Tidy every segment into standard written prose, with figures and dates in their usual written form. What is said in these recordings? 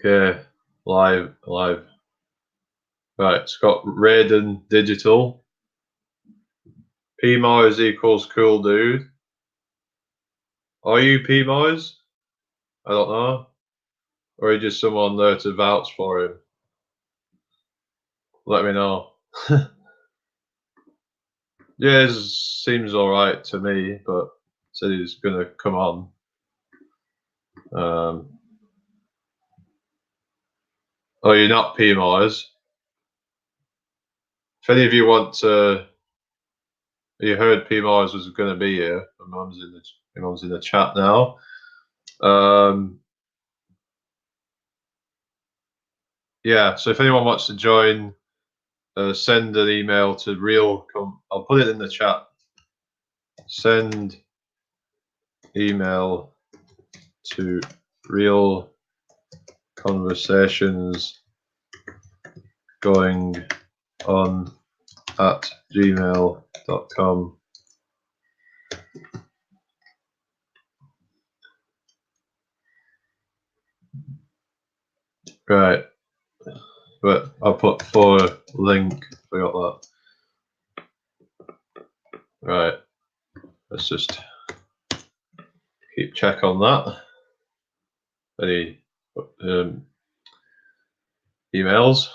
Okay, live. Right, it's got Raiden Digital. PMoz equals cool dude. Are you PMoz? I don't know. Or are you just someone there to vouch for him? Let me know. Yeah, it seems alright to me, but said he's gonna come on. Oh, you're not PMoz? If any of you want to, you heard PMoz was going to be here. My mum's in the chat now. Yeah, so if anyone wants to join, send an email to I'll put it in the chat. Send email to real conversations going on at gmail.com. Right, but I'll put for link. Forgot that. Right, let's just keep check on that. Any emails?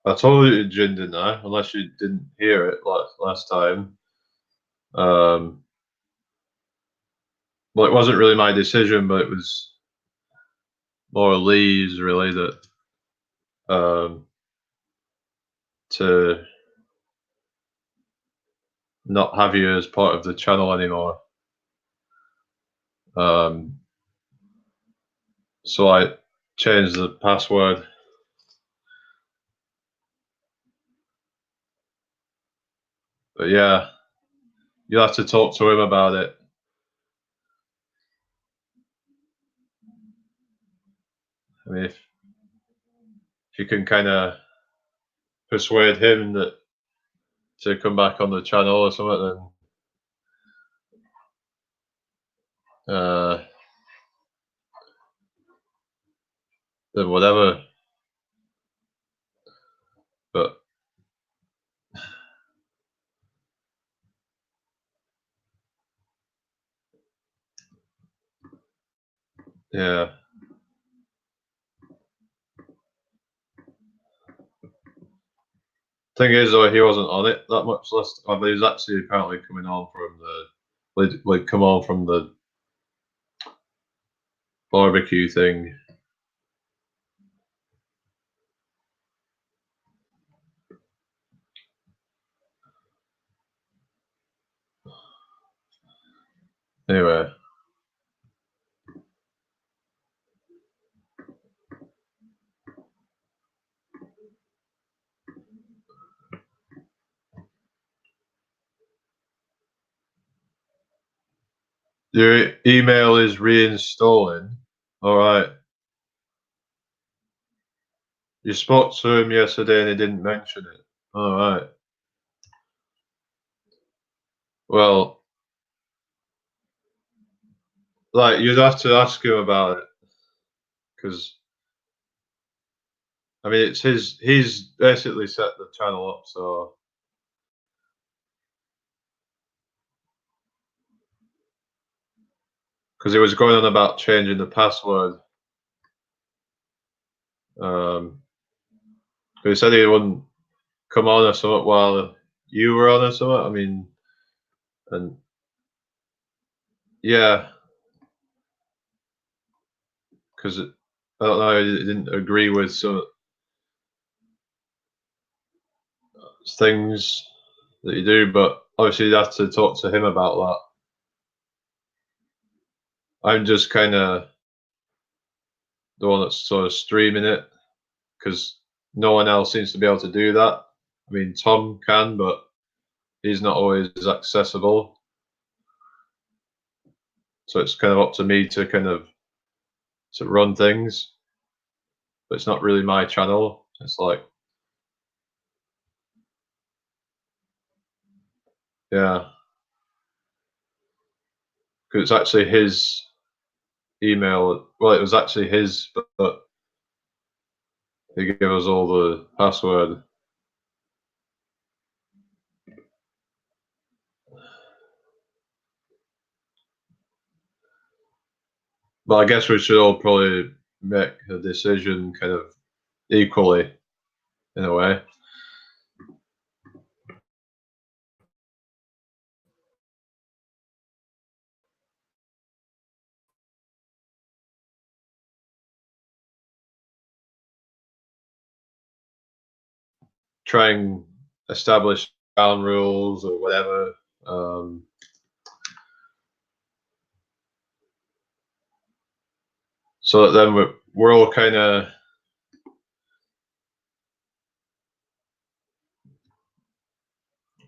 I told you, Jin, didn't I? Unless you didn't hear it last time. Well, it wasn't really my decision, but it was more Lee's really that to not have you as part of the channel anymore. So I changed the password. But yeah, you'll have to talk to him about it. I mean, if you can kind of persuade him to come back on the channel or something, then whatever. But yeah. Thing is, though, he wasn't on it that much last time. He was actually apparently coming on from come on from the barbecue thing. Anyway. Your email is reinstalling. Alright. You spoke to him yesterday and he didn't mention it. Alright. Well, like, you'd have to ask him about it. Because, I mean, he's basically set the channel up, so. Because he was going on about changing the password. He said he wouldn't come on or something while you were on or something. I mean, and yeah, because I don't know, he didn't agree with some things that you do, but obviously you'd have to talk to him about that. I'm just kind of the one that's sort of streaming it because no one else seems to be able to do that. I mean, Tom can, but he's not always accessible. So it's kind of up to me to to run things, but it's not really my channel. It's like, yeah. because it's actually his email. Well, it was actually his, but he gave us all the password. But I guess we should all probably make a decision kind of equally, in a way. Try and establish ground rules or whatever. So that then we're all kind of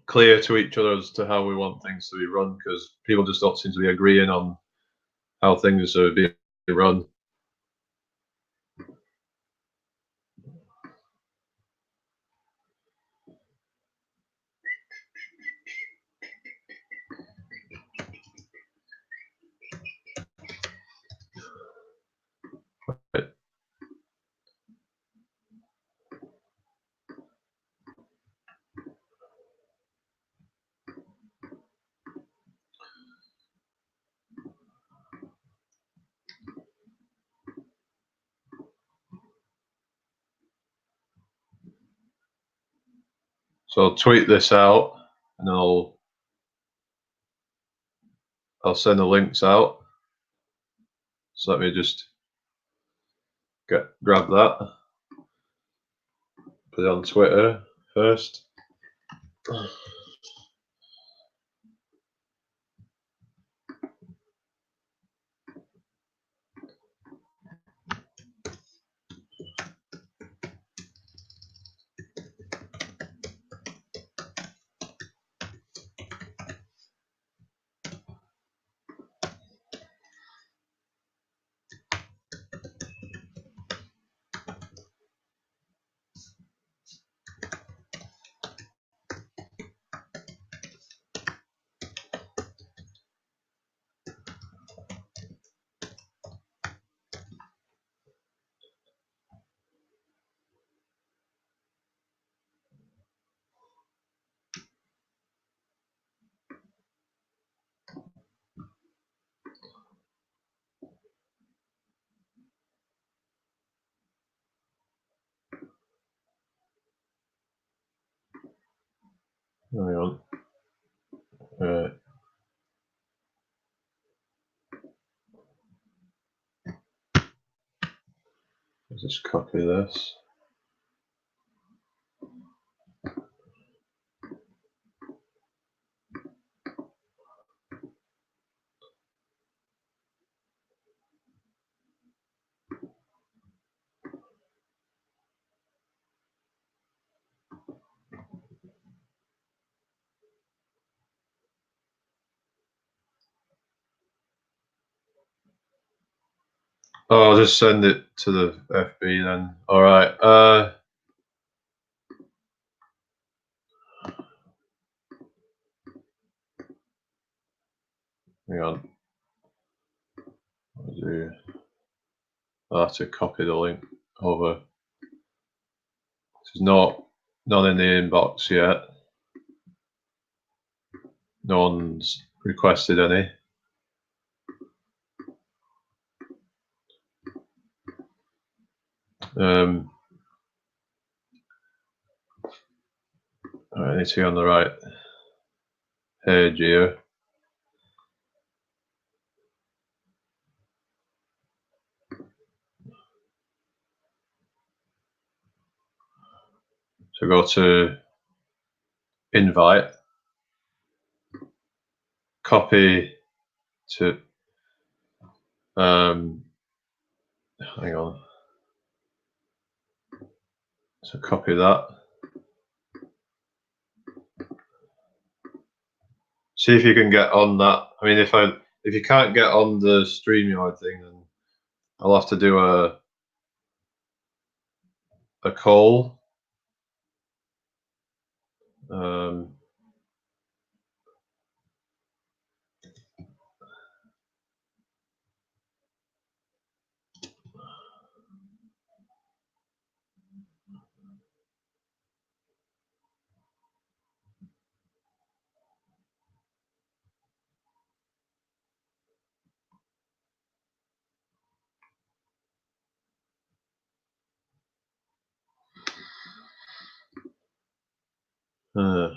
clear to each other as to how we want things to be run, because people just don't seem to be agreeing on how things are being run. Right. So I'll tweet this out, and I'll send the links out. So let me just grab that, put it on Twitter first. Hang on. Right. Let's just copy this. Oh, I'll just send it to the FB then. All right. Hang on. I'll have to copy the link over. It's not in the inbox yet. No one's requested any. I need to be on the right page here. So go to invite, copy to, hang on. So copy that. See if you can get on that. I mean, if you can't get on the StreamYard thing, then I'll have to do a call. Right.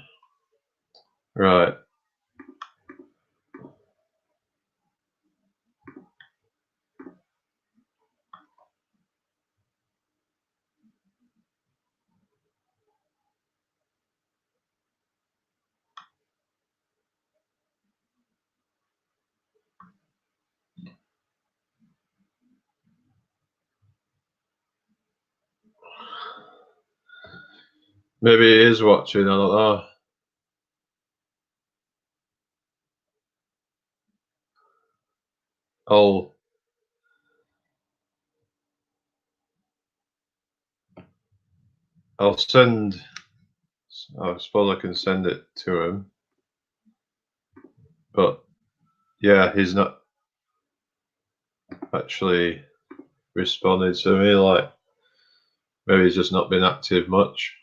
Maybe he is watching, I don't know. I'll send, I suppose I can send it to him. But yeah, he's not actually responded to me, like maybe he's just not been active much.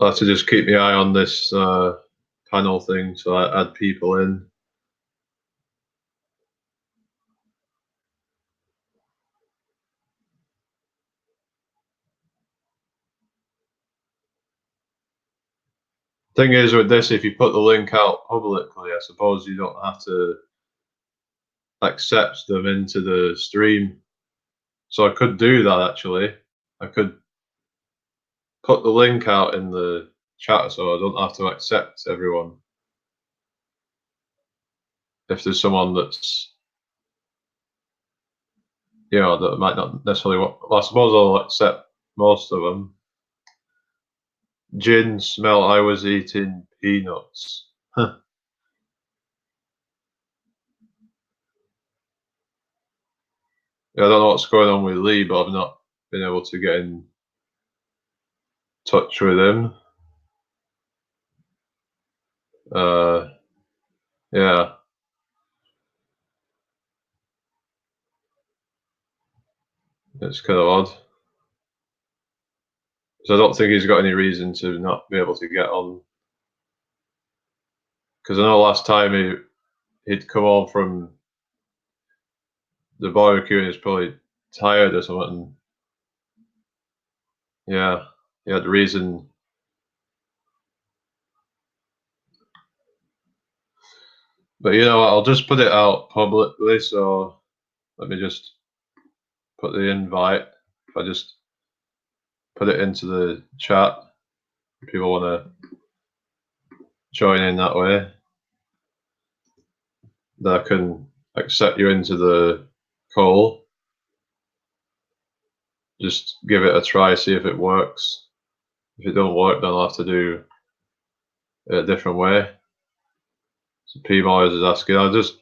I'll have to just keep my eye on this panel thing, so I add people in. Thing is with this, if you put the link out publicly, I suppose you don't have to accept them into the stream. So I could do that actually. I could put the link out in the chat so I don't have to accept everyone. If there's someone that's, you know, that might not necessarily want, well, I suppose I'll accept most of them. Gin smell I was eating peanuts. I don't know what's going on with Lee, but I've not been able to get in touch with him. Yeah, it's kind of odd. So I don't think he's got any reason to not be able to get on. Because I know last time he'd come home from the barbecue and he's probably tired or something. Yeah, he had reason. But you know what, I'll just put it out publicly, so let me just put the invite. If I just put it into the chat, if people want to join in that way, then I can accept you into the call. Just give it a try, see if it works. If it don't work, then I'll have to do it a different way. So P Myers is asking, I'll just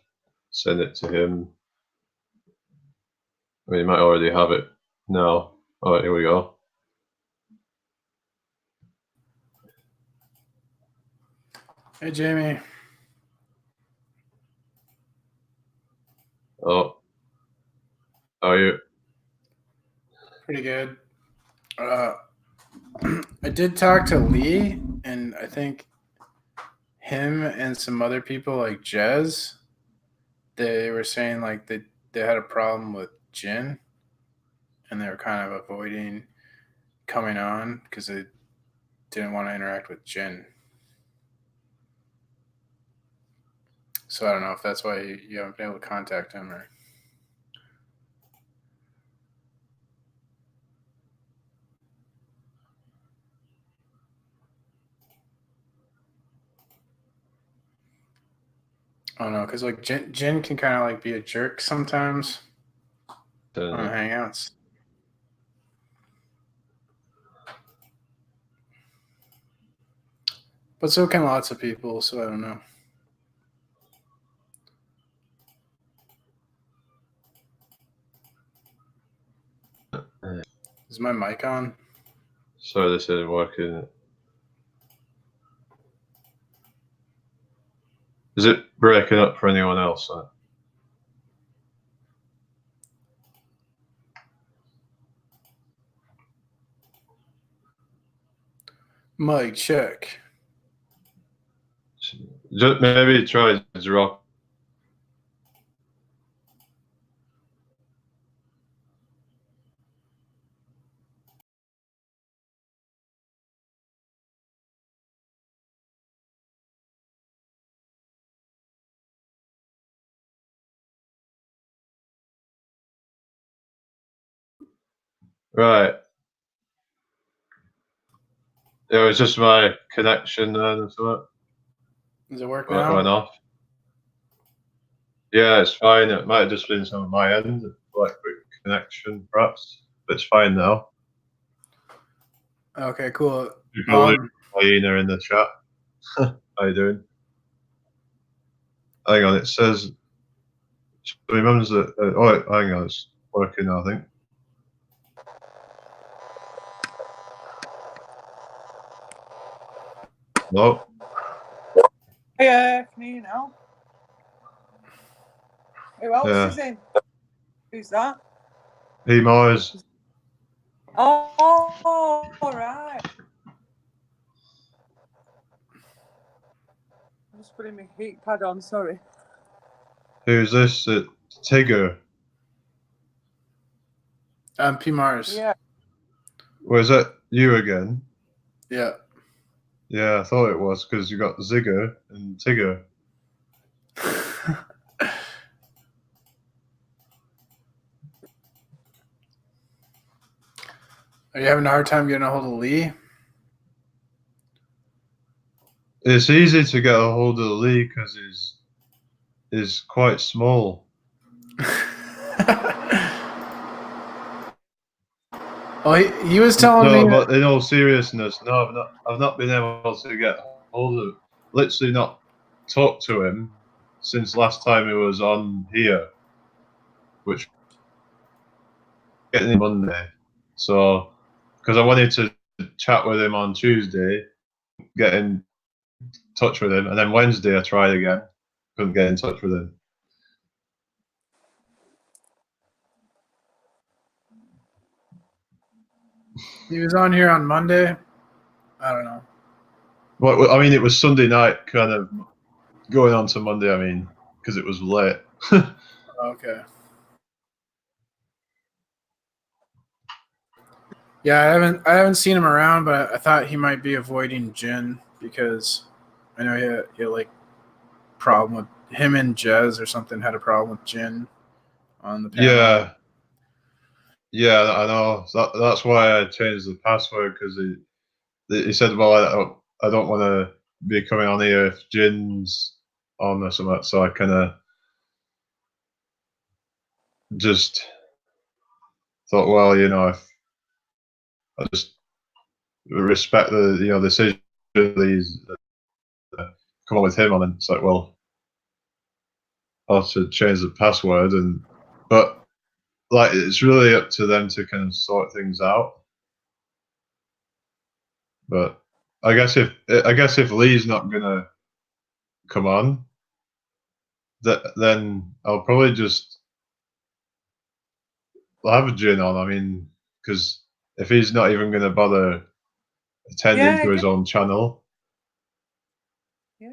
send it to him. I mean, he might already have it now. All right, here we go. Hey, Jamie. Oh, how are you? Pretty good. I did talk to Lee, and I think him and some other people like Jez, they were saying like they had a problem with Jin, and they were kind of avoiding coming on because they didn't want to interact with Jin. So I don't know if that's why you haven't been able to contact him or. I don't know, because like Jin can kind of like be a jerk sometimes on Hangouts. But so can lots of people, so I don't know. Is my mic on? Sorry, this isn't working. Is it breaking up for anyone else? Mic check. Just maybe try drop. Right. It was just my connection then or something. Does it work It now? went off. Yeah, it's fine. It might have just been some of my end, like quick connection, perhaps. But it's fine now. Okay, cool. Hyena in the chat. How you doing? Hang on, it says. She remembers that. Oh, hang on, it's working now, I think. No. Yeah, can you now? Who else Yeah. is in? Who's that? Hey, Mars. Oh, all right. I'm just putting my heat pad on, sorry. Who's this? Tigger. P Mars. Yeah. Was that you again? Yeah. Yeah, I thought it was because you got Zigger and Tigger. Are you having a hard time getting a hold of Lee? It's easy to get a hold of Lee because he's quite small. Well, he was telling me. But in all seriousness, no, I've not been able to get hold of. Literally, not talked to him since last time he was on here, which getting Monday. So, because I wanted to chat with him on Tuesday, get in touch with him, and then Wednesday I tried again, couldn't get in touch with him. He was on here on Monday. I don't know. Well, I mean, it was Sunday night, kind of going on to Monday. I mean, because it was late. Okay. Yeah, I haven't seen him around, but I thought he might be avoiding Jin because I know he had like problem with him and Jez or something had a problem with Jin on the panel. Yeah, I know. That's why I changed the password because he said, "Well, I don't want to be coming on here if Jin's on or something." So I kind of just thought, well, if I just respect the decision he's come on with him on, and it's like, well, I'll have to change the password, but like it's really up to them to kind of sort things out. But I guess if Lee's not gonna come on, then I'll probably just have a Jin on. I mean, because if he's not even gonna bother attending to his own channel, Yeah.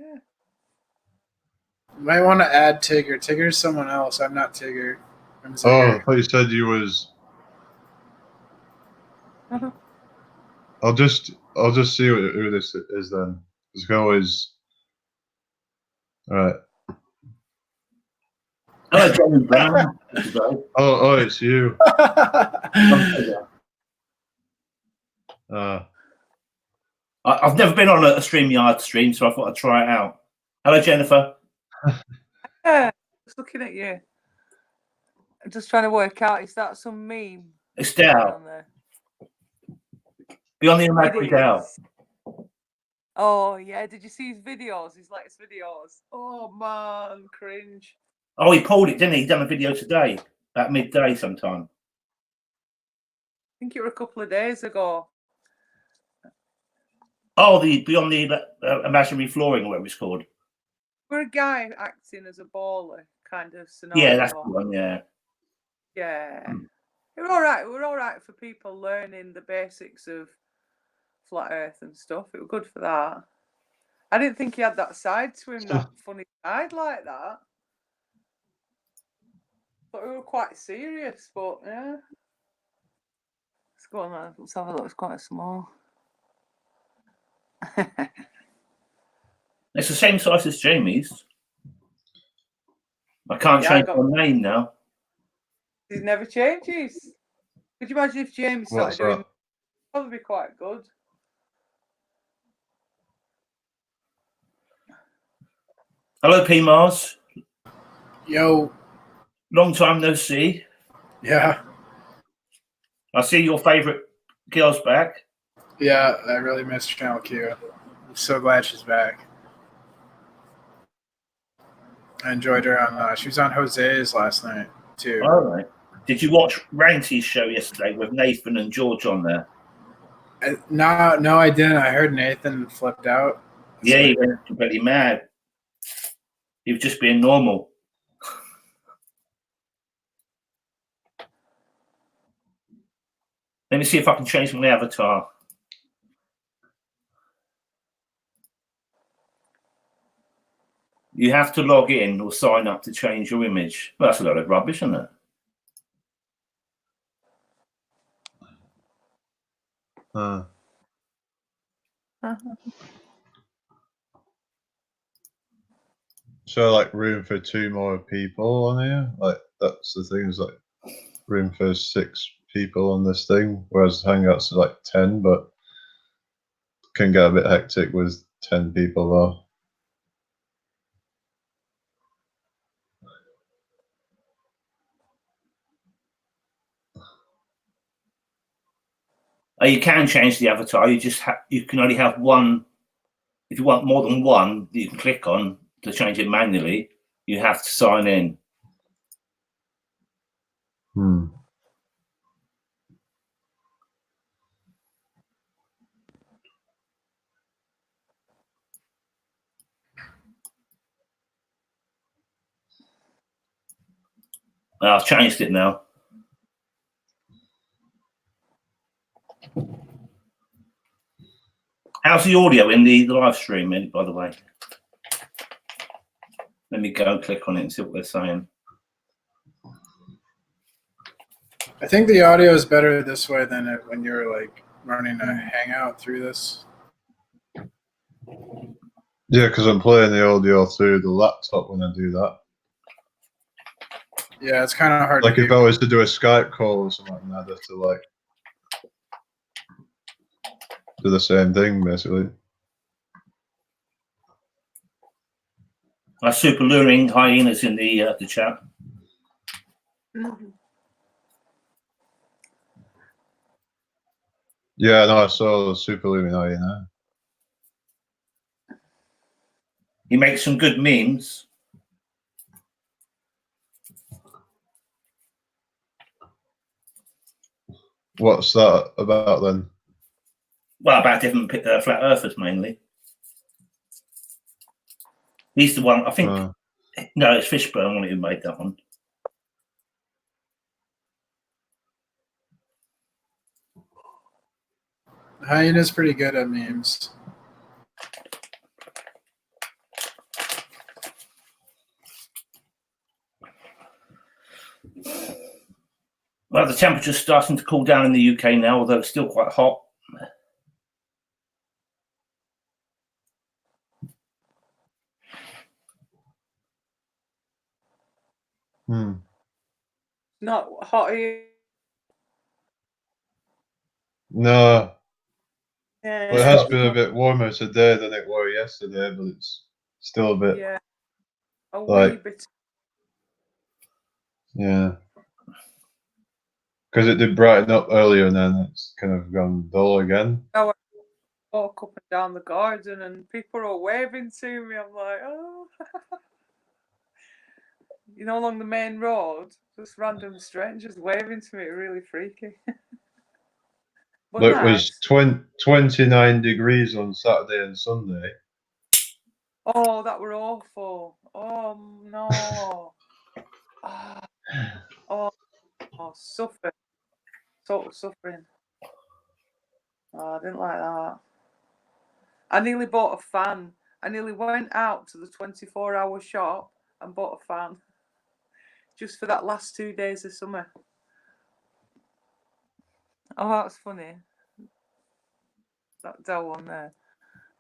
You might want to add Tigger. Tigger's someone else. I'm not Tigger. I'm I Zigger. thought you said you was. Uh-huh. I'll just see who this is then. Because I can always. All right. Hello, Jamie Brown. Oh, it's you. I've never been on a StreamYard stream, so I thought I'd try it out. Hello, Jennifer. Yeah, just looking at you. I'm just trying to work out, is that some meme? It's Dal. Be on the imaginary Dal. Oh, yeah. Did you see his videos? His latest videos? Oh, man. Cringe. Oh, he pulled it, didn't he? He done a video today, at midday sometime. I think it was a couple of days ago. Oh, the Beyond the Imaginary Flooring, or whatever it's called. We're a guy acting as a baller kind of scenario. Yeah, that's the one, yeah. Yeah. We're all right. We're all right for people learning the basics of flat Earth and stuff. It was good for that. I didn't think he had that side to him, that funny side like that. But we were quite serious, but yeah. Let's go on there. Let's have a look. It's quite small. It's the same size as Jamie's. I can't Yeah, I change my name now. He never changes. Could you imagine if James started What's doing? that? Probably be quite good. Hello, P Mars. Yo, Long time no see. yeah, I see your favourite girl's back. yeah. I really missed Channel Q. I'm so glad she's back. I enjoyed her on. She was on Jose's last night too. All right. Did you watch Ranty's show yesterday with Nathan and George on there? No, I didn't. I heard Nathan flipped out. Yeah, he went completely mad. He was just being normal. Let me see if I can change my avatar. You have to log in or sign up to change your image. Well, that's a load of rubbish, isn't it? So like room for 2 more people on here. Like that's the thing, is like room for 6 people on this thing, whereas Hangouts is like 10, but can get a bit hectic with 10 people though. You can change the avatar. You can only have one. If you want more than one, you can click on to change it manually. You have to sign in. I've changed it now. How's the audio in the live stream, by the way? Let me go and click on it and see what they're saying. I think the audio is better this way than when you're like running a Hangout through this. Yeah, because I'm playing the audio through the laptop when I do that. Yeah, it's kind of hard. Like if I was to do a Skype call or something, I'd have to like do the same thing basically. Super luring hyenas in the chat. Yeah, no, I saw the Super Luminati, you know. He makes some good memes. What's that about then? Well, about different flat earthers mainly. He's the one, I think. No, it's Fishburne one who made that one. Hyena's pretty good at memes. Well, the temperature's starting to cool down in the UK now, although it's still quite hot. Not hot here. No. Yeah. Well, it has been a bit warmer today than it were yesterday, but it's still a bit. Yeah. A like, wee bit. Yeah. Because it did brighten up earlier and then it's kind of gone dull again. I walk up and down the garden and people are waving to me. I'm like, oh. You know, along the main road, just random strangers waving to me. Really freaky. But It nice. was 29 degrees on Saturday and Sunday. Oh, that were awful. Oh, no. Oh, suffer. Total suffering. I didn't like that. I nearly bought a fan. I nearly went out to the 24-hour shop and bought a fan just for that last 2 days of summer. Oh, that's funny. That Dell one there.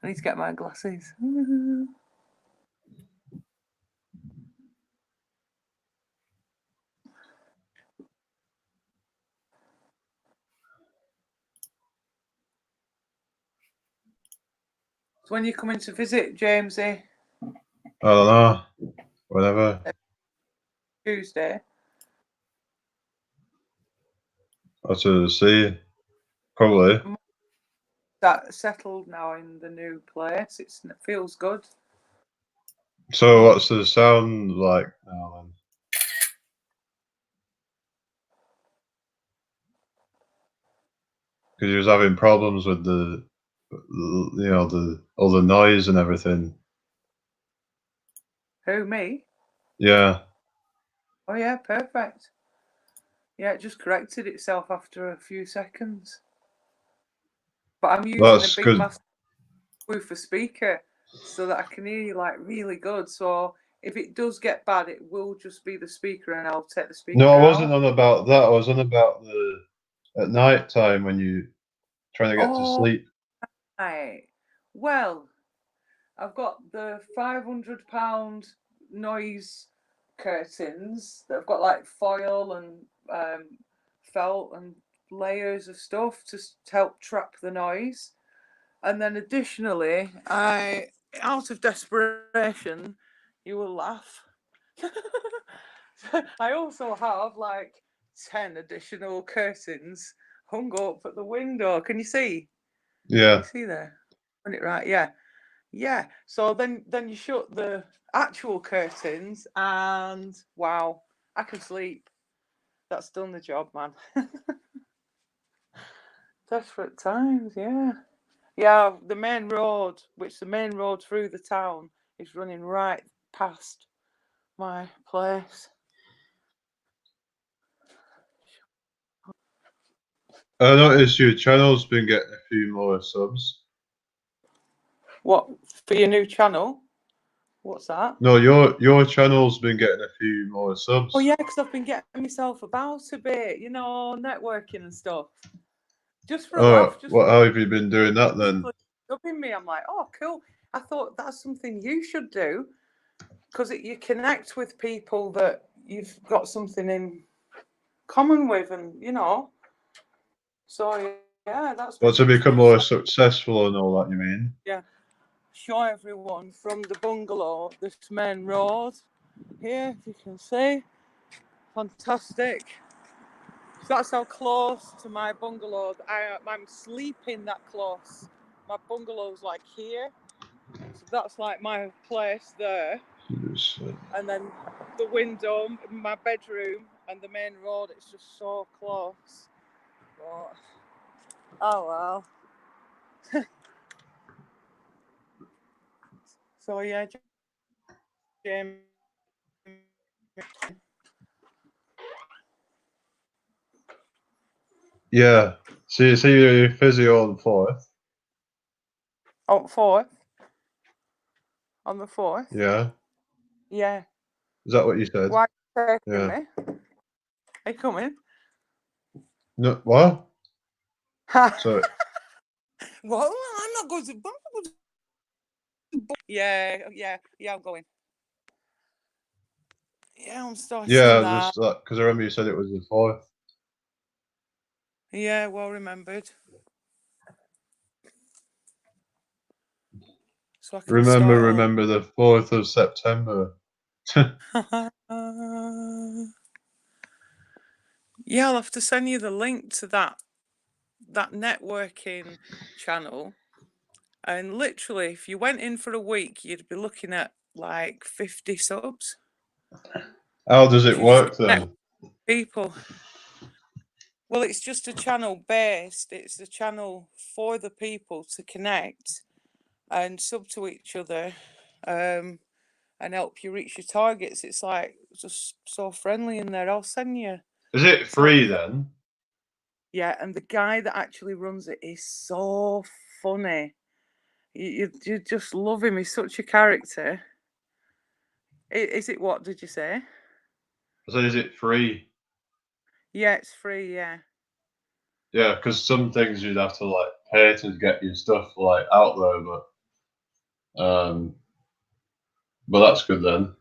I need to get my glasses. So when you coming to visit, Jamesy? I don't know. Whatever. Tuesday. That's to see. Probably. That settled now in the new place. It feels good. So what's the sound like now then? Because you was having problems with the, you know, all the noise and everything. Who, me? Yeah. Oh yeah, perfect. Yeah, it just corrected itself after a few seconds. But I'm using That's a big good. massive woofer speaker so that I can hear you like really good. So if it does get bad, it will just be the speaker and I'll take the speaker No, I out. wasn't on about that. I was on about the at night time when you trying to get to sleep. Right. Well, I've got the £500 noise curtains that have got like foil and felt and layers of stuff to help trap the noise. And then additionally, out of desperation, you will laugh. I also have like 10 additional curtains hung up at the window. Can you see? Yeah. Can you see there? Put it right, yeah. Yeah. So then you shut the actual curtains and wow, I can sleep. That's done the job, man. Desperate times, yeah. Yeah, the main road, the main road through the town is running right past my place. I noticed your channel's been getting a few more subs. What, for your new channel? What's that? No, your channel's been getting a few more subs. Oh yeah, because I've been getting myself about a bit, you know, networking and stuff. Just for a laugh. Just how have you been doing that then? Upping me, I'm like, oh, cool. I thought that's something you should do because you connect with people that you've got something in common with, and you know. So yeah, that's. Well, to become more successful and all that, you mean? Yeah. Show everyone from the bungalow this main road here, if you can see. Fantastic. So that's how close to my bungalow. I'm sleeping that close. My bungalow's like here. So that's like my place there. And then the window, my bedroom, and the main road, it's just so close. But, oh well. So yeah, James. Yeah. See your physio on 4th. Oh, 4th? On the 4th? Yeah. Yeah. Is that what you said? Why are you taking Yeah. me? Are you coming? No, what? Sorry. Well, I'm not going to. Yeah, I'm going. Yeah, I'm starting Yeah, that. just that because I remember you said it was the 4th. Yeah, well remembered. So I can Remember the 4th of September. Yeah, I'll have to send you the link to that networking channel. And literally, if you went in for a week, you'd be looking at like 50 subs. How does it work then? People. Well, it's just a channel based. It's a channel for the people to connect and sub to each other, and help you reach your targets. It's like just so friendly in there. I'll send you. Is it free then? Yeah, and the guy that actually runs it is so funny. You just love him. He's such a character. Is it what did you say? So is it free? Yeah, it's free. Yeah. Yeah, because some things you'd have to like pay to get your stuff like out there, but that's good then.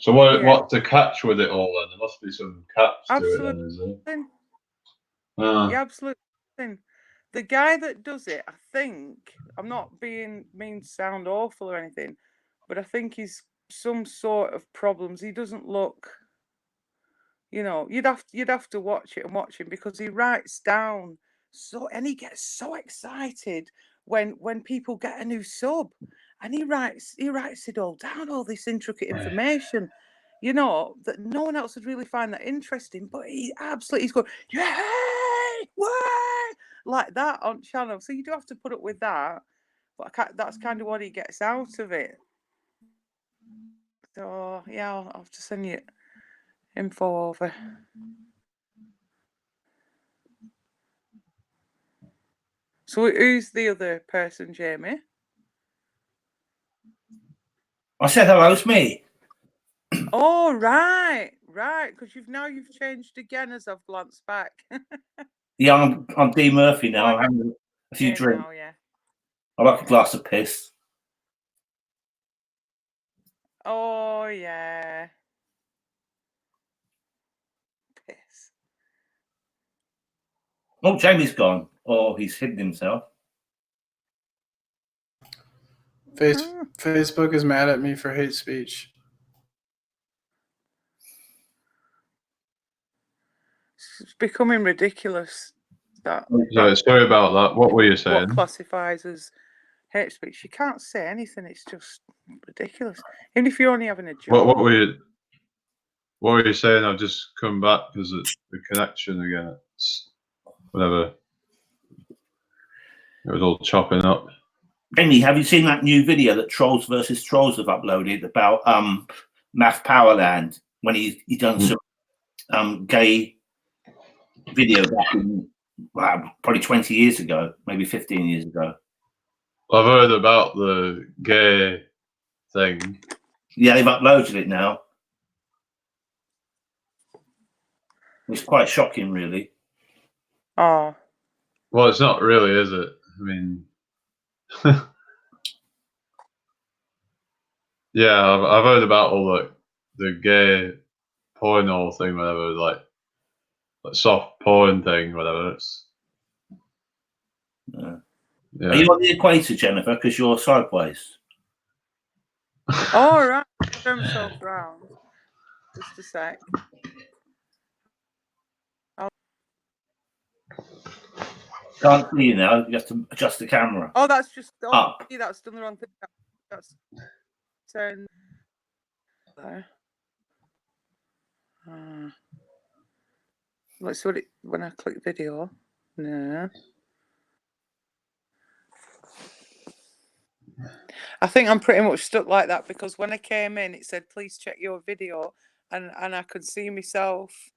So Yeah. what's the catch with it all then? There must be some catch to it then, is there? Yeah, absolutely. The guy that does it, I think, I'm not being mean to sound awful or anything, but I think he's some sort of problems. He doesn't look, you'd have to watch it and watch him because he writes down and he gets so excited when people get a new sub, and he writes it all down, all this intricate information, that no one else would really find that interesting, but he's going, yay, way, like that on channel. So you do have to put up with that, but that's kind of what he gets out of it. So yeah, I'll have to send you info over. So who's the other person, Jamie? I said hello, it's me. Oh, right, because you've changed again as I've glanced back. Yeah, I'm D Murphy now. I'm having a few drinks. Now, yeah. I like a glass of piss. Oh, yeah. Piss. Oh, Jamie's gone. Oh, he's hidden himself. Facebook is mad at me for hate speech. It's becoming ridiculous. Sorry about that. What were you saying? What classifies as hate speech? You can't say anything. It's just ridiculous. Even if you're only having a joke. What were you saying? I've just come back because of the connection again. It's whatever. It was all chopping up. Jamie, have you seen that new video that Trolls versus Trolls have uploaded about Math Powerland when he done some gay video back in probably 20 years ago, maybe 15 years ago? I've heard about the gay thing. Yeah, they've uploaded it now. It's quite shocking, really. Oh. Well, it's not really, is it? I mean, yeah, I've heard about all the gay porno thing, whatever, like soft porn thing, whatever. It's Yeah. yeah. Are you on the equator, Jennifer? Because you're sideways. All right. Turn myself round. Just a sec. Can't see you now. You have to adjust the camera. Oh, that's just up. That's done the wrong thing. That's turn there. Let's see when I click video. No. I think I'm pretty much stuck like that because when I came in, it said, please check your video, and I could see myself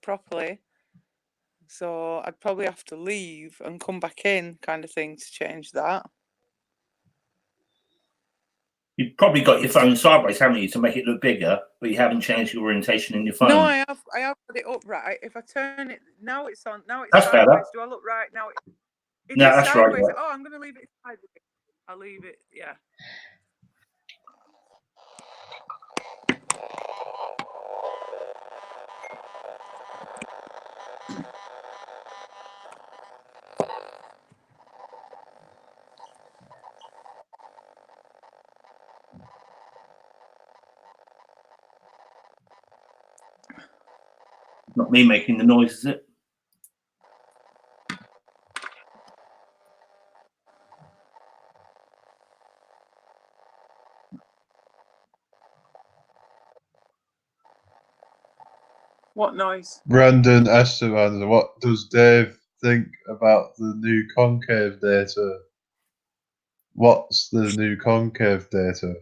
properly. So I'd probably have to leave and come back in, kind of thing, to change that. You've probably got your phone sideways, haven't you, to make it look bigger, but you haven't changed your orientation in your phone. No, I have put it upright. If I turn it, now it's on. Now it's that's sideways. Better. Do I look right now? It No, is that's sideways. right. Oh, I'm going to leave it sideways. I'll leave it. Yeah. Not me making the noise, is it? What noise? Brandon Esteban, what does Dave think about the new concave data? What's the new concave data?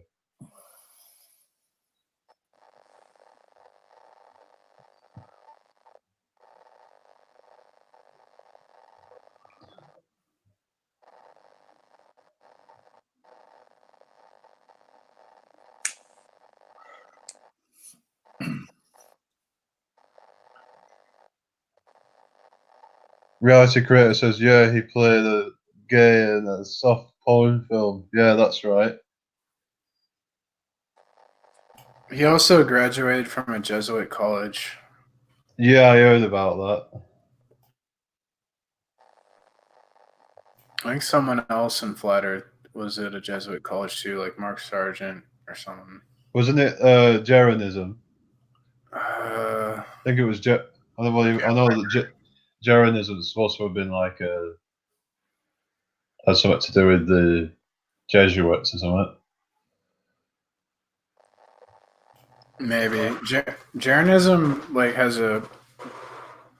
reality creator says, yeah, he played a gay in a soft porn film. Yeah, that's right. He also graduated from a Jesuit college. Yeah, I heard about that. I think someone else in Flat Earth was at a Jesuit college too, like Mark Sargent or something. Wasn't it Jeranism? Uh, I think it was I know that Jeranism is supposed to have been like had something to do with the Jesuits or something. maybe Jeranism like has a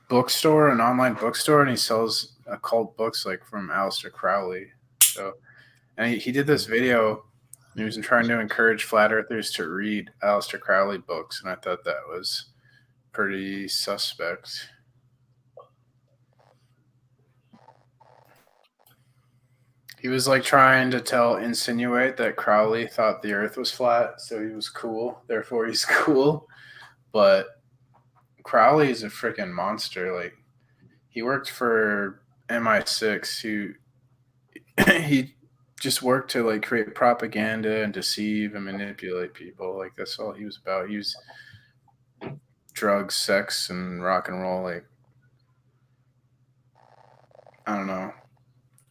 bookstore, an online bookstore, and he sells occult books like from Aleister Crowley. So, and he did this video. And he was trying to encourage flat earthers to read Aleister Crowley books, and I thought that was pretty suspect. He was like trying to insinuate that Crowley thought the earth was flat, so he was cool, therefore he's cool. But Crowley is a freaking monster. Like, he worked for MI6, who he just worked to like create propaganda and deceive and manipulate people. Like, that's all he was about. He was drugs, sex, and rock and roll. Like, I don't know.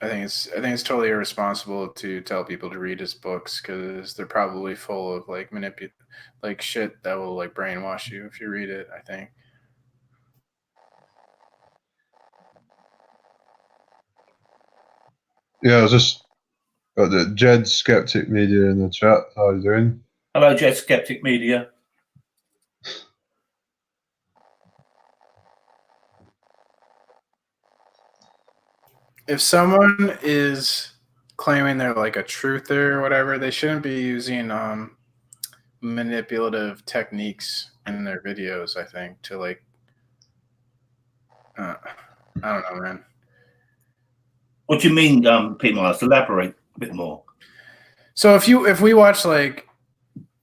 I think it's totally irresponsible to tell people to read his books because they're probably full of like like shit that will like brainwash you if you read it. I think. Yeah, I was just got the Jed Skeptic Media in the chat. How are you doing? Hello, Jed Skeptic Media. If someone is claiming they're like a truther or whatever, they shouldn't be using manipulative techniques in their videos. I think to like, I don't know, man. What do you mean, P-Miles? Elaborate a bit more. So if we watch like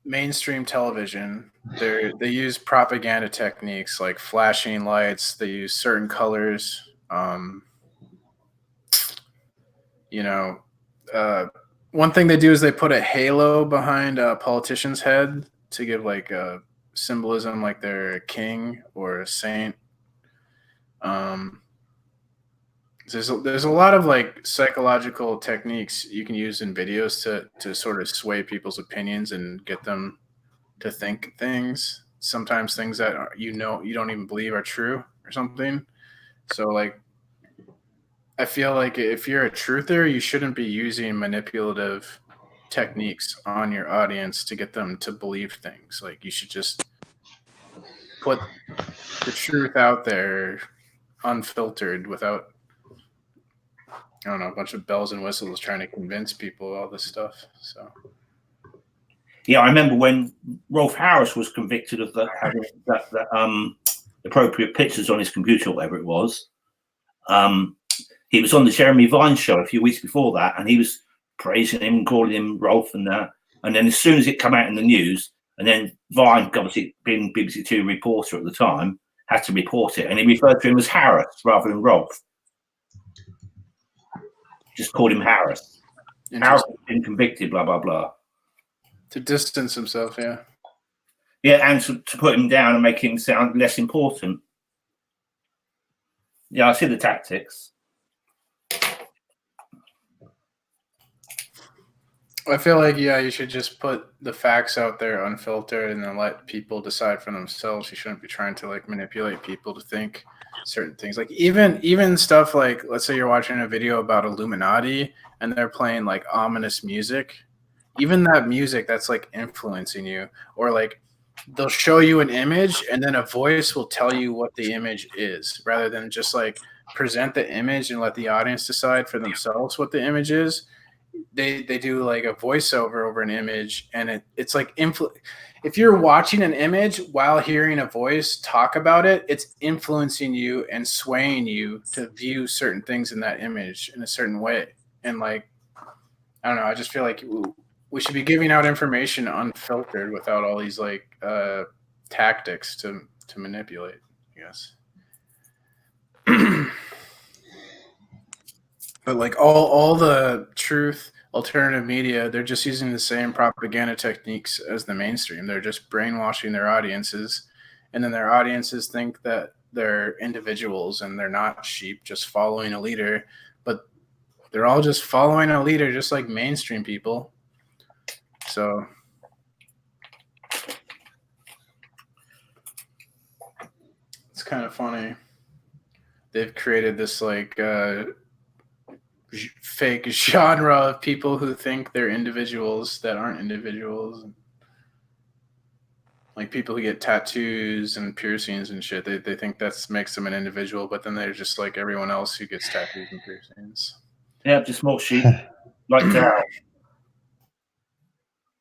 mainstream television, they use propaganda techniques like flashing lights. They use certain colors. You know, one thing they do is they put a halo behind a politician's head to give like a symbolism, like they're a king or a saint. There's a lot of like psychological techniques you can use in videos to sort of sway people's opinions and get them to think things. Sometimes things that you don't even believe are true or something. So like, I feel like if you're a truther, you shouldn't be using manipulative techniques on your audience to get them to believe things. Like, you should just put the truth out there unfiltered without, I don't know, a bunch of bells and whistles trying to convince people all this stuff. So yeah, I remember when Rolf Harris was convicted of having that appropriate pictures on his computer, or whatever it was. He was on the Jeremy Vine show a few weeks before that, and he was praising him, calling him Rolf and that. And then as soon as it came out in the news, and then Vine, obviously being BBC Two reporter at the time, had to report it, and he referred to him as Harris rather than Rolf. Just called him Harris. Harris has been convicted, blah, blah, blah. To distance himself, yeah. Yeah, and to put him down and make him sound less important. Yeah, I see the tactics. I feel like, yeah, you should just put the facts out there unfiltered and then let people decide for themselves. You shouldn't be trying to like manipulate people to think certain things. Like even stuff like, let's say you're watching a video about Illuminati and they're playing like ominous music. Even that music that's like influencing you, or like they'll show you an image and then a voice will tell you what the image is rather than just like present the image and let the audience decide for themselves what the image is. They do like a voiceover over an image, and it's like if you're watching an image while hearing a voice talk about it, it's influencing you and swaying you to view certain things in that image in a certain way. And like, I don't know, I just feel like we should be giving out information unfiltered without all these like tactics to manipulate, I guess. But like all the truth alternative media, they're just using the same propaganda techniques as the mainstream. They're just brainwashing their audiences, and then their audiences think that they're individuals and they're not sheep just following a leader, but they're all just following a leader just like mainstream people. So it's kind of funny. They've created this like fake genre of people who think they're individuals that aren't individuals. Like people who get tattoos and piercings and shit, they think that makes them an individual, but then they're just like everyone else who gets tattoos and piercings. Yeah, just more sheep like Dow.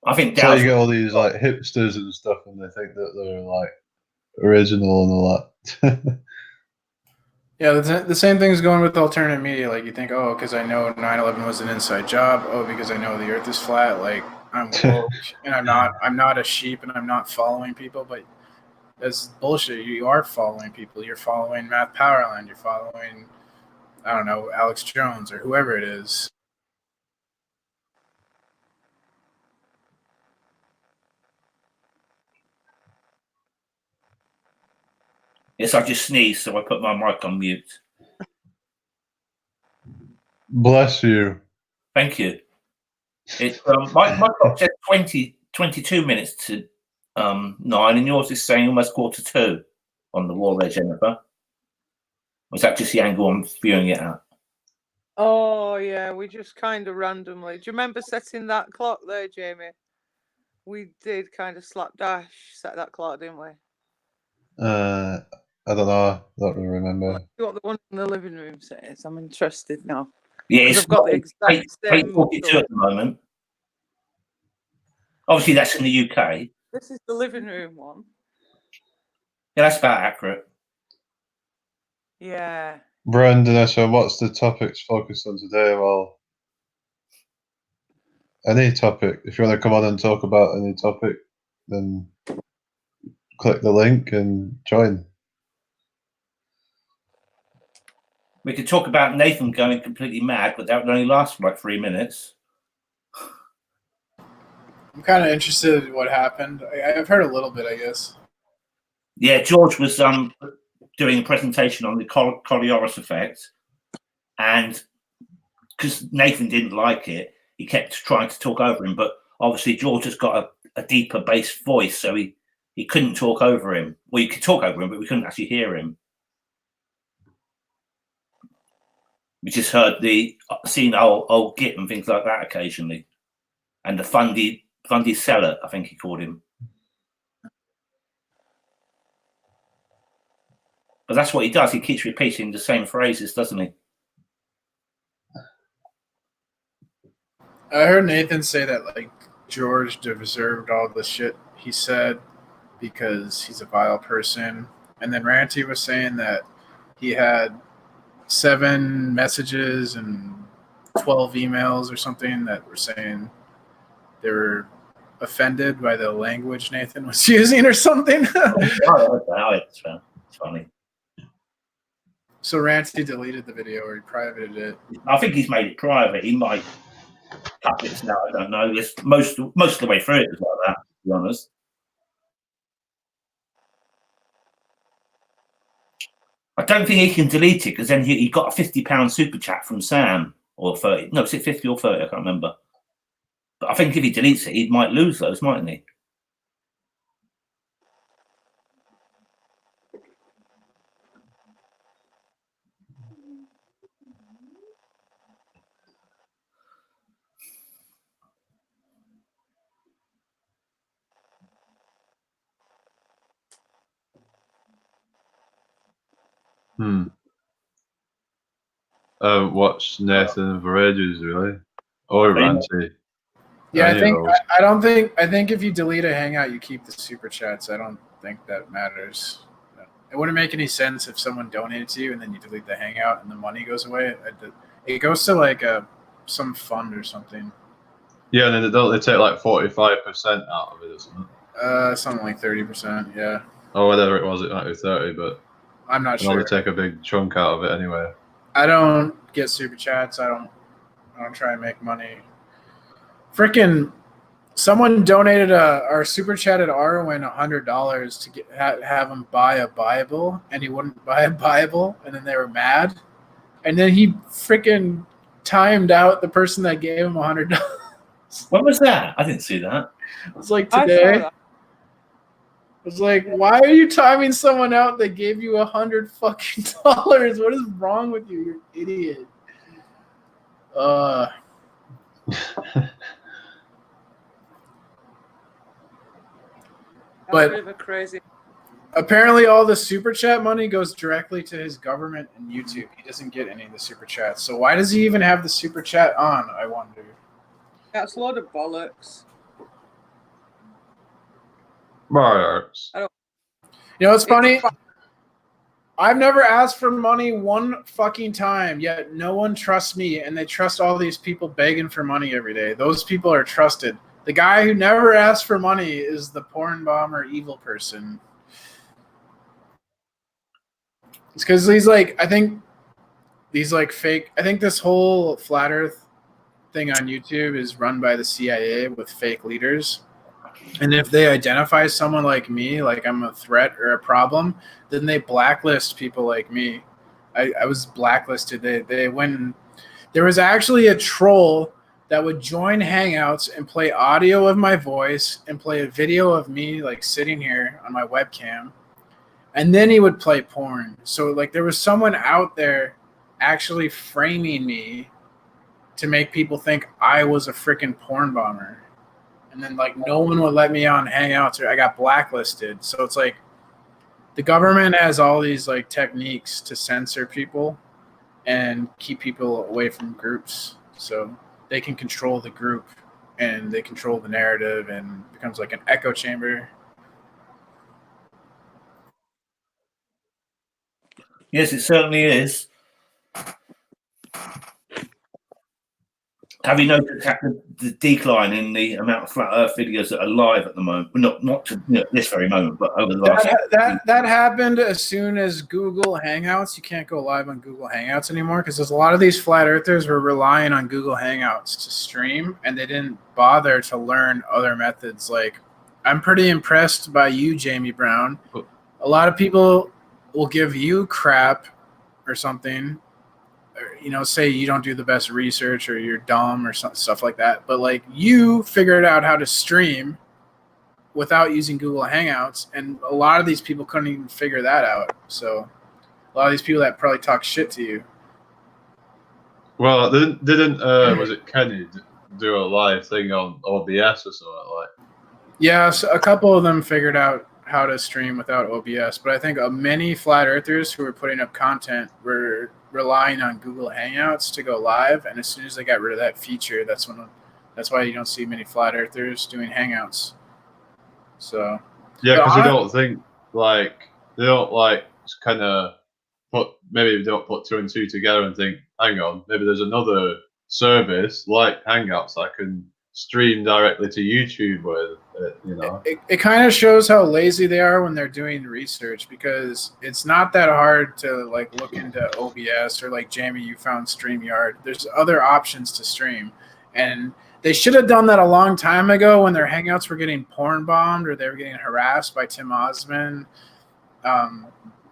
I think So you Dow's get all these like hipsters and stuff, and they think that they're like original and all that. Yeah, the same thing's going with alternative media. Like you think, oh, because I know 9/11 was an inside job. Oh, because I know the Earth is flat. Like I'm woke, and I'm not a sheep, and I'm not following people. But that's bullshit. You are following people. You're following Matt Powerland. You're following, I don't know, Alex Jones or whoever it is. Yes, I just sneezed, so I put my mic on mute. Bless you. Thank you. It's my clock says 22 minutes to 9, and yours is saying almost 1:45 on the wall there, Jennifer. Was that just the angle I'm viewing it at? Oh yeah, we just kind of randomly. Do you remember setting that clock there, Jamie? We did kind of slapdash set that clock, didn't we? I don't know. I don't really remember. Let's see what the one in the living room says. I'm interested now. Yeah, Because it's I've got the exact same 8:42 at the moment. Obviously, that's in the UK. This is the living room one. Yeah, that's about accurate. Yeah. Brandon, so what's the topics focused on today? Well, any topic. If you want to come on and talk about any topic, then click the link and join. We could talk about Nathan going completely mad, but that would only last for like 3 minutes. I'm kind of interested in what happened. I've heard a little bit, I guess. Yeah, George was doing a presentation on the Coriolis effect, and because Nathan didn't like it, he kept trying to talk over him. But obviously, George has got a deeper bass voice, so he couldn't talk over him. Well, you could talk over him, but we couldn't actually hear him. We just heard seen old Git and things like that occasionally, and the fundy seller, I think he called him. But that's what he does. He keeps repeating the same phrases, doesn't he? I heard Nathan say that like George deserved all the shit he said because he's a vile person, and then Ranty was saying that he had 7 messages and 12 emails or something that were saying they were offended by the language Nathan was using or something. It's funny. So Ranty deleted the video or he privated it. I think he's made it private. He might cut bits now. I don't know. It's most of the way through it is like that, to be honest. I don't think he can delete it because then he got a £50 super chat from Sam, or 30. No, is it 50 or 30? I can't remember. But I think if he deletes it, he might lose those, mightn't he? Watch Nathan for ages, really. Or Ranty. Yeah, I think if you delete a hangout, you keep the super chats. I don't think that matters. It wouldn't make any sense if someone donated to you and then you delete the hangout and the money goes away. It goes to like some fund or something. Yeah, and then don't they take like 45% out of it or something? Something like 30%, yeah. Or whatever it was, it might be 30, but I'm not sure. They take a big chunk out of it anyway. I don't get super chats. I don't try and make money. Freaking someone donated our super chatted Arwen $100 to have him buy a Bible, and he wouldn't buy a Bible, and then they were mad, and then he freaking timed out the person that gave him $100. When was that? I didn't see that. It was like I saw today. that. I was like, why are you timing someone out that gave you $100 fucking dollars? What is wrong with you? You're an idiot. But a bit of a crazy. Apparently all the super chat money goes directly to his government and YouTube. He doesn't get any of the super chats. So why does he even have the super chat on, I wonder? That's a load of bollocks. Bollocks. You know what's funny? I've never asked for money one fucking time, yet no one trusts me, and they trust all these people begging for money every day. Those people are trusted. The guy who never asks for money is the porn bomber evil person. It's because he's like, I think these like fake, I think this whole flat earth thing on YouTube is run by the CIA with fake leaders. And if they identify someone like me, like I'm a threat or a problem, then they blacklist people like me. I was blacklisted. They went. There was actually a troll that would join Hangouts and play audio of my voice and play a video of me like sitting here on my webcam, and then he would play porn. So like there was someone out there actually framing me to make people think I was a freaking porn bomber. And then like no one would let me on Hangouts, or I got blacklisted. So it's like the government has all these like techniques to censor people and keep people away from groups. So they can control the group and they control the narrative, and it becomes like an echo chamber. Yes, it certainly is. Have you noticed the decline in the amount of flat Earth videos that are live at the moment? Well, not to this very moment, but over the last. That happened as soon as Google Hangouts. You can't go live on Google Hangouts anymore because there's a lot of these flat earthers were relying on Google Hangouts to stream, and they didn't bother to learn other methods. Like, I'm pretty impressed by you, Jamie Brown. A lot of people will give you crap or something. You know, say you don't do the best research or you're dumb or stuff like that. But like you figured out how to stream without using Google Hangouts, and a lot of these people couldn't even figure that out. So a lot of these people that probably talk shit to you. Well, didn't was it Kenny do a live thing on OBS or something like? Yeah, so a couple of them figured out how to stream without OBS, but I think many flat earthers who were putting up content were relying on Google Hangouts to go live, and as soon as they got rid of that feature, that's why you don't see many flat earthers doing Hangouts. So yeah, because they don't think like they don't like kind of maybe they don't put two and two together and think, hang on, maybe there's another service like Hangouts that can stream directly to YouTube with it, you know. It kind of shows how lazy they are when they're doing research, because it's not that hard to like look into OBS, or like Jamie, you found StreamYard. There's other options to stream, and they should have done that a long time ago when their Hangouts were getting porn bombed or they were getting harassed by Tim Osman.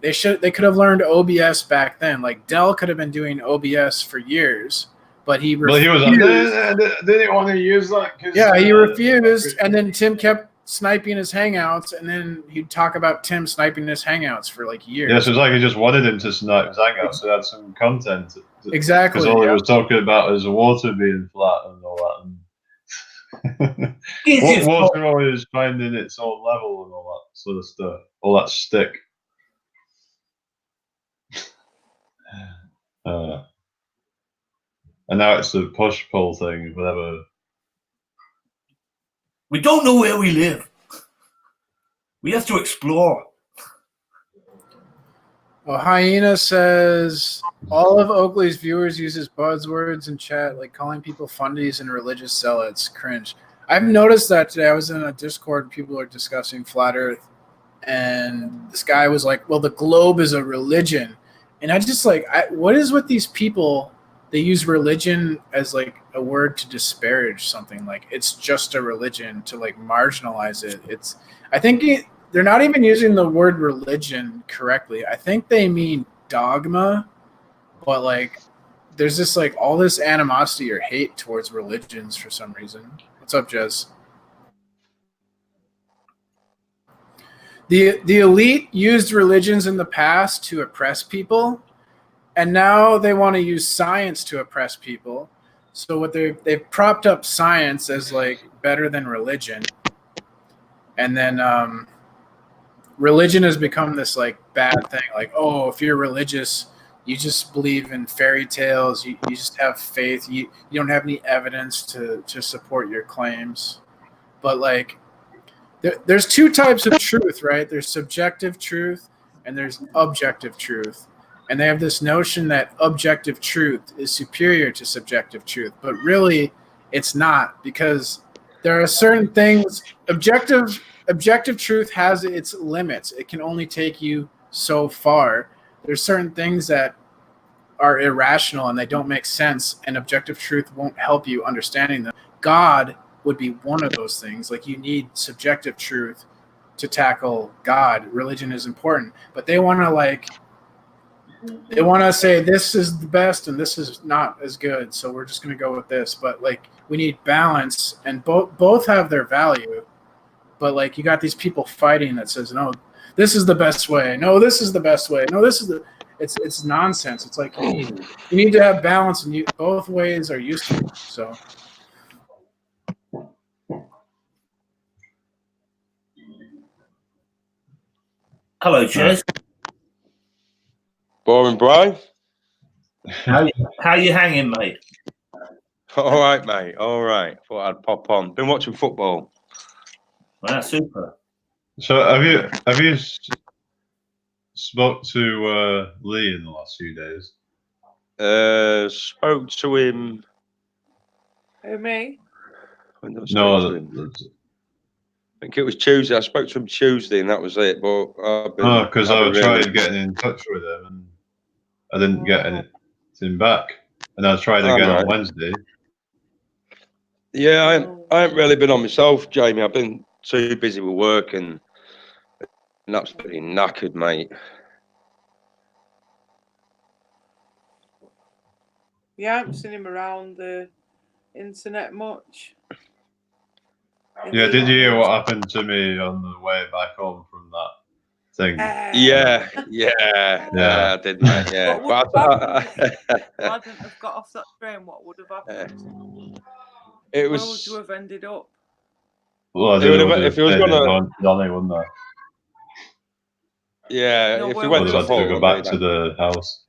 They could have learned OBS back then. Like Dell could have been doing OBS for years. But he refused. Well, he was like, didn't want to use that. Yeah, he refused, and then Tim kept sniping his Hangouts, and then he'd talk about Tim sniping his Hangouts for like years. Yeah, so it's like he just wanted him to snipe his Hangouts so he had some content. Exactly. Because all he was talking about was the water being flat and all that. And water always finding its own level and all that sort of stuff. All that stick. And now it's the push-pull thing, whatever. We don't know where we live. We have to explore. Well, Hyena says, all of Oakley's viewers uses buzzwords in chat, like calling people fundies and religious zealots. Cringe. I've noticed that today. I was in a Discord and people are discussing flat Earth. And this guy was like, well, the globe is a religion. And I just like, what is with these people? They use religion as like a word to disparage something. Like it's just a religion, to like marginalize it. I think they're not even using the word religion correctly. I think they mean dogma, but like there's this like all this animosity or hate towards religions for some reason. What's up, Jez? The elite used religions in the past to oppress people, and now they want to use science to oppress people. So what they've propped up science as like better than religion, and then religion has become this like bad thing. Like, oh, if you're religious, you just believe in fairy tales. You just have faith. You don't have any evidence to support your claims. But like, there's two types of truth, right? There's subjective truth and there's objective truth. And they have this notion that objective truth is superior to subjective truth, but really it's not, because there are certain things. Objective truth has its limits. It can only take you so far. There's certain things that are irrational and they don't make sense, and objective truth won't help you understanding them. God would be one of those things. Like, you need subjective truth to tackle God. Religion is important, but they want to say this is the best and this is not as good, so we're just going to go with this. But like, we need balance, and both have their value. But like, you got these people fighting that says, no, this is the best way. No, this is the best way. No, this is the. It's nonsense. It's like you need to have balance, and both ways are useful. So. Hello, Jez. Boring, Brian. How you hanging, mate? All right, mate. All right. Thought I'd pop on. Been watching football. Well, super. So have you spoke to Lee in the last few days? Spoke to him. Who, me? When did I No, speak to him? I think it was Tuesday. I spoke to him Tuesday, and that was it. But because I tried getting in touch with him, and I didn't get anything back. And I tried again on Wednesday. Yeah, I haven't really been on myself, Jamie. I've been too busy with work and absolutely knackered, mate. Yeah, I haven't seen him around the internet much. Yeah, did you hear what happened to me on the way back home from that thing? Yeah, I did, mate. Yeah, What would have happened if I hadn't have got off that train? What would have happened? It Where would was. you have ended up? Well, I think if it was gonna Donny, wouldn't I? Yeah, No, if where we went would to I'd have to go Hull, back to the house.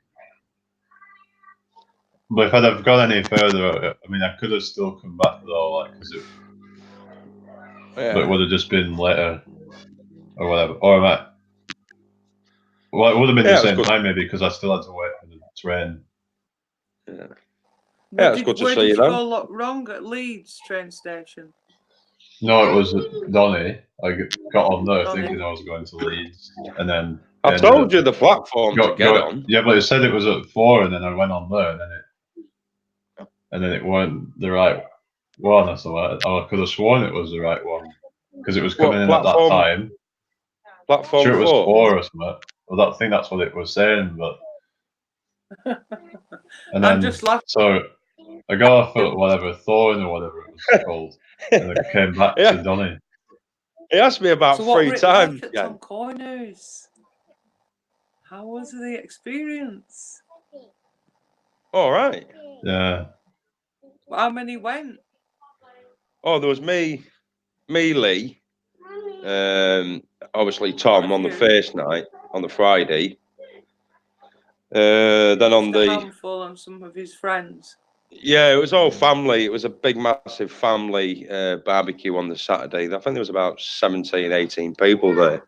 But if I'd have gone any further, I mean, I could have still come back though, like, because it would have just been later or whatever. Or well, it would have been the same time maybe, because I still had to wait for the train. Yeah, it's good to see you. Where did you go wrong at Leeds train station? No, it was Donny. I got on there thinking I was going to Leeds, and then I told you the platform to get on. Yeah, but it said it was at 4, and then I went on there, and then it weren't the right one. So I could have sworn it was the right one, because it was coming in at that time. Platform sure, it was 4 or something. Well, I think that's what it was saying, but. And then, just laughing. So I got off at whatever Thorn or whatever it was called, and I came back to Donny. He asked me about 3 times. Like at Tom Corners? How was the experience? All right. Yeah. How many went? Oh, there was me, Lee, obviously Tom on the first night, on the Friday. Then on the handful and some of his friends. Yeah, it was all family. It was a big, massive family barbecue on the Saturday. I think there was about 17, 18 people there.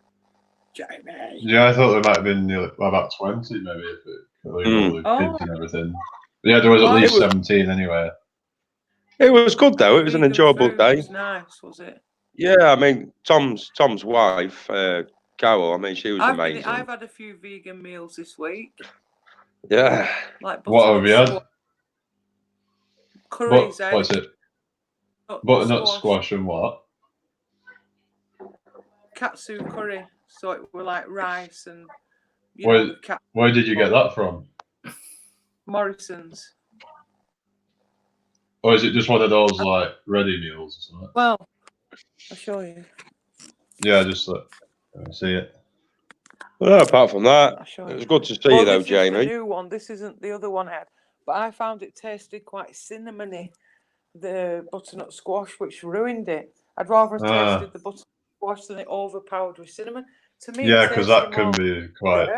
Jamie. Yeah, I thought there might have been about 20, maybe, if it all the kids and everything. But yeah, there was at least 17 anyway. It was good though. It was an enjoyable day. It was nice, was it? Yeah, I mean, Tom's wife, Carol. I mean, she was amazing. I've had a few vegan meals this week. Yeah. Like What have you had? Curries, What's it? Butternut squash and what? Katsu curry. So it were like rice and Where did you get that from? Morrison's. Or is it just one of those like ready meals or something? Well, I'll show you. Yeah, just let me see it. Well, apart from that, I'll show it was you. good to see you though, This is the Jamie. new one. This isn't the other one I had, but I found it tasted quite cinnamony. The butternut squash, which ruined it. I'd rather have tasted the butternut squash than it overpowered with cinnamon. To me, Yeah, because that can be quite.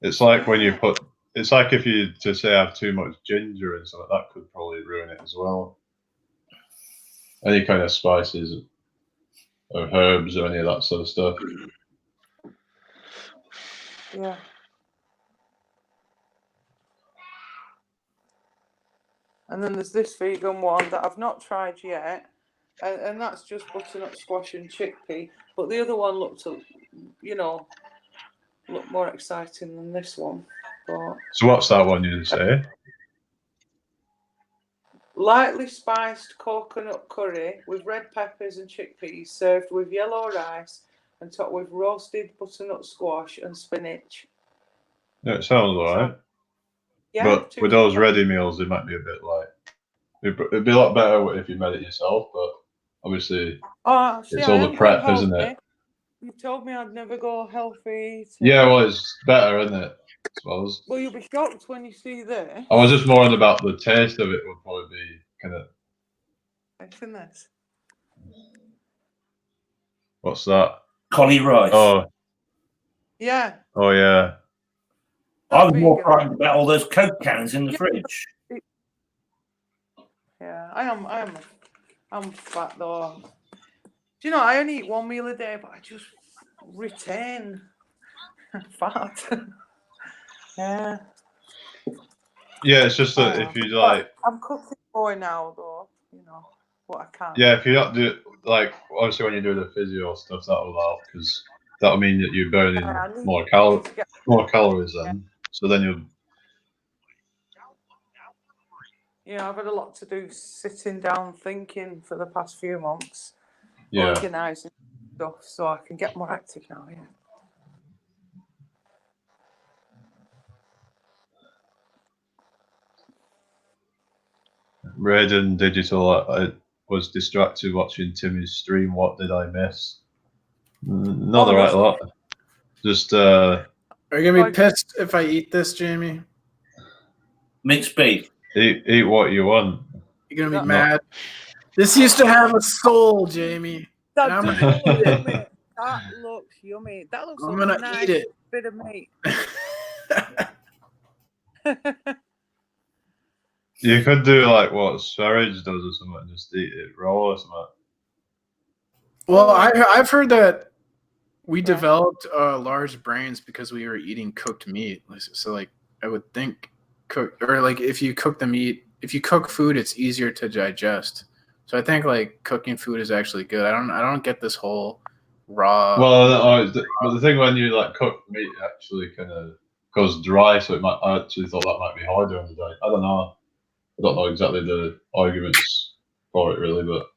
It's like when you put. It's like if you to say have too much ginger and something, that could probably ruin it as well. Any kind of spices or herbs or any of that sort of stuff. Yeah. And then there's this vegan one that I've not tried yet, and that's just butternut squash and chickpea. But the other one looked more exciting than this one. But So what's that one you say? lightly spiced coconut curry with red peppers and chickpeas, served with yellow rice and topped with roasted butternut squash and spinach. Yeah, it sounds alright. Yeah, but with those ready meals, it might be a bit like. It'd be a lot better if you made it yourself, but obviously it's all the prep, isn't it? You told me I'd never go healthy. Yeah, well, it's better, isn't it? I suppose. Well, you'll be shocked when you see this. I was just more on about the taste of it would probably be kind of. It's in this. What's that? Collie rice. Oh. Yeah. Oh yeah. I was more frightened about all those Coke cans in the fridge. Yeah, I'm fat though. Do you know, I only eat one meal a day, but I just retain fat. Yeah. Yeah, it's just that if you like. I'm cooking boy now though, what I can. Yeah, if you don't do like obviously when you do the physio stuff, that'll help because that'll mean that you're burning more calories then. So then you'll. Yeah, I've had a lot to do sitting down thinking for the past few months, organising stuff, so I can get more active now. Yeah. Raiden Digital, I was distracted watching Timmy's stream. What did I miss? Not the right lot. Just. Are you gonna be pissed if I eat this, Jamie? Minced beef. Eat what you want. You're gonna be mad. This used to have a soul, Jamie. That does look yummy. That looks yummy. That looks I'm like gonna a nice eat it. bit of meat. You could do like what Sparage does or something, and just eat it raw or something. Well, I've heard that we developed large brains because we were eating cooked meat. So like I would think if you cook the meat, if you cook food, it's easier to digest. So I think like cooking food is actually good. I don't get this whole raw. Well, but the thing when you like cook meat, it actually kind of goes dry. So I actually thought that might be harder on the diet. I don't know. I don't know exactly the arguments for it really, but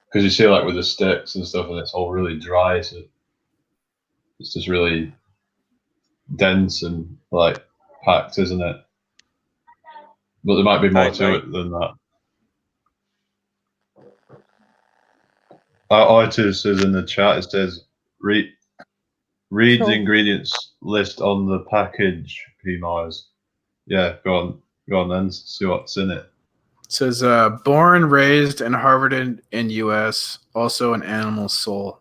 because you see like with the sticks and stuff, and it's all really dry, so it's just really dense and like packed, isn't it? But there might be more to it than that. Artis is in the chat. It says read the ingredients list on the package, PMars. Yeah, go on then, see what's in it. It says born, raised, and Harvarded in U.S. Also an animal soul.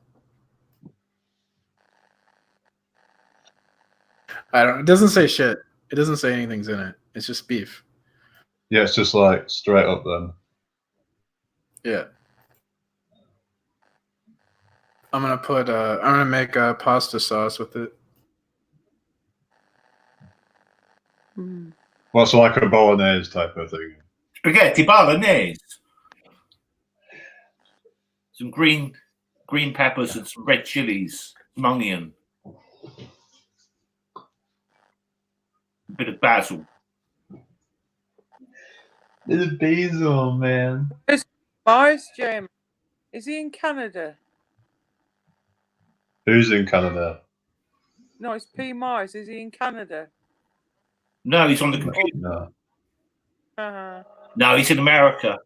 It doesn't say shit. It doesn't say anything's in it. It's just beef. Yeah, it's just like straight up then. Yeah. I'm gonna make a pasta sauce with it. Well, so like a bolognese type of thing. Spaghetti bolognese. Some green peppers and some red chilies, some onion. A bit of basil. It's basil, man. Mars, James. Is he in Canada? Who's in Canada? No, it's P. Mars. Is he in Canada? No, he's on the computer. No. Uh-huh. No, he's in America.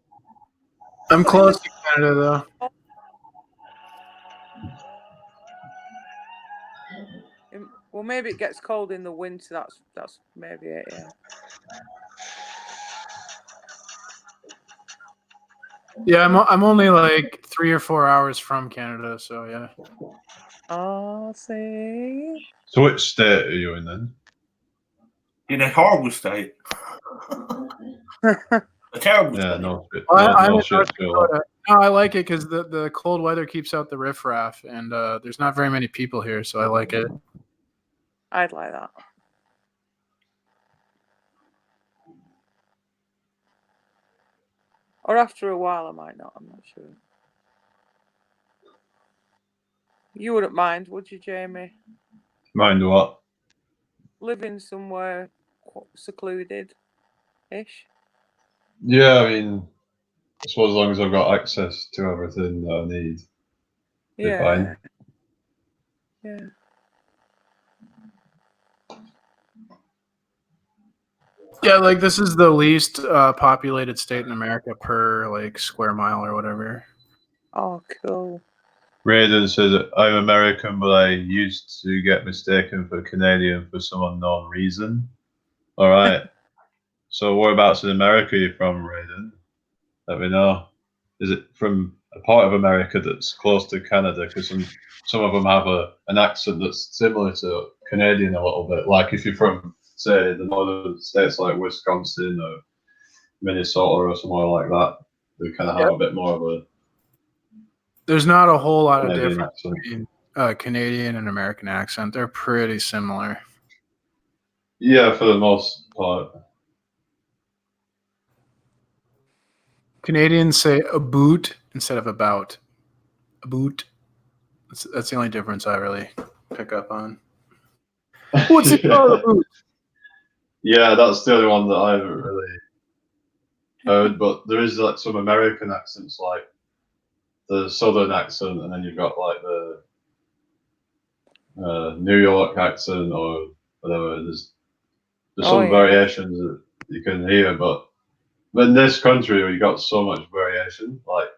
I'm close to Canada though. Well, maybe it gets cold in the winter. That's maybe it. Yeah. Yeah, I'm only like 3 or 4 hours from Canada, so yeah. Oh, see. So which state are you in then? In a horrible state. A terrible Yeah, state. no shit. Well, I'm No in shit, North Phil. Dakota. No, I like it because the cold weather keeps out the riffraff, and there's not very many people here, so I like it. I'd like that. Or after a while, I might not. I'm not sure. You wouldn't mind, would you, Jamie? Mind what? Living somewhere secluded-ish. Yeah, I mean, I suppose as long as I've got access to everything that I need, be fine. Yeah. Yeah, like this is the least populated state in America per like square mile or whatever. Oh, cool. Raiden says, I'm American, but I used to get mistaken for Canadian for some unknown reason. All right. So whereabouts in America are you from, Raiden? Let me know. Is it from a part of America that's close to Canada? Because some of them have an accent that's similar to Canadian a little bit. Like if you're from, say, the northern states like Wisconsin or Minnesota or somewhere like that, they kind of have a bit more of a There's not a whole lot of Canadian difference accent. between Canadian and American accent. They're pretty similar. Yeah, for the most part. Canadians say a boot instead of about. A boot. That's the only difference I really pick up on. What's it called? A boot? Yeah, that's the only one that I haven't really heard. But there is like some American accents, like the Southern accent, and then you've got like the New York accent or whatever. There's some variations that you can hear, but in this country we got so much variation. Like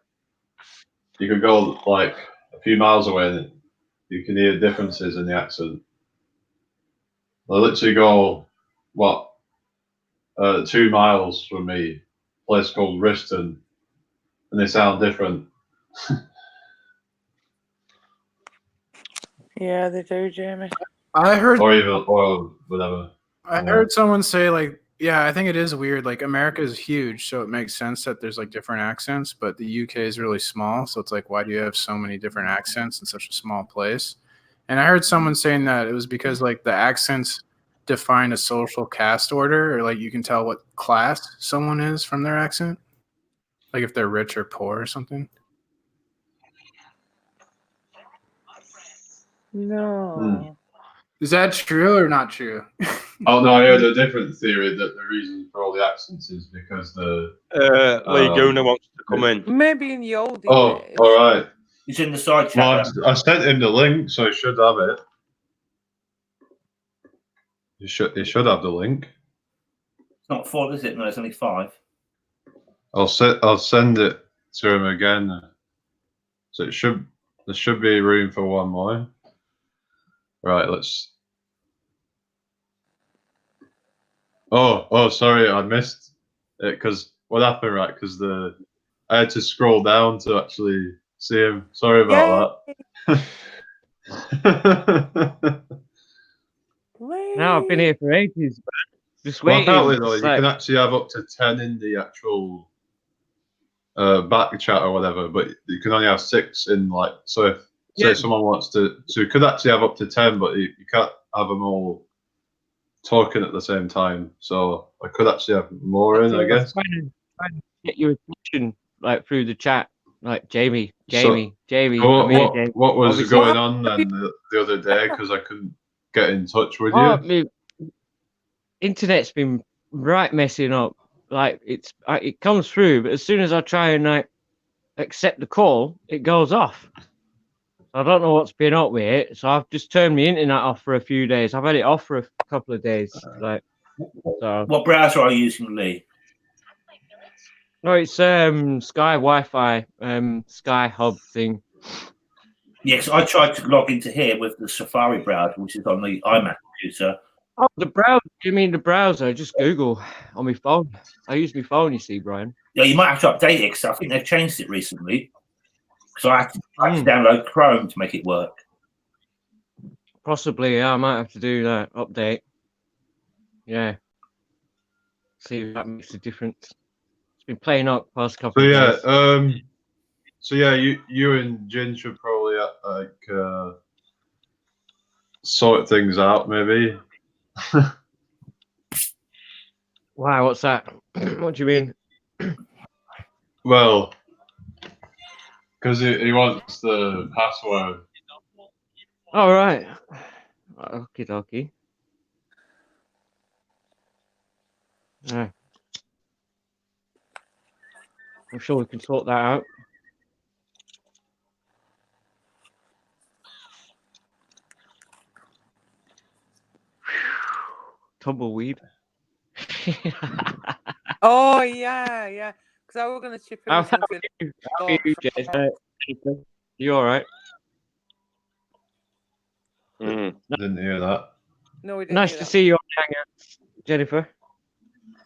you could go like a few miles away and you can hear differences in the accent. I literally go 2 miles from me, a place called Rishton, and they sound different. Yeah, they do, Jamie. I heard or whatever. I heard someone say like, yeah, I think it is weird. Like America is huge, so it makes sense that there's like different accents, but the UK is really small, so it's like, why do you have so many different accents in such a small place? And I heard someone saying that it was because like the accents define a social caste order, or like you can tell what class someone is from their accent, like if they're rich or poor or something. No. Is that true or not true? Oh no, I heard a different theory that the reason for all the accents is because the Lee Gooner wants to come in. Maybe in the old days. Oh, all right. He's in the side chat. Well, I sent him the link, so he should have it. He should have the link. It's not 4, is it? No, it's only 5. I'll send it to him again. So there should be room for one more. Right, let's. Oh, sorry, I missed it because what happened, right? Because I had to scroll down to actually see him. Sorry about that. No, I've been here for ages, but just Well, waiting. apparently though, It's you like, can actually have up to 10 in the actual back chat or whatever, but you can only have 6 in like. So if say someone wants to, so you could actually have up to 10, but you can't have them all talking at the same time. So I could actually have more in, I guess. trying to get your attention like through the chat, like Jamie. So Jamie. what Jamie. was Obviously- going on then the other day? Because I couldn't get in touch with Oh, you? my internet's been right messing up. Like it comes through, but as soon as I try and like accept the call, it goes off. I don't know what's been up with it, so I've just turned my internet off for a few days. I've had it off for a couple of days. Like, so What browser are you using, Lee? no, it's Sky Wi-Fi, Sky Hub thing. Yes, I tried to log into here with the Safari browser, which is on the iMac computer. Oh, the browser. You mean the browser? Just Google on my phone. I use my phone, you see, Brian. Yeah, you might have to update it because I think they've changed it recently. So I had to download Chrome to make it work. Possibly, yeah, I might have to do that update. Yeah. See if that makes a difference. It's been playing up past couple So of days. so yeah, you and Jin should probably like sort things out, maybe. Wow, what's that? What do you mean? Well, because he wants the password. All right. Okie dokie. Yeah. I'm sure we can sort that out. Tumbleweed. Oh yeah, yeah. Because I was going to chip in with something. How are you, Jason? You all right? Didn't hear that. No, we didn't. Nice hear to that. see you on Hangouts, Jennifer.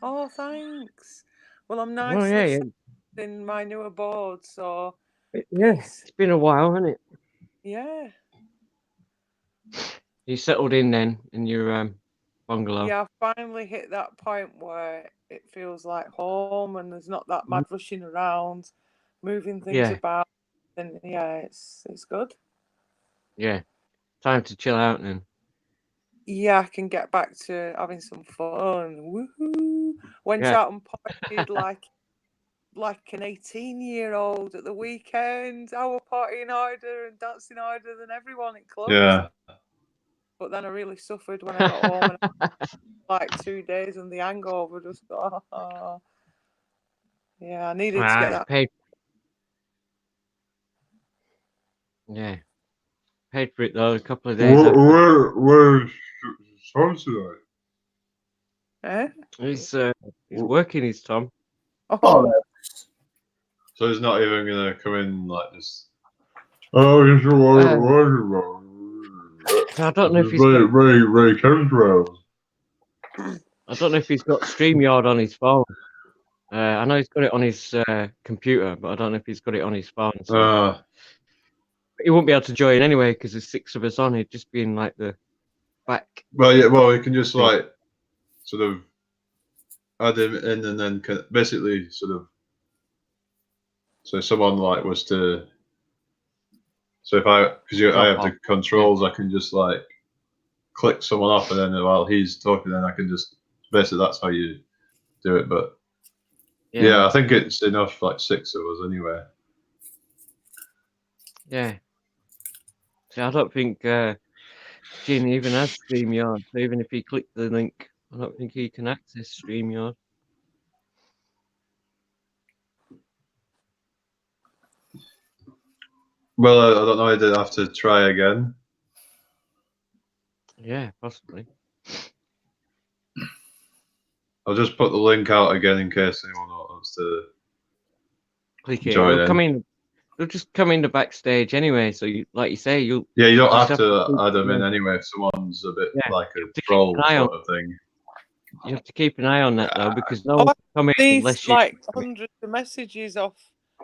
Oh, thanks. Well, I'm Oh, nicely yeah, settled in my new abode, so yeah. peace. It's been a while, hasn't it? Yeah. You settled in then in your bungalow. Yeah, I finally hit that point where it feels like home and there's not that mad rushing around, moving things about. And yeah, it's good. Yeah. Time to chill out then. Yeah, I can get back to having some fun. Woohoo! Went out and partied like an 18-year-old at the weekend. I was partying harder and dancing harder than everyone in clubs. Yeah. But then I really suffered when I got home and I like 2 days and the hangover just got. Yeah, I needed to get that. Yeah. Paid for it though a couple of days. Where's Tom tonight? Eh? He's working his Tom. Oh. So he's not even gonna come in like this. Oh, he's working. I don't know if he's Ray chemtrails. I don't know if he's got StreamYard on his phone. I know he's got it on his computer, but I don't know if he's got it on his phone. So he won't be able to join anyway because there's 6 of us on. He'd just be in like the back. Well, yeah. Well, we can just like sort of add him in, and then basically sort of. So if someone like was to. So if I have the controls, I can just like click someone off, and then while he's talking, then I can just basically that's how you do it. But yeah, I think it's enough, like 6 of us anyway. Yeah. See, I don't think Jin even has StreamYard. So even if he clicked the link, I don't think he can access StreamYard. Well, I don't know. I did have to try again. Yeah, possibly. I'll just put the link out again in case anyone wants to click it. Join in. They'll just come in the backstage anyway. So you, like you say, you don't have to add them in anyway. If someone's a bit like a troll sort of thing. You have to keep an eye on that though, because no one can come in unless you. Like hundreds of messages off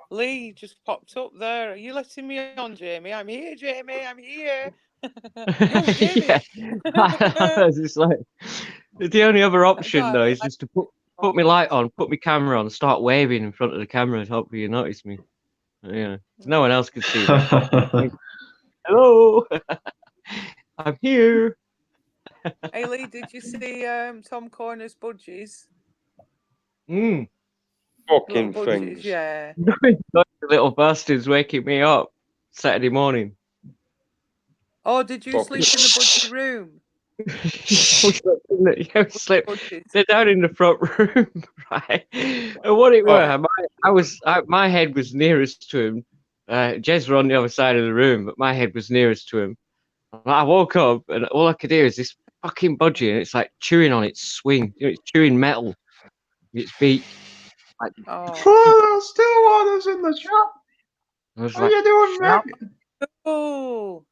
Lee just popped up there. Are you letting me on, Jamie? I'm here, Jamie. I'm here. Yeah. It's like the only other option though is just to put my light on, put my camera on, start waving in front of the camera, and hopefully you notice me. Yeah, no one else could see that. Hello, I'm here. Hey Lee, did you see Tom Corner's budgies? Fucking things. Yeah. The little bastard's waking me up Saturday morning. Oh, did you sleep in the budgie room? we slept. They're down in the front room, right? And what it were, my head was nearest to him. Jez were on the other side of the room, but my head was nearest to him. I woke up and all I could hear is this fucking budgie, and it's like chewing on its swing. You know, it's chewing metal. Its beak. Like, Oh, Stillwater's in the shop. I was How like, you doing, "Shut Mick? oh,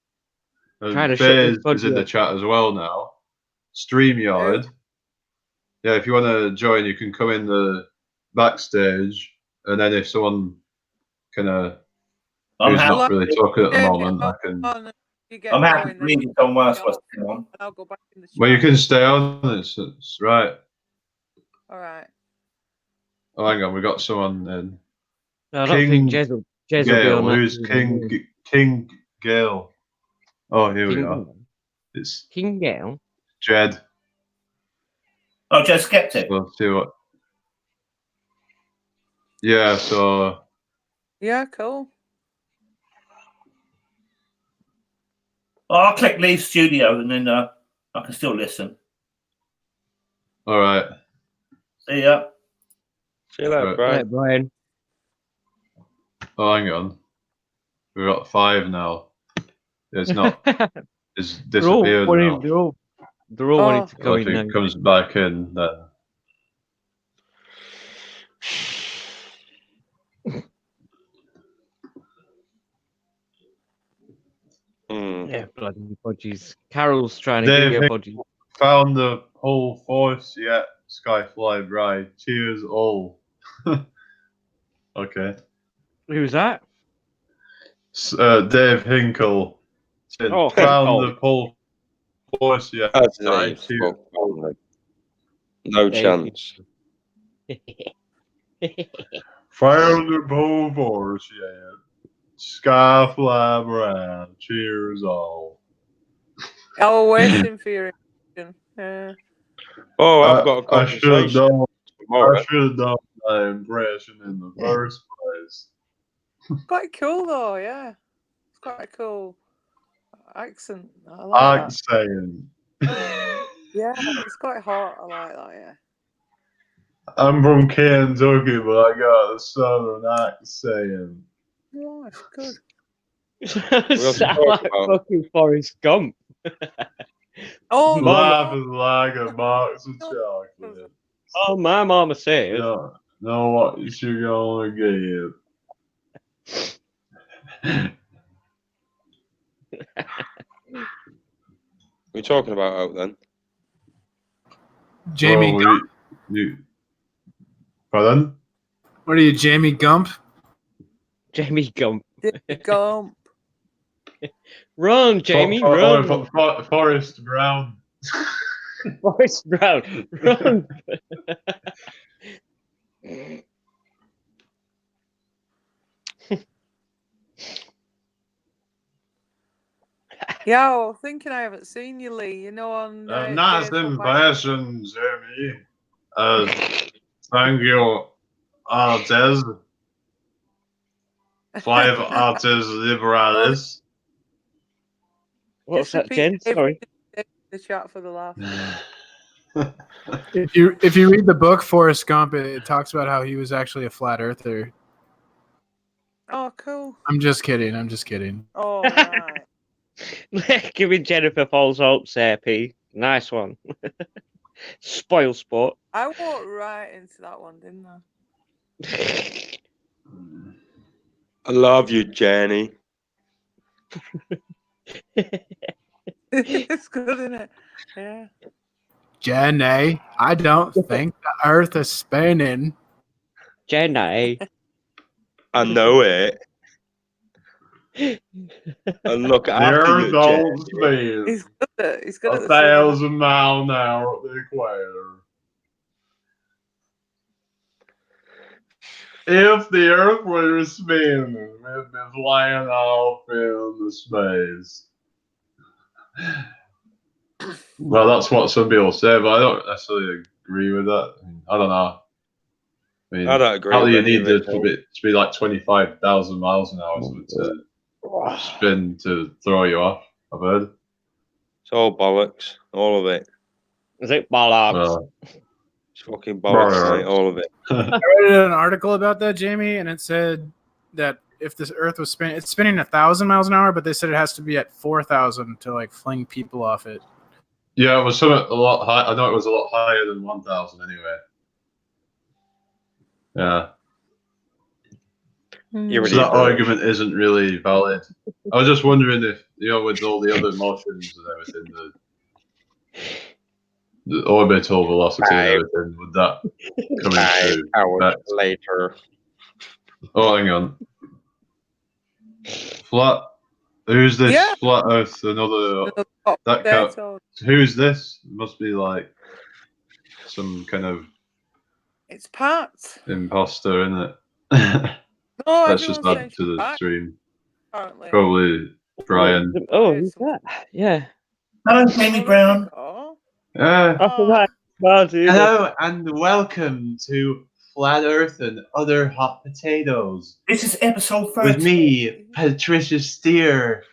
Trying to shut this Faze is in budgie the up." chat as well now. StreamYard. Yeah, if you want to join, you can come in the backstage, and then if someone kind of I'm who's happy. not really talking at the yeah, moment, I can. I'm happy to leave it on worse for us. and I'll go back in the chat. Well, you can stay on. It's right. All right. Oh, hang on, we got someone in. No, I don't think King Jez will be Gale. on that. Who's King Gale? Oh, here we are. It's King Gale. Jed. Oh, Joe Skeptic. We'll see what. Yeah, so Yeah, cool. Oh, I'll click leave studio and then I can still listen. all right. See ya. See you later, Right. Brian. Right, Brian. Oh, hang on. We've got 5 now. It's not. It's disappeared now. They're all wanting to Well, come if in it now. comes back in, then. Yeah, bloody budgies. Carol's trying to Dave, get a budgie. found the whole force yet, Skyfly Bride. Cheers all. Okay. Who's that? Dave Hinkle said, Oh, found Hinkle. the whole force yet. That's Guy, it. cheers. No Dave chance. Found the whole force yet. Skyfly Bride. Cheers all. Oh, waiting for your reaction. Yeah. Oh, I've got a I should have conversation done. tomorrow. I should have done my impression in the first place. Quite cool though, yeah. It's quite a cool accent. I like that. Accent. Yeah, it's quite hot. I like that, yeah. I'm from Kentucky, but I got a southern accent. Yeah, it's good. Sound like fucking Forrest Gump. Oh, Life is like a box of chocolate. Oh, my mama says. You know what you're gonna get. We're talking about out then. Jamie Gump? Pardon? What are you, Jamie Gump? Jamie Gump. Gump. Run, Jamie, run. Forrest Brown. Forrest Brown, run. Yeah, well, thinking I haven't seen you, Lee. You know, on Nice Days on impression, Jamie. Thank you, Artes. 5 Artes Liberales. What's Just that, Jen? repeat Sorry. the chat for the laugh. If you read the book Forrest Gump, it talks about how he was actually a flat earther. Oh, cool. I'm just kidding. I'm just kidding. Oh, right. Giving Jennifer false hopes there, P. Nice one. Spoil sport. I walked right into that one, didn't I? I love you, Jenny. It's good, isn't it? Yeah. Jenny, I don't think the earth is spinning. Jenny. I know it. And look after you, Jenny. He's good at the 1,000 miles an hour at the equator. If the Earth were spinning, we'd be flying off into space. Well, that's what some people say, but I don't necessarily agree with that. I don't know. I mean, I don't agree how do with you any need of it, to be like 25,000 miles an hour to spin to throw you off? I've heard. It's all bollocks, all of it. Is it bollocks? It's fucking bollocks, Bollocks. mate, all of it. I read an article about that, Jamie, and it said that if this Earth was spinning, it's spinning 1,000 miles an hour, but they said it has to be at 4,000 to like fling people off it. Yeah, it was something a lot high. I know it was a lot higher than 1,000 anyway. Yeah. You So that argument isn't really valid. I was just wondering if, with all the other motions and everything, the orbital velocity and everything, would that come into hours effect? later. Oh, hang on. Flat. Who's this? Yeah. Flat Earth. Another. That Potato. Who's this? Must be like some kind of It's Pat. imposter, isn't it? No, Let's just everyone add says to the Pat, stream. apparently. Probably Brian. Oh, who's that? Yeah. Hello, Jamie Brown. Oh. Hello and welcome to Flat Earth and Other Hot Potatoes. This is episode 30. With me, Patricia Steer.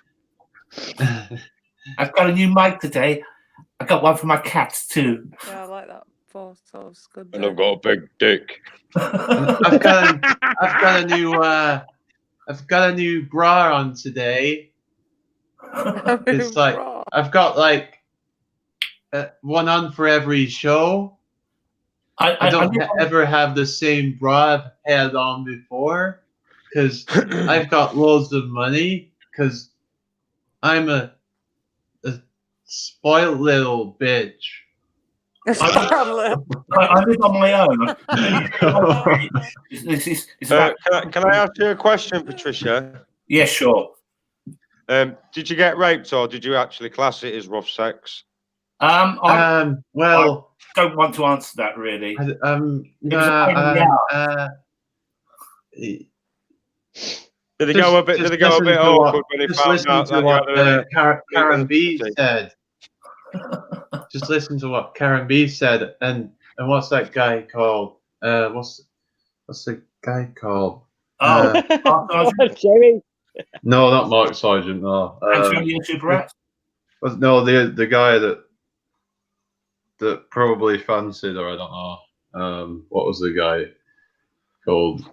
I've got a new mic today. I got one for my cats too. Yeah, I like that photo. It's good. And I've got a big dick. I've got a new bra on today. It's like I've got like one on for every show. I don't ever have the same bra I've had on before because I've got loads of money because I'm a spoiled little bitch. I live on my own. Can I ask you a question, Patricia? Yeah, sure. Did you get raped or did you actually class it as rough sex? Well, I don't want to answer that really. Did it go a bit awkward when he found out that what Karen B said? Just listen to what Karen B said, and what's that guy called? What's the guy called? Jamie. No, not Mark Sargent. No, Antonio Superat. No, the guy that probably fancied, or I don't know. What was the guy called?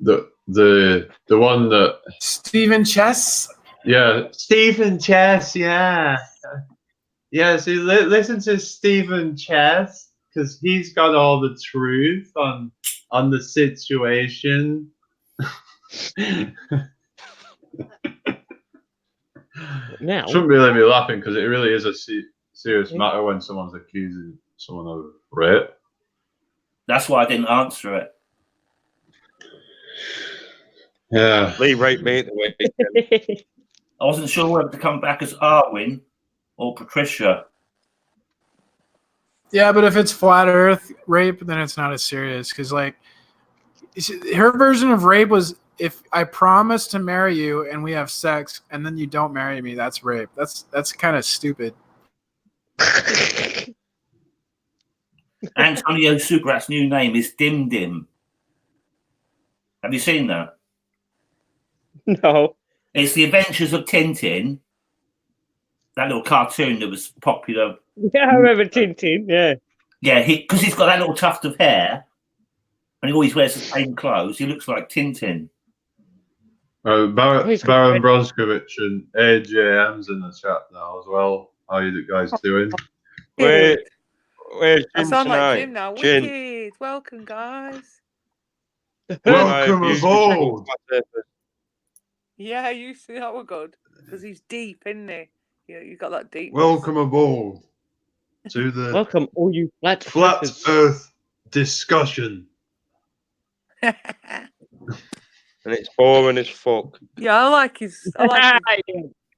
The one that Stephen Chess. Yeah, Stephen Chess. Yeah. Yeah, see, listen to Stephen Chess because he's got all the truth on the situation. Now, shouldn't really be laughing because it really is a serious matter when someone's accusing someone of rape. That's why I didn't answer it. Yeah, Lee raped me at the weekend. I wasn't sure whether to come back as Arwin or Patricia. Yeah, but if it's flat Earth rape, then it's not as serious because, like, her version of rape was if I promise to marry you and we have sex and then you don't marry me, that's rape. That's kind of stupid. Antonio Superat's new name is Dim Dim. Have you seen that? No. It's the Adventures of Tintin. That little cartoon that was popular. Yeah, I remember Tintin, yeah. Yeah, because he's got that little tuft of hair and he always wears the same clothes. He looks like Tintin. Baron Bronskowicz and AJM's in the chat now as well. How are you guys doing? Where's Jim I sound tonight? like Jim now. Jim. Wicked. Welcome, guys. Welcome aboard. Yeah, you see that were good because he's deep, isn't he? Yeah, you got that deep. Welcome aboard to the Welcome, all you flat Earth discussion. And it's boring as fuck. Yeah, I like his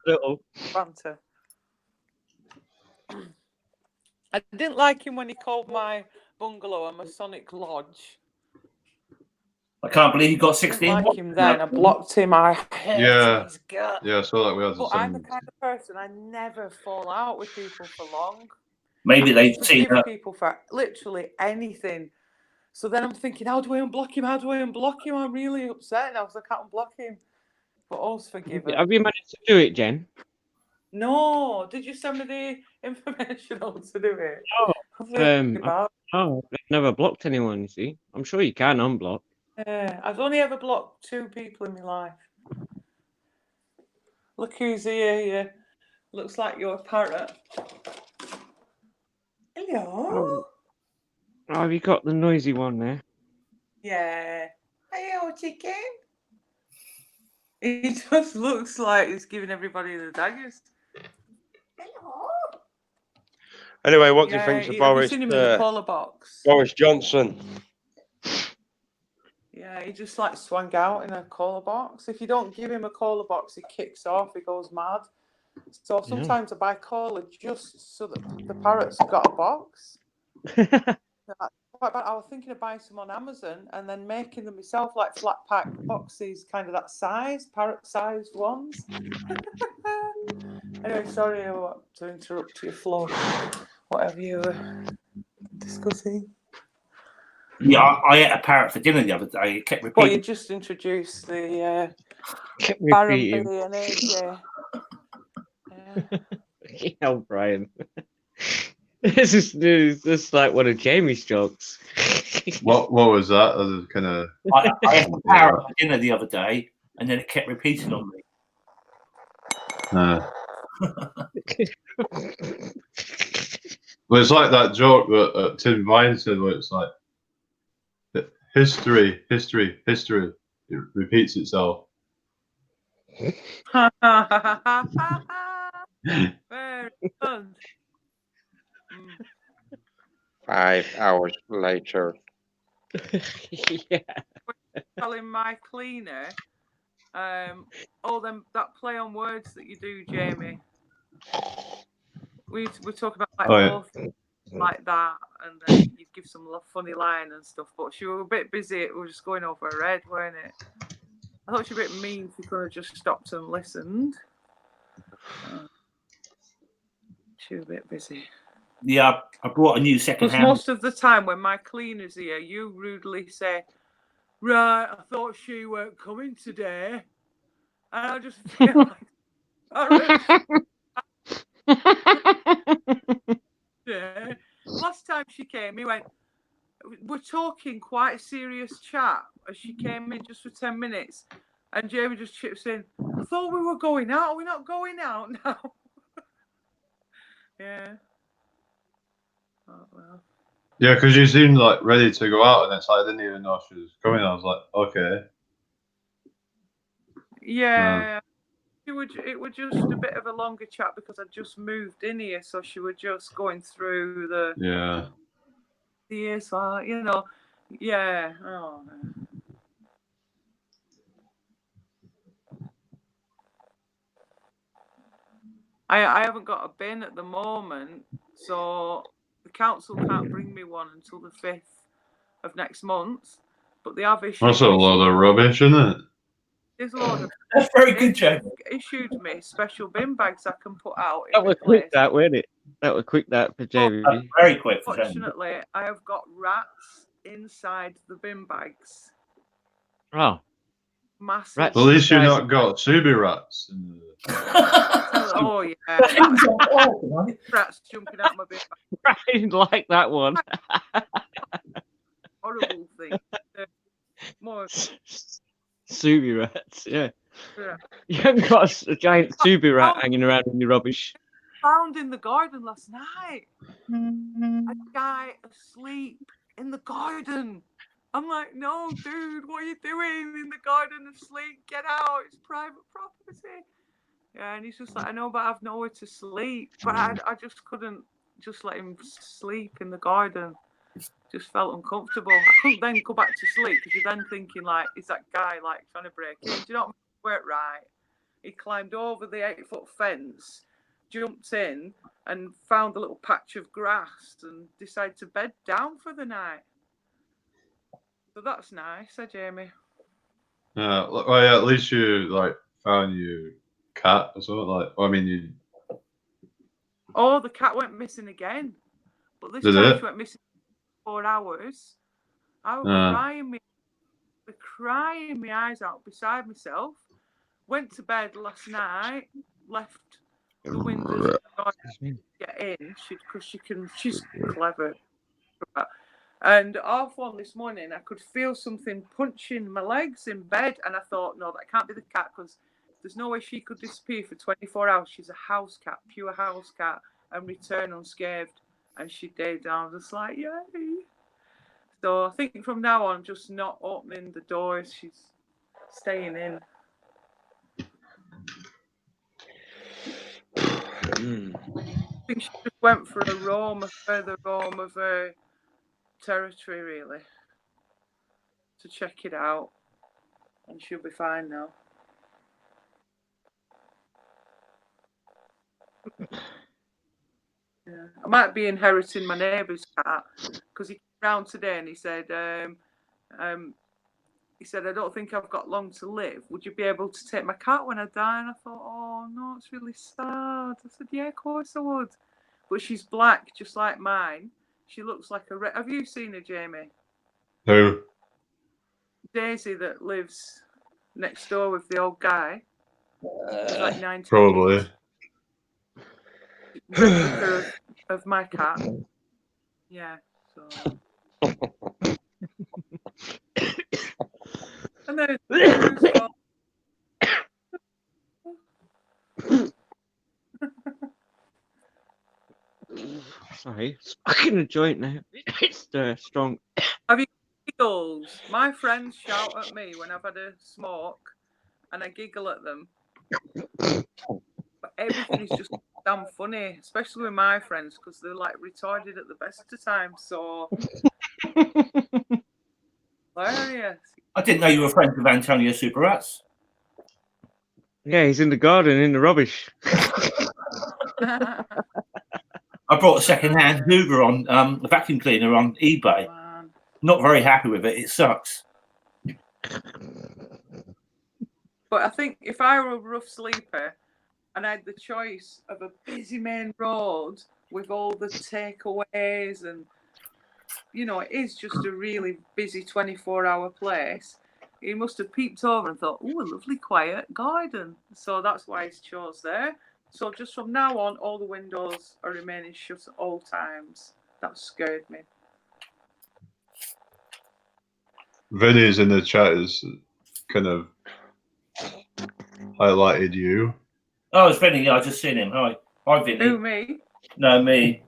little banter. I didn't like him when he called my bungalow a Masonic lodge. I can't believe you got I 16. didn't like him then. I blocked him. I hate his gut. Yeah, I saw that we had But I'm the kind of person I never fall out with people for long. Maybe they've seen forgive people for literally anything. So then I'm thinking, how do I unblock him? How do I unblock him? I'm really upset now because I can't unblock him. But all's forgiven. Have you managed to do it, Jen? No, did you send me the information on to do it? Oh, I'm thinking about Oh, I've never blocked anyone, you see. I'm sure you can unblock. I've only ever blocked 2 people in my life. Look who's here. Yeah. Looks like you're a parrot. Hello. Oh, have you got the noisy one there? Yeah. Hello, chicken. He just looks like he's giving everybody the daggers. Hello. Anyway, what do you Yeah, think of have you Boris? seen him in the caller box? Boris Johnson. Yeah, he just like swung out in a caller box. If you don't give him a caller box, he kicks off. He goes mad. So sometimes I buy caller just so that the parrots have got a box. I was thinking of buying some on Amazon and then making them myself, like flat pack boxes, kind of that size, parrot-sized ones. Anyway, sorry to interrupt your flow, whatever you were discussing. Yeah, I ate a parrot for dinner the other day. It kept But you repeating. just introduced the Kept Baron repeating. B and AJ. Yeah. Hell, Brian. This is like one of Jamie's jokes. What was that? I was kind of. I ate a parrot for dinner the other day, and then it kept repeating on me. Well, it's like that joke that Tim Vine said, where it's like history. It repeats itself. Very fun. 5 hours later. Yeah. Telling my cleaner, that play on words that you do, Jamie. We talk about like both like that, and then you'd give some funny line and stuff. But she was a bit busy. It was just going over her head, weren't it? I thought she was a bit mean. She could have just stopped and listened. She was a bit busy. Yeah, I brought a new second hand. Most of the time when my cleaner's here, you rudely say, "Right, I thought she weren't coming today," and I just feel like last time she came, he went, "We're talking quite a serious chat," as she came in just for 10 minutes, and Jamie just chips in, "I thought we were going out. Are we not going out now?" Yeah. Oh, well. Yeah, because you seemed like ready to go out, and it's like I didn't even know she was coming. I was like, okay. Yeah. It was just a bit of a longer chat because I just moved in here, so she was just going through the years, you know, yeah. Oh. I haven't got a bin at the moment, so the council can't bring me one until the 5th of next month. But they have issued. That's a lot of rubbish, isn't it? There's a lot of. That's very good, Joe. Issued me special bin bags I can put out. That was quick, that, wasn't it? That was quick, that, for Jamie. Very quick. Fortunately, I have got rats inside the bin bags. Oh. Massive. At least you've not got Subi rats. Oh, yeah. Rats jumping out my bin bag. I didn't like that one. Horrible thing. More Subi rats, yeah. You haven't got a giant Subi rat hanging around in your rubbish. Found in the garden last night. A guy asleep in the garden. I'm like, no, dude, what are you doing in the garden asleep? Get out, it's private property. Yeah, and he's just like, I know, but I've nowhere to sleep. But I just couldn't just let him sleep in the garden. Just felt uncomfortable. I couldn't then go back to sleep because you're then thinking, like, is that guy like trying to break in? Do you not work right? He climbed over the 8-foot fence, jumped in, and found a little patch of grass and decided to bed down for the night. So that's nice, Jamie. Yeah, well, yeah, at least you like found your cat or something. Like, I mean, you. Oh, the cat went missing again, but this Did time it? she went missing for 4 hours. I was crying my eyes out beside myself. Went to bed last night, left the windows and the door to get in. She's clever. And half one this morning, I could feel something punching my legs in bed, and I thought, no, that can't be the cat, because there's no way she could disappear for 24 hours. She's a house cat, pure house cat, and return unscathed. And she did. And I was just like, yay. So I think from now on, I'm just not opening the doors. She's staying in. I think she just went for a further roam of her territory, really, to check it out. And she'll be fine now. Yeah. I might be inheriting my neighbour's cat, because he came round today and he said, I don't think I've got long to live. Would you be able to take my cat when I die? And I thought, oh no, it's really sad. I said, yeah, of course I would. But she's black, just like mine. She looks like a have you seen her, Jamie? Who? Daisy, that lives next door with the old guy. He's like 90. Probably. Replica of my cat. Yeah, so. And then Sorry, smoking a joint now. It's strong. Have you giggles? My friends shout at me when I've had a smoke, and I giggle at them. But everything is just damn funny, especially with my friends, because they're like retarded at the best of times. So hilarious. I didn't know you were friends with Antonio Superats. Yeah, he's in the garden in the rubbish. I brought a second-hand Hoover on the vacuum cleaner on eBay. Man. Not very happy with it. It sucks. But I think if I were a rough sleeper and I had the choice of a busy main road with all the takeaways and, you know, it is just a really busy 24-hour place, he must have peeped over and thought, oh, a lovely quiet garden. So that's why he's chose there. So just from now on, all the windows are remaining shut at all times. That scared me. Vinny's in the chat has kind of highlighted you. Oh, it's Vinny. Yeah, I just seen him. Hi, Vinny. Who, me? No, me.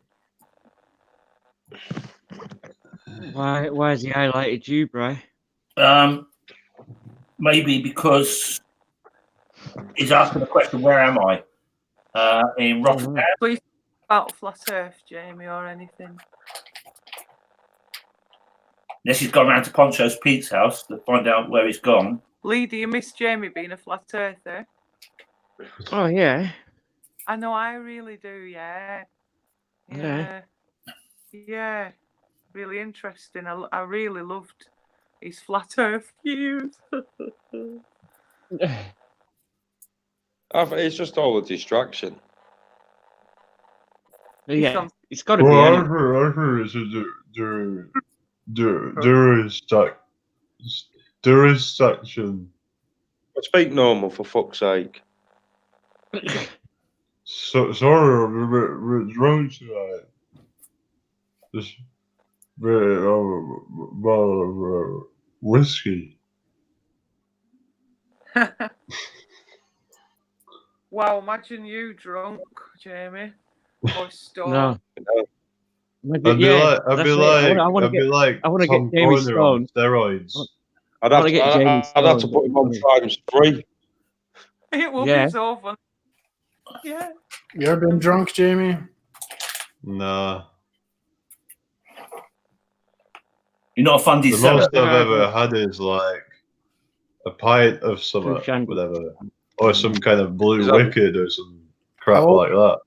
Why has he highlighted you, Bri? Maybe because he's asking the question, where am I? In Rotterdam. Please about flat Earth, Jamie, or anything. Unless he's gone round to Poncho's Pete's house to find out where he's gone. Lee, do you miss Jamie being a flat earther? Oh yeah. I know, I really do. Yeah. Yeah. Really interesting. I really loved his flat Earth views. It's just all a distraction. Yeah, it's got to be. Well, Arthur is jurisdiction. Speak normal, for fuck's sake. So sorry, I'm a bit drunk tonight. Just whiskey. Wow, imagine you drunk, Jamie. Or stoned. No. I'd be like I want to get Jamie on stoned. steroids. I'd have to put him on ×3. It will be so fun. Yeah. You ever been drunk, Jamie? Nah. You're not a fundy The seller. most I've ever had is like a pint of something, whatever, or some kind of blue wicked or some crap like that.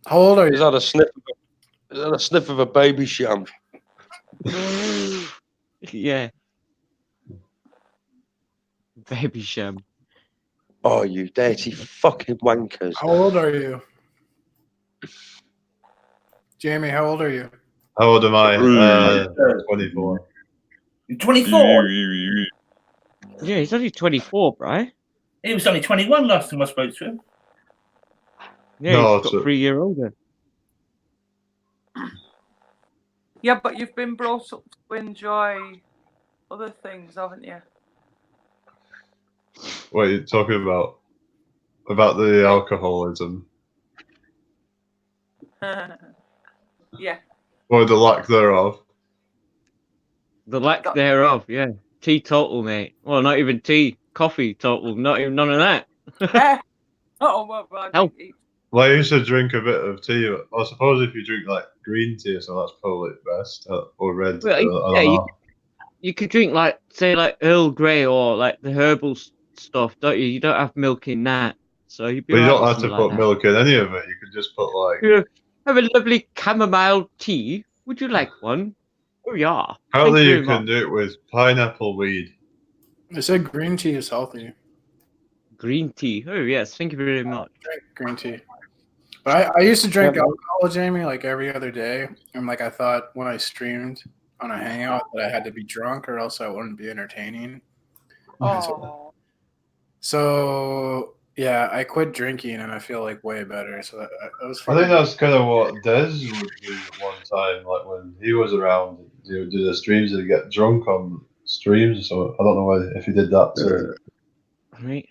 How old are you? Is that a sniff of a baby sham? Yeah. Baby sham. Oh, you dirty fucking wankers. How old are you? Jamie, how old are you? How old am I? 24. You're 24? Yeah, he's only 24, right? He was only 21 last time I spoke to him. Yeah, No, he's got so- 3 year older. Yeah, but you've been brought up to enjoy other things, haven't you? What are you talking about? About the alcoholism? Yeah. Or the lack thereof? The lack That- thereof, yeah. Teetotal, mate. Well, not even tea. Coffee total. Not even none of that. Yeah. Oh, well, I Help. drink it. Well, I used to drink a bit of tea. I suppose if you drink like green tea, so that's probably best. Or red. Well, I don't yeah, know. you could drink like, say, like Earl Grey or like the herbal stuff, don't you? You don't have milk in that, so you'd be But you alright don't with have to something like put that. milk in any of it. You could just put like. Yeah. Have a lovely chamomile tea. Would you like one? Oh yeah. Thank Apparently, you you very can much. do it with pineapple weed. They said green tea is healthy. Green tea. Oh yes, thank you very much. Drink green tea. But I used to drink Yeah. alcohol, Jamie, like every other day. And like I thought when I streamed on a hangout that I had to be drunk or else I wouldn't be entertaining. Oh. So yeah, I quit drinking and I feel like way better. So that was I fun. think that's kind of what Des would do at one time, like when he was around. He would do the streams and get drunk on streams. So I don't know if he did that too, Right.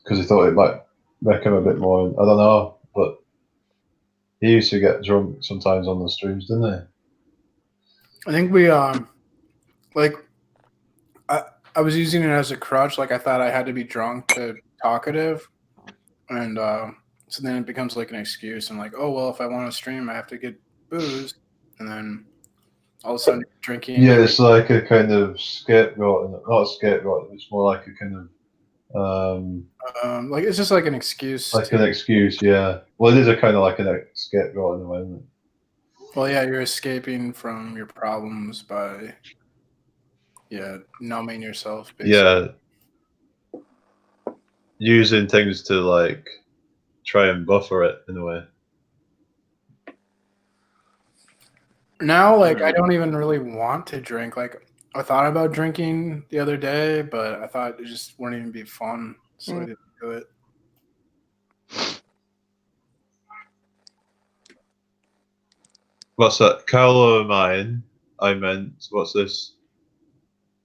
because he thought it might make him a bit more. I don't know, but he used to get drunk sometimes on the streams, didn't he? I think we like I was using it as a crutch. Like I thought I had to be drunk to be talkative, and so then it becomes like an excuse. I'm like, oh well, if I want to stream, I have to get booze, and then all of a sudden drinking. Yeah, it's like a kind of scapegoat, not a scapegoat. It's more like a kind of like it's just like an excuse. like an excuse. Yeah, well, it is a kind of like a scapegoat in a way, isn't it? Well, yeah, you're escaping from your problems by numbing yourself. Basically. Yeah, using things to like try and buffer it in a way. Now, like, I don't even really want to drink. Like, I thought about drinking the other day, but I thought it just wouldn't even be fun, so I didn't do it. What's that? Calamine. I meant. What's this?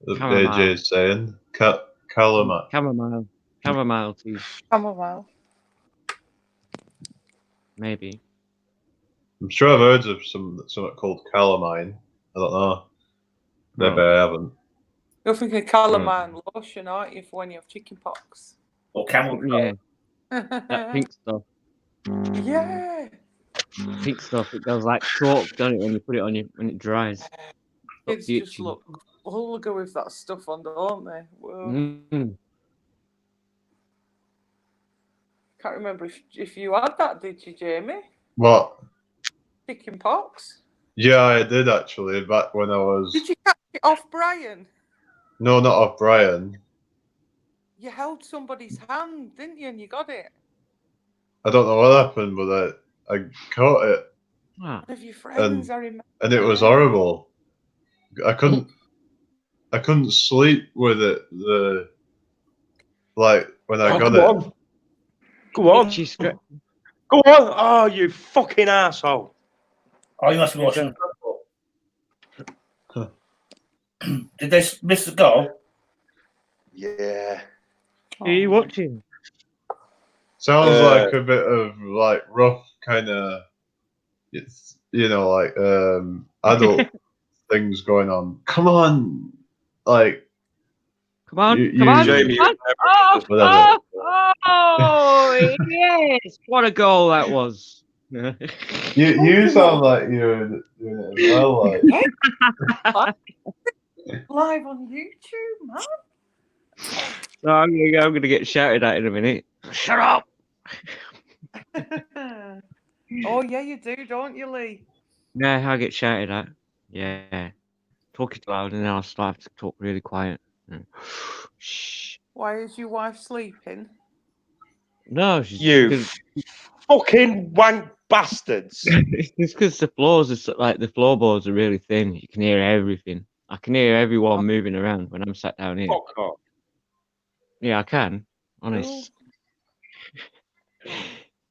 The Chamomile. AJ is saying. Calamine. Chamomile. Chamomile tea, Chamomile. maybe. I'm sure I've heard of something called calamine. I don't know. Maybe Oh. I haven't. You're thinking calamine lotion, aren't you, for when you have chicken pox? Or camel. Yeah, that pink stuff. Yeah. Pink stuff. It does like chalk, doesn't it, when you put it on you when it dries. Kids the just itching. look vulgar with that stuff on, don't they? Whoa. Mm. Can't remember if you had that, did you, Jamie? What? Chicken pox? Yeah, I did actually. Back when I was. Did you catch it off Brian? No, not off Brian. You held somebody's hand, didn't you? And you got it. I don't know what happened, but I caught it, Ah. One of your friends, I remember. and it was horrible. I couldn't sleep with it. When I got it. Go on. Itchy scratch. Go on. Oh, you fucking asshole. Oh, you must be watching football. Did they miss the goal? Yeah. Are you watching? Sounds like a bit of like rough kind of, it's like adult things going on. Come on, like Come on, You- come on, Jamie, come on. whatever. Oh, yes! What a goal that was. you sound like you're doing it as well. Like Live on YouTube, man. So I'm gonna get shouted at in a minute. Shut up! Oh, yeah, you do, don't you, Lee? Yeah, I get shouted at. Yeah. Talking too loud and then I'll start to talk really quiet. Shh. Why is your wife sleeping? No, she's You because- fucking wank bastards. it's because the floors are like the floorboards are really thin. You can hear everything. I can hear everyone moving around when I'm sat down here. Fuck off. Yeah, I can. Honest.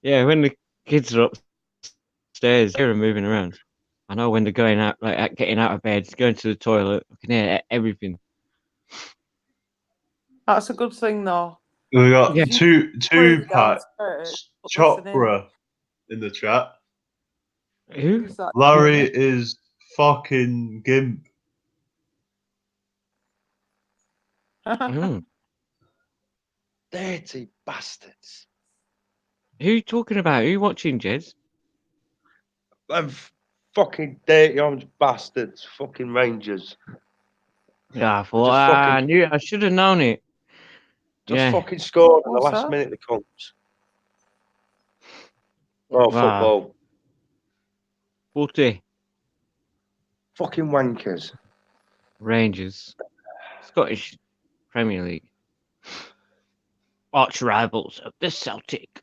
Yeah, when Kids are upstairs. They're moving around. I know when they're going out, like getting out of bed, going to the toilet. I can hear everything. That's a good thing, though. We got Yeah. two Free pack downstairs, but listening. chopra in the chat. Who? Who's that? Larry is fucking gimp. Hmm. Dirty bastards. Who you talking about? Who you watching, Jez? Them fucking dirty orange bastards. Fucking Rangers. Yeah, I thought Just I fucking- knew. I should have known it. Just Yeah. fucking scored in the What's last that? minute, the cunts. Oh, Wow. football. 40 Fucking wankers. Rangers, Scottish Premier League, arch rivals of the Celtic.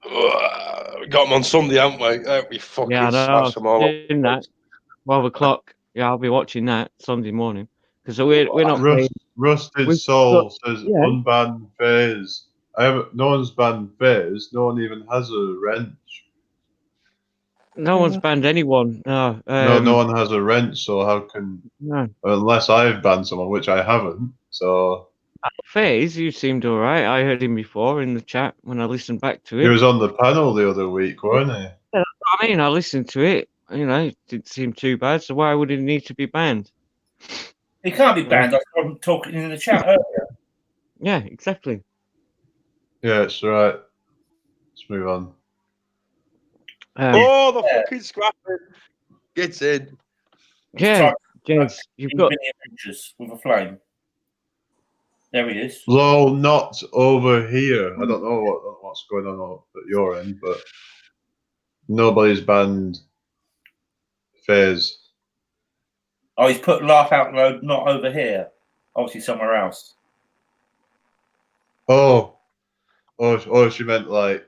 We got them on Sunday, haven't we? We fucking Yeah, I know. smash them all. Seen that. 12 o'clock. Yeah, I'll be watching that Sunday morning because we're not playing. Rusted We've Soul got- says yeah. unbanned phase. No one's banned phase. No one even has a wrench. No one's banned anyone. No. No one has a wrench. So how can No. unless I've banned someone, which I haven't. So FaZe, you seemed all right. I heard him before in the chat when I listened back to it. he was on the panel the other week, wasn't he? I mean, I listened to it. You know, it didn't seem too bad. So why would he need to be banned? He can't be banned. I saw him talking in the chat earlier. Yeah, exactly. Yeah, it's right. Let's move on. Oh, the fucking scrapping. Gets in. Yeah, James, you've got Mini Adventures with a flame. There he is. Lol, not over here. I don't know what's going on at your end, but nobody's banned FaZe. Oh, he's put laugh out loud, not over here. Obviously somewhere else. Oh, she meant like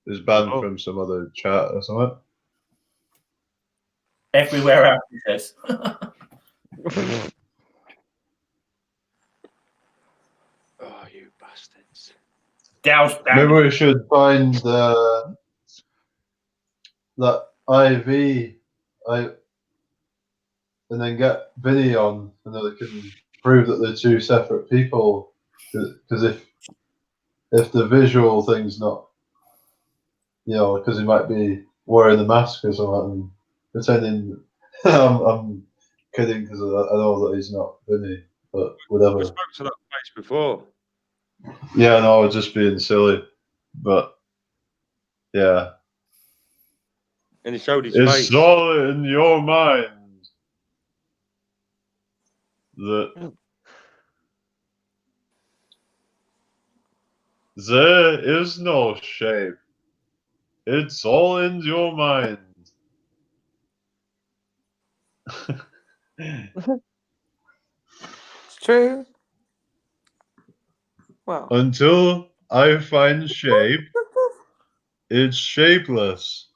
is banned from some other chat or something. Everywhere else, he says. Oh, you bastards. Dow's Maybe banned. we should find that IV, and then get Vinny on, and then they can prove that they're two separate people. Because if the visual thing's not, because he might be wearing a mask or something, pretending. I'm kidding because I know that he's not Vinny, but whatever. I spoke to that face before. Yeah, no, I was just being silly, but yeah. And he showed his It's face. all in your mind that there is no shape. It's all in your mind. It's true. Well, Until I find shape, it's shapeless.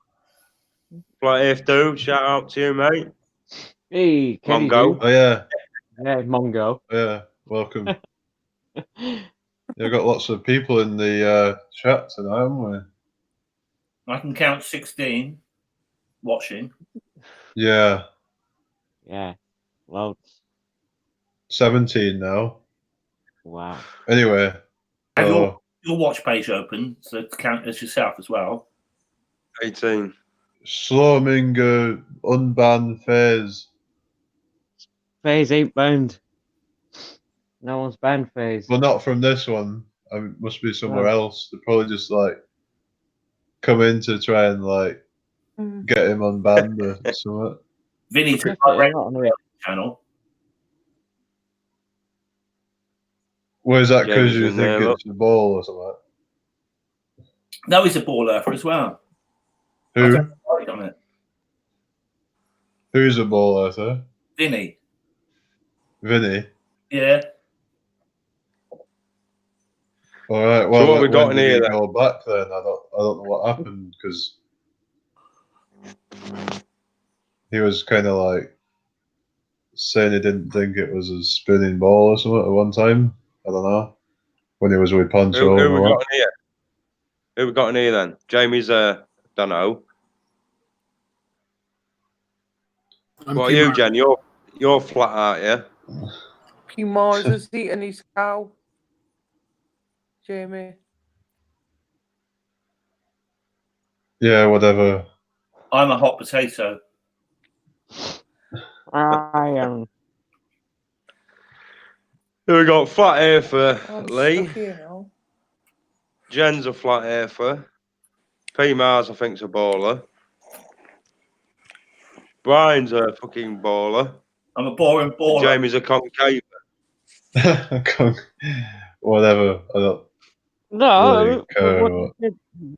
Flight F2, shout out to you, mate. hey, can you Mongo. do? Oh yeah, Yeah, Mongo. yeah. Welcome. You've got lots of people in the chat tonight, haven't we? I can count 16 watching. Yeah, Yeah, loads. 17 now. Wow. Anyway, Have so your watch page open, so count as yourself as well. 18. Slominga unbanned FaZe. FaZe ain't banned. No one's banned FaZe. Well, not from this one. Must be somewhere No. else. They probably just like come in to try and like get him unbanned or something. Vinny took Definitely my not on the channel. Well, is that because James you in think there, it's the ball or something? No, he's a ball earther as well. I Who? don't know on it. Who's a ball earther? Vinny. Vinny. Yeah. All right. Well, what we when got in did here he then? go back then? I don't know what happened because he was kind of like saying he didn't think it was a spinning ball or something at one time. I don't know when he was with Poncho. Who we got in here? Who we got in here then? Jamie's don't know. What are you, Jen? You're flat, aren't you? P Mars is eating his cow. Jamie. Yeah, whatever. I'm a hot potato. I am. Who we got? Flat earther, I'm Lee. stuck here now. Jen's a flat earther. P Mars, I think's a baller. Brian's a fucking baller. I'm a boring baller. Jamie's a concave. Whatever. I don't No, really care what.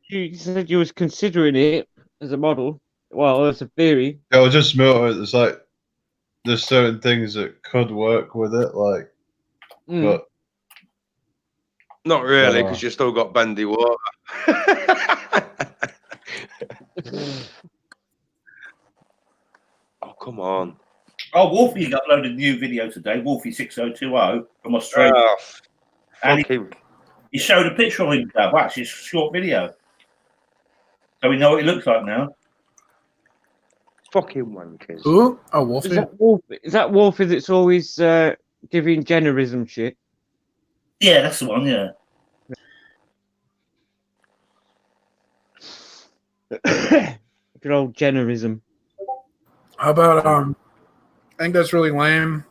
you said you was considering it as a model. Well, as a theory. I was just more. It's like there's certain things that could work with it, like, but Not really, because you still got bendy water. Oh, come on. Oh, Wolfie uploaded a new video today, Wolfie6020 from Australia. Oh, and fucking. he showed a picture of himself. Well, actually, it's a short video. So we know what he looks like now. Fucking wankers. Who? Oh, Wolfie. Is that Wolfie that's always giving generism shit? Yeah, that's the one, yeah. Good old generism. How about I think that's really lame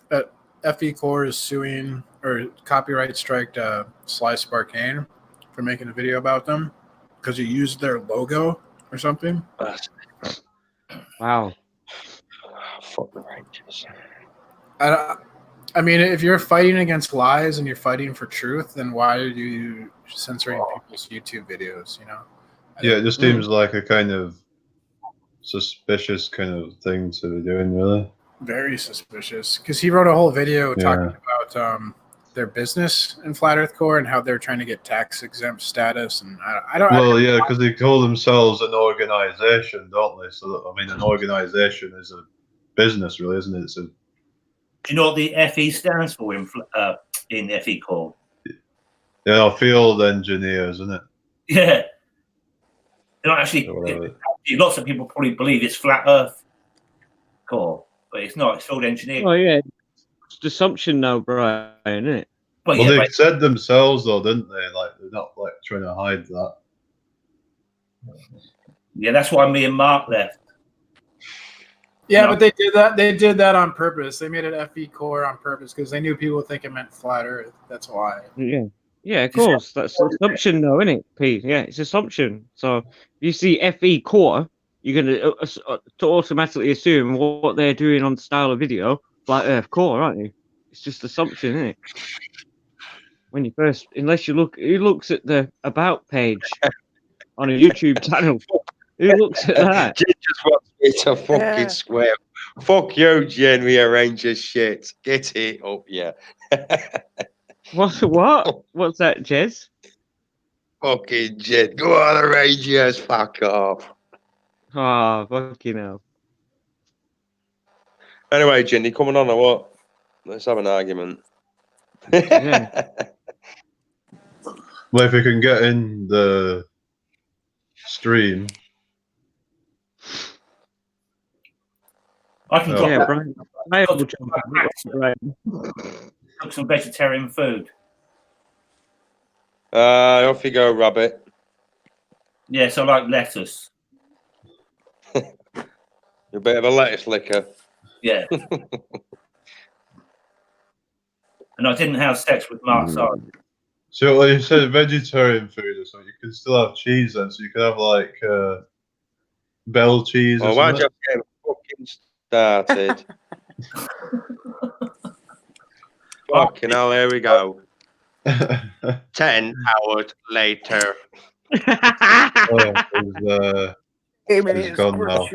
that FE Core is suing or copyright striked Sly Sparkane for making a video about them because you used their logo or something. Wow. Fuck the Rangers. I mean, if you're fighting against lies and you're fighting for truth, then why are you censoring people's YouTube videos, you know? Yeah, it just seems like a kind of suspicious kind of thing to be doing, really. Very suspicious. Because he wrote a whole video talking about their business in Flat Earth Core and how they're trying to get tax exempt status. And I don't. Well, yeah, because they call themselves an organization, don't they? So, I mean, an organization is a business, really, isn't it? It's a. Do you know what the FE stands for in FE Core? Yeah, field engineers, isn't it? Yeah. They're not actually. Lots of people probably believe it's Flat Earth Core, but it's not. It's field engineering. Oh yeah, it's the assumption now, Brian, isn't it? Well, yeah, they said themselves, though, didn't they? Like they're not like trying to hide that. Yeah, that's why me and Mark left. Yeah, but they did that. They did that on purpose. They made it FE Core on purpose because they knew people would think it meant Flat Earth. That's why. Yeah. Yeah, of course. That's assumption, though, isn't it, Pete? Yeah, it's assumption. So if you see FE Core, you're going to automatically assume what they're doing on style of video, Flat Earth Core, aren't you? It's just assumption, isn't it? When you first, unless you look, who looks at the About page on a YouTube channel? Who looks at that? Jen just wants me to fucking square. Fuck you, Jen, we arrange your shit. Get it up, yeah. What? What's that, Jez? Fucking Jen. Go on, arrange yours. Fuck off. Oh, fucking hell. Anyway, Jen, you coming on or what? Let's have an argument. Yeah. Well, if you can get in the stream. I can drop Yeah, that. Brian. Cook some vegetarian food. Off you go, rabbit. Yes, I like lettuce. You're a bit of a lettuce licker. Yeah. And I didn't have sex with Mark Sargent. So, like you said, vegetarian food or something, you can still have cheese then. So you could have like bell cheese or Why'd you something. have to get fucking started? Fucking hell, here we go. 10 hours later. He's gone now.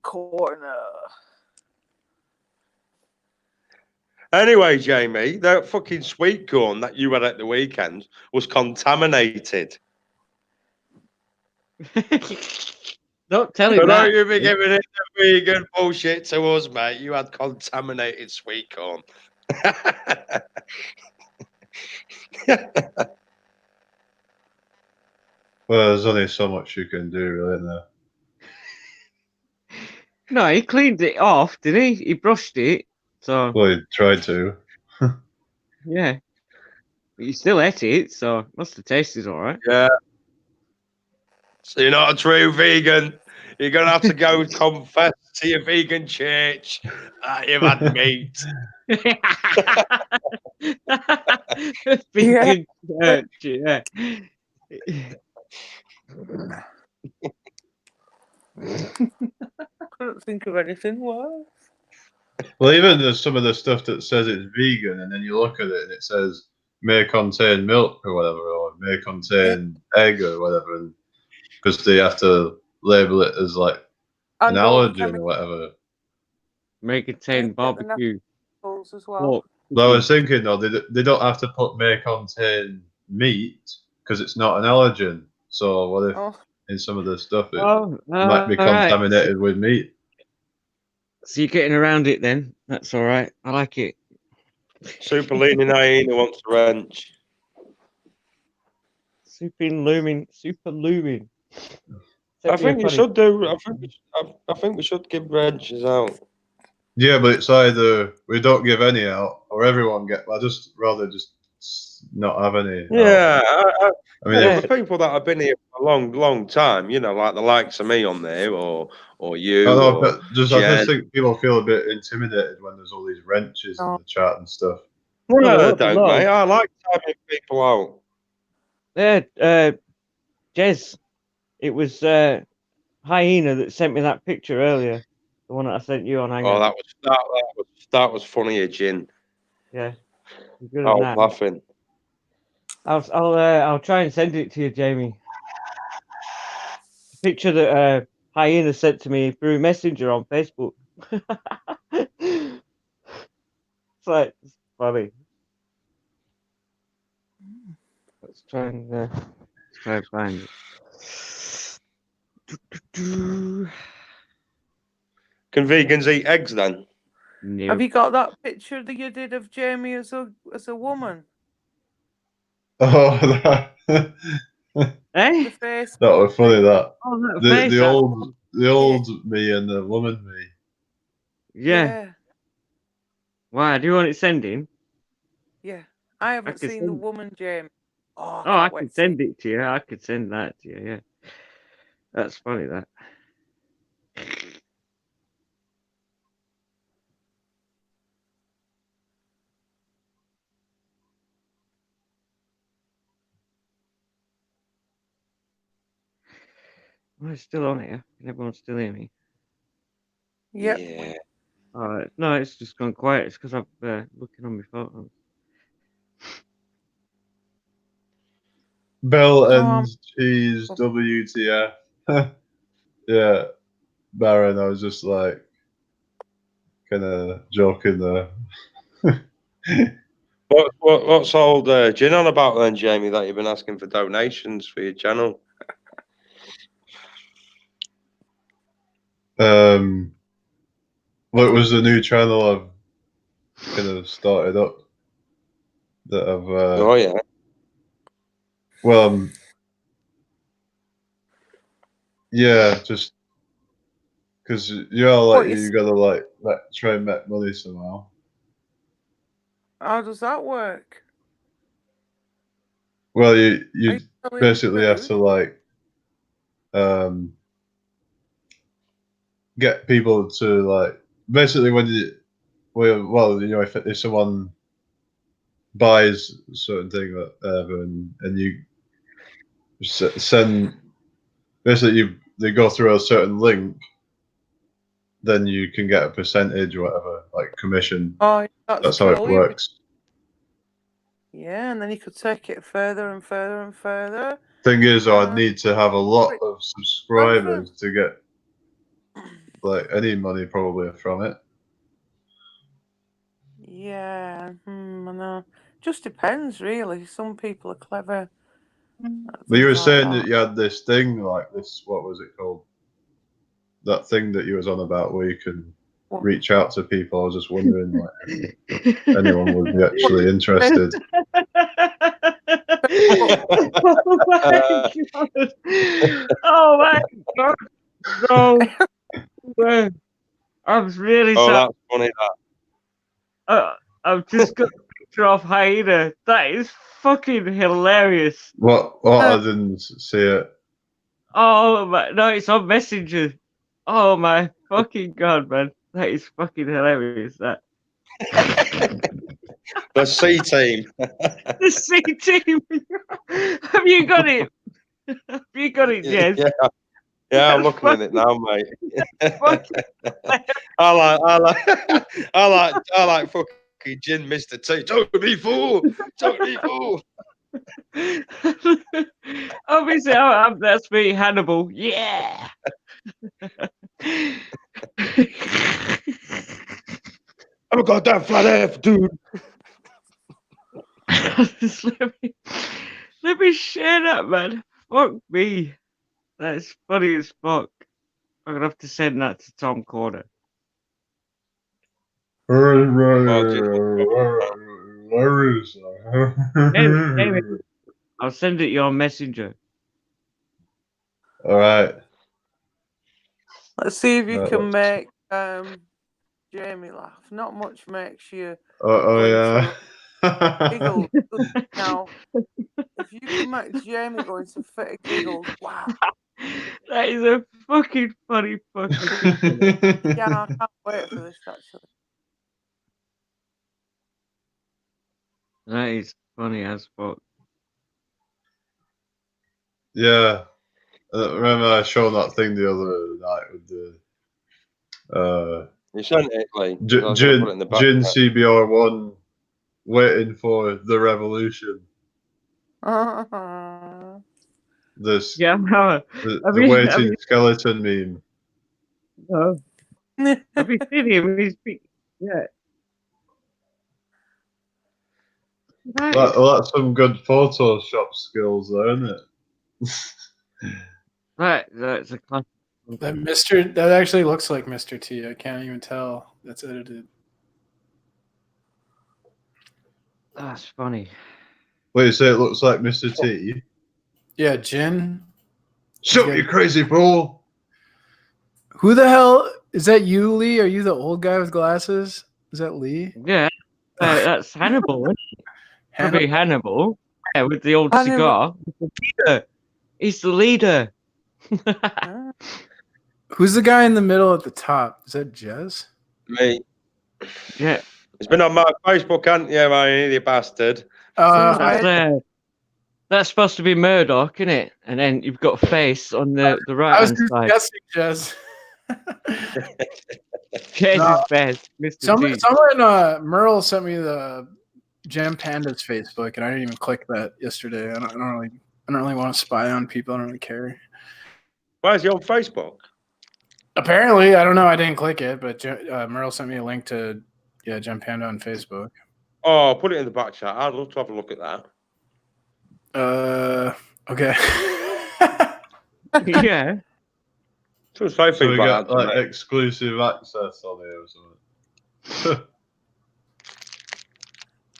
Corner. Anyway, Jamie, that fucking sweet corn that you had at the weekend was contaminated. Don't tell him But that. don't you be giving it the vegan bullshit to us, mate. You had contaminated sweet corn. Well, there's only so much you can do, really, isn't there? No, he cleaned it off, didn't he? He brushed it. So Well, he tried to. yeah, but you still ate it, so must have tasted all right. Yeah. So you're not a true vegan. You're gonna have to go confess to your vegan church that you've had meat. Vegan church, yeah. Couldn't think of anything worse. Well, even there's some of the stuff that says it's vegan, and then you look at it and it says may contain milk or whatever, or may contain egg or whatever, and because they have to label it as like an And all the allergen or whatever. May contain barbecue chemicals as well. pork. But I was thinking though, they don't have to put may contain meat because it's not an allergen. So what if Oh, in some of the stuff it Oh, might be all right. contaminated with meat? So you're getting around it then. That's all right. I like it. Super leaning hyena wants to wrench. Super looming. I think we should do. I think we should give wrenches out. Yeah, but it's either we don't give any out or everyone get. I just rather just not have any. Out. Yeah, I mean, Yeah. the people that have been here for a long time, you know, like the likes of me on there, or you, I know, or but I Jen. just think people feel a bit intimidated when there's all these wrenches in the chat and stuff. No, don't, mate. I like timing people out. Yeah, Jez, it was Hyena that sent me that picture earlier. The one that I sent you on Hangout. Oh, that was funny, Jin. Yeah. Good I on was that. laughing. I'll try and send it to you, Jamie. The picture that Hyena sent to me through Messenger on Facebook. It's funny. Let's try and find it. Can vegans eat eggs then? No. have you got that picture that you did of Jamie as a woman? Oh, that, Eh? The face. that was funny. That Oh, that face. the old me and the woman me. Yeah. Why? Do you want it sending? Yeah. I haven't can seen the send- woman Jamie. Oh, Oh, I can't wait can to see send it to you. I could send that to you. Yeah. That's funny. That. Well, it's still on here. Can everyone still hear me? Yep. Yeah. All right. No, it's just gone quiet. It's because I'm looking on my phone. Bell and cheese, WTF. Yeah, Baron, I was just like kind of joking there. What's old Jin on about then, Jamie? That you've been asking for donations for your channel. What was the new channel I've kind of started up that I've Oh yeah. well yeah, just because you gotta like try and make money somehow. How does that work? Well, you Are you telling basically the have truth? to like get people to like basically when you well you know if someone buys a certain thing or whatever and you send basically they go through a certain link, then you can get a percentage or whatever, like commission. Oh, That's how it cool. works. Yeah, and then you could take it further and further and further. Thing is, I'd need to have a lot of Reference. subscribers to get like any money probably from it. Yeah, I know. Just depends, really. Some people are clever. But you were saying that you had this thing like this. What was it called? That thing that you was on about where you can reach out to people. I was just wondering like if anyone would be actually interested. Oh my god! Oh my god! No way! I'm really Oh, sorry. that's funny. That. I've just got a picture of hyena. That is fucking hilarious. What? I didn't see it. Oh my! No, it's on Messenger. Oh my fucking god, man! That is fucking hilarious. That. The C team. The C team. Have you got it? Have you got it, Jez? Yeah, I'm looking at it now, mate. Fucking I like fucking Gin, Mr. T. Don't be fool. Don't be fool. Obviously, that's me, Hannibal. Yeah. I'm a goddamn flat earth, dude. let me share that, man. Fuck me. That's funny as fuck. I'm gonna have to send that to Tom Corner. Where is David, I'll send it you on Messenger. All right. Let's see if you Right, can let's- make Jamie laugh. Not much makes you Oh yeah. giggle now. If you can make Jamie go into fit of giggles, wow. That is a fucking funny fucking picture. Yeah, I can't wait for this actually. That is funny as fuck. Yeah. Remember I showed that thing the other night with the You sent it, Lee. I Jin was gonna put it in the back. CBR1 waiting for the revolution. This Yeah, no. the waiting skeleton meme. No. Have you seen him? Yeah. That's some good Photoshop skills there, isn't it? That's a classic. That actually looks like Mr. T. I can't even tell. That's edited. That's funny. Wait, you say it looks like Mr. T? Yeah, Jin. Shut you crazy fool! Who the hell is that? You, Lee? Are you the old guy with glasses? Is that Lee? Yeah, that's Hannibal. Could be Hannibal. Yeah, with the old cigar. He's the leader. Who's the guy in the middle at the top? Is that Jez? Me. Yeah. It's been on my Facebook, hasn't you, man, you bastard? That's supposed to be Murdoch, isn't it? And then you've got a face on the right hand side. I was Jez. Jez is best. Someone Merle sent me the Jam Panda's Facebook, and I didn't even click that yesterday. I don't really want to spy on people. I don't really care. Why is he on Facebook? Apparently, I don't know. I didn't click it, but Merle sent me a link to Jam Panda on Facebook. Oh, put it in the back chat. I'd love to have a look at that. Okay. Yeah. So we got like exclusive access on here or something.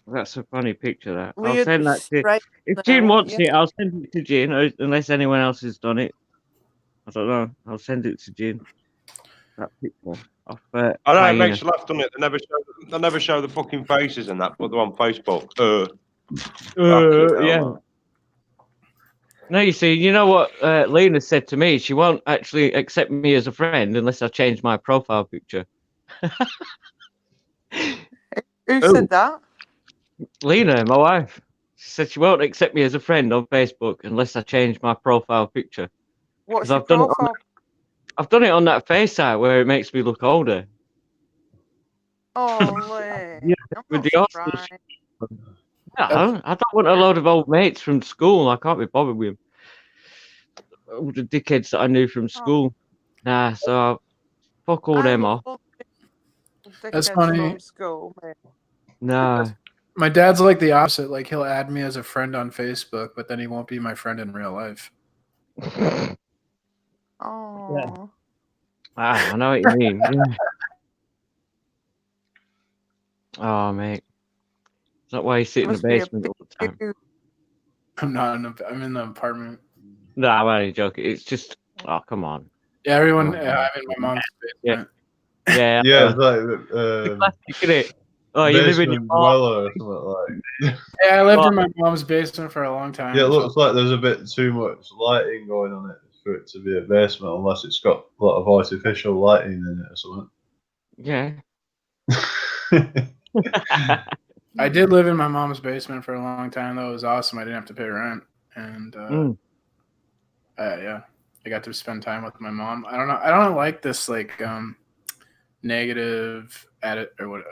That's a funny picture. That Weird I'll send that to. If Jin wants it, I'll send it to Jin. Unless anyone else has done it, I don't know. I'll send it to Jin. That picture. I know it makes you laugh, doesn't it? They never show the fucking faces and that, but they're on Facebook. Yeah. No, you see, you know what Lena said to me? She won't actually accept me as a friend unless I change my profile picture. Who said that? Lena, my wife. She said she won't accept me as a friend on Facebook unless I change my profile picture. What's your profile? I've done it on that face site where it makes me look older. Oh, yeah, with the Oscars. No, I don't want a load of old mates from school. I can't be bothered with them. All the dickheads that I knew from school. Nah, so fuck all them off. That's funny. Nah. My dad's like the opposite. Like he'll add me as a friend on Facebook, but then he won't be my friend in real life. Oh. Yeah. I know what you mean. Yeah. Oh, mate. Is that why you sit in the basement all the time? I'm not in. I'm in the apartment. No, I'm only joking. It's just, oh, come on. Yeah, everyone. Oh, I'm in my mom's basement. Yeah, Yeah, it's like classic, isn't it? Oh, you live in your basement mom. dweller or something like. Yeah, I lived Well- in my mom's basement for a long time. Yeah, it so- looks like there's a bit too much lighting going on it for it to be a basement, unless it's got a lot of artificial lighting in it or something. Yeah. I did live in my mom's basement for a long time. Though it was awesome. I didn't have to pay rent, and yeah, I got to spend time with my mom. I don't know. I don't like this like negative edit or what.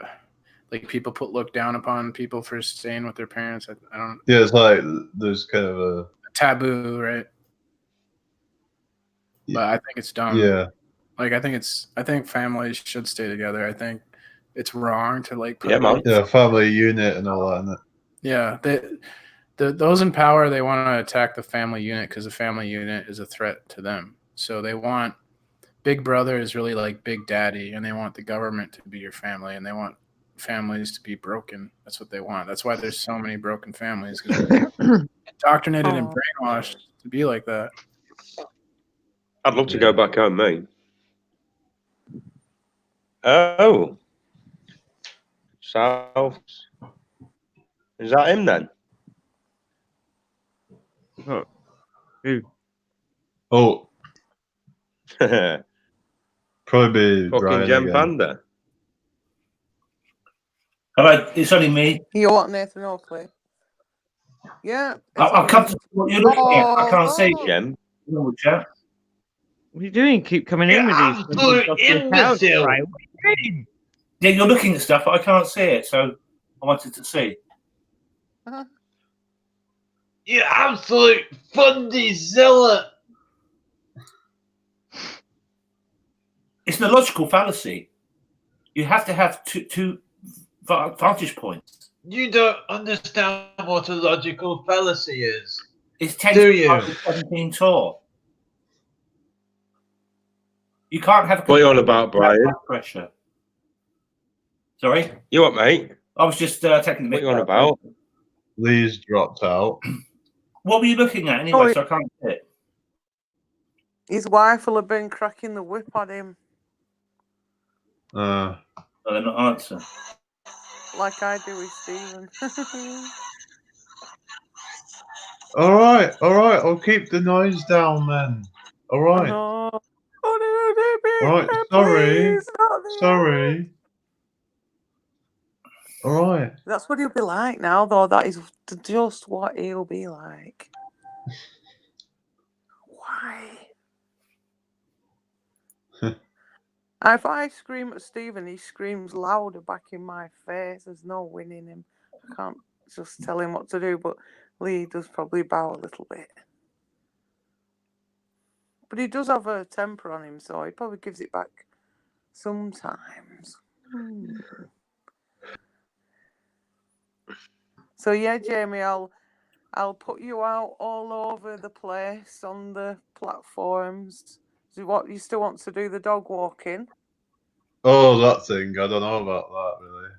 Like people look down upon people for staying with their parents. I don't. Yeah, it's like there's kind of a Taboo, right? But I think it's dumb. yeah. Like I think families should stay together. I think it's wrong to like put Yeah, man. Yeah, family unit and all that, isn't it? Yeah, those in power, they want to attack the family unit because the family unit is a threat to them. So they want Big Brother is really like Big Daddy, and they want the government to be your family, and they want families to be broken. That's what they want. That's why there's so many broken families, because they're indoctrinated and brainwashed to be like that. I'd love to go back home, mate. Oh. South. Is that him then? Oh, who? Oh, Fucking probably be Brian Gem again. Panda. Hello, it's only me. You what, Nathan Oakley? Yeah. I've come to see what you're looking at. I can't see it. Gem. No, chat. What are you doing? Keep coming in with these. absolute imbecile. Right? What are you doing? Yeah, you're looking at stuff, but I can't see it, so I wanted to see. You absolute fundy zealot. It's the logical fallacy. You have to have two vantage points. You don't understand what a logical fallacy is. It's 10 Do you? 17 tall. You can't have. What are you on about, Brian? Blood pressure. Sorry, You what, mate? I was just taking the. What are you on about? Lee's dropped out. What were you looking at anyway? So I can't see it. His wife will have been cracking the whip at him, No, they're not answering. like I do with Stephen. All right. I'll keep the noise down then. All right. Oh, Right, sorry. Sorry. All right. That's what he'll be like now, though. That is just what he'll be like. Why? If I scream at Stephen, he screams louder back in my face. There's no winning him. I can't just tell him what to do, but Lee does probably bow a little bit. But he does have a temper on him, so he probably gives it back sometimes. So yeah, Jamie, I'll put you out all over the place on the platforms. Do you still want to do the dog walking? Oh, that thing. I don't know about that really.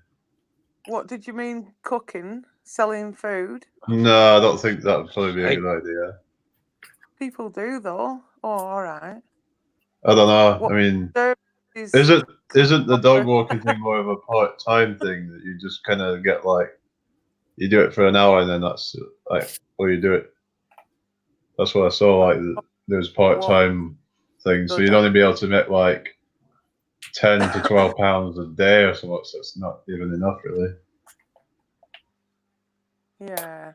What did you mean, cooking, selling food? No, I don't think that would probably be a good idea. People do though. Oh, all right. I don't know. What I mean, is isn't the dog walking thing more of a part-time thing that you just kind of get like you do it for an hour and then that's like or you do it. That's what I saw. Like there's part-time things, so you'd only be able to make like 10 to 12 pounds a day or something. So it's not even enough, really. Yeah.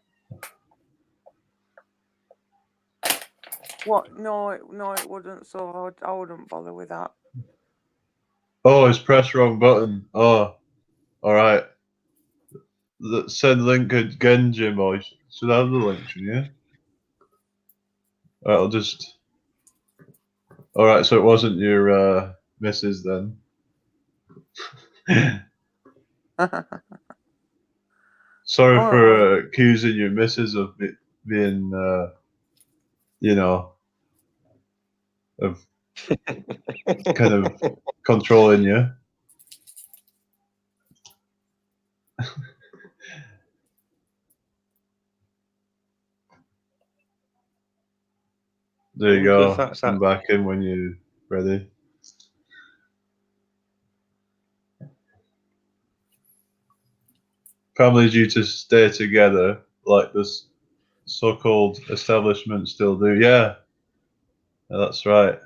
What? No, it wouldn't. So I wouldn't bother with that. Oh, it's pressed wrong button. Oh, all right. Send link again, Jim. I should have the link, shouldn't you? Right, I'll just. All right, so it wasn't your missus then. Sorry for accusing your missus of being, you know, of kind of controlling you. There you wonder go. if that's Come back in when you're ready. Families used to stay together like this so-called establishment still do. Yeah, that's right.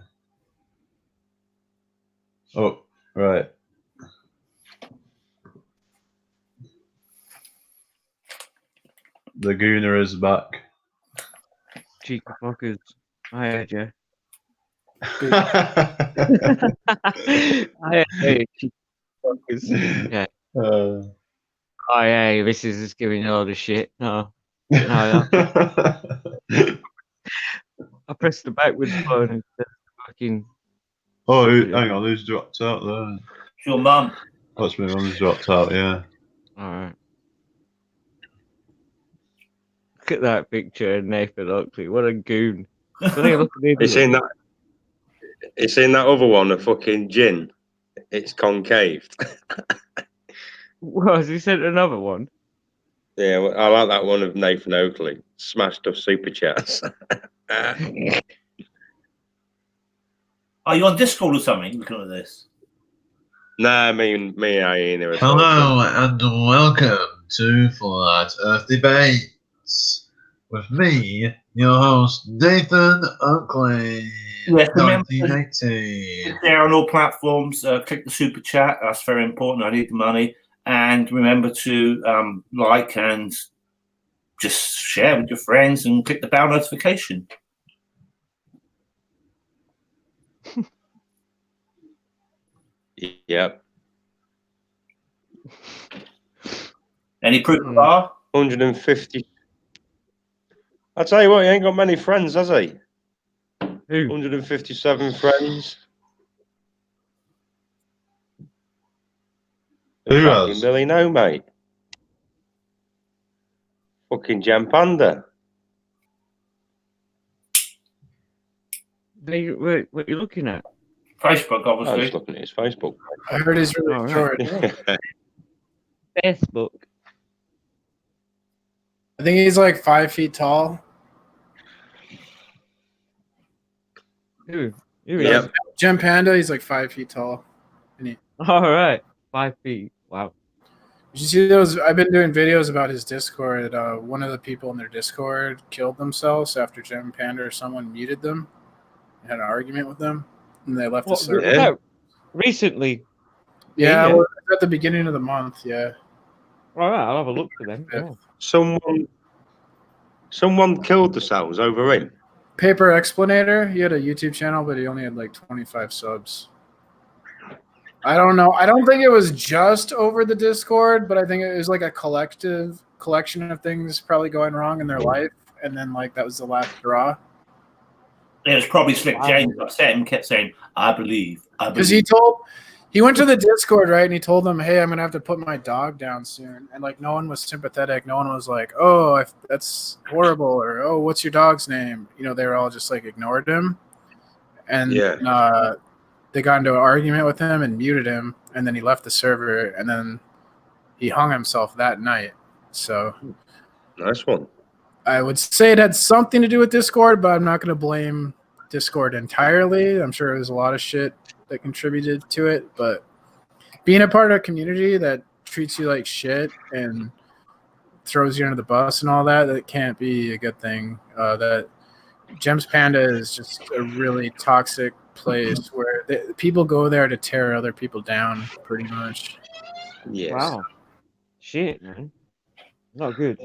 Oh, right. The Gooner is back. Cheeky fuckers. I heard you. I heard you, cheeky fuckers. Yeah. Oh, yeah, this is just giving you all the shit. No. No, I pressed the backwards button instead of fucking. Oh, hang on, who's dropped out there? It's your mum. That's my mum's dropped out, yeah. Alright. Look at that picture of Nathan Oakley. What a goon. Don't he look an idiot? You seen that other one, a fucking gin? It's concave. What, has he sent another one? Yeah, well, I like that one of Nathan Oakley. Smashed up super chats. Are you on Discord or something looking at this? Nah, me and Ian are Hello and welcome to Flat Earth Debates with me, your host Nathan Oakley. Yes, remember 1980. Share on all platforms. Click the super chat. That's very important. I need the money. And remember to like and just share with your friends and click the bell notification. Yep. Any proof of R? 150. I'll tell you what, he ain't got many friends, has he? Who? 157 friends. Who Fucking has? Billy, no, mate. Fucking Jam Panda. What are you looking at? Facebook, I obviously. was looking at his Facebook. I heard he's really All right. short. Facebook. I think he's like 5 feet tall. Who? Yep. Gem Panda, he's like 5 feet tall. All right. 5 feet. Wow. Did you see those? I've been doing videos about his Discord. One of the people in their Discord killed themselves after Gem Panda or someone muted them and had an argument with them, and they left the What, server. Yeah. recently? Yeah, Yeah. well, at the beginning of the month. Yeah. All right. I'll have a look for them. Yeah. Someone killed themselves over him. Paper Explanator. He had a YouTube channel, but he only had like 25 subs. I don't know. I don't think it was just over the Discord, but I think it was like a collection of things probably going wrong in their life, and then like that was the last straw. It was probably Slick James upset and kept saying, I believe. Because he went to the Discord, right, and he told them, hey, I'm going to have to put my dog down soon. And, like, no one was sympathetic. No one was like, oh, that's horrible, or, oh, what's your dog's name? You know, they were all just, like, ignored him. And they got into an argument with him and muted him, and then he left the server, and then he hung himself that night. So Nice one. I would say it had something to do with Discord, but I'm not going to blame Discord entirely. I'm sure there's a lot of shit that contributed to it, but being a part of a community that treats you like shit and throws you under the bus and all that, that can't be a good thing. That Gems Panda is just a really toxic place where people go there to tear other people down, pretty much. Yes. Wow. Shit, man. Not good.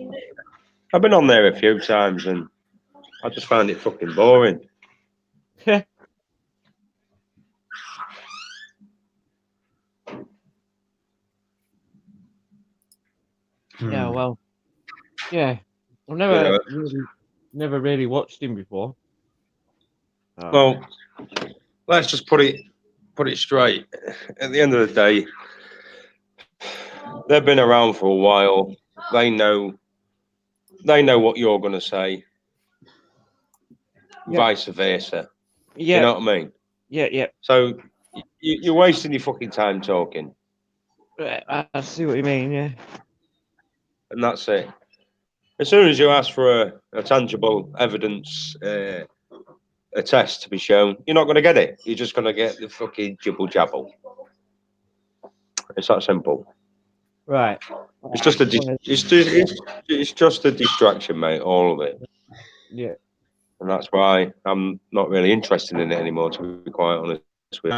I've been on there a few times and I just found it fucking boring. Yeah, well, yeah. I've never really watched him before. Well, let's just put it straight. At the end of the day, they've been around for a while. They know what you're going to say. Yeah. Vice versa. Yeah. You know what I mean? Yeah. So you're wasting your fucking time talking. I see what you mean, yeah. And that's it. As soon as you ask for a tangible evidence a test to be shown, you're not going to get it. You're just going to get the fucking jibble jabble. It's that simple. Right. It's just it's just a distraction, mate. All of it, Yeah. and that's why I'm not really interested in it anymore. To be quite honest with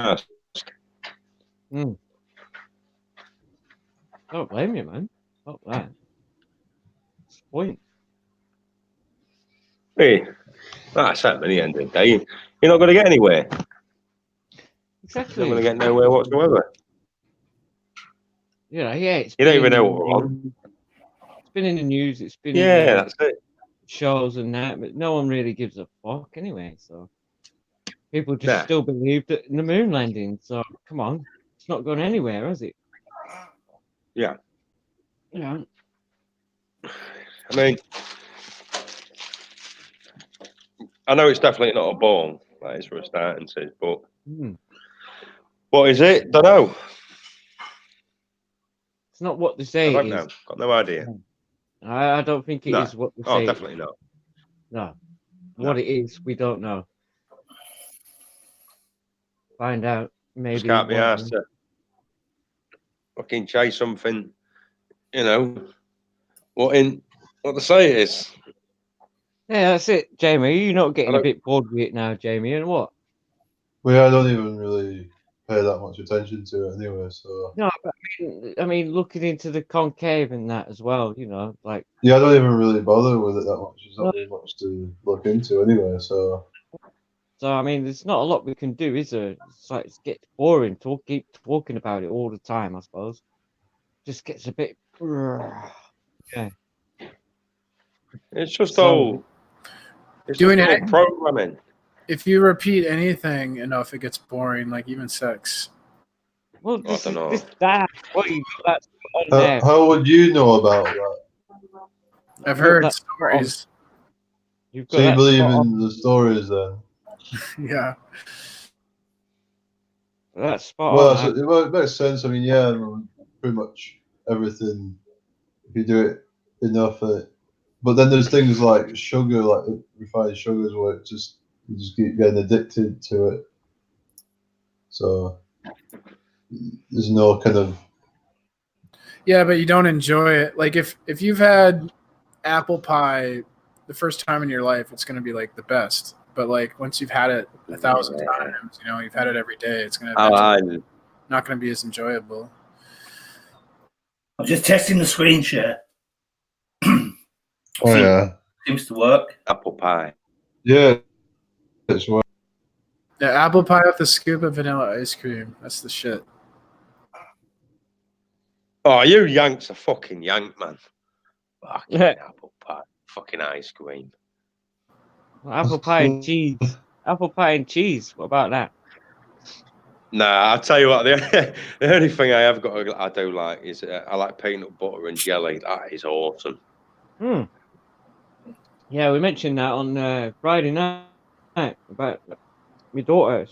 you. Mm. Don't blame you, man. Not that. What's the point? Hey, that's it. At the end of the day, you're not going to get anywhere. Exactly. You're not going to get nowhere whatsoever. Yeah, it's You don't been even know in what the we're on. news, it's been in the news, it's been Yeah, in the that's it. shows and that, but no one really gives a fuck anyway. So people just Nah. still believe that in the moon landing. So come on, it's not going anywhere, has it? Yeah. Yeah. I mean, I know it's definitely not a ball. That is for a starting to, but Mm. what is it? Don't know. It's not what they I say don't it know. is. Got no idea. I don't think it No. is what they Oh, say. definitely not. No. What it is, we don't know. Find out maybe. Just can't be one asked day. to fucking chase something, you know, what they say it is. Yeah, that's it, Jamie. You're not getting I a don't- bit bored with it now, Jamie, and what? Well, yeah, I don't even really pay that much attention to it anyway. So No, but I mean, looking into the concave and that as well, like. yeah, I don't even really bother with it that much. There's No. not really much to look into anyway. So So I mean, there's not a lot we can do, is there? It's like it gets boring. Keep talking about it all the time. I suppose. Just gets a bit. Yeah. It's just So- all. It's Doing just all it- programming. If you repeat anything enough, it gets boring. Like even sex. Well, I this don't is know. this that. What you got that on there? how would you know about that? I've Look, heard that's spot on. stories. You've got So you that believe spot on. in the stories then? Yeah. That's spot Well, on. it makes sense. I mean, yeah, I mean, pretty much everything. If you do it enough, but then there's things like sugar, like refined sugars, where you just keep getting addicted to it. So there's no kind of Yeah, but you don't enjoy it. Like if you've had apple pie the first time in your life, it's gonna be like the best. But like once you've had it 1,000 times, you've had it every day, it's gonna not gonna be as enjoyable. I'm just testing the screen share. oh yeah, Seems to work. Apple pie. yeah, it's what. Yeah, apple pie with a scoop of vanilla ice cream. That's the shit. Oh, you Yanks are fucking Yank, man. Fucking Yeah. apple pie. Fucking ice cream. Apple pie and cheese. Apple pie and cheese. What about that? Nah, I'll tell you what. The only thing I do like is I like peanut butter and jelly. That is awesome. Hmm. Yeah, we mentioned that on Friday night about my daughter.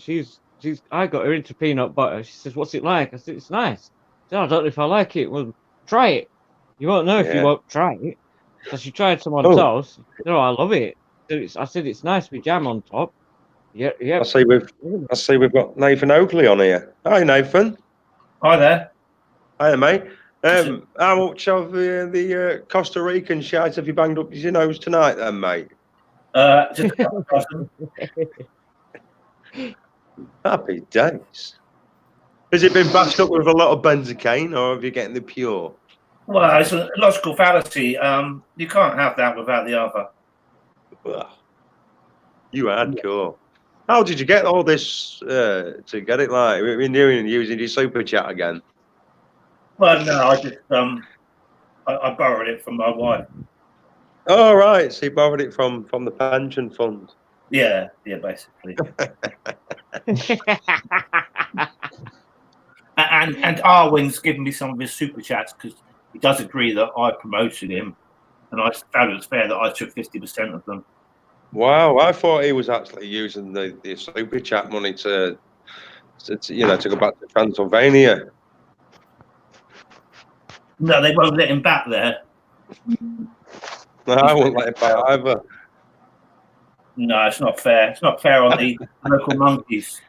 I got her into peanut butter. She says, "What's it like?" I said, "It's nice." She said, "I don't know if I like it." Well, try it. You won't know if you Yeah. won't try it. So she tried some on Oh. toast. She said, "Oh, I love it." I said, "It's nice with jam on top." Yeah. I see we've got Nathan Oakley on here. Hi, Nathan. Hi there. Hi, mate. How much of the Costa Rican shite have you banged up your nose tonight, then, mate? Just a couple. Happy days. Has it been bashed up with a lot of benzocaine, or have you getting the pure? Well, it's a logical fallacy. You can't have that without the other. Ugh. You hardcore. How did you get all this to get it like? We've been doing using your super chat again. Well, no, I just I borrowed it from my wife. Oh, right. So you borrowed it from the pension fund. Yeah, basically. and Arwin's given me some of his super chats because he does agree that I promoted him, and I found it was fair that I took 50% of them. Wow, I thought he was actually using the super chat money to go back to Transylvania. No, they won't let him back there. No, I won't let him back either. No, it's not fair. It's not fair on the local monkeys.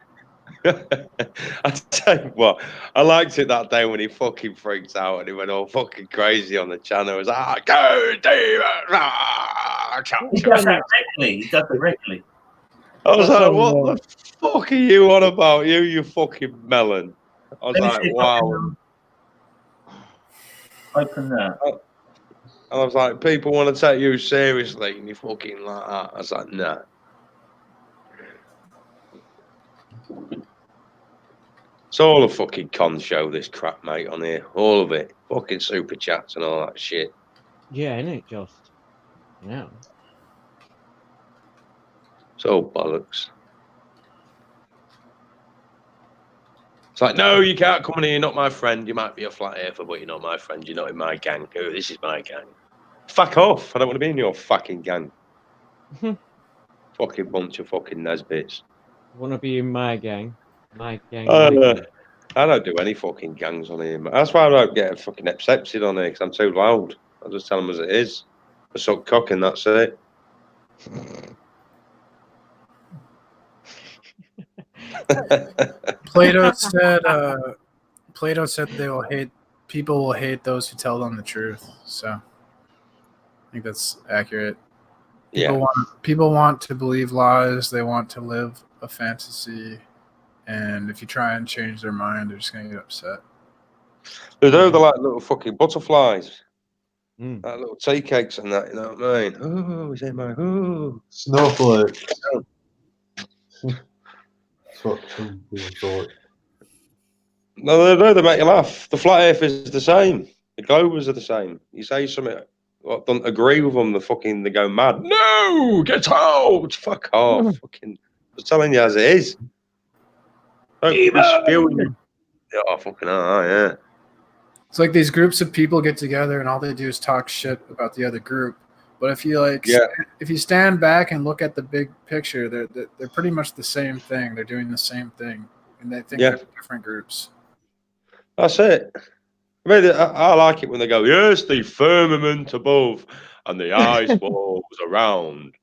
I tell you what, I liked it that day when he fucking freaked out and he went all fucking crazy on the channel. It was like, go, David! He does that regularly. He does it regularly. I was That's like, on, what the fuck are you on about? You fucking melon. I was Let me like, see if I wow. can, open that. And I was like, people want to take you seriously and you fucking like that. I was like, nah. It's all a fucking con show, this crap, mate, on here. All of it. Fucking super chats and all that shit. Yeah, isn't it just? Yeah. It's all bollocks. It's like, no, you can't come in here. You're not my friend. You might be a flat earther, but you're not my friend. You're not in my gang. Oh, this is my gang. Fuck off. I don't want to be in your fucking gang. Fucking bunch of fucking Nesbits. Want to be in my gang? My gang. My gang. I don't do any fucking gangs on here. That's why I don't get fucking accepted on here, because I'm too loud. I just tell them as it is. I suck cock and that's it. Plato said people will hate those who tell them the truth. So I think that's accurate. People want to believe lies. They want to live a fantasy. And if you try and change their mind, they're just going to get upset. They're like little fucking butterflies. Mm. Like little tea cakes and that, you know what I mean? Oh, is it my Snowflakes. That's what some people thought. No, they make you laugh. The flat earth is the same. The globers are the same. You say something, don't agree with them, they go mad. No, get out! Fuck off. Fucking, just telling you as it is. Don't be spewing. Oh, fucking hell, yeah. It's like these groups of people get together and all they do is talk shit about the other group. But if you if you stand back and look at the big picture, they're pretty much the same thing. They're doing the same thing, and they think they're different groups. That's it. I mean, I like it when they go, yes, the firmament above and the ice walls around.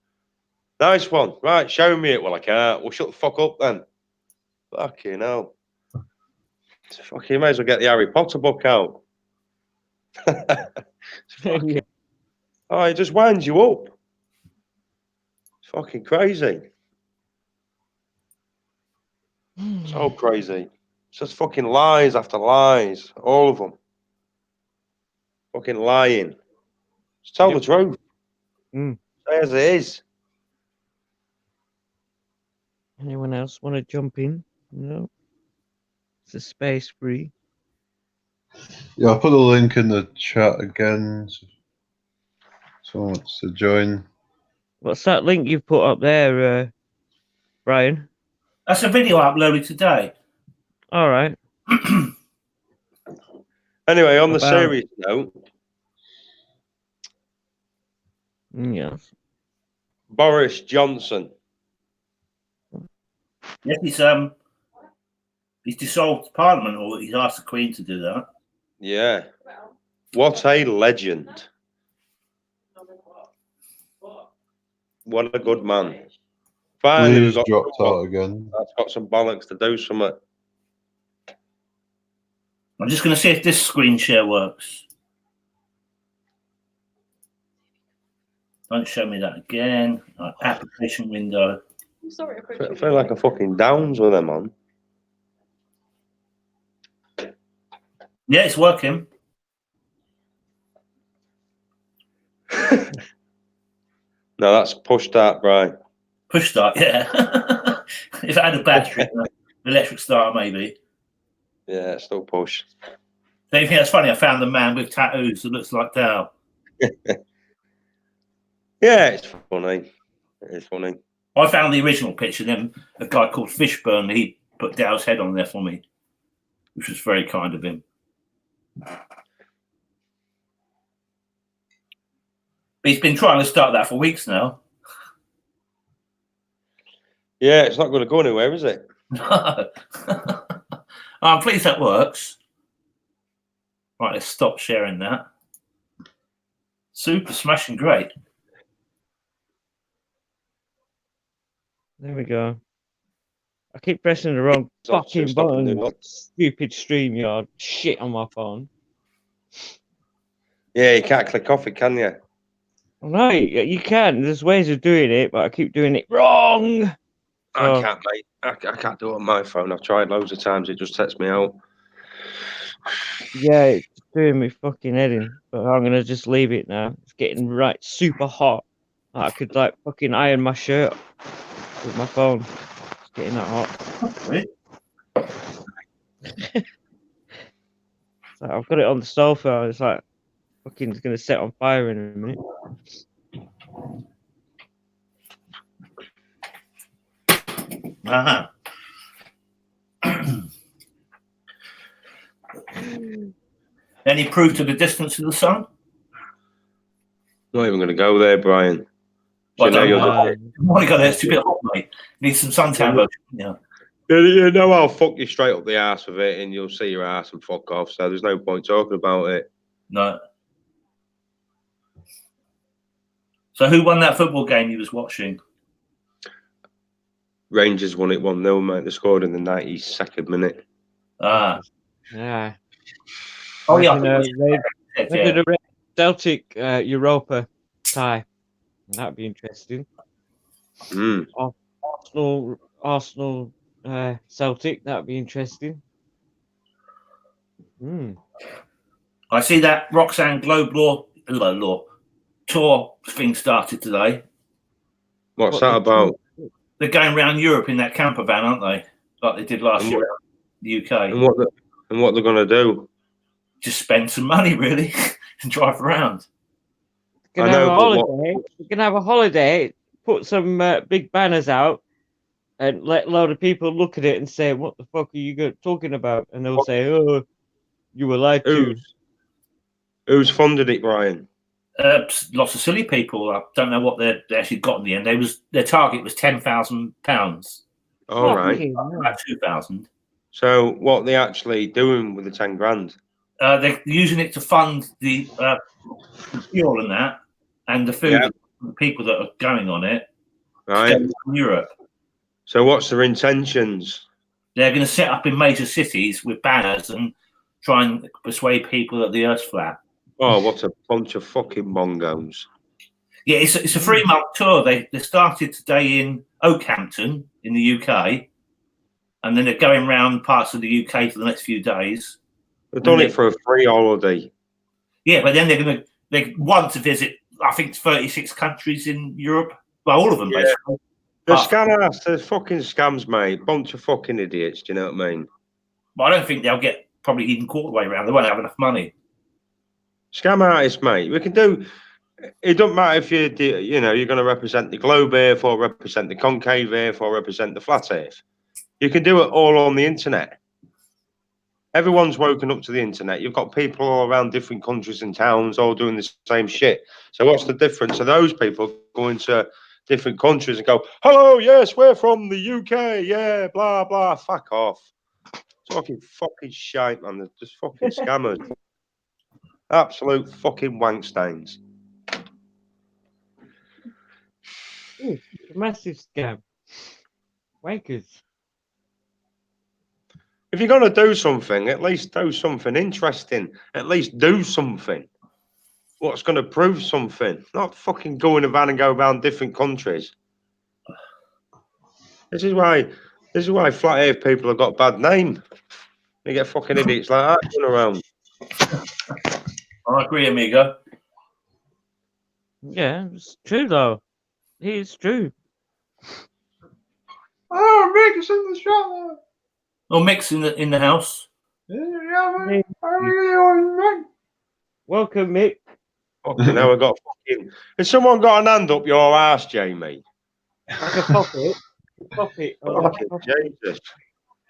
Nice one. Right, show me it. Well, I can't. Well, shut the fuck up then. Fucking hell. Fucking, you may as well get the Harry Potter book out. Yeah. Oh, it just winds you up. It's fucking crazy. So crazy. It's just fucking lies after lies. All of them. Fucking lying. Just tell the truth. Mm. Say as it is. Anyone else want to jump in? No. It's a space free. Yeah, I'll put the link in the chat again. So someone wants to join. What's that link you've put up there, Brian? That's a video I uploaded today. All right. Anyway, on the serious note, Yes. Boris Johnson. Yes, he's dissolved Parliament, or he's asked the Queen to do that. Yeah. What a legend. What a good man. Finally, we've got dropped out again. that's got some bollocks to do something. I'm just going to see if this screen share works. Don't show me that again. Application window. I'm sorry, I feel like a fucking downs with them on. Yeah, it's working. No, that's push start, Brian. Push start, yeah. If I had a battery, electric starter, maybe. Yeah, still push. Don't you think that's funny? I found a man with tattoos that looks like Dow. Yeah, it's funny. It's funny. I found the original picture, then a guy called Fishburne, he put Dow's head on there for me, which was very kind of him. But he's been trying to start that for weeks now. Yeah, it's not going to go anywhere, is it? No. I'm pleased that works. Right, let's stop sharing that. Super smashing great. There we go. I keep pressing the wrong It's not fucking stopping button. doing that. Stupid StreamYard shit on my phone. Yeah, you can't click off it, can you? No, you can. There's ways of doing it, but I keep doing it wrong. I So, can't, mate. I can't do it on my phone. I've tried loads of times. It just sets me out. yeah, it's doing me fucking head in. But I'm gonna just leave it now. It's getting right super hot. I could like fucking iron my shirt with my phone. It's getting that hot. Really? It's like, I've got it on the sofa. It's like fucking it's gonna set on fire in a minute. Uh-huh. Any proof to the distance of the sun? Not even going to go there, Brian. Well, So now you're Uh, want to go there? It's a bit hot, mate. Need some suntan lotion. Yeah. you know I'll fuck you straight up the ass with it, and you'll see your ass and fuck off. So there's no point talking about it. No. So who won that football game you was watching? Rangers won it 1-0, mate. They scored in the 92nd minute. Ah. yeah. Oh yeah. Maybe the Celtic Europa tie. That'd be interesting. Mm. Arsenal Celtic. That'd be interesting. I see that Roxanne Globe Law tour thing started today. What's that about? They're going around Europe in that camper van, aren't they? Like they did last year, the UK. And what they're going to do? Just spend some money, really, and drive around. You can have a holiday. You can have a holiday. Put some big banners out, and let a load of people look at it and say, "What the fuck are you talking about?" And they'll say, "Oh, you were lied to." Who's funded it, Brian? Lots of silly people. I don't know what they actually got in the end. Their target was £10,000. All right, about 2,000. So what are they actually doing with the 10 grand? They're using it to fund the fuel and that, and the food. Yeah. The people that are going on it, Right. to go to Europe. So what's their intentions? They're going to set up in major cities with banners and try and persuade people that the Earth's flat. Oh, what a bunch of fucking mongos. Yeah, it's a 3-month tour. They started today in Oakhampton in the UK, and then they're going around parts of the UK for the next few days. They've done it for a free holiday. Yeah, but then they want to visit, I think, 36 countries in Europe. Well, all of them, basically. They're scammers. They're fucking scams, mate. Bunch of fucking idiots. Do you know what I mean? But I don't think they'll get probably even quarter way around. They won't have enough money. Scam artists, mate. We can do. It don't matter if you're going to represent the globe Earth or represent the concave Earth or represent the flat Earth. You can do it all on the internet. Everyone's woken up to the internet. You've got people all around different countries and towns all doing the same shit. So what's the difference? So those people going to different countries and go, "Hello, yes, we're from the UK, yeah, blah blah." Fuck off. Talking fucking shite, man. They're just fucking scammers. Absolute fucking wankstains. Ooh, it's a massive scam. Wankers. If you're going to do something, at least do something interesting. At least do something. What's going to prove something? Not fucking go in a van and go around different countries. This is why flat earth people have got a bad name. You get fucking idiots like that going around. I agree, amigo. Yeah, it's true though. It's true. Oh, Mick is in the shower. Oh, Mick's in the house. Hey. Welcome, Mick. Fucking hell, I got fucking. Has someone got an hand up your ass, Jamie? Like a puppet. Fucking Jesus.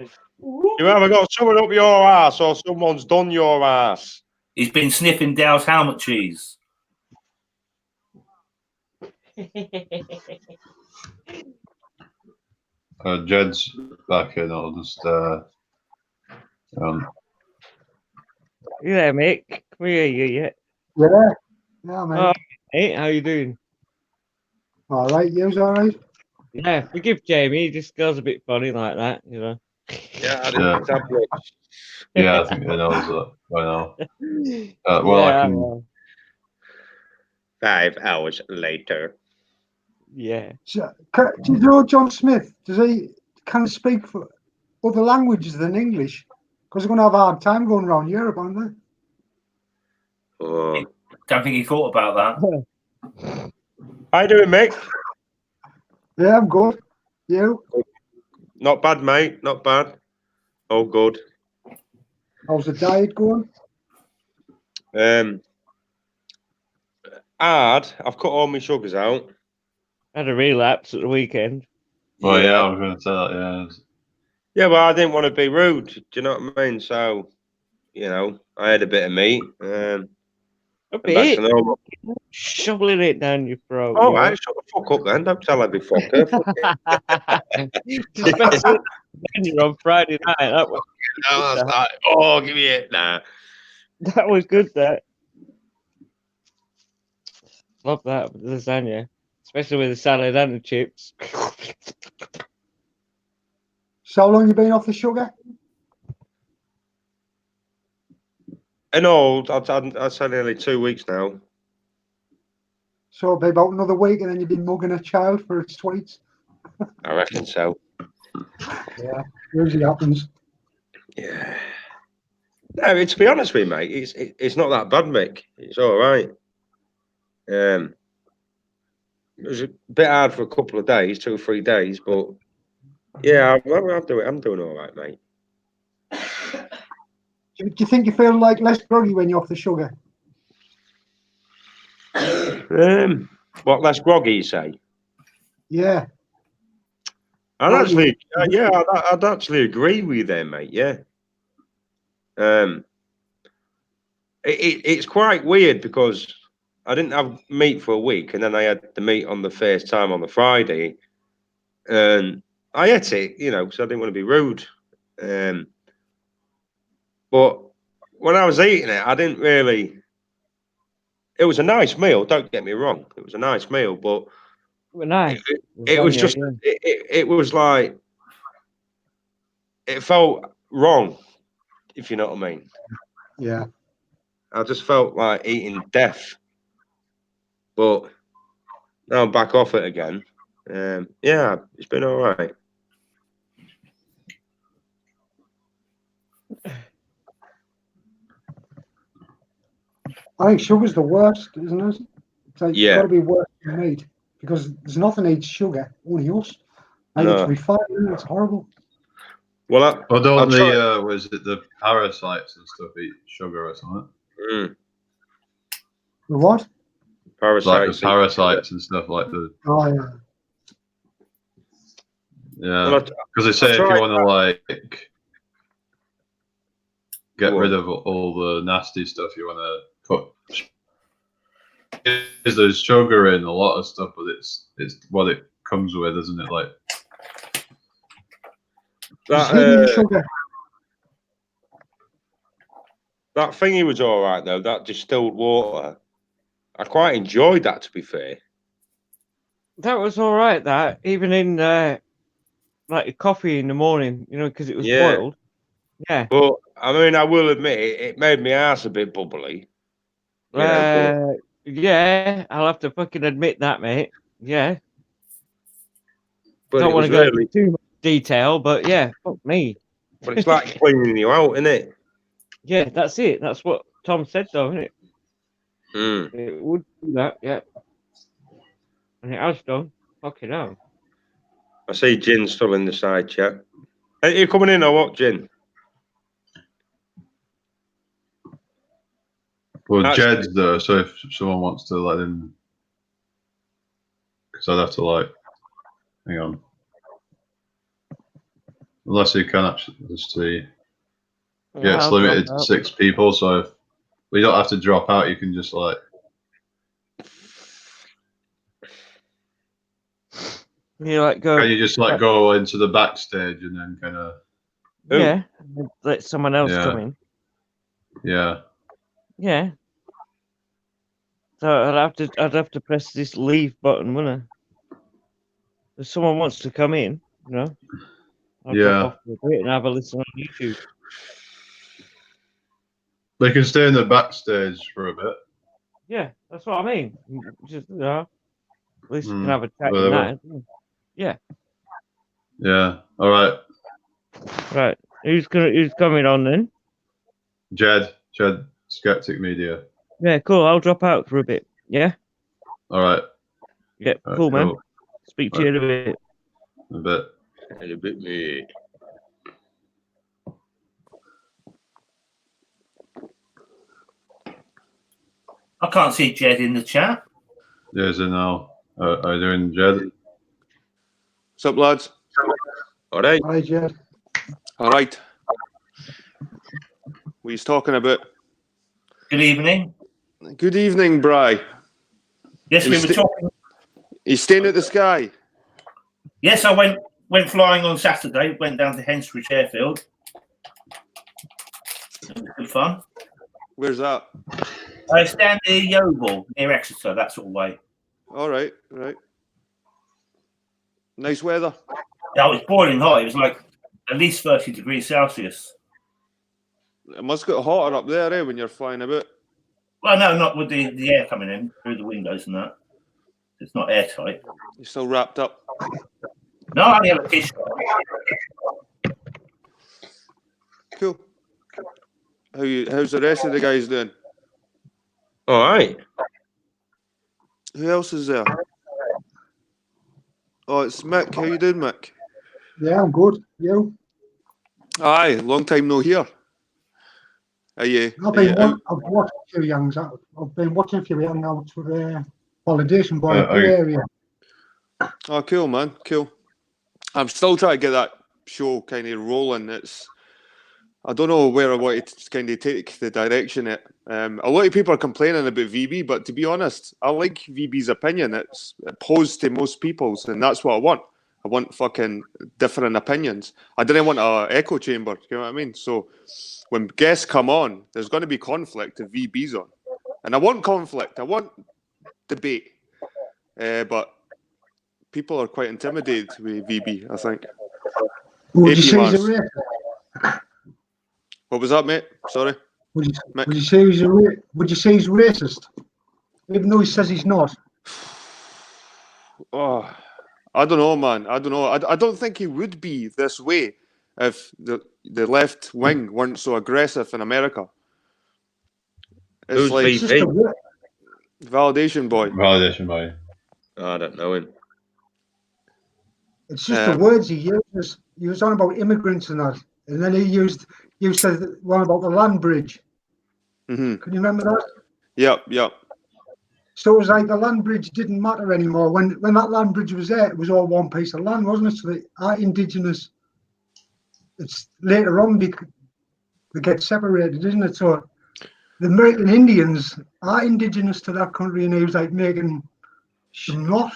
You either got someone up your ass or someone's done your ass. He's been sniffing Dow's helmet cheese. Jed's back in. I'll just. You there, Mick? Can we hear you yet? Yeah, yeah, mate. Oh, hey, how you doing? All right, you all right? Yeah, forgive Jamie. He just goes a bit funny like that, you know. Yeah, I Yeah. didn't establish. Yeah, I think they know that by now. Well, yeah, I can. well, 5 hours later. yeah. So, do you know John Smith? Does he kind of speak for other languages than English? Because they're going to have a hard time going around Europe, aren't they? Oh. Don't think he thought about that. How you doing, mate? Yeah, I'm good. You? Not bad, mate. Not bad. All good. How's the diet going? Hard. I've cut all my sugars out. Had a relapse at the weekend. Well, yeah, I was going to say that. Yeah. Yeah, well, I didn't want to be rude. Do you know what I mean? So, you know, I had a bit of meat. A And back to bit. normal. Shoveling it down your throat. All you right, shut the fuck up then. Don't tell every fucker. Especially when you're on Friday night. That was, No, that's like, oh, give me it. Nah. that was good, that. Love that with lasagna. Especially with the salad and the chips. So how long you been off the sugar? In all, I'd say nearly 2 weeks now. So it'll be about another week and then you've been mugging a child for sweets. I reckon so. Yeah, usually happens. Yeah. No, to be honest with you, mate, it's not that bad, Mick. It's all right. It was a bit hard for a couple of days, 2 or 3 days, but yeah, I'm doing all right, mate. Do you think you feel like less groggy when you're off the sugar? What, less groggy, you say? Yeah. I'd Well, actually, I'd actually agree with you there, mate. Yeah. It's quite weird because I didn't have meat for a week, and then I had the meat on the first time on the Friday, and I ate it, you know, because I didn't want to be rude. But when I was eating it, I didn't really. It was a nice meal. Don't get me wrong. It was a nice meal, but Well, nice. it was Lasagna, just. yeah. It was like it felt wrong, if you know what I mean. Yeah. I just felt like eating death. But now I'm back off it again. Yeah, it's been all right. I think sugar's the worst, isn't it? It's like, Yeah. got to be worse than meat because there's nothing eats sugar, only us. Like No. it's refined, it's horrible. Well, Or don't I'll try. the was it the parasites and stuff eat sugar or something? The what? Like the Parasites. parasites and stuff like the Oh yeah. yeah. Well, Because they say if you want to like get rid of all the nasty stuff, you want to put. There's sugar in a lot of stuff, but it's what it comes with, isn't it? Like Just hidden that sugar. that thingy was all right though. That distilled water, I quite enjoyed that. To be fair, That was all right, that. Even in like coffee in the morning, you know, because it was boiled. Yeah. But I mean, I will admit it made my ass a bit bubbly. You know, Yeah, I'll have to fucking admit that, mate. Yeah. but Don't it want was to go into really. too much detail, but yeah, fuck me. But it's like cleaning you out, isn't it? Yeah, that's it. That's what Tom said, though, isn't it? Mm. It would do that, yeah. And it has done. Fucking hell. I see Jin still in the side chat. Are you coming in or what, Jin? well, That's- Jed's there, so if someone wants to let him, because I'd have to like, hang on, unless you can actually just see. Yeah, it's I'll limited drop to out. 6 people, so if we don't have to drop out, you can just like. You like go. Can you just like go into the backstage and then kind of? Yeah. Let someone else Yeah. come in. Yeah. Yeah. So I'd have to press this leave button, wouldn't I? if someone wants to come in, I'll Yeah. drop off for a bit and have a listen on YouTube. They can stay in the backstage for a bit. Yeah, that's what I mean. Just at least we can Mm, have a chat in whatever. that. Yeah. Yeah. All right. Right. Who's coming on then? Jed, Skeptic Media. Yeah, cool. I'll drop out for a bit. Yeah. All right. Yeah. All right, Cool, man. cool. Speak to you in a bit. A bit. And a bit me. I can't see Jed in the chat. There's a now. Are you doing, Jed? What's up, lads? All right. All right, Jed. All right. What are you talking about? Good evening. Good evening, Bry. Yes, we Is were the- talking. He's staying at the sky. Yes, I went flying on Saturday. Went down to Hensbridge Airfield. It was good fun. Where's that? I stand near Yeovil, near Exeter, that sort of way. All right, right. Nice weather. Yeah, it was boiling hot. It was like at least 30 degrees Celsius. It must get hotter up there, when you're flying about. Well, no, not with the air coming in through the windows and that. It's not airtight. You're still wrapped up. No, I only have a t-shirt. Cool. How's the rest of the guys doing? All right. Who else is there? Oh, it's Mick. How you doing, Mick? Yeah, I'm good. You? Aye, long time no hear. Are you? I've watched a few youngs. I've been watching a few young out for the validation by the area. Oh, cool, man. Cool. I'm still trying to get that show kind of rolling. I don't know where I want to kind of take the direction it. A lot of people are complaining about VB, but to be honest, I like VB's opinion. It's opposed to most people's, and that's what I want. I want fucking different opinions. I didn't want an echo chamber. You know what I mean? So when guests come on, there's going to be conflict if VB's on, and I want conflict. I want debate, but people are quite intimidated with VB, I think. Would you AP say he's a Mars. racist? What was that, mate? Sorry. Would you say he's racist? Even though he says he's not. Oh, I don't know, man. I don't know. I don't think he would be this way if the left wing weren't so aggressive in America. It's Who's like It's just a VP? word. validation boy. Validation by. I don't know him. It's just the words he uses. He was on about immigrants and that, and then you said one about the land bridge. Mm-hmm. Can you remember that? Yep. So it was like the land bridge didn't matter anymore. When that land bridge was there, it was all one piece of land, wasn't it? So our indigenous, it's later on they get separated, isn't it? So the American Indians are indigenous to that country, and he was like making them not.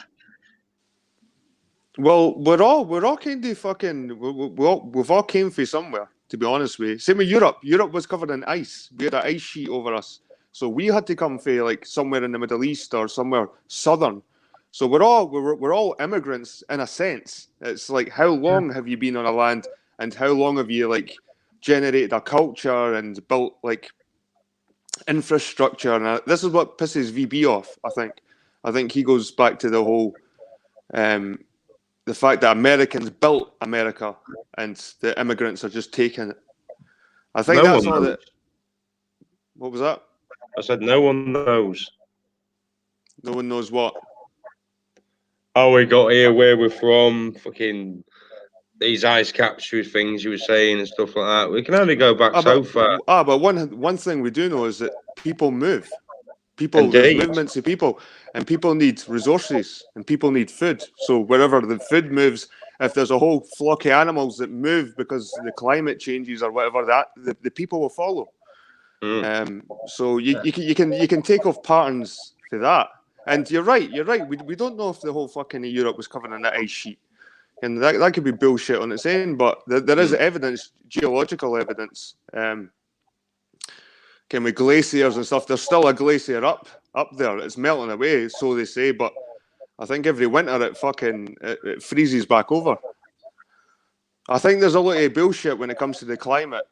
Well, we're all kind of fucking. We've all came from somewhere, to be honest with you. Same with Europe. Europe was covered in ice. We had an ice sheet over us. So we had to come from like somewhere in the Middle East or somewhere southern. So we're all immigrants in a sense. It's like, how long have you been on a land, and how long have you like generated a culture and built like infrastructure? And this is what pisses VB off. I think he goes back to the whole the fact that Americans built America and the immigrants are just taking it. I think No that's one all knows. that. What was that? I said no one knows. No one knows what. Oh, we got here, where we're from, fucking these ice capture things you were saying and stuff like that. We can only go back so far. But one thing we do know is that people move. There's Indeed. movements of people, and people need resources, and people need food. So wherever the food moves, if there's a whole flock of animals that move because the climate changes or whatever, that the people will follow. So you can take off patterns for that. And you're right. We don't know if the whole fucking Europe was covered in that ice sheet, and that could be bullshit on its own. But there is evidence, geological evidence. With glaciers and stuff, there's still a glacier up there. It's melting away, so they say. But I think every winter it freezes back over. I think there's a lot of bullshit when it comes to the climate.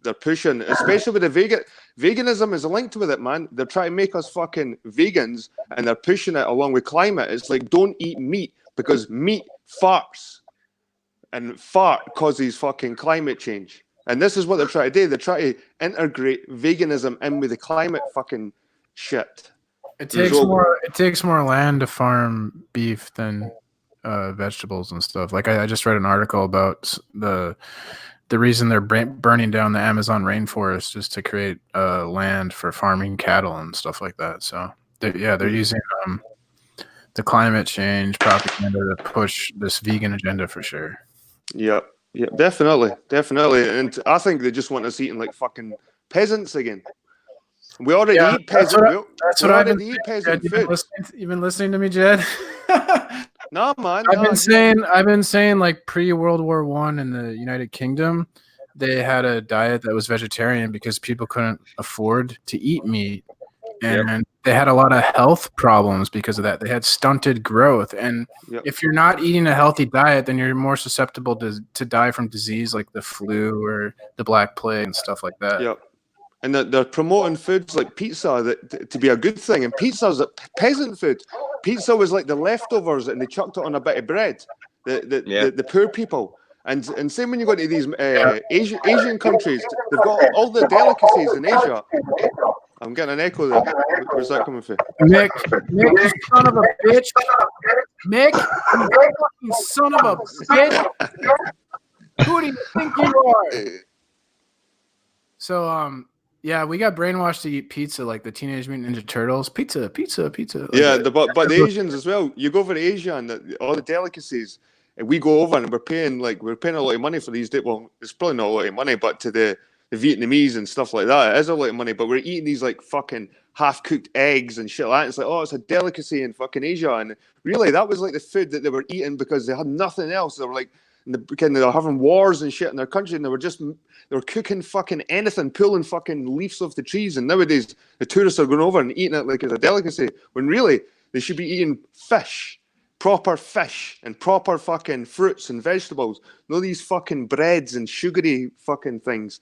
They're pushing, especially with the veganism is linked with it, man. They're trying to make us fucking vegans, and they're pushing it along with climate. It's like, don't eat meat because meat farts, and fart causes fucking climate change. And this is what they're trying to do. They're trying to integrate veganism in with the climate fucking shit. It takes more land to farm beef than vegetables and stuff. Like I just read an article about the reason they're burning down the Amazon rainforest just to create land for farming cattle and stuff like that. So they're using the climate change propaganda to push this vegan agenda for sure. Yeah, definitely. And I think they just want us eating like fucking peasants again. We already eat peasant. That's what I've been saying. Jed, you've been listening to me, Jed. No, man. I've been saying like pre-World War I in the United Kingdom, they had a diet that was vegetarian because people couldn't afford to eat meat, and they had a lot of health problems because of that. They had stunted growth, and if you're not eating a healthy diet, then you're more susceptible to die from disease like the flu or the Black Plague and stuff like that. Yep. And they're promoting foods like pizza to be a good thing. And pizza's a peasant food. Pizza was like the leftovers, and they chucked it on a bit of bread. The poor people. And same when you go to these Asian countries, they've got all the delicacies in Asia. I'm getting an echo there. Where's that coming from? Mick, you son of a bitch. Mick, you son of a bitch. Who do you think you are? So, yeah, we got brainwashed to eat pizza like the Teenage Mutant Ninja Turtles. Pizza. Like yeah, but the Asians as well. You go over to Asia and all the delicacies, and we go over and we're paying a lot of money for these. Well, it's probably not a lot of money, but to the Vietnamese and stuff like that, it is a lot of money. But we're eating these like fucking half-cooked eggs and shit like that. It's like, oh, it's a delicacy in fucking Asia, and really that was like the food that they were eating because they had nothing else. They were like, they were having wars and shit in their country, and they were cooking fucking anything, pulling fucking leaves off the trees. And nowadays, the tourists are going over and eating it like it's a delicacy, when really they should be eating fish, proper fish, and proper fucking fruits and vegetables. No these fucking breads and sugary fucking things.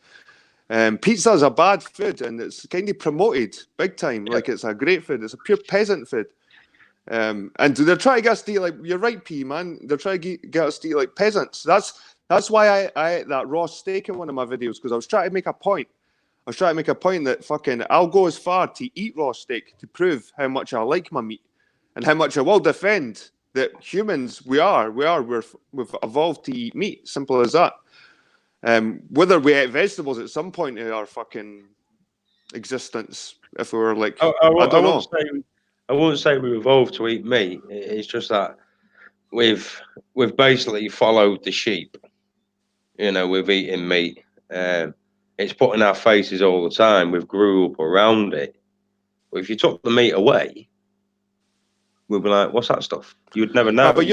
Pizza is a bad food, and it's kind of promoted big time, like it's a great food. It's a pure peasant food. And they're trying to get us to eat like, you're right, P, man. They're trying to get us to eat like peasants. That's why I ate that raw steak in one of my videos, because I was trying to make a point. I was trying to make a point that fucking I'll go as far to eat raw steak to prove how much I like my meat and how much I will defend that humans we've evolved to eat meat. Simple as that. Whether we ate vegetables at some point in our fucking existence, if we were like, I don't know. I wouldn't say we evolved to eat meat. It's just that we've basically followed the sheep. You know, we've eaten meat. It's put in our faces all the time. We've grew up around it. But if you took the meat away, we'd be like, what's that stuff? You'd never know. But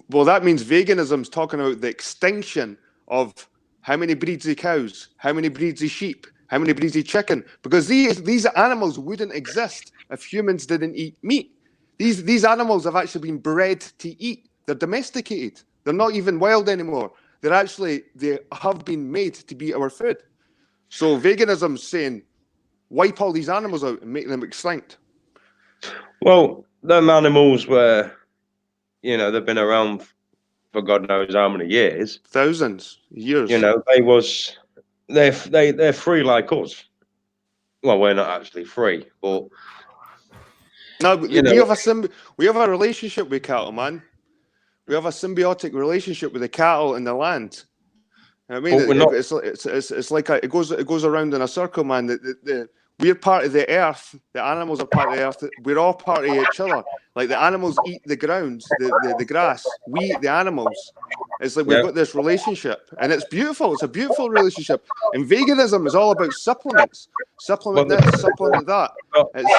well, that means veganism's talking about the extinction of how many breeds of cows, how many breeds of sheep, how many breeds of chicken, because these animals wouldn't exist if humans didn't eat meat. These animals have actually been bred to eat. They're domesticated. They're not even wild anymore. They have been made to be our food. So veganism's saying, wipe all these animals out and make them extinct. Well, them animals were, they've been around for God knows how many years. Thousands, years. They're free like us. Well, we're not actually free, but no, we have a relationship with cattle, man. We have a symbiotic relationship with the cattle and the land. I mean, it's like it goes around in a circle, man. We're part of the earth. The animals are part of the earth. We're all part of each other. Like the animals eat the ground, the grass. We eat the animals. It's like we've got this relationship, and it's beautiful. It's a beautiful relationship. And veganism is all about supplements. Supplement this, supplement that.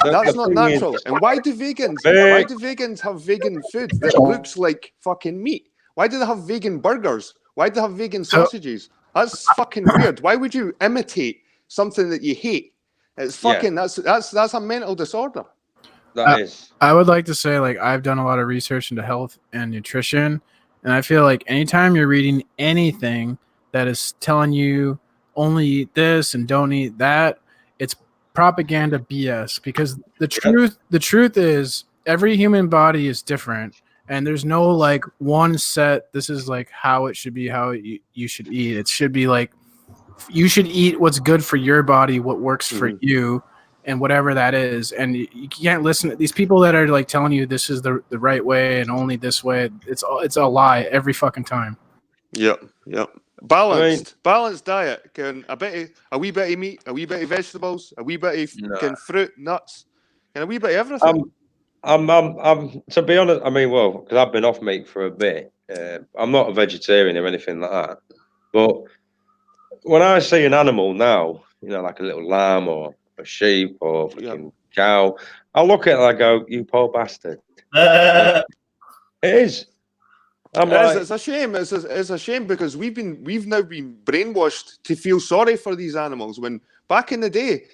That's not natural. And why do vegans have vegan food that looks like fucking meat? Why do they have vegan burgers? Why do they have vegan sausages? That's fucking weird. Why would you imitate something that you hate? It's fucking that's a mental disorder. that is. I would like to say, like, I've done a lot of research into health and nutrition, and I feel like anytime you're reading anything that is telling you only eat this and don't eat that, it's propaganda BS. Because the truth is, every human body is different, and there's no like one set. This is like how it should be, how you should eat. It should be like you should eat what's good for your body, what works for you, and whatever that is. And you can't listen to these people that are like telling you this is the right way and only this way. It's a lie every fucking time. Yep. Balanced diet. Can a wee bit of meat, a wee bit of vegetables, a wee bit of fruit, nuts, and a wee bit of everything. I'm to be honest. I mean, well, because I've been off meat for a bit. I'm not a vegetarian or anything like that. But when I see an animal now, like a little lamb or a sheep or a fucking cow, I look at it and I go, "You poor bastard." It is. It's a shame. It's a shame because we've now been brainwashed to feel sorry for these animals. When back in the day,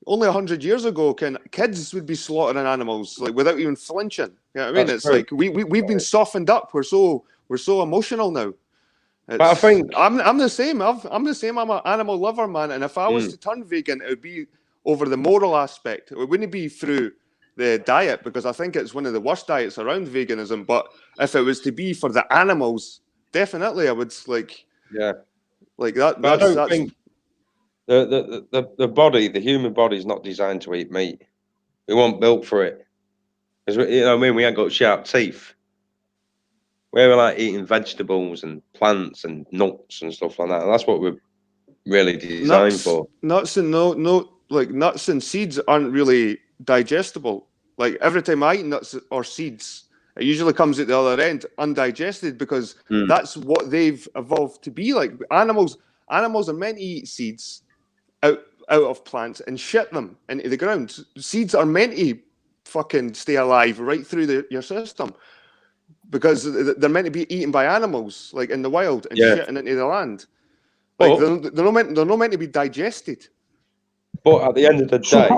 only 100 years ago, kids would be slaughtering animals like without even flinching. You know what I mean? That's it's true. like we've been softened up. We're so emotional now. But I think I'm the same. I'm the same. I'm an animal lover, man. And if I was to turn vegan, it would be over the moral aspect. It wouldn't be through the diet, because I think it's one of the worst diets around, veganism. But if it was to be for the animals, definitely I would like that. But I don't think the body, the human body, is not designed to eat meat. We weren't built for it. Because we ain't got sharp teeth. We're like eating vegetables and plants and nuts and stuff like that. And that's what we're really designed for. Nuts and seeds aren't really digestible. Like every time I eat nuts or seeds, it usually comes at the other end undigested, because that's what they've evolved to be like. Animals are meant to eat seeds out of plants and shit them into the ground. Seeds are meant to fucking stay alive right through your system, because they're meant to be eaten by animals, like in the wild, and shitting into the land. Like they're not meant to be digested. But at the end of the day,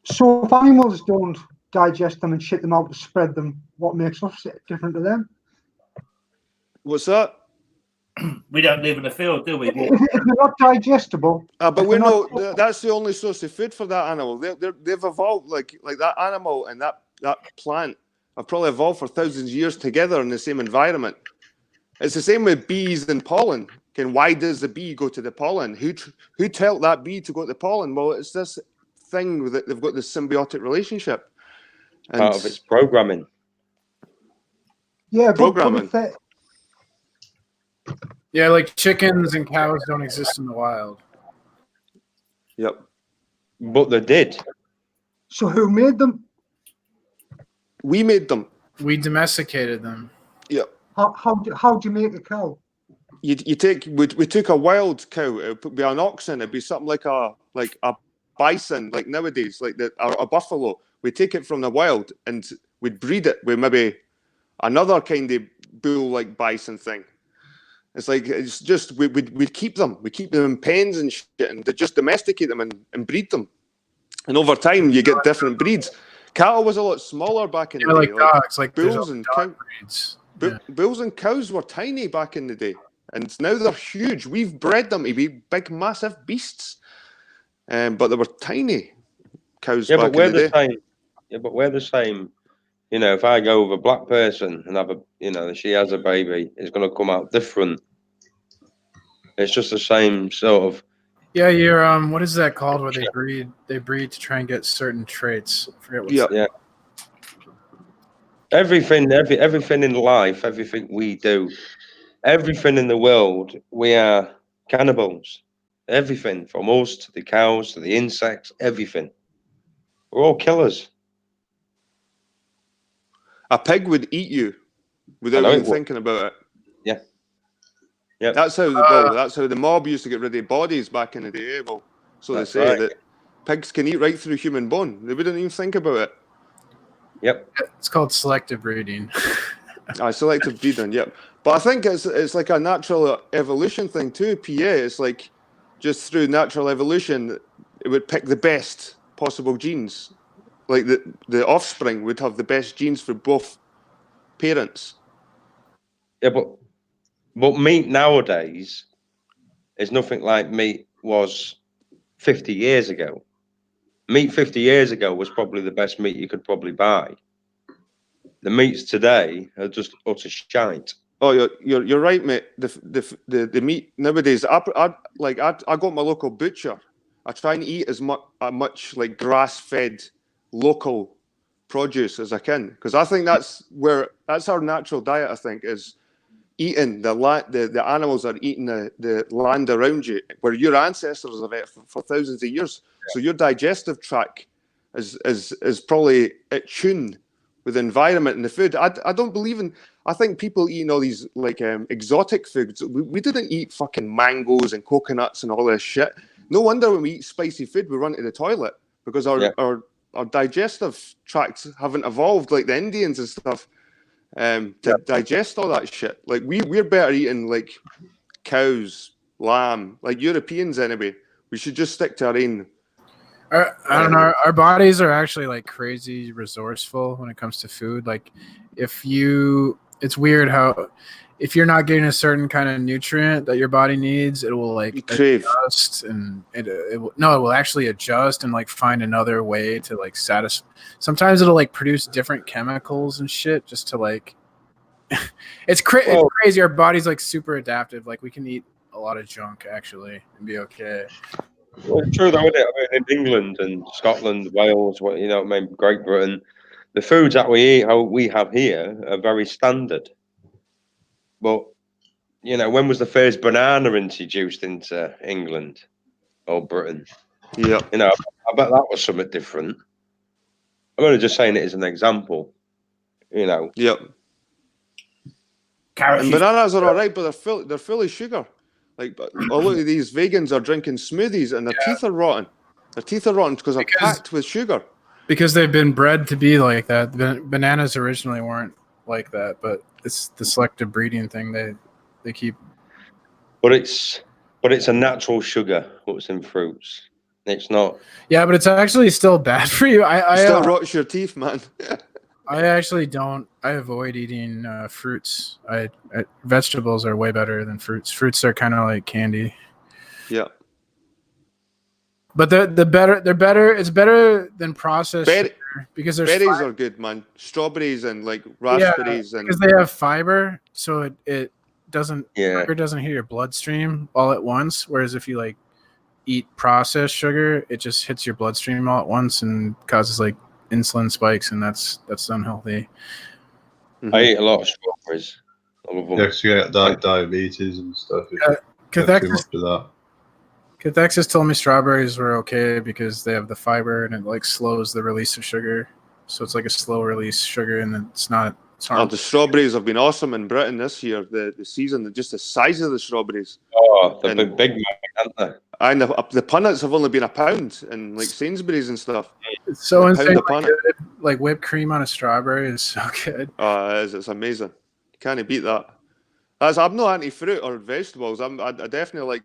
so if animals don't digest them and shit them out to spread them, what makes us different to them? What's that? We don't live in a field, do we? If they're not digestible, but we're not. That's the only source of food for that animal. They've evolved like that animal and that plant have probably evolved for thousands of years together in the same environment. It's the same with bees and pollen. Why does the bee go to the pollen? Who told that bee to go to the pollen? Well, it's this thing that they've got this symbiotic relationship. And part of its programming. Yeah, programming. Yeah, like chickens and cows don't exist in the wild. Yep. But they did. So who made them? We made them. We domesticated them. Yep. How do you make a cow? We took a wild cow. It would be an oxen. It'd be something like a bison, like nowadays, like a buffalo. We take it from the wild and we'd breed it with maybe another kind of bull, like bison thing. It's just we'd keep them. We keep them in pens and shit, and they just domesticate them and breed them. And over time, you get different breeds. Cattle was a lot smaller back in the day. Like dogs, like bulls and cows. breeds. Bulls and cows were tiny back in the day, and now they're huge. We've bred them to be big, massive beasts, but they were tiny cows back in the day. Yeah, but we're the same. If I go with a black person and have she has a baby, it's going to come out different. It's just the same sort of. Yeah, you're what is that called where they breed? They breed to try and get certain traits. I forget what's Yeah. Everything in life, everything we do, everything in the world, we are cannibals. Everything from us to the cows to the insects, everything. We're all killers. A pig would eat you without even thinking about it. Yeah. Yeah. That's how the mob used to get rid of bodies back in the day. Well, so they say that pigs can eat right through human bone. They wouldn't even think about it. Yep. It's called selective breeding. Selective breeding, yep. But I think it's like a natural evolution thing too, PA. It's like just through natural evolution, it would pick the best possible genes. Like the offspring would have the best genes for both parents. Yeah, but meat nowadays is nothing like meat was 50 years ago. Meat 50 years ago was probably the best meat you could probably buy. The meats today are just utter shite. Oh, you're right, mate. The meat nowadays, I go to my local butcher. I try and eat as much like grass-fed local produce as I can, because I think that's our natural diet. I think is eating the animals are eating the land around you, where your ancestors have ate for thousands of years. So your digestive tract is probably at tune with the environment and the food. I don't believe in. I think people eating all these like exotic foods. We didn't eat fucking mangoes and coconuts and all this shit. No wonder when we eat spicy food, we run to the toilet, because our digestive tracts haven't evolved like the Indians and stuff to digest all that shit. Like we're better eating like cows, lamb, like Europeans anyway. We should just stick to our own. I don't know. Our bodies are actually like crazy resourceful when it comes to food. Like it's weird how if you're not getting a certain kind of nutrient that your body needs, it will like adjust, and it will actually adjust and like find another way to like satisfy. Sometimes it'll like produce different chemicals and shit just to like. It's crazy. Our body's like super adaptive. Like we can eat a lot of junk actually and be okay. Well, it's true though, isn't it? I mean, in England and Scotland, Wales, Great Britain, the foods that we eat, how we have here, are very standard. But when was the first banana introduced into England or Britain? Yeah, I bet that was something different. I'm only just saying it as an example. Yep. Carrots and bananas are all right, but they're full of sugar. Like a lot of these vegans are drinking smoothies and their teeth are rotten. Their teeth are rotten because they're packed with sugar. Because they've been bred to be like that. Bananas originally weren't like that, but it's the selective breeding thing they keep. But it's a natural sugar what's in fruits. It's not. Yeah, but it's actually still bad for you. I still rots your teeth, man. I actually don't. I avoid eating fruits. Vegetables are way better than fruits. Fruits are kind of like candy. Yeah. But they're better. It's better than processed sugar because there's berries are good, man. Strawberries and like raspberries because they have fiber, so it doesn't sugar doesn't hit your bloodstream all at once. Whereas if you like eat processed sugar, it just hits your bloodstream all at once and causes like insulin spikes, and that's unhealthy. Mm-hmm. I eat a lot of strawberries. I love them. Yeah, because you get diabetes and stuff. Cathexis told me strawberries were okay because they have the fiber and it like slows the release of sugar. So it's like a slow release sugar, and it's not. The strawberries have been awesome in Britain this year. The season, just the size of the strawberries. Oh, they've been big, haven't they? And the punnets have only been £1 in like Sainsbury's and stuff. It's so insane. Like whipped cream on a strawberry is so good. Oh, it is. It's amazing. You can't beat that. I'm not anti-fruit or vegetables. I definitely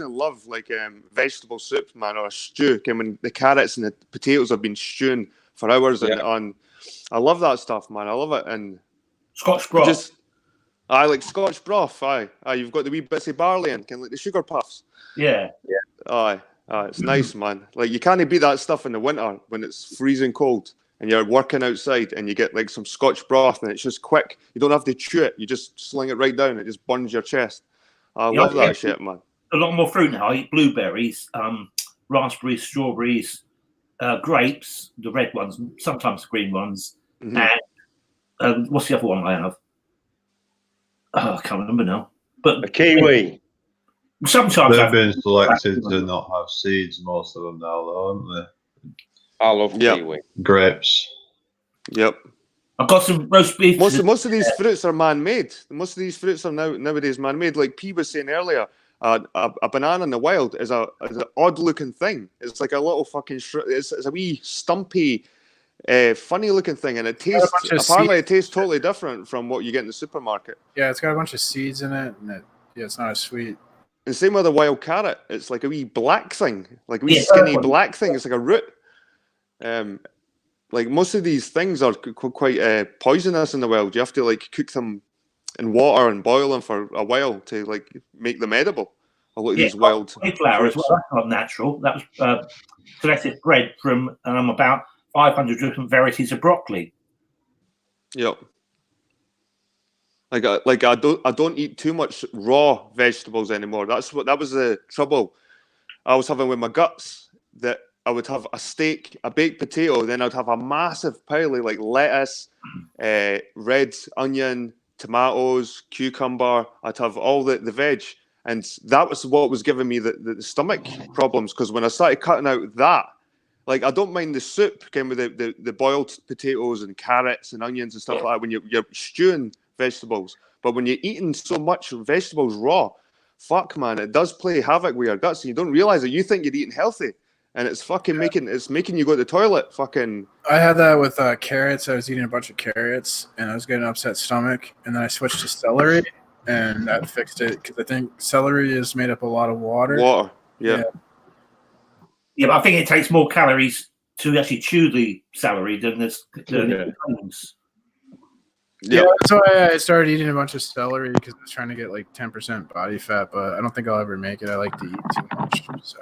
love like vegetable soup, man, or a stew. And when the carrots and the potatoes have been stewing for hours and I love that stuff, man. I love it. And Scotch broth. I like Scotch broth. Aye. You've got the wee bits of barley and like the sugar puffs. Yeah. Aye. It's nice, man. Like you can't beat that stuff in the winter when it's freezing cold and you're working outside and you get like some Scotch broth and it's just quick. You don't have to chew it. You just sling it right down. It just burns your chest. I love that shit, man. A lot more fruit now. I eat blueberries, raspberries, strawberries, grapes, the red ones, sometimes the green ones. Mm-hmm. And what's the other one I have? Oh, I can't remember now. But a kiwi. Sometimes they've been selected to not have seeds. Most of them now, though, haven't they? I love kiwi. Grapes. Yep. I've got some roast beef. Most of these fruits are man-made. Most of these fruits are nowadays man-made. Like P was saying earlier, a banana in the wild is an odd-looking thing. It's like a little fucking. It's a wee stumpy, funny-looking thing, and it tastes. Apparently, it tastes totally different from what you get in the supermarket. Yeah, it's got a bunch of seeds in it, and it's not as sweet. And same with the wild carrot. It's like a wee black thing, like a wee skinny black thing. It's like a root. Like most of these things are quite poisonous in the world. You have to like cook them in water and boil them for a while to like make them edible. A lot of these wild cauliflower as well. fruits. That's not natural. That was selected bred from about 500 different varieties of broccoli. Yep. Like I don't eat too much raw vegetables anymore. That was the trouble I was having with my guts. That I would have a steak, a baked potato, then I'd have a massive pile of like lettuce, red onion, tomatoes, cucumber. I'd have all the veg, and that was what was giving me the stomach problems. Because when I started cutting out that, like I don't mind the soup, came with the boiled potatoes and carrots and onions and stuff like that when you're stewing vegetables. But when you're eating so much vegetables raw, fuck man, it does play havoc with your guts. And you don't realize it. You think you're eating healthy, and it's fucking making you go to the toilet. Fucking. I had that with carrots. I was eating a bunch of carrots, and I was getting an upset stomach. And then I switched to celery, and that fixed it. Because I think celery is made up a lot of water. Yeah. Yeah, but I think it takes more calories to actually chew the celery than onions. Yeah, so I started eating a bunch of celery because I was trying to get like 10% body fat, but I don't think I'll ever make it. I like to eat too much. So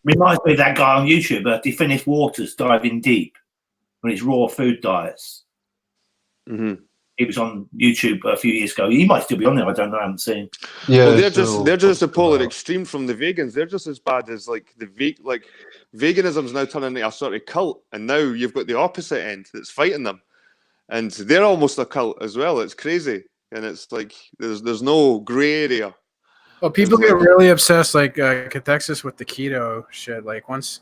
Reminds me of that guy on YouTube, Definitive Waters, Diving Deep, when it's raw food diets. Mm-hmm. He was on YouTube a few years ago. He might still be on there. I don't know. I haven't seen. Yeah, well, they're just a polar extreme from the vegans. They're just as bad as like veganism's now turning into a sort of cult, and now you've got the opposite end that's fighting them. And they're almost a cult as well. It's crazy, and it's like there's no grey area. Well, people get really obsessed, like cathexis, with the keto shit. Like once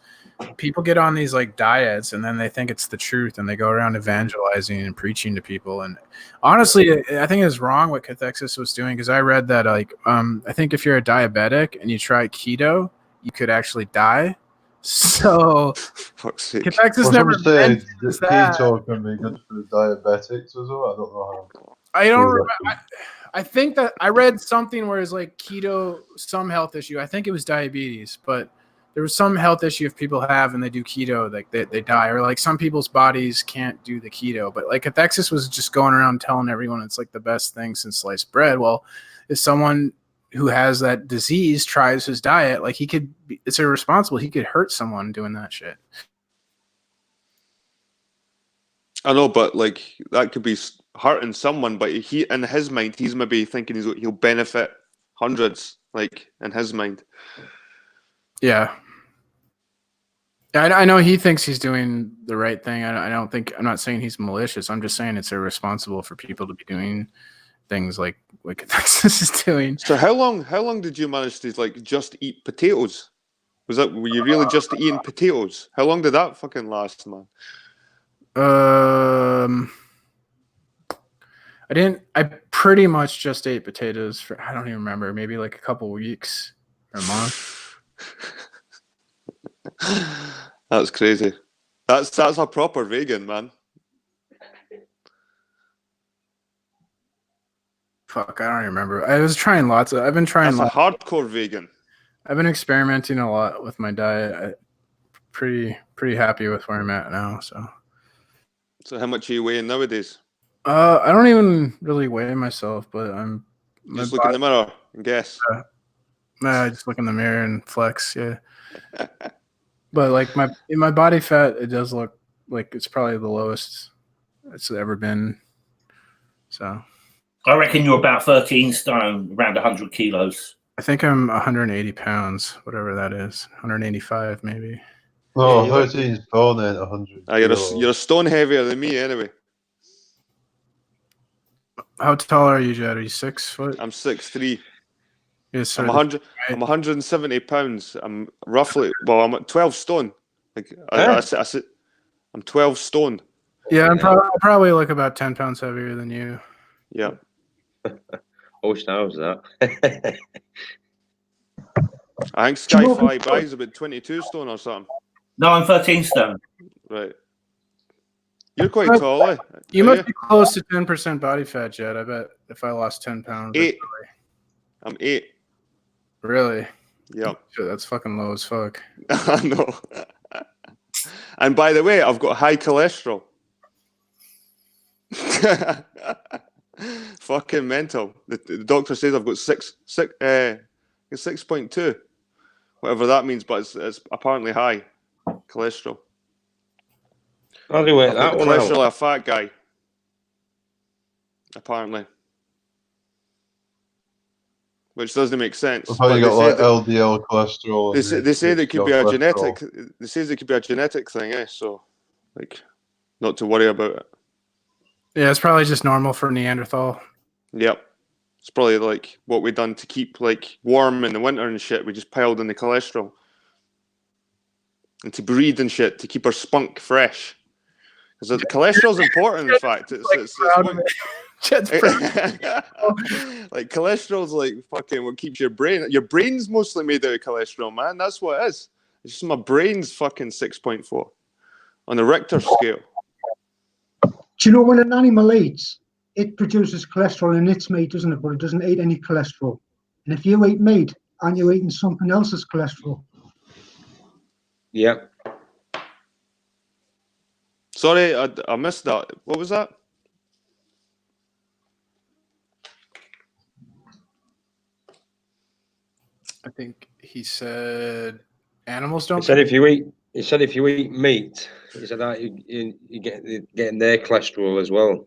people get on these like diets, and then they think it's the truth, and they go around evangelizing and preaching to people. And honestly, I think it's wrong what cathexis was doing, because I read that like I think if you're a diabetic and you try keto, you could actually die. So cathexis never said that keto can be good for diabetics as well. I don't know how. I don't remember. I think that I read something where it's like keto, some health issue. I think it was diabetes, but there was some health issue if people have and they do keto, like they die, or like some people's bodies can't do the keto. But like cathexis was just going around telling everyone it's like the best thing since sliced bread. Well, if someone who has that disease tries his diet, like it's irresponsible. He could hurt someone doing that shit. I know, but like that could be hurting someone, but he, in his mind, he's maybe thinking he'll benefit hundreds, like in his mind. Yeah. I know he thinks he's doing the right thing. I'm not saying he's malicious. I'm just saying it's irresponsible for people to be doing things like what cathexis is doing. So how long did you manage to like just eat potatoes? Were you really just eating potatoes? How long did that fucking last, man? I pretty much just ate potatoes for, I don't even remember, maybe like a couple weeks or a month. That's crazy. That's a proper vegan, man. Fuck, I don't even remember. I've been trying That's a hardcore vegan. I've been experimenting a lot with my diet. I'm pretty happy with where I'm at now. So how much are you weighing nowadays? I don't even really weigh myself, but I'm just look in the mirror and guess. I just look in the mirror and flex, yeah. But like my body fat, it does look like it's probably the lowest it's ever been. So I reckon you're about 13 stone, around 100 kilos. I think I'm 180 pounds, whatever that is. 185 maybe. No, 13 stone and 100. You're a stone heavier than me anyway. How tall are you, Jed? Are you 6 foot? I'm 6'3". Yes, I'm 170 pounds. I'm I'm at 12 stone. Like I'm 12 stone. Yeah, I'm probably like about 10 pounds heavier than you. Yeah. I wish I was that. I think Skyfly Bry's about 22 stone or something. No, I'm 13 stone. Right. You're quite tall, eh? You must be close to 10% body fat, Jed. I bet if I lost 10 pounds. 8. I'm 8. Really? Yeah. Shit, that's fucking low as fuck. I know. And by the way, I've got high cholesterol. Fucking mental. The doctor says I've got 6.2, whatever that means, but it's apparently high cholesterol. How do you work I've got that the one cholesterol out? of a fat guy, apparently, which doesn't make sense. I thought But you they got say like that, LDL cholesterol. they say that it could be a HDL genetic. cholesterol. They say it could be a genetic thing, eh? So, like, not to worry about it. Yeah, it's probably just normal for Neanderthal. Yep. It's probably like what we done to keep like warm in the winter and shit. We just piled in the cholesterol. And to breed and shit to keep our spunk fresh. Because the cholesterol's important, in fact. It's what, like cholesterol's like fucking what keeps your brain. Your brain's mostly made out of cholesterol, man. That's what it is. It's just my brain's fucking 6.4 on the Richter scale. Do you know when an animal eats, it produces cholesterol in its meat, doesn't it? But it doesn't eat any cholesterol. And if you eat meat, aren't you eating something else's cholesterol? Yeah. Sorry, I missed that. What was that? I think he said animals He don't. said if you eat meat, he said that you get getting their cholesterol as well.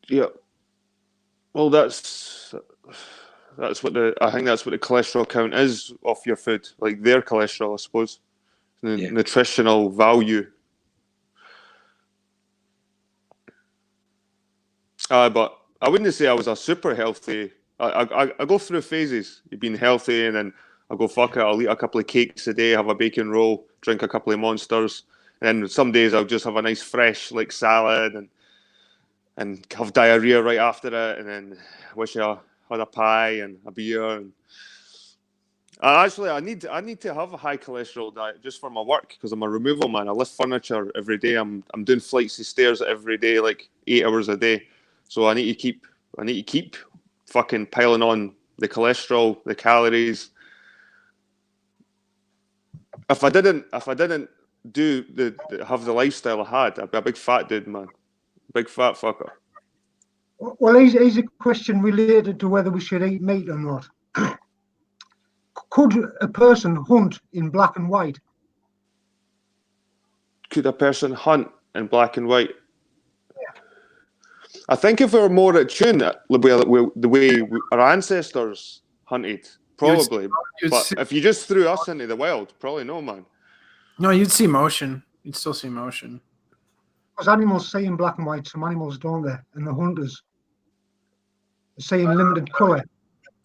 Yeah. Well, that's what I think that's what the cholesterol count is off your food, like their cholesterol, I suppose, the nutritional value. But I wouldn't say I was a super healthy. I go through phases. You've been healthy, and then I go fuck it. I'll eat a couple of cakes a day, have a bacon roll, drink a couple of Monsters, and then some days I'll just have a nice fresh like salad and have diarrhea right after it, and then wish I had a pie and a beer. And actually, I need to have a high cholesterol diet just for my work because I'm a removal man. I lift furniture every day. I'm doing flights of stairs every day, like 8 hours a day. So I need to keep fucking piling on the cholesterol, the calories. If I didn't do have the lifestyle I had, I'd be a big fat dude, man. Big fat fucker. Well, here's a question related to whether we should eat meat or not. Could a person hunt in black and white? Could a person hunt in black and white? I think if we were more attuned to the way our ancestors hunted, probably. But if you just threw us into the wild, probably no, man. No, you'd see motion. You'd still see motion. Because animals see in black and white, some animals don't they? And the hunters see in limited colour.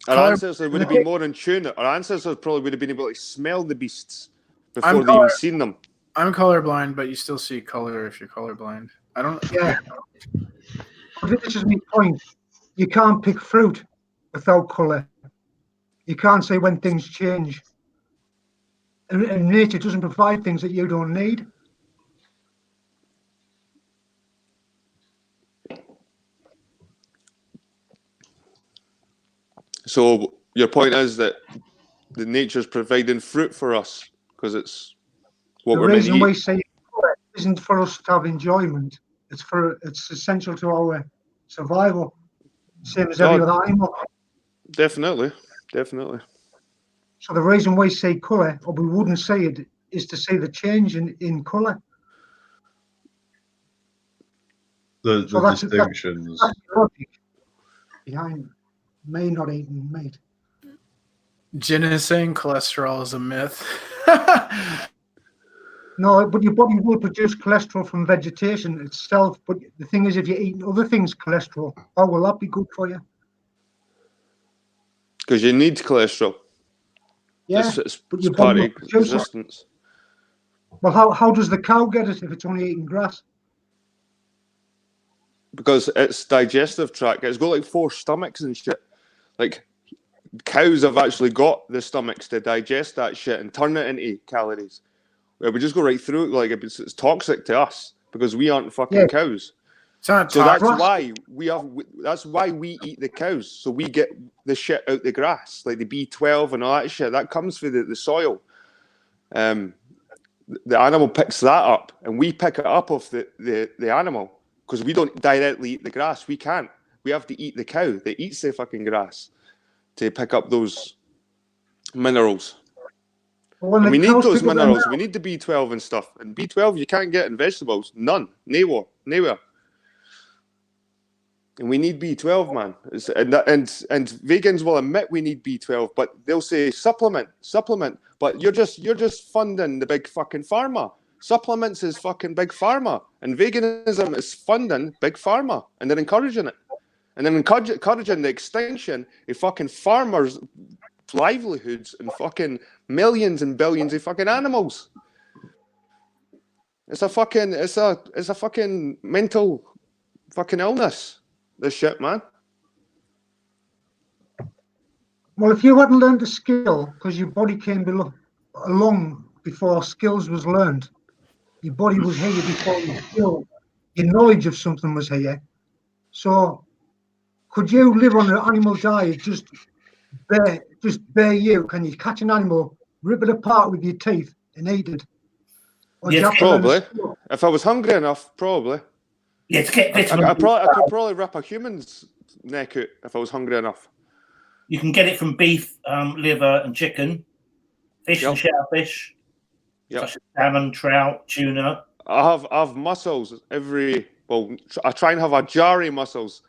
Our ancestors would have been more in tune. Our ancestors probably would have been able to smell the beasts before they even seen them. I'm colorblind, but you still see color if you're colorblind. I don't. Yeah. This is my point. You can't pick fruit without colour. You can't say when things change. And nature doesn't provide things that you don't need. So your point is that the nature's providing fruit for us because it's what we're meant to eat. The reason we say colour isn't for us to have enjoyment. It's essential to our survival, same as every other animal. Definitely. So the reason we say colour, or we wouldn't say it, is to see the change in colour. The distinctions. That's the logic behind me not eating meat. Jin is saying cholesterol is a myth. No, but your body will produce cholesterol from vegetation itself. But the thing is, if you're eating other things, cholesterol, how will that be good for you? Because you need cholesterol. Yeah, it's but your part body of will produce existence. Well, how does the cow get it if it's only eating grass? Because its digestive tract, it's got like 4 stomachs and shit. Like cows have actually got the stomachs to digest that shit and turn it into calories. Where we just go right through it, like it's toxic to us because we aren't fucking cows. So that's why that's why we eat the cows. So we get the shit out the grass, like the B12 and all that shit. That comes through the soil. the animal picks that up, and we pick it up off the animal because we don't directly eat the grass. We can't. We have to eat the cow that eats the fucking grass to pick up those minerals. When And the we need cows those pick up their minerals. milk, We need the B12 and stuff. And B12 you can't get in vegetables. None. Nowhere. And we need B12, man. And vegans will admit we need B12, but they'll say supplement. But you're just funding the big fucking pharma. Supplements is fucking big pharma, and veganism is funding big pharma, and they're encouraging it, and then encouraging the extinction of fucking farmers' livelihoods and fucking millions and billions of fucking animals. It's a fucking mental fucking illness. This shit, man. well, if you hadn't learned a skill because your body came along before skills was learned, your body was here before your knowledge of something was here. So, could you live on an animal diet just bare you? Can you catch an animal, rip it apart with your teeth, and eat it? Or do you Yes, have to learn a Probably. skill? If I was hungry enough, probably. Yeah, to get I vitamin could probably rip a human's neck out if I was hungry enough. You can get it from beef, liver, and chicken, fish and Yep. shellfish, Yep. such as salmon, trout, tuna. I have mussels I try and have a jar of mussels.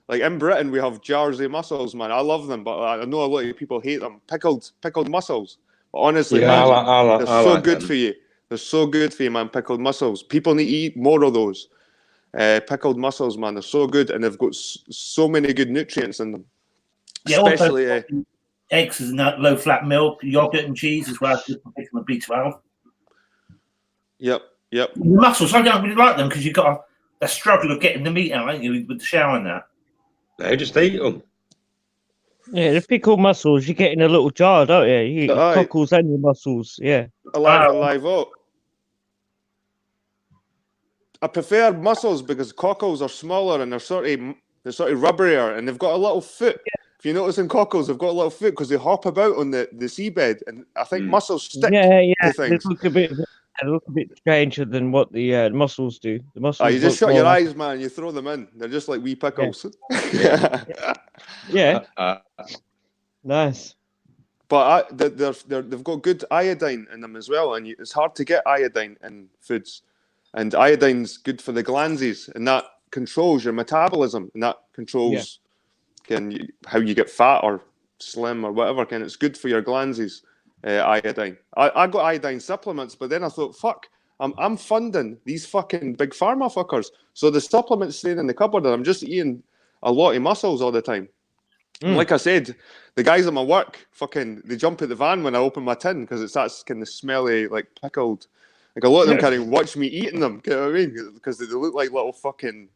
Like in Britain, we have jars of mussels, man. I love them, but I know a lot of people hate them. Pickled mussels. But honestly, Yeah, man, I they're so like good them. for you. They're so good for you, man. Pickled mussels. People need to eat more of those. Pickled mussels, man. They're so good, and they've got so many good nutrients in them. Yeah, also Especially, eggs and low-fat milk, yogurt and cheese as well. Vitamin B12. yep. The mussels, I don't really like them because you've got a struggle of getting the meat out, ain't you, with the shower and that. They just eat them. Yeah, the pickled mussels you get in a little jar, don't you? You get your Aye. cockles and your mussels. Yeah. Live out. I prefer mussels because cockles are smaller and they're sort of rubberier, and they've got a little foot. Yeah. If you notice in cockles, they've got a little foot because they hop about on the seabed, and I think mussels stick to They things. look a bit stranger than what the mussels do. The mussels. You just look shut your more eyes, man. You throw them in. They're just like wee pickles. Yeah. Nice. But they've got good iodine in them as well, and it's hard to get iodine in foods. And iodine's good for the glands, and that controls your metabolism, and that controls how you get fat or slim or whatever. And it's good for your glands, iodine. I got iodine supplements, but then I thought, fuck, I'm funding these fucking big pharma fuckers. So the supplements staying in the cupboard, and I'm just eating a lot of mussels all the time. And like I said, the guys at my work, they jump at the van when I open my tin because it's that kind of smelly, like pickled. Like a lot of them kind of watch me eating them. You know what I mean? Because they look like little fucking.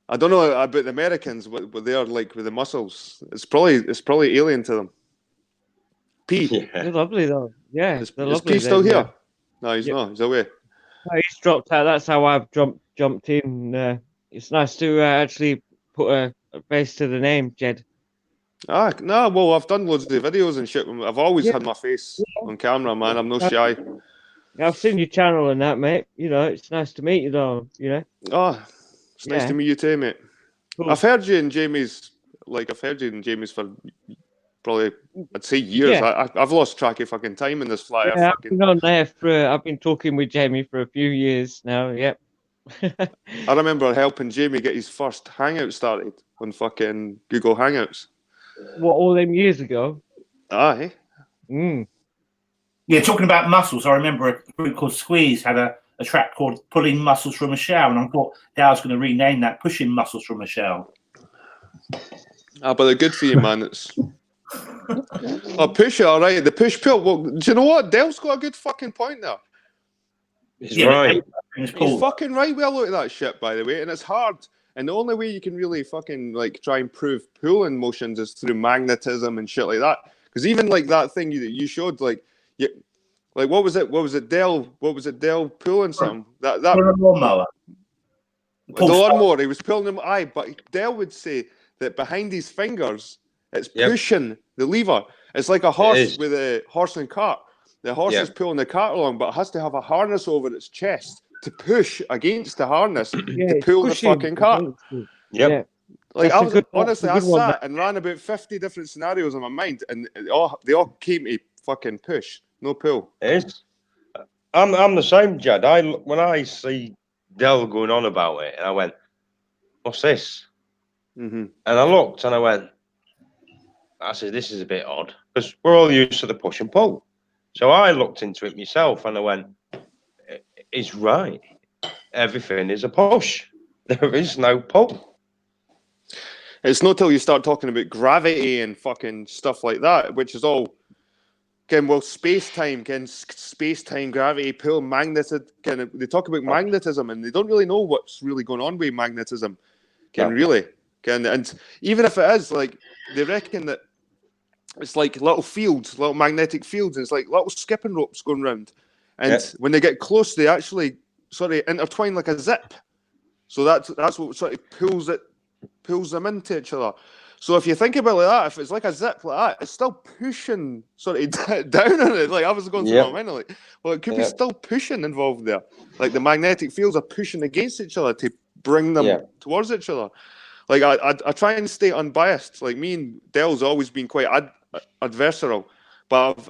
I don't know about the Americans, but they're like with the mussels. It's probably alien to them. P. Yeah. They're lovely though. Yeah. Is P still here? Yeah. No, he's not. He's away. No, he's dropped out. That's how I've jumped in. It's nice to actually put a face to the name, Jed. No, well, I've done loads of videos and shit. I've always had my face on camera, man. I'm no shy. I've seen your channel and that, mate. You know, it's nice to meet you, though. You know. Oh, it's nice to meet you too, mate. Cool. I've heard you and Jamie's for probably, I'd say years. Yeah. I've lost track of fucking time in this fly. Yeah, I've been on there I've been talking with Jamie for a few years now. Yep. I remember helping Jamie get his first Hangout started on fucking Google Hangouts. What, all them years ago? Aye. Yeah, talking about muscles, I remember a group called Squeeze had a track called Pulling Muscles from a Shower, and I thought Dale's going to rename that Pushing Muscles from a Shower. But they're good for you, man. It's push it, all right. The push pull. Well, do you know what? Dale's got a good fucking point there. He's right. He's fucking right. Well, look at that shit, by the way, and it's hard. And the only way you can really fucking like try and prove pulling motions is through magnetism and shit like that. Because even like that thing you showed, like what was it? What was it? Dale pulling something? That lawnmower. The lawnmower. He was pulling them. But Dale would say that behind his fingers, it's pushing the lever. It's like a horse with a horse and cart. The horse is pulling the cart along, but it has to have a harness over its chest to push against the harness to pull the fucking cart. Yeah. Like That's honestly, a I good one. sat and ran about 50 different scenarios in my mind, and they all came to fucking push, no pull. It is. I'm the same, Jed. When I see Dell going on about it, and I went, "What's this?" Mm-hmm. And I looked, and I said, "This is a bit odd," because we're all used to the push and pull. So I looked into it myself, and I went, "It's right. Everything is a push. There is no pull." It's not till you start talking about gravity and fucking stuff like that, which is all, space-time, gravity, pull, magnetism, they talk about magnetism, and they don't really know what's really going on with magnetism, really. And even if it is, like, they reckon that it's like little fields, little magnetic fields, and it's like little skipping ropes going round. And when they get close, they actually sort of intertwine like a zip. So that's what sort of pulls them into each other. So if you think about it like that, if it's like a zip like that, it's still pushing sort of down on it. Like, I was going through my mind, like, well, it could be still pushing involved there. Like, the magnetic fields are pushing against each other to bring them towards each other. Like, I try and stay unbiased. Like, me and Dell's always been quite adversarial, but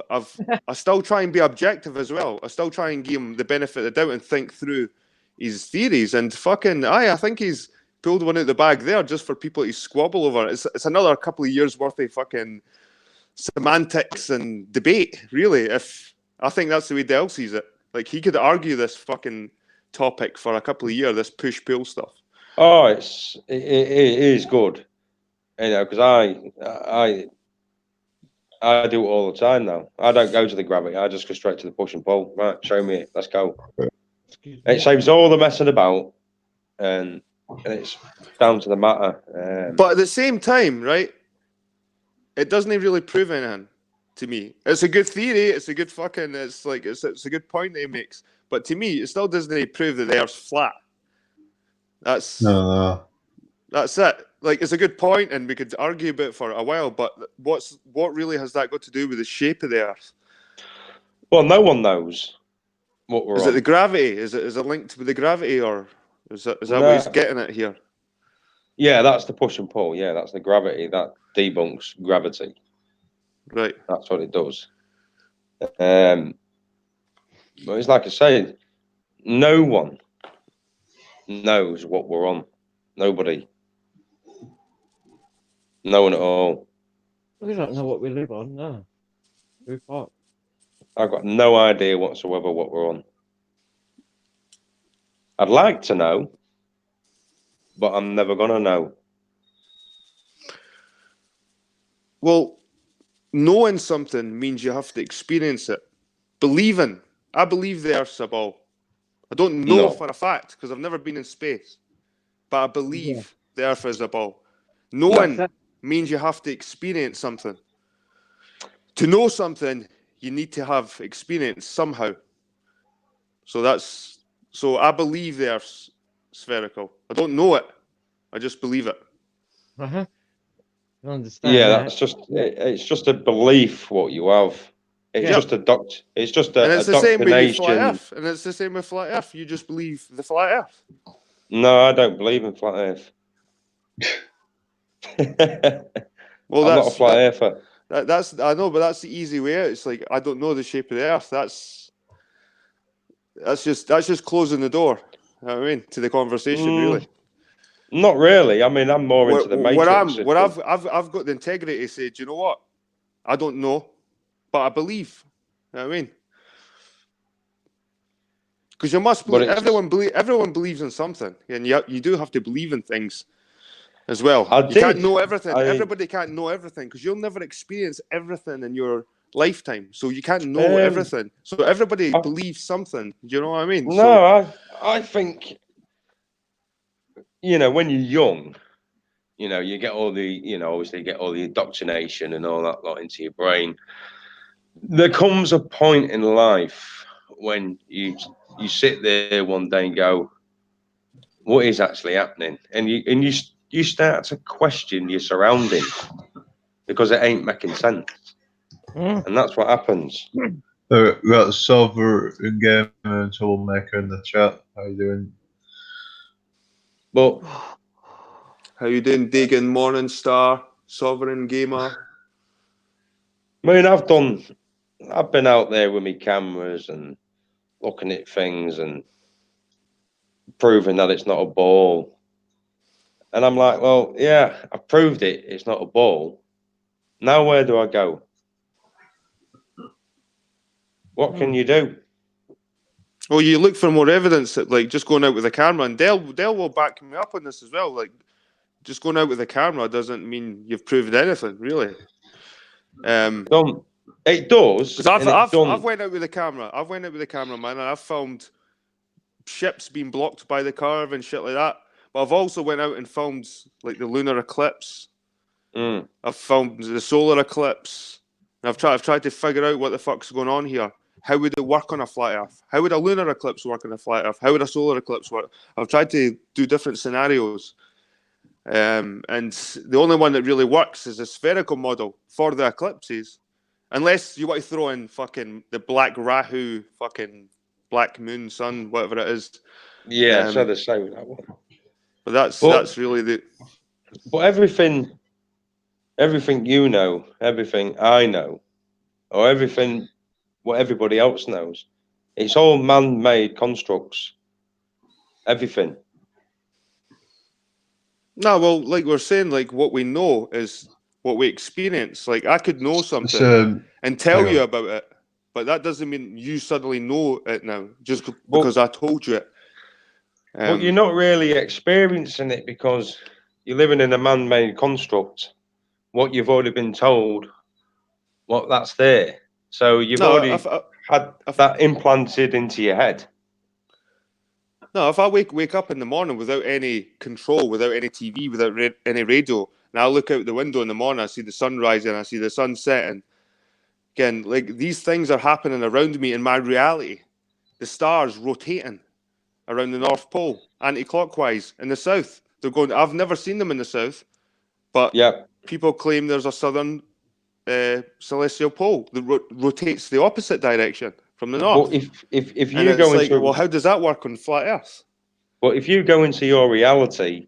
I still try and be objective as well. I still try and give him the benefit of the doubt and think through his theories. And fucking, I think he's pulled one out the bag there just for people to squabble over. It's another couple of years worth of fucking semantics and debate, really. If I think that's the way Dell sees it. Like, he could argue this fucking topic for a couple of years, this push-pull stuff. Oh, it is good, because I do it all the time now. I don't go to the gravity. I just go straight to the push and pull. Right, show me it. Let's go. It saves all the messing about, and it's down to the matter. But at the same time, right, it doesn't really prove anything to me. It's a good theory. It's a good fucking. It's a good point that he makes. But to me, it still doesn't prove that the Earth's flat. That's it. Like, it's a good point, and we could argue about it for a while. But what really has that got to do with the shape of the Earth? Well, no one knows what we're on. Is it the gravity? Is it linked with the gravity, or is that what he's getting at here? Yeah, that's the push and pull. Yeah, that's the gravity. That debunks gravity. Right. That's what it does. But it's like I said, no one knows what we're on. Nobody. No one at all. We don't know what we live on, no. I've got no idea whatsoever what we're on. I'd like to know, but I'm never going to know. Well, knowing something means you have to experience it. I believe the Earth's a ball. I don't know for a fact, because I've never been in space. But I believe the Earth is a ball. Knowing means you have to experience something. To know something, you need to have experience somehow. So I believe the Earth's spherical. I don't know it. I just believe it. I understand. Yeah, it's just a belief what you have. It's just it's just and it's a the same with flat doctrination. Earth. And it's the same with flat Earth. You just believe the flat Earth. No, I don't believe in flat Earth. Well, I'm not a flat earther. I know, but that's the easy way out. It's like, I don't know the shape of the Earth. That's just closing the door. You know what I mean, to the conversation, really. Not really. I mean, I'm more into the matrix. I've got the integrity to say, do you know what? I don't know, but I believe. You know what I mean? Because you must believe. Everyone believes in something, and you do have to believe in things as well. You can't know everything. Everybody can't know everything, because you'll never experience everything in your lifetime. So you can't know everything. So everybody believes something. Do you know what I mean? No, I think, when you're young, you get all the, obviously you get all the indoctrination and all that lot into your brain. There comes a point in life when you sit there one day and go, what is actually happening? And you start to question your surroundings because it ain't making sense. And that's what happens. We got Silver in game and Troublemaker in the chat. How you doing? But How you doing, Deegan, Morningstar, Sovereign Gamer? I mean, I've been out there with my cameras and looking at things and proving that it's not a ball. And I'm like, well, yeah, I've proved it. It's not a ball. Now where do I go? What can you do? Well, you look for more evidence that, like, just going out with a camera, and Dale will back me up on this as well. Like, just going out with a camera doesn't mean you've proved anything, really. It does. Because I've went out with a camera. I've went out with a camera, man, and I've filmed ships being blocked by the curve and shit like that. But I've also went out and filmed like the lunar eclipse. I've filmed the solar eclipse. And I've tried to figure out what the fuck's going on here. How would it work on a flat Earth? How would a lunar eclipse work on a flat Earth? How would a solar eclipse work? I've tried to do different scenarios. And the only one that really works is a spherical model for the eclipses. Unless you want to throw in fucking the Black Rahu, fucking Black Moon, Sun, whatever it is. Yeah, so they say with that one. But that's really the. But everything you know, everything I know, or everything what everybody else knows, it's all man-made constructs. Everything. No, well, like we're saying, like what we know is what we experience. Like I could know something and tell you about it, but that doesn't mean you suddenly know it now just because I told you it. But you're not really experiencing it because you're living in a man-made construct. What you've already been told, what that's there. So you've already had that implanted into your head. No, if I wake up in the morning without any control, without any TV, without any radio, and I look out the window in the morning, I see the sun rising, I see the sun setting. Again, like these things are happening around me in my reality. The stars rotating around the North Pole, anti-clockwise in the south. They're going. I've never seen them in the south, but people claim there's a southern celestial pole that rotates the opposite direction from the north. But if you and go it's into well, how does that work on flat Earth? But if you go into your reality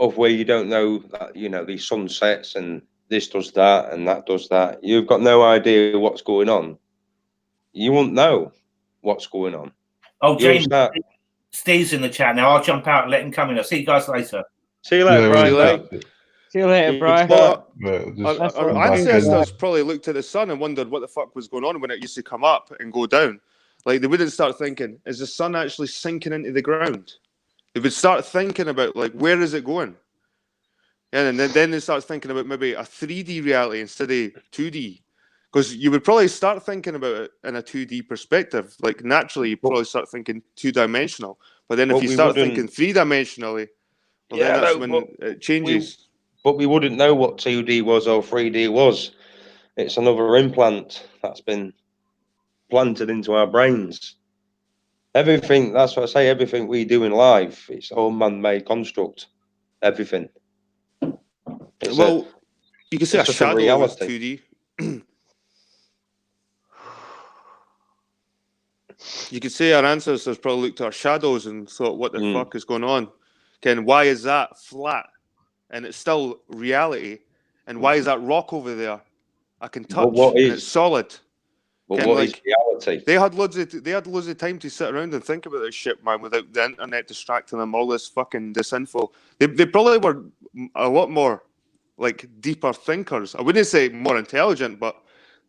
of where you don't know that, you know, these sunsets and this does that and that does that, you've got no idea what's going on. You won't know what's going on. Oh, James, Steve's in the chat now. I'll jump out and let him come in. I'll see you guys later. See you later, Brian. See you later, Brian. Our ancestors probably looked at the sun and wondered what the fuck was going on when it used to come up and go down. Like, they wouldn't start thinking, is the sun actually sinking into the ground? They would start thinking about, like, where is it going? And then they start thinking about maybe a 3D reality instead of 2D. Because you would probably start thinking about it in a 2D perspective. Like, naturally, you probably start thinking two-dimensional. But then if you start thinking three-dimensionally, well, then that's when it changes. But we wouldn't know what 2D was or 3D was. It's another implant that's been planted into our brains. Everything, that's what I say, everything we do in life, it's all man-made construct. Everything. You can say a shadow is 2D. You could say our ancestors probably looked at our shadows and thought, what the fuck is going on? Ken, why is that flat? And it's still reality. And why is that rock over there? I can touch and it's solid. But what is reality? They had loads of time to sit around and think about this shit, man, without the internet distracting them, all this fucking disinfo. They probably were a lot more, like, deeper thinkers. I wouldn't say more intelligent, but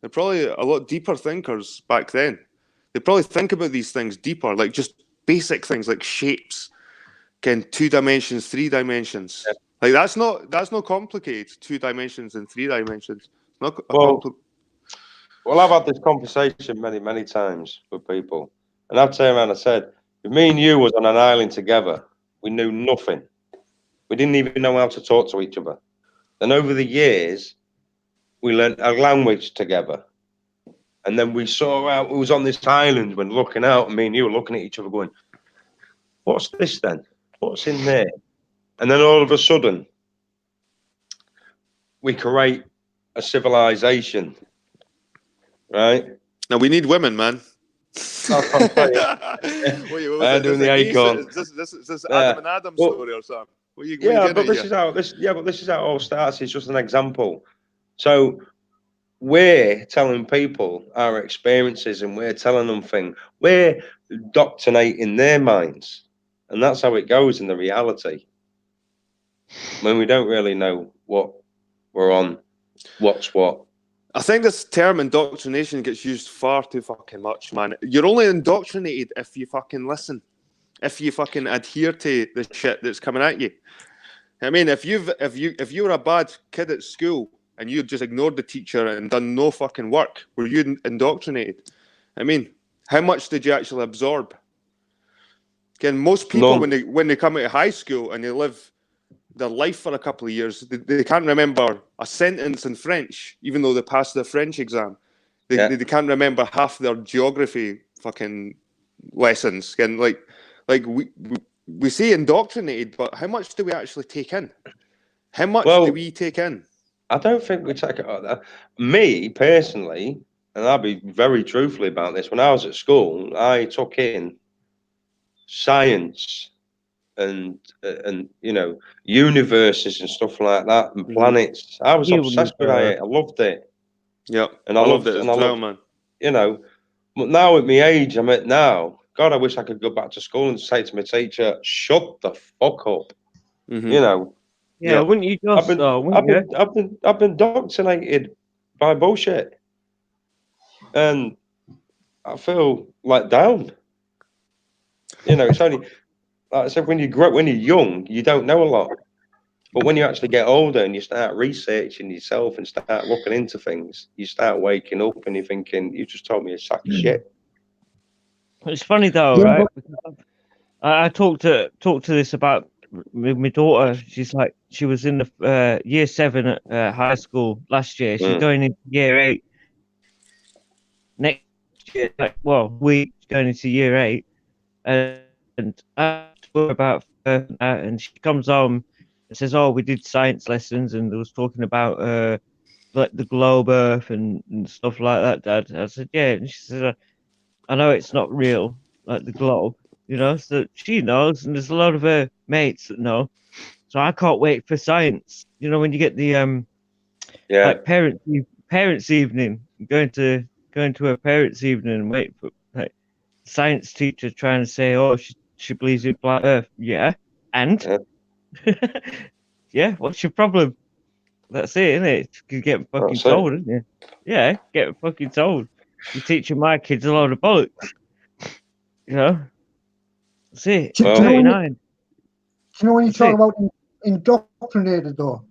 they're probably a lot deeper thinkers back then. They probably think about these things deeper, like just basic things like shapes, 2 dimensions, 3 dimensions. Yeah. Like that's not complicated. 2 dimensions and 3 dimensions. It's not Well, I've had this conversation many times with people, and I've turned around and said, if me and you was on an island together, we knew nothing. We didn't even know how to talk to each other. And over the years, we learned a language together. And then we saw out, we was on this island when looking out, and me and you were looking at each other going, what's this then? What's in there? And then all of a sudden, we create a civilization right? Now we need women, man. That's what I'm saying. Wait, what was it? Doing This the a geese- acorn. this Yeah. Adam and Adam Well, story or something? What you Yeah, getting but at this here? is how this. Yeah, but this is how it all starts. It's just an example. So we're telling people our experiences, and we're telling them things. We're indoctrinating their minds, and that's how it goes in the reality. When we don't really know what we're on, what's what. I think this term indoctrination gets used far too fucking much, man. You're only indoctrinated if you fucking listen, if you fucking adhere to the shit that's coming at you. I mean, if you were a bad kid at school and you just ignored the teacher and done no fucking work, were you indoctrinated? I mean, how much did you actually absorb? Again, most people None. when they come out of high school and they live their life for a couple of years, they can't remember a sentence in French, even though they passed their French exam. They can't remember half their geography fucking lessons. And like we say indoctrinated, but how much do we actually take in? How much do we take in? I don't think we take it. Me personally, and I'll be very truthfully about this. When I was at school, I took in science and you know, universes and stuff like that, and planets. I was obsessed with it. I loved it. Yeah, and I loved it as well, man. You know, but now at my age, I'm at now. God, I wish I could go back to school and say to my teacher, "Shut the fuck up." You know. Yeah, wouldn't you just? I've been indoctrinated by bullshit, and I feel like down. You know, it's only like I said, when you're young, you don't know a lot, but when you actually get older and you start researching yourself and start looking into things, you start waking up and you're thinking, "You just told me a sack of shit." It's funny though, right? Because I talked to this about with my daughter. She's like, she was in the year 7 at high school last year. She's going into year 8 next year. We're going into year 8, and I talked to her about and she comes home and says, "Oh, we did science lessons, and there was talking about like the globe Earth and stuff like that, Dad." I said, "Yeah," and she said, "I know it's not real, like the globe, you know." So she knows, and there's a lot of her mates that know. So I can't wait for science. You know, when you get the like parents evening, going to a parents evening and wait for like science teacher trying to say, "Oh, she believes in flat Earth." Yeah, and yeah, what's your problem? That's it, isn't it? You get fucking told, isn't it? Yeah, get fucking told. You're teaching my kids a load of bollocks. You know? That's it. Do you know 39. when you talk about indoctrinated, though,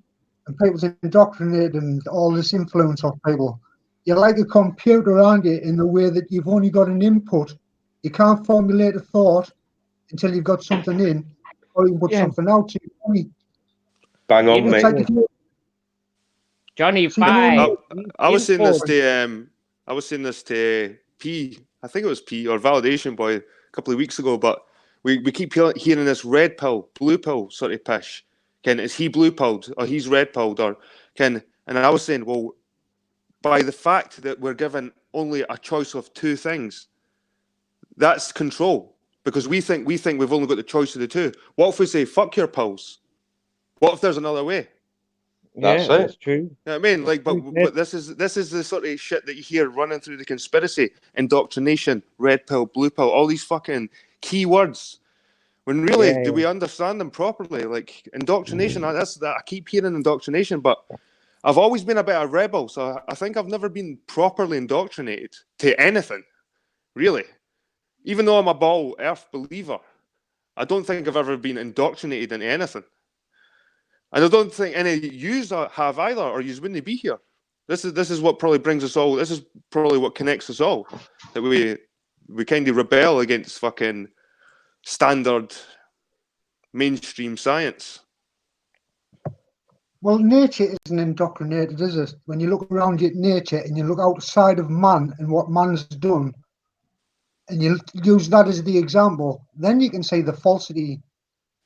and people's indoctrinated and all this influence of people, you're like a computer, aren't you, in the way that you've only got an input. You can't formulate a thought until you've got something in, or you can put something out. So bang on, mate. like Johnny Five. I was saying this to P. I think it was P or Validation Boy a couple of weeks ago. But we keep hearing this red pill, blue pill sort of pish. Ken, is he blue pilled or he's red pilled or Ken? And I was saying, well, by the fact that we're given only a choice of two things, that's control, because we think we've only got the choice of the two. What if we say fuck your pills? What if there's another way? That's true. You know what I mean? Like, but this is the sort of shit that you hear running through the conspiracy, indoctrination, red pill, blue pill, all these fucking key words. When really, do we understand them properly? Like indoctrination, I keep hearing indoctrination, but I've always been a bit of a rebel, so I think I've never been properly indoctrinated to anything, really. Even though I'm a ball Earth believer, I don't think I've ever been indoctrinated into anything. And I don't think any of you have either, or you wouldn't be here. This is what probably brings us all. This is probably what connects us all. That we kind of rebel against fucking standard mainstream science. Well, nature isn't indoctrinated, is it? When you look around at nature and you look outside of man and what man's done, and you use that as the example, then you can see the falsity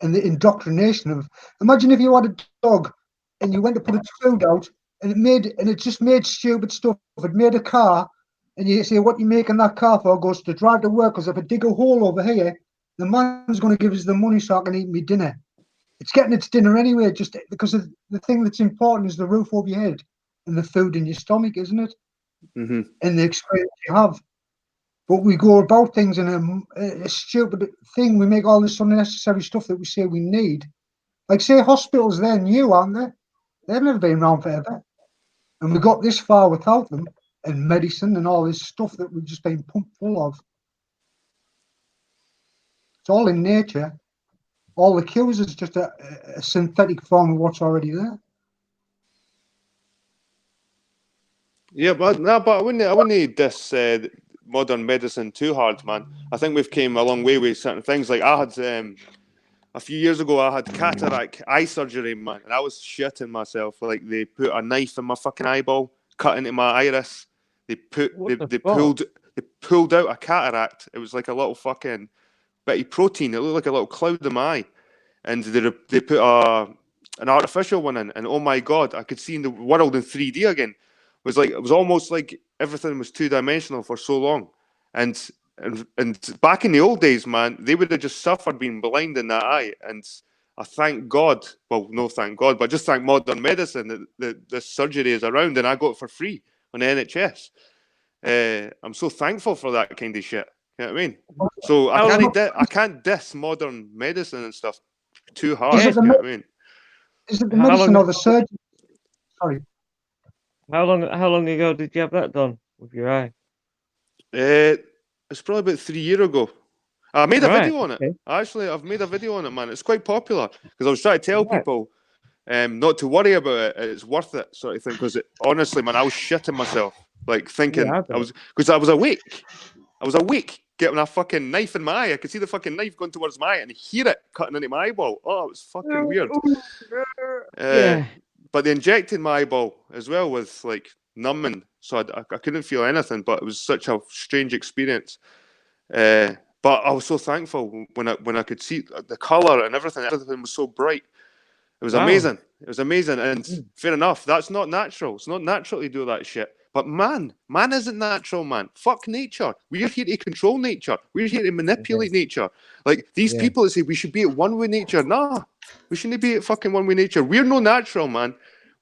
and the indoctrination of. Imagine if you had a dog and you went to put its food out and it just made stupid stuff. It made a car and you say, what you making that car for? Goes to drive to work, because if I dig a hole over here, the man's going to give us the money so I can eat my dinner. It's getting its dinner anyway, just because of the thing that's important is the roof over your head and the food in your stomach, isn't it? Mm-hmm. And the experience you have. But we go about things in a stupid thing. We make all this unnecessary stuff that we say we need. Like, say, hospitals, they're new, aren't they? They've never been around forever. And we got this far without them, and medicine and all this stuff that we've just been pumped full of. It's all in nature. All the cures is just a synthetic form of what's already there. Yeah, but I wouldn't diss modern medicine too hard, man. I think we've came a long way with certain things. Like I had a few years ago, I had cataract eye surgery, man, and I was shitting myself. Like they put a knife in my fucking eyeball, cut into my iris. They pulled out a cataract. It was like a little fucking bit of protein. It looked like a little cloud in my eye, and they put an artificial one in, and oh my god, I could see in the world in 3D again. It was almost like everything was 2-dimensional for so long, and back in the old days, man, they would have just suffered being blind in that eye. And I thank God, well, no, thank God, but just thank modern medicine that this surgery is around, and I got it for free on the NHS. I'm so thankful for that kind of shit. You know what I mean? So I can't diss modern medicine and stuff too hard. Is it You know what I mean? Is it the medicine or the surgery? Sorry. How long ago did you have that done with your eye? It's probably about 3 years ago. I made a video on it. Okay. Actually, I've made a video on it, man. It's quite popular because I was trying to tell people not to worry about it. It's worth it, sort of thing. Because honestly, man, I was shitting myself, like thinking I was awake. I was awake, getting a fucking knife in my eye. I could see the fucking knife going towards my eye and hear it cutting into my eyeball. Oh, it was fucking weird. But they injected my eyeball as well with like numbing, so I couldn't feel anything. But it was such a strange experience. But I was so thankful when I could see the color and everything. Everything was so bright. It was amazing. It was amazing. And fair enough, that's not natural. It's not natural to do that shit. But man isn't natural, man. Fuck nature. We're here to control nature. We're here to manipulate nature. Like these people that say we should be at one with nature. Nah, we shouldn't be at fucking one with nature. We're no natural, man.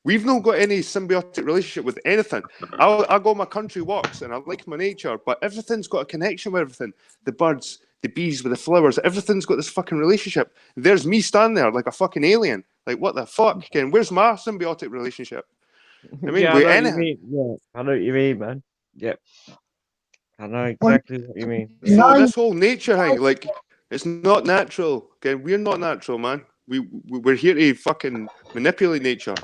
We've not got any symbiotic relationship with anything. I go on my country walks and I like my nature, but everything's got a connection with everything. The birds, the bees with the flowers, everything's got this fucking relationship. There's me standing there like a fucking alien. Like, what the fuck? Ken, where's my symbiotic relationship? I mean, I know what you mean. Yeah, I know what you mean, man. Yep. I know exactly what you mean. So this whole nature thing, like, it's not natural. Okay, we're not natural, man. We're here to fucking manipulate nature.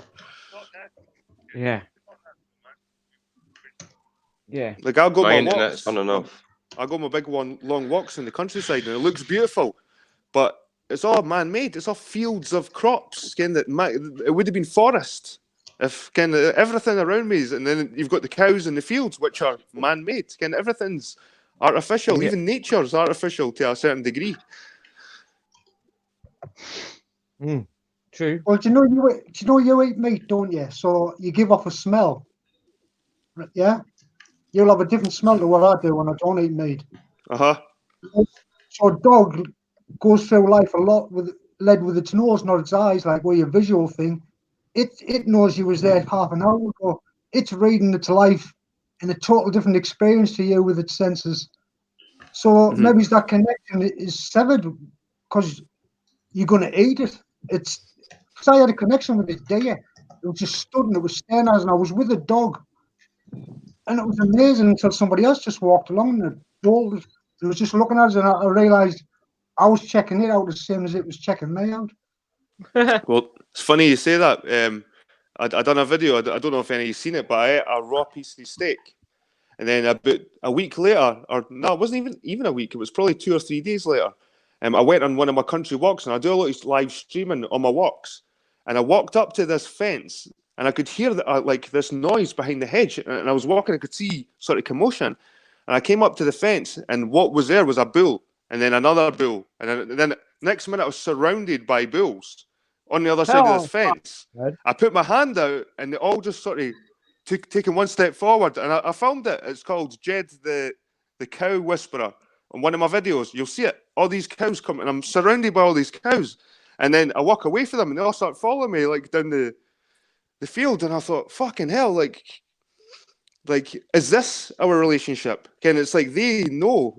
Yeah. Yeah. Like I'll go My my internet's walks. on and off. I go my big long walks in the countryside, and it looks beautiful, but it's all man-made. It's all fields of crops. It would have been forest if everything around me is, and then you've got the cows in the fields, which are man-made. Everything's artificial. Even nature's artificial to a certain degree. True. Well, do you know you eat meat, don't you? So you give off a smell. Yeah? You'll have a different smell to what I do when I don't eat meat. So a dog goes through life a lot led with its nose, not its eyes, like where your visual thing. It knows you was there half an hour ago. It's reading its life in a total different experience to you with its senses. So maybe that connection is severed because you're going to eat it. It's because I had a connection with it deer. It was just stood and it was staring at us, and I was with a dog, and it was amazing until somebody else just walked along and it was just looking at us, and I realised I was checking it out the same as it was checking me out. Well, it's funny you say that. I done a video. I don't know if any of you've seen it, but I ate a raw piece of steak, and then about a week later, or no, it wasn't even a week. It was probably 2 or 3 days later. I went on one of my country walks, and I do a lot of live streaming on my walks. And I walked up to this fence, and I could hear like this noise behind the hedge. And I was walking, I could see sort of commotion. And I came up to the fence, and what was there was a bull, and then another bull, and then next minute I was surrounded by bulls on the other side of this fence. I put my hand out, and they all just sort of taking one step forward, and I filmed it. It's called Jed the Cow Whisperer. On one of my videos, you'll see it. All these cows come, and I'm surrounded by all these cows. And then I walk away from them, and they all start following me, like down the field. And I thought, fucking hell, like, is this our relationship? Ken, it's like they know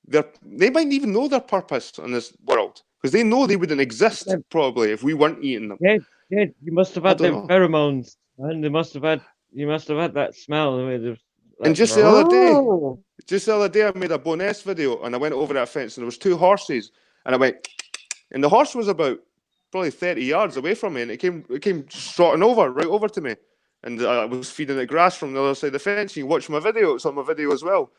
they might even know their purpose in this world, because they know they wouldn't exist probably if we weren't eating them. Yeah, you must have I had don't them know. pheromones, and you must have had that smell. And just the other day, I made a bonus video, and I went over that fence, and there was 2 horses, and I went, and the horse was about probably 30 yards away from me, and it came strutting right over to me, and I was feeding it grass from the other side of the fence. You can watch my video; it's on my video as well,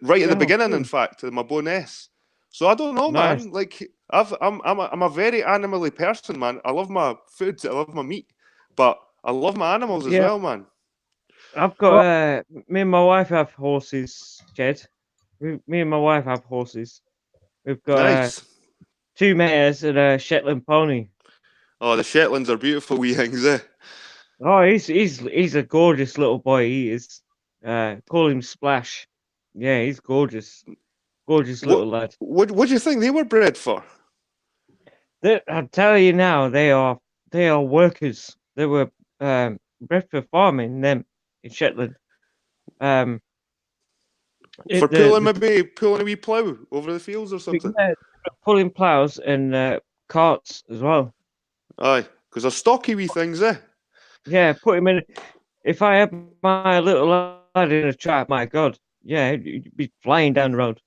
right at the beginning, in fact, of my bonus. So I don't know, Nice. man. Like I'm a very animally person, man. I love my food, I love my meat, but I love my animals as well, man. I've got me and my wife have horses, Jed. Me and my wife have horses. We've got Nice. 2 mares and a Shetland pony. Oh, the Shetlands are beautiful wee things, eh? Oh, he's a gorgeous little boy. He is. Call him Splash. Yeah, he's gorgeous. Gorgeous little lad. What do you think they were bred for? I'll tell you now, they are workers. They were bred for farming. Them in Shetland. For pulling a wee plough over the fields or something. Yeah, pulling ploughs and carts as well. Aye, because they're stocky wee things, eh? Yeah, put him in. If I had my little lad in a trap, my God, yeah, he'd be flying down the road.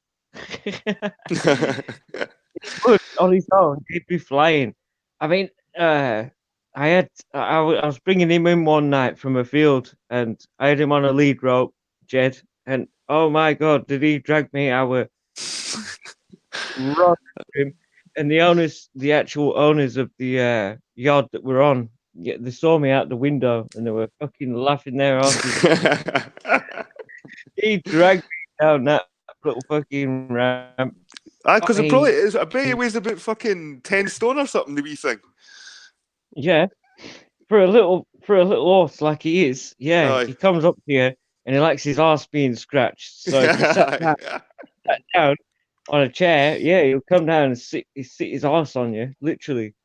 Good on his own, he'd be flying. I mean, I was bringing him in one night from a field, and I had him on a lead rope, Jed, and oh my God, did he drag me? I were running him, and the actual owners of the yard that we're on, they saw me out the window, and they were fucking laughing their asses. He dragged me down that little fucking ramp. Because it probably is. I bet he weighs about fucking 10 stone or something, the wee thing. Yeah, for a little horse like he is. Yeah, Aye. He comes up here and he likes his ass being scratched. So if he sat down on a chair, yeah, he'll come down and sit his ass on you. Literally,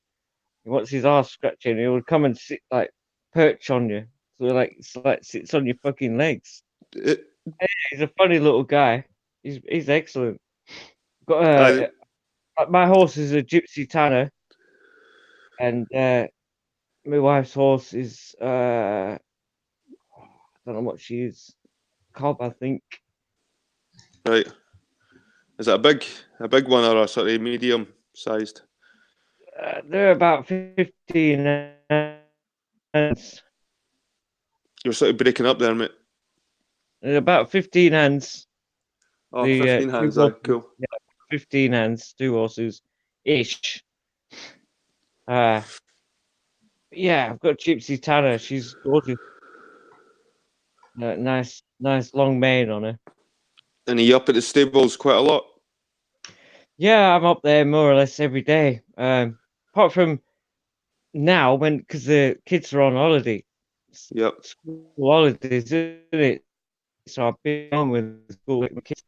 he wants his ass scratching. He will come and sit like perch on you. So like sits on your fucking legs. He's a funny little guy. He's excellent. Got my horse is a gypsy tanner, and my wife's horse is I don't know what she is. Cob, I think. Right. Is it a big one or a sort of medium sized? They're about 15 hands. You're sort of breaking up there, mate. They're about 15 hands. Oh, 15 hands, cool. Yeah, 15 hands, 2 horses ish. Yeah, I've got Gypsy Tanner. She's gorgeous. Nice long mane on her. And are you up at the stables quite a lot? Yeah, I'm up there more or less every day. Apart from now, because the kids are on holiday. Yep. School holidays, isn't it? So I've been on with school with my kids.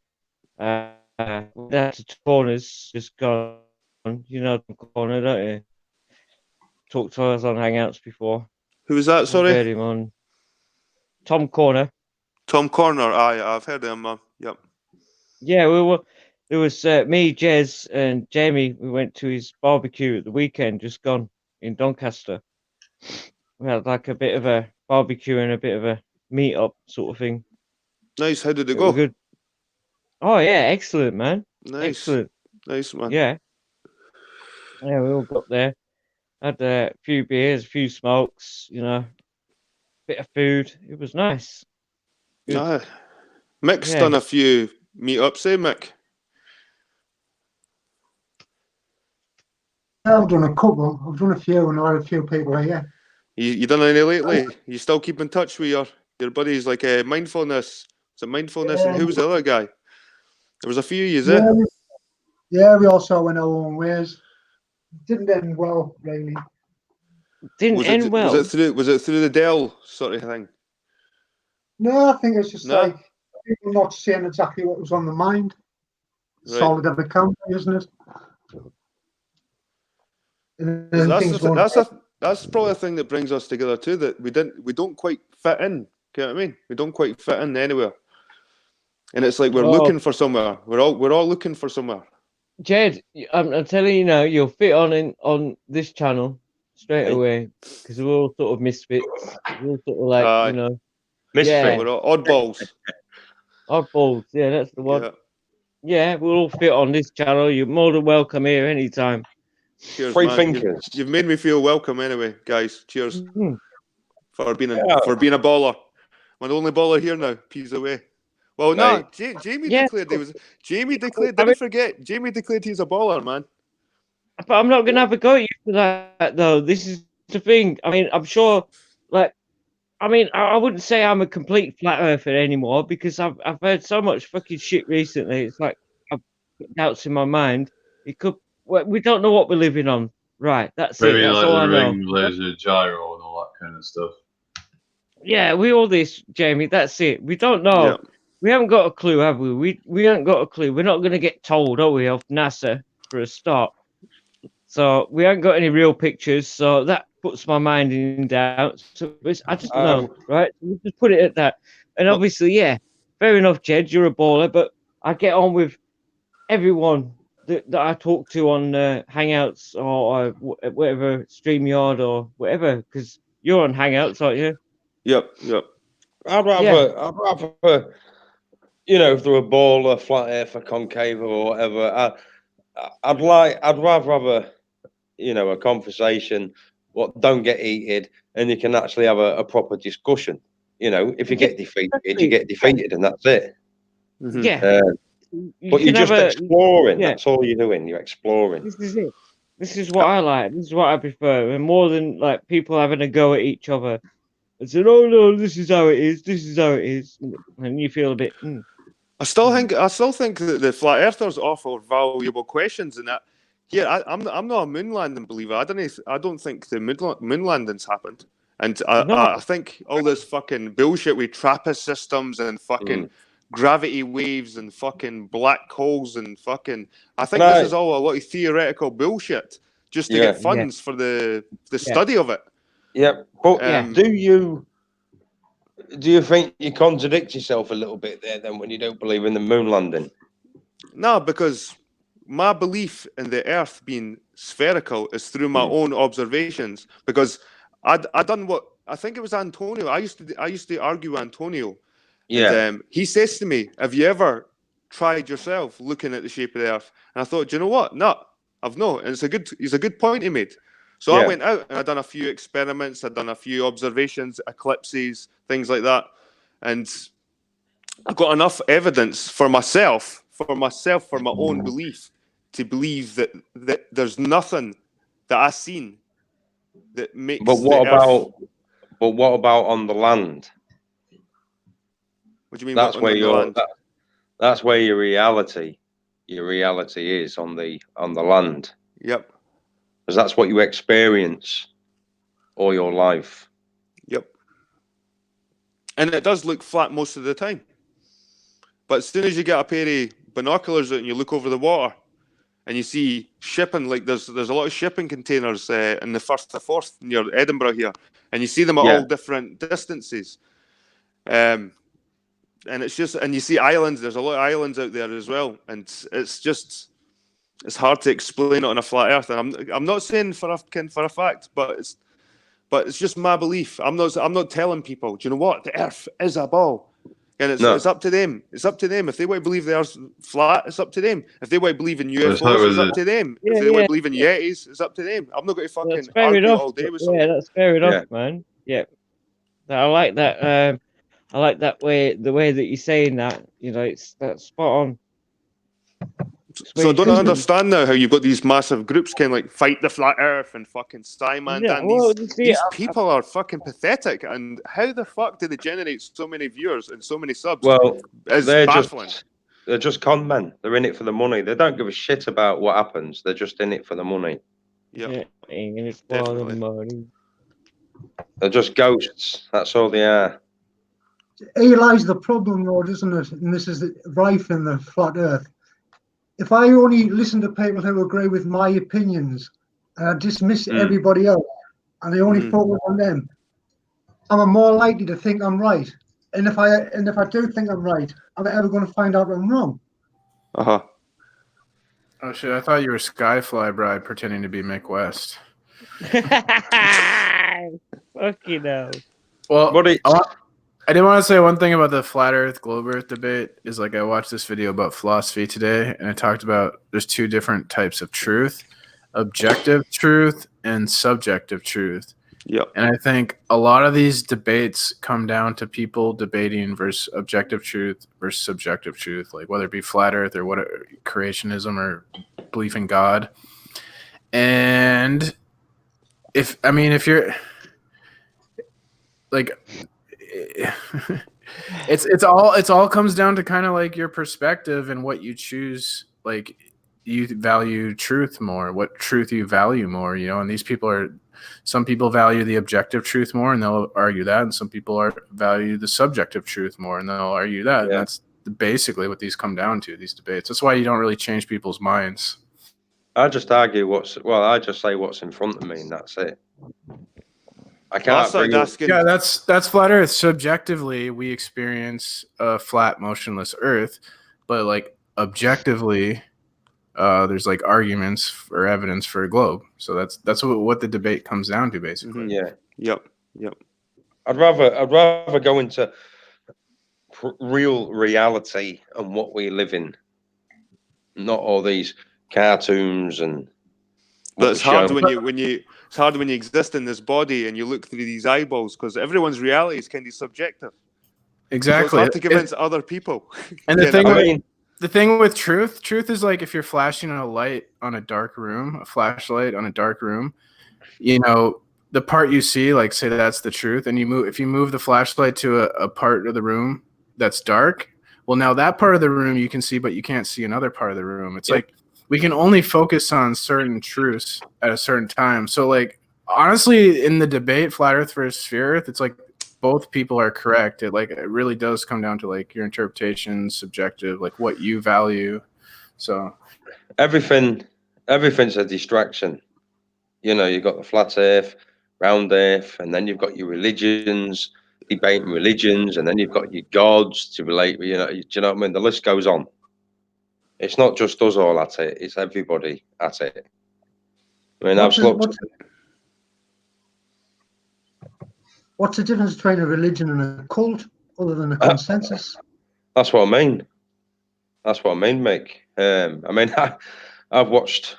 That's Corners just gone. You know Corner, don't you? Talked to us on Hangouts before. Who was that? Sorry. I've heard him on Tom Corner. Tom Corner. Aye, I've heard him. Yep. Yeah, It was me, Jez, and Jamie. We went to his barbecue at the weekend, just gone in Doncaster. We had like a bit of a barbecue and a bit of a meet up sort of thing. Nice. How did it go? Good. Oh yeah, excellent, man. Nice. Excellent. Nice, man. Yeah. Yeah, we all got there. Had a few beers, a few smokes, bit of food. It was nice. Good. Mick's done a few meetups, eh, Mick? I've done a couple. I've done a few, and I had a few people here. You done any lately? You still keep in touch with your buddies, like mindfulness? Is it mindfulness? And who was the other guy? There was a few of you, eh? Yeah, we also went our own ways. Didn't end well, really. Didn't end well. Was it through the Dell sort of thing? No, I think it's just No? like people not saying exactly what was on the mind. Right. Solid of a county, isn't it? And 'Cause then things going. that's probably the thing that brings us together too. That we don't quite fit in. You know what I mean? We don't quite fit in anywhere, and it's like we're Well, looking for somewhere. We're all looking for somewhere. Jed, I'm telling you now, you'll fit on this channel straight Right. away because we're all sort of misfits. We're all sort of like, Aye. you know, Misfit. yeah, We're all oddballs. oddballs. Yeah, that's the one. Yeah. Yeah, we'll all fit on this channel. You're more than welcome here anytime. Cheers, Free man. thinkers. You've made me feel welcome anyway, guys. Cheers Mhm. for being Yeah. a baller. I'm the only baller here now. Peace away. Well, no, Right. Jamie Yeah. declared he was. Jamie declared. I Didn't mean- forget. Jamie declared he's a baller, man. But I'm not gonna have a go at you for that, though. This is the thing. I mean, I'm sure, like, I mean, I wouldn't say I'm a complete flat earther anymore because I've heard so much fucking shit recently. It's like I've got doubts in my mind. It could. We don't know what we're living on. Right. That's Maybe it. That's like all the I know. ring, laser, gyro, and all that kind of stuff. Yeah, we all this, Jamie. That's it. We don't know. Yeah. We haven't got a clue, have we? We haven't got a clue. We're not going to get told, are we, off NASA for a start? So we haven't got any real pictures. So that puts my mind in doubt. So I just don't know, right? We just put it at that. And Well- obviously, yeah, fair enough, Jed. You're a baller, but I get on with everyone that I talk to on Hangouts or whatever, StreamYard or whatever, because you're on Hangouts, aren't you? Yep. I'd rather, you know, if they're a baller, flat earth, concave or whatever. I'd rather have a, you know, a conversation. What don't get heated, and you can actually have a proper discussion. You know, if you get defeated, you get defeated, and that's it. Mhm. Yeah. But you're can have just exploring. yeah. That's all you're doing. You're exploring. This is it. This is what I like. This is what I prefer. And more than like people having a go at each other and saying, "Oh no, this is how it is. This is how it is," and you feel a bit. I still think that the flat earthers offer valuable questions in that. Yeah, I'm not a moon landing believer. I don't think the moon landings happened, and No. I think all this fucking bullshit with TRAPPIST systems and fucking gravity waves and fucking black holes and fucking. I think this is all a lot of theoretical bullshit just to get funds for the study of it. Yeah, but do you think you contradict yourself a little bit there then when you don't believe in the moon landing? No, because my belief in the Earth being spherical is through my own observations. Because I done what I think it was Antonio. I used to argue with Antonio. Yeah. And he says to me, "Have you ever tried yourself looking at the shape of the Earth?" And I thought, do you know what? No, I've not. And it's a good point he made. So I went out and I done a few experiments. I done a few observations, eclipses, things like that, and I got enough evidence for myself, for my own belief, to believe that there's nothing that I've seen that makes. But what about on the land? What do you mean? That's where on the land? That's where your reality is on the land. Yep. Because that's what you experience all your life. Yep. And it does look flat most of the time. But as soon as you get a pair of binoculars out and you look over the water and you see shipping, like there's a lot of shipping containers in the Firth of Forth near Edinburgh here, and you see them at all different distances. And it's just, and you see islands, there's a lot of islands out there as well. And it's hard to explain it on a flat earth. And I'm not saying for a fact, but it's just my belief. I'm not telling people, do you know what? The earth is a ball. And it's up to them. It's up to them. If they want to believe the Earth's flat, it's up to them. If they want to believe in UFOs, it's up to them. If they want to believe in Yetis, it's up to them. I'm not going to fucking argue all day with someone. Yeah, that's fair enough, man. Yeah, I like that. I like that the way that you're saying that. You know, that's spot on. So I don't understand now how you've got these massive groups kind of like Fight the Flat Earth and fucking Stuyman. Yeah, these people are fucking pathetic. And how the fuck do they generate so many viewers and so many subs? Well, they're baffling. just con men. They're in it for the money. They don't give a shit about what happens. They're just in it for the money. Yeah, it's for the money. They're just ghosts. That's all they are. here lies the problem, Lord, isn't it? And this is rife in the flat Earth. If I only listen to people who agree with my opinions and I dismiss everybody else and I only focus on them, I'm more likely to think I'm right. And if I do think I'm right, am I ever going to find out I'm wrong? Uh-huh. Oh shit! I thought you were Skyfly Bride pretending to be Mick West. Fucking hell. Well, But it's I did want to say one thing about the flat Earth, globe Earth debate. Is like I watched this video about philosophy today, and it talked about there's two different types of truth: objective truth and subjective truth. Yep. And I think a lot of these debates come down to people debating versus objective truth versus subjective truth, like whether it be flat Earth or what creationism or belief in God. And if you're like, it's all comes down to kind of like your perspective and what you choose. Like you value truth more, what truth you value more, and these some people value the objective truth more and they'll argue that, and some people value the subjective truth more and they'll argue that. And that's basically what these come down to, these debates. That's why you don't really change people's minds. I just argue I just say what's in front of me, and that's it. I can't bring up. Yeah, that's flat Earth. Subjectively, we experience a flat, motionless Earth, but like objectively, there's like arguments or evidence for a globe. So that's what the debate comes down to, basically. Yeah. Yep. I'd rather go into real reality and what we live in, not all these cartoons and. But it's hard when you exist in this body and you look through these eyeballs, because everyone's reality is kind of subjective. Exactly. So it's hard to convince other people. And the thing with truth is like if you're flashing a light on a dark room, a flashlight on a dark room, the part you see, like say that's the truth, and if you move the flashlight to a part of the room that's dark, well, now that part of the room you can see, but you can't see another part of the room. It's like we can only focus on certain truths at a certain time. So like honestly, in the debate, flat Earth versus sphere Earth, it's like both people are correct. It really does come down to like your interpretation, subjective, like what you value. So everything's a distraction. You've got the flat Earth, round Earth, and then you've got your religions, debating religions, and then you've got your gods to relate. Do you know what I mean? The list goes on. It's not just us all at it; it's everybody at it. I mean, what's the difference between a religion and a cult, other than a consensus? That's what I mean. That's what I mean, Mick. I mean, I've watched,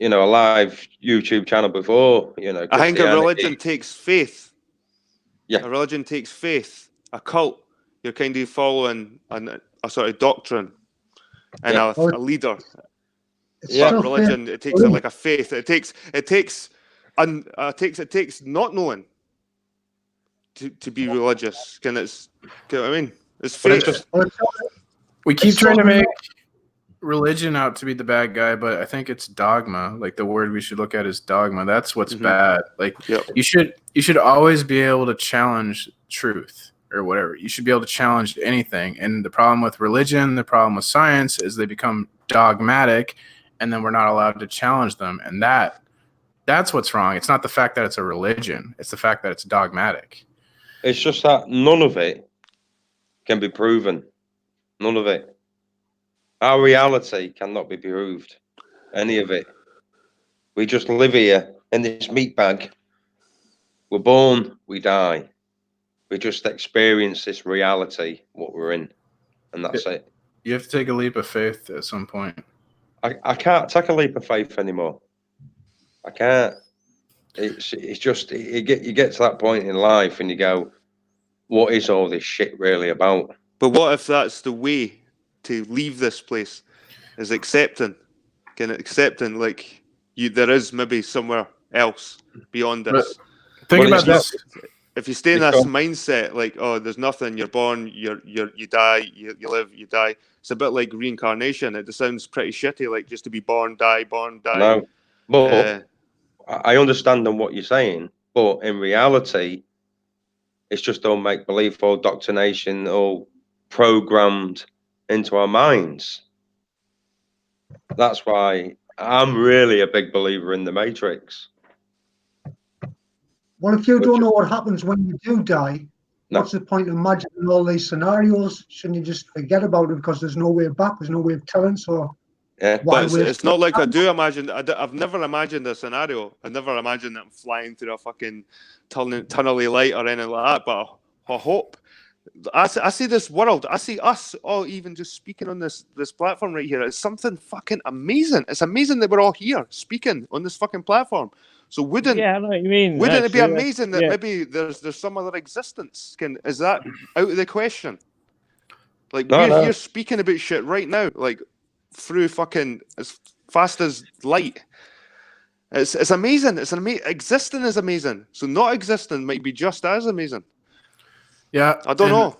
a live YouTube channel before. I think a religion takes faith. Yeah. A religion takes faith. A cult, you're kind of following a sort of doctrine and a leader. Yeah. But religion, it takes like a faith. It takes not knowing to be religious. You know what I mean? It's faith. We keep trying to make religion out to be the bad guy, but I think it's dogma. Like the word we should look at is dogma. That's what's bad. Like you should always be able to challenge truth or whatever. You should be able to challenge anything. And the problem with religion, the problem with science is they become dogmatic, and then we're not allowed to challenge them. And that's what's wrong. It's not the fact that it's a religion. It's the fact that it's dogmatic. It's just that none of it can be proven. None of it. Our reality cannot be proved. Any of it. We just live here in this meat bag. We're born, we die. We just experience this reality, what we're in. And that's it. You have to take a leap of faith at some point. I can't take a leap of faith anymore. I can't. It's just you get to that point in life and you go, what is all this shit really about? But what if that's the way to leave this place? Is accepting like there is maybe somewhere else beyond this. Think about this. If you stay in this mindset, like, oh, there's nothing, you're born, you die, you live, you die. It's a bit like reincarnation. It sounds pretty shitty, like just to be born, die. No, but I understand on what you're saying, but in reality, It's just all make believe, all doctrination, all programmed into our minds. That's why I'm really a big believer in the Matrix. Well, if you Which- don't know what happens when you do die, No. what's the point of imagining all these scenarios? Shouldn't you just forget about it because there's no way back, there's no way of telling? So Yeah. why But waste it's not like I do imagine. I've never imagined a scenario. I never imagined that I'm flying through a fucking tunnely light or anything like that. But I hope. I see this world. I see us all even just speaking on this platform right here. It's something fucking amazing. It's amazing that we're all here speaking on this fucking platform. So wouldn't Yeah, I know what you mean. it be actually. amazing that Yeah. maybe there's some other existence? Is that out of the question? Like No, we're no. here speaking about shit right now, like through fucking as fast as light. It's amazing. Existing is amazing. So not existing might be just as amazing. Yeah, I don't and know.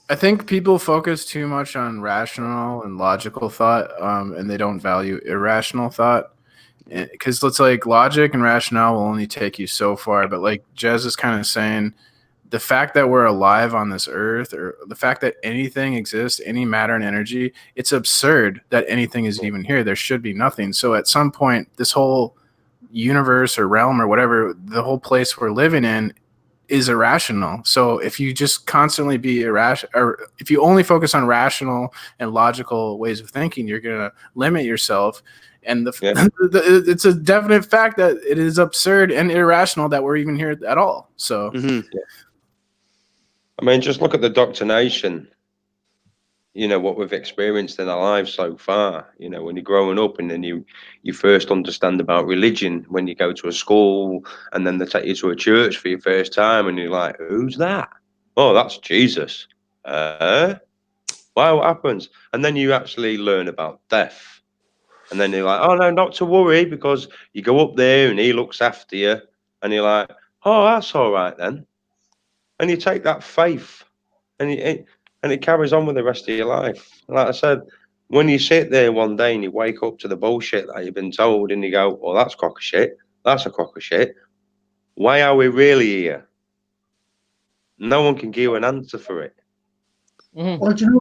I think people focus too much on rational and logical thought, and they don't value irrational thought. Because it's like logic and rationale will only take you so far. But like Jez is kind of saying, the fact that we're alive on this earth, or the fact that anything exists, any matter and energy, it's absurd that anything is even here. There should be nothing. So at some point, this whole universe or realm or whatever, the whole place we're living in is irrational. So if you just constantly be irrational, or if you only focus on rational and logical ways of thinking, you're going to limit yourself. And it's a definite fact that it is absurd and irrational that we're even here at all. So, I mean, just look at the doctrination, you know, what we've experienced in our lives so far. You know, when you're growing up and then you first understand about religion when you go to a school, and then they take you to a church for your first time and you're like, who's that? Oh, that's Jesus. Wow, what happens? And then you actually learn about death. And then you're like, oh, no, not to worry, because you go up there and he looks after you. And you're like, oh, that's all right then. And you take that faith and it carries on with the rest of your life. Like I said, when you sit there one day and you wake up to the bullshit that you've been told and you go, oh, that's crock of shit. That's a crock of shit. Why are we really here? No one can give you an answer for it. Mm-hmm. Well, do you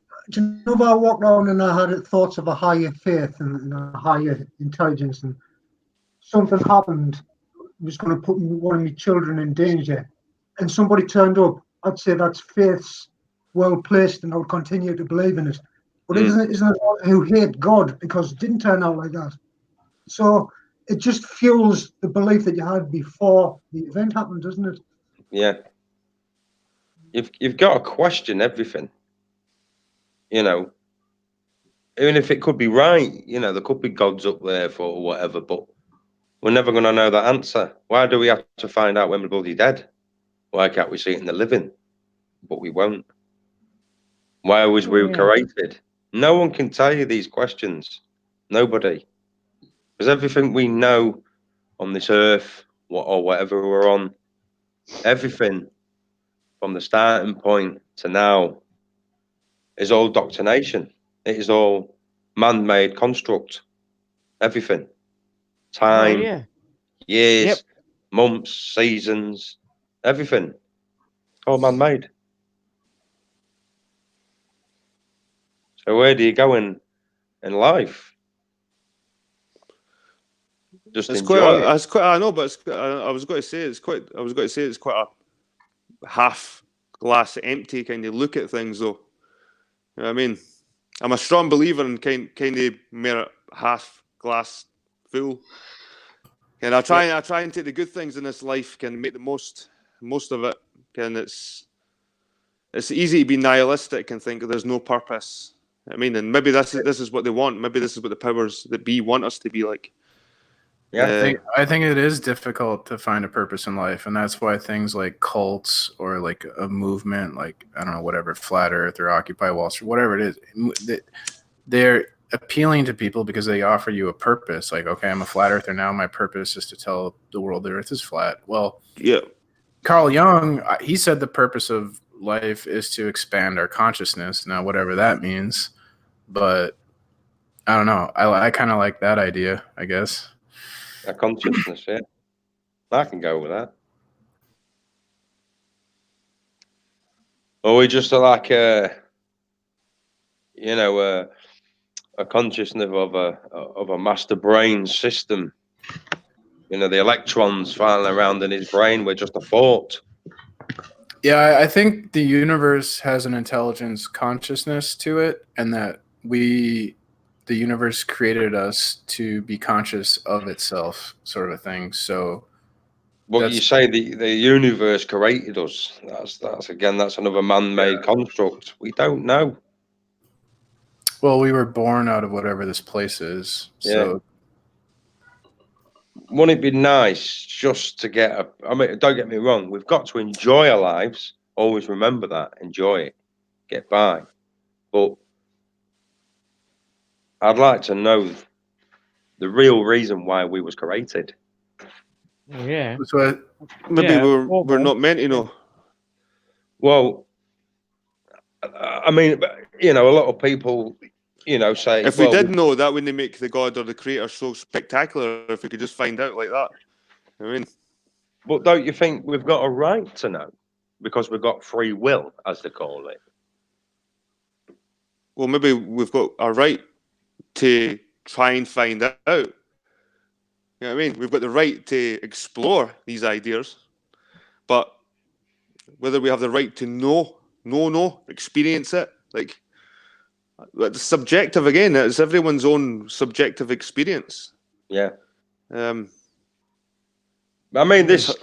know if I walked around and I had thoughts of a higher faith and a higher intelligence, and something happened, was going to put one of my children in danger, and somebody turned up, I'd say that's faith's well placed, and I would continue to believe in it. But isn't it who hate God because it didn't turn out like that? So it just fuels the belief that you had before the event happened, doesn't it? Yeah. You've got to question everything. You know, even if it could be right, you know, there could be gods up there for whatever, but we're never going to know that answer. Why do we have to find out when we're bloody dead? Why can't we see it in the living? But we won't. Why was we created? No one can tell you these questions. Nobody. Because everything we know on this earth, or whatever we're on, everything from the starting point to now is all doctrination. It is all man-made construct. Everything. Time, years, months, seasons, everything. All man-made. So where do you go in life? Just enjoy it. I know, but I was going to say it's quite a half glass empty kind of look at things, though. You know what I mean? I'm a strong believer in kind of mere half glass full. And I try and take the good things in this life, can make the most of it. And it's easy to be nihilistic and think there's no purpose. I mean, and maybe this is what they want. Maybe this is what the powers that be want us to be like. Yeah, I think it is difficult to find a purpose in life, and that's why things like cults or like a movement, like I don't know, whatever, Flat Earth or Occupy Wall Street, whatever it is, they're appealing to people because they offer you a purpose. Like, okay, I'm a flat earther now. My purpose is to tell the world the Earth is flat. Well, yeah. Carl Jung, he said the purpose of life is to expand our consciousness. Now, whatever that means, but I don't know. I kind of like that idea, I guess. a consciousness, yeah. I can go with that. Or we just like a consciousness of a master brain system. The electrons flying around in his brain. We're just a thought. Yeah, I think the universe has an intelligence consciousness to it, and that the universe created us to be conscious of itself, sort of a thing. So, What you say, the universe created us. That's another man-made construct. We don't know. well, we were born out of whatever this place is. So, wouldn't it be nice just to get I mean, don't get me wrong, we've got to enjoy our lives. Always remember that. Enjoy it. Get by. But I'd like to know the real reason why we was created. Yeah. so Maybe we're not meant to know. Well, I mean, a lot of people, say, If we did know, that wouldn't make the God or the Creator so spectacular if we could just find out like that. I mean, but don't you think we've got a right to know? Because we've got free will, as they call it. well, maybe we've got a right to try and find out. You know what I mean? We've got the right to explore these ideas, but whether we have the right to know, experience it, like, it's subjective again. It's everyone's own subjective experience. Yeah. I mean, this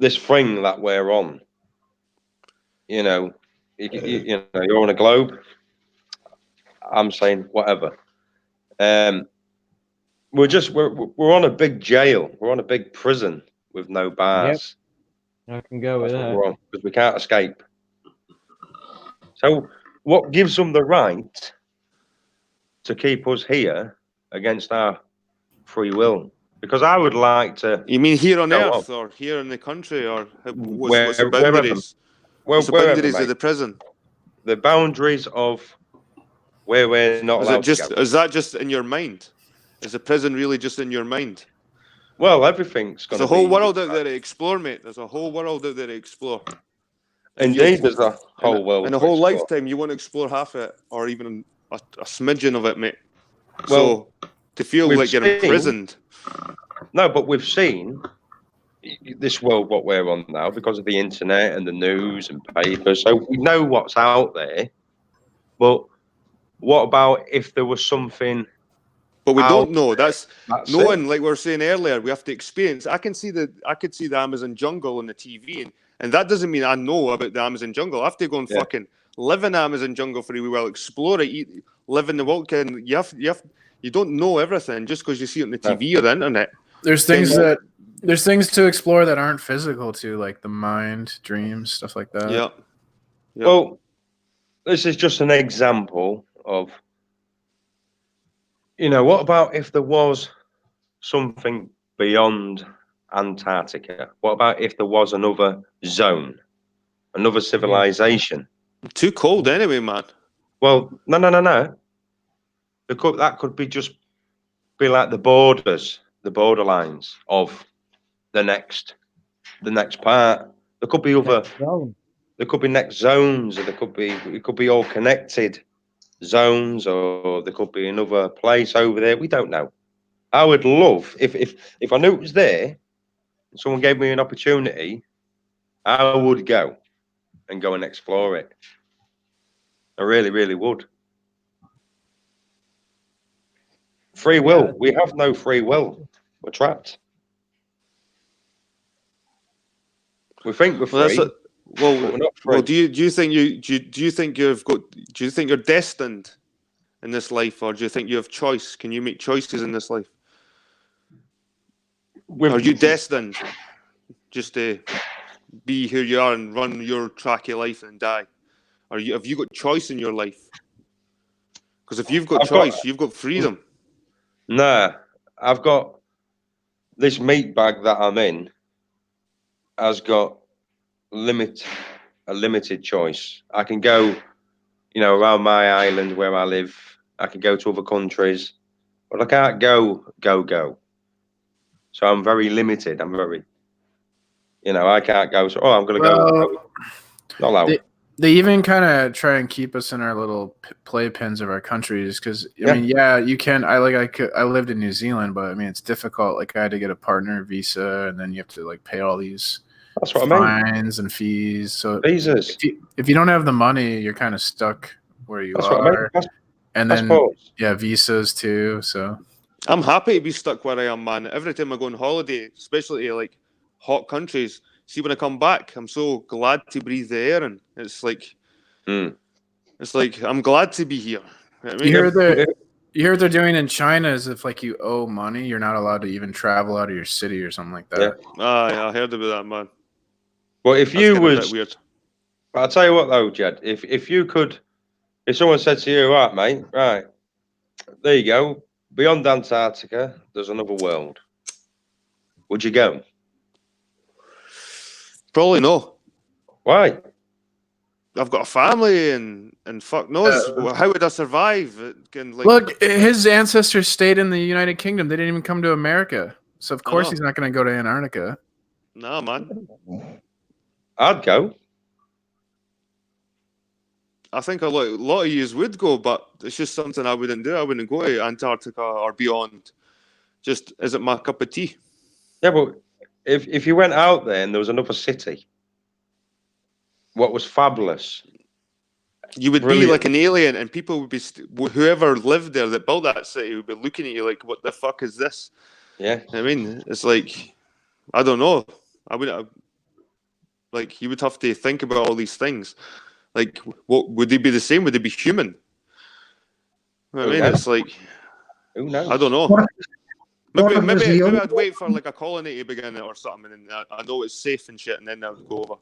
thing that we're on, you're on a globe. I'm saying whatever. We're on a big jail. We're on a big prison with no bars. Yep. I can go with that. Because we can't escape. So what gives them the right to keep us here against our free will? Because I would like to. You mean here on Earth, or here in the country, or what's the boundaries? What's the boundaries of the prison? The boundaries of where we're not allowed to go. Is that just in your mind? Is the prison really just in your mind? Well, everything's going to be. There's a whole world out there to explore, mate. There's a whole world out there to explore. Indeed, there's a whole world. In a whole lifetime, you want to explore half it, or even a smidgen of it, mate. Well, so to feel like you're imprisoned. No, but we've seen this world what we're on now because of the internet and the news and papers. So we know what's out there. But what about if there was something? But we don't know. That's knowing, it. like we were saying earlier, we have to experience. I could see the Amazon jungle on the TV, and that doesn't mean I know about the Amazon jungle. I have to go and fucking live in the Amazon jungle for a wee while, explore it, live in the wild. You don't know everything just because you see it on the TV or the internet. There's things to explore that aren't physical too, like the mind, dreams, stuff like that. Yeah. Well, this is just an example of. What about if there was something beyond Antarctica? What about if there was another zone, another civilization? Too cold anyway, man. Well, no. That could be like the borderlines of the next part. There could be other. There could be next zones, or it could be all connected zones, or there could be another place over there. We don't know. I would love if I knew it was there and someone gave me an opportunity, I would go and explore it. I really, really would. Free will. We have no free will. We're trapped. We think we're free. But we're not free. Well, do you think you're destined in this life, or do you think you have choice? Can you make choices in this life? Are you destined just to be who you are and run your track of life and die? Have you got choice in your life? Because if you've got choice, you've got freedom. Nah, I've got this meat bag that I'm in has got a limited choice. I can go, around my island where I live. I can go to other countries, but I can't go. So I'm very limited. I'm very, I can't go. So, I'm going to go. Not allowed. They even kind of try and keep us in our little playpens of our countries because I mean, yeah, you can. I lived in New Zealand, but I mean, it's difficult. Like I had to get a partner visa, and then you have to like pay all these That's what I mean. fines and fees. So Visas. if you don't have the money, you're kind of stuck where you That's are. what I mean. And then Passports. yeah, visas too. So I'm happy to be stuck where I am, man. Every time I go on holiday, especially to like hot countries, see when I come back, I'm so glad to breathe the air, and it's like, it's like I'm glad to be here. You know what I mean? You hear what they're doing in China is if like you owe money, you're not allowed to even travel out of your city or something like that. Yeah, I heard about that, man. Well, if That's you kinda a bit was, weird. I'll tell you what though, Jed. If you could, if someone said to you, right, mate, right, there you go, beyond Antarctica, there's another world. Would you go? Probably no. Why? I've got a family and fuck knows how would I survive? It can, like, Look, his ancestors stayed in the United Kingdom. They didn't even come to America, so of course know. he's not going to go to Antarctica. nah, man. I'd go. I think a lot of yous would go, but it's just something I wouldn't do. I wouldn't go to Antarctica or beyond. Just isn't my cup of tea. Yeah, but if you went out there and there was another city, what was fabulous? You would be Brilliant. like an alien, and people would be whoever lived there that built that city would be looking at you like, "What the fuck is this?" Yeah, I mean, it's like, I don't know. I would like, you would have to think about all these things. Like, what would they be the same? Would they be human? You know what I mean, knows? it's like, who knows? I don't know. What if Maybe there's the I'd wait for like a colony to begin it or something, and I know it's safe and shit, and then I would go over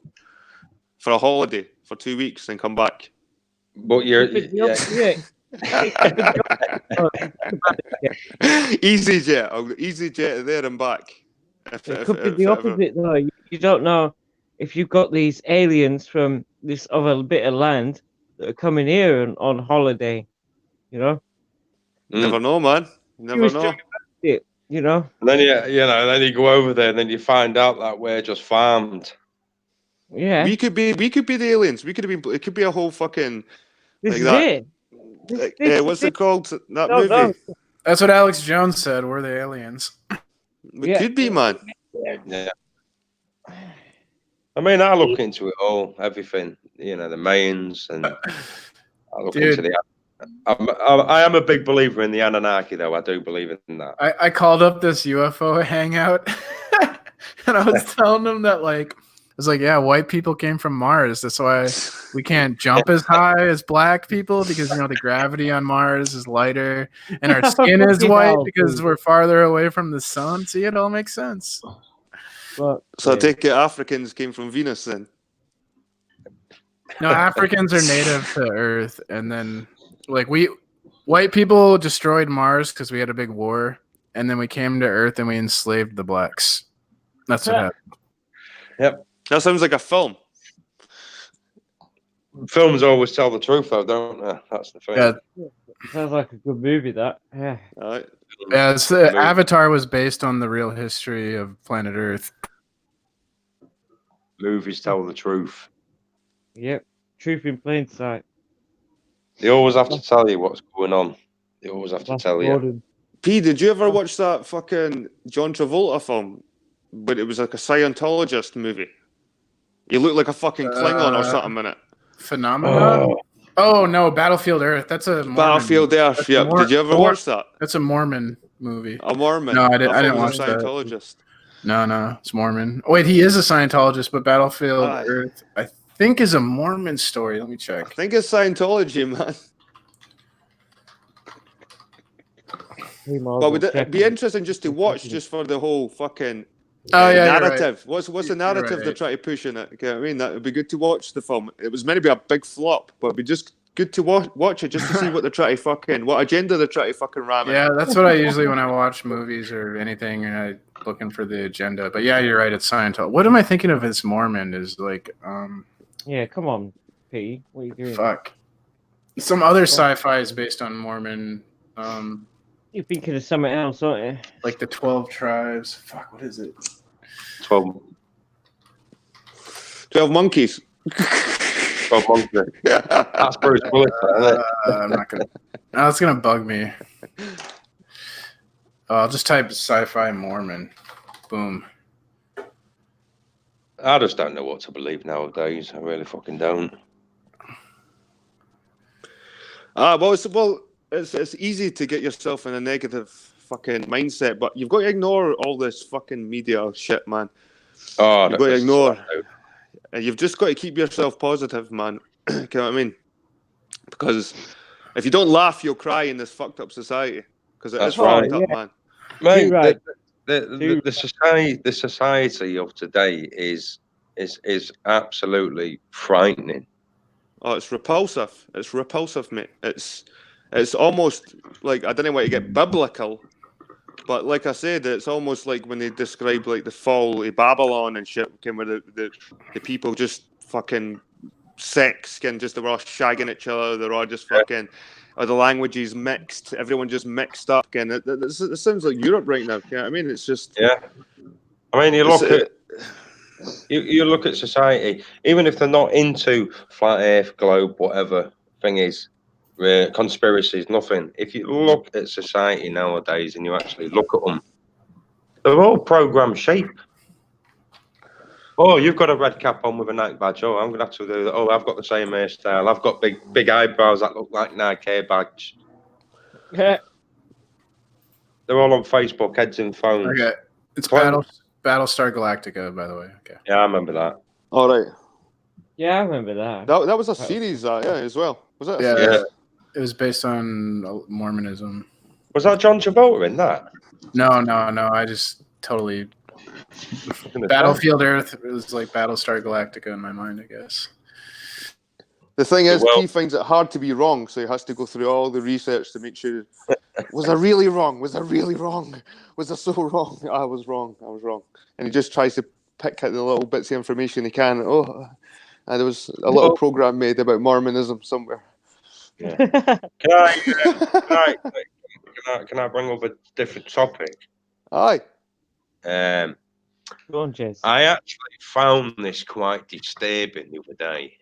for a holiday for 2 weeks and come back. But you're Easy jet. I'll go easy jet there and back. It could be the opposite, though. You don't know if you've got these aliens from this other bit of land that are coming here on holiday. You know, Never know, man. Never know. it. You know. And then then you go over there, and then you find out that we're just farmed. Yeah. We could be the aliens. We could have been. It could be a whole fucking This like is that. it. What's it called? That No, movie. no. That's what Alex Jones said. We're the aliens. We could be, man. Yeah. I mean, I look into it all, everything. The Mayans, and I look into the. I am a big believer in the Anunnaki, though. I do believe in that. I called up this UFO hangout, and I was telling them that like. I was like, yeah, white people came from Mars. That's why we can't jump as high as black people because, the gravity on Mars is lighter and our skin is white because we're farther away from the sun. See, it all makes sense. But, So I take it Africans came from Venus then. No, Africans are native to Earth. And then, like, white people destroyed Mars because we had a big war. And then we came to Earth and we enslaved the blacks. That's what happened. Yep. That sounds like a film. Films always tell the truth, though, don't they? That's the thing. Yeah. sounds like a good movie, that. Yeah. All right. Yeah, Avatar was based on the real history of planet Earth. Movies tell the truth. Yep. Truth in plain sight. They always have to tell you what's going on. They always have to tell you. Gordon. P, did you ever watch that fucking John Travolta film? But it was like a Scientologist movie. He looked like a fucking Klingon or something in it. Phenomenon? Oh, no, Battlefield Earth. That's a Mormon. Battlefield Earth, yeah. Did you ever watch that? That's a Mormon movie. A Mormon? No, I didn't thought he was watch a that. Scientologist. No, it's Mormon. Oh, wait, he is a Scientologist, but Battlefield Aye. Earth, I think, is a Mormon story. Let me I check. think it's Scientology, man. But would it be interesting just to watch just for the whole fucking narrative? Right. What's the narrative right. they're trying to push in it? You know what I mean? That would be good to watch the film. It was meant to be a big flop, but it'd be just good to watch it just to see what they're trying to what agenda they're trying to fucking ram in. Yeah, that's what I usually when I watch movies or anything, and I'm looking for the agenda. But yeah, you're right. It's Scientology. What am I thinking of as Mormon? Is like, Yeah, come on, P. What are you doing? fuck. Some other sci-fi is based on Mormon. You're thinking of something else, aren't you? Like the 12 tribes. Fuck, what is it? 12 12 Monkeys. 12 months. That's Bruce Willis, isn't it? I'm not gonna. No, it's gonna bug me. I'll just type sci-fi Mormon. Boom. I just don't know what to believe nowadays. I really fucking don't. Well, it's easy to get yourself in a negative fucking mindset, but you've got to ignore all this fucking media shit, man. Oh, You've got to ignore. And you've just got to keep yourself positive, man. You know what I mean? Because if you don't laugh, you'll cry in this fucked up society. Because it is fucked up, man. Mate, right. the society of today is absolutely frightening. Oh, it's repulsive. It's repulsive, mate. It's almost like, I don't know why you get biblical, but like I said, it's almost like when they describe like the fall of Babylon and shit, where the people just fucking sex and just, they were all shagging each other, they're all just fucking, or the languages mixed, everyone just mixed up again. It sounds like Europe right now. You know what I mean? It's just, yeah. I mean, you look at society, even if they're not into flat Earth, globe, whatever thing is, conspiracies, nothing. If you look at society nowadays and you actually look at them, they're all programmed shape. Oh, you've got a red cap on with a Nike badge. Oh, I'm gonna have to do that. Oh, I've got the same hairstyle. I've got big eyebrows that look like Nike badge. Yeah. They're all on Facebook, heads in phones. Okay, it's Battlestar Galactica, by the way. Okay. Yeah, I remember that. all right. Yeah, I remember that. That was a series, yeah, as well. Was it? Yeah, it was based on Mormonism. Was that John Travolta in that? No. I just totally. Battlefield Earth was like Battlestar Galactica in my mind, I guess. The thing is, he finds it hard to be wrong, so he has to go through all the research to make sure. Was I really wrong? Was I really wrong? Was I so wrong? I was wrong. And he just tries to pick at the little bits of information he can. There was a little program made about Mormonism somewhere. Yeah. Can I bring up a different topic? Aye. Go on, Jez. I actually found this quite disturbing the other day.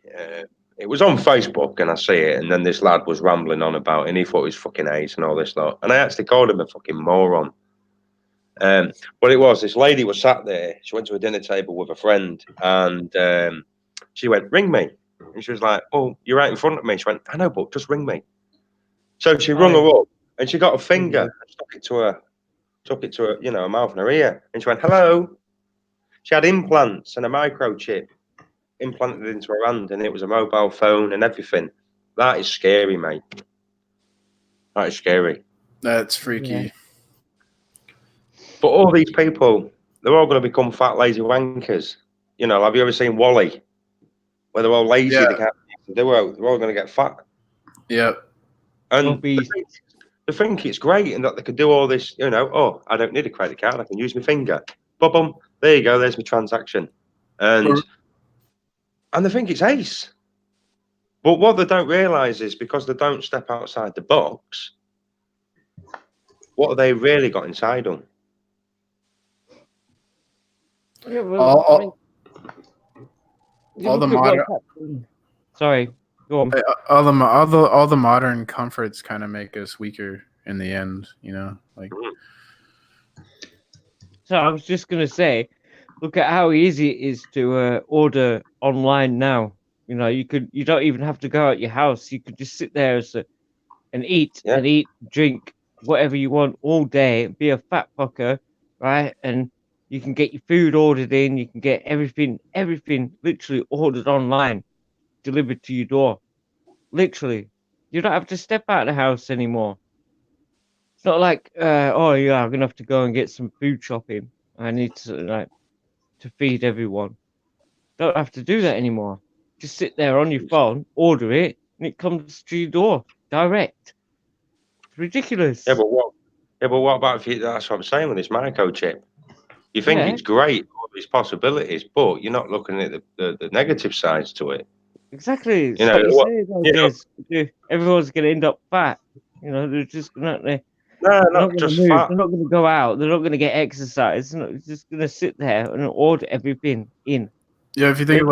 It was on Facebook and I see it, and then this lad was rambling on about it, and he thought he was fucking ace and all this lot. And I actually called him a fucking moron. What it was, this lady was sat there. She went to a dinner table with a friend, and she went, "Ring me." And she was like, "Oh, you're right in front of me." She went, "I know, but just ring me." So she rung her up, and she got a finger, and stuck it to her, her mouth and her ear, and she went, "Hello." She had implants and a microchip implanted into her hand, and it was a mobile phone and everything. That is scary, mate. That is scary. That's freaky. Yeah. But all these people, they're all going to become fat, lazy wankers. You know, have you ever seen Wall-E? Where they're all lazy, they can't do it. They're all going to get fat. Yep. And they think it's great and that they can do all this, oh, I don't need a credit card, I can use my finger. Boom, there you go, there's my transaction. And they think it's ace. But what they don't realise is because they don't step outside the box, what have they really got inside them? Yeah, well, all the modern. Sorry, go on. All the modern comforts kind of make us weaker in the end, like. So I was just gonna say, look at how easy it is to order online now. You don't even have to go out your house. You could just sit there and eat, drink whatever you want all day, be a fat fucker, right? And you can get your food ordered in. You can get everything literally ordered online, delivered to your door. Literally, you don't have to step out of the house anymore. It's not like, I'm gonna have to go and get some food shopping. I need to feed everyone. Don't have to do that anymore. Just sit there on your phone, order it, and it comes to your door direct. It's ridiculous. Yeah, but what about if that's what I'm saying with this microchip? You think it's great, all these possibilities, but you're not looking at the negative sides to it. Exactly. Everyone's going to end up fat. They're just not there. No, not just fat. They're not going to go out. They're not going to get exercise. They're just going to sit there and order everything in. Yeah, if you think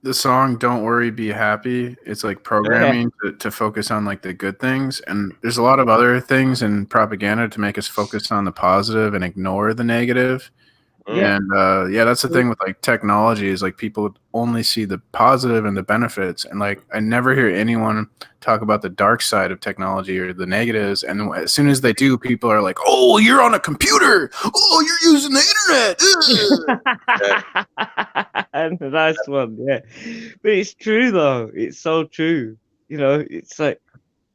the song "Don't Worry, Be Happy." It's like programming to focus on like the good things, and there's a lot of other things in propaganda to make us focus on the positive and ignore the negative. Yeah. And that's the thing with like technology is like people only see the positive and the benefits, and like I never hear anyone talk about the dark side of technology or the negatives. And as soon as they do, people are like, "Oh, you're on a computer. Oh, you're using the internet." Ugh." And the nice one, yeah. But it's true though. It's so true. You know, it's like,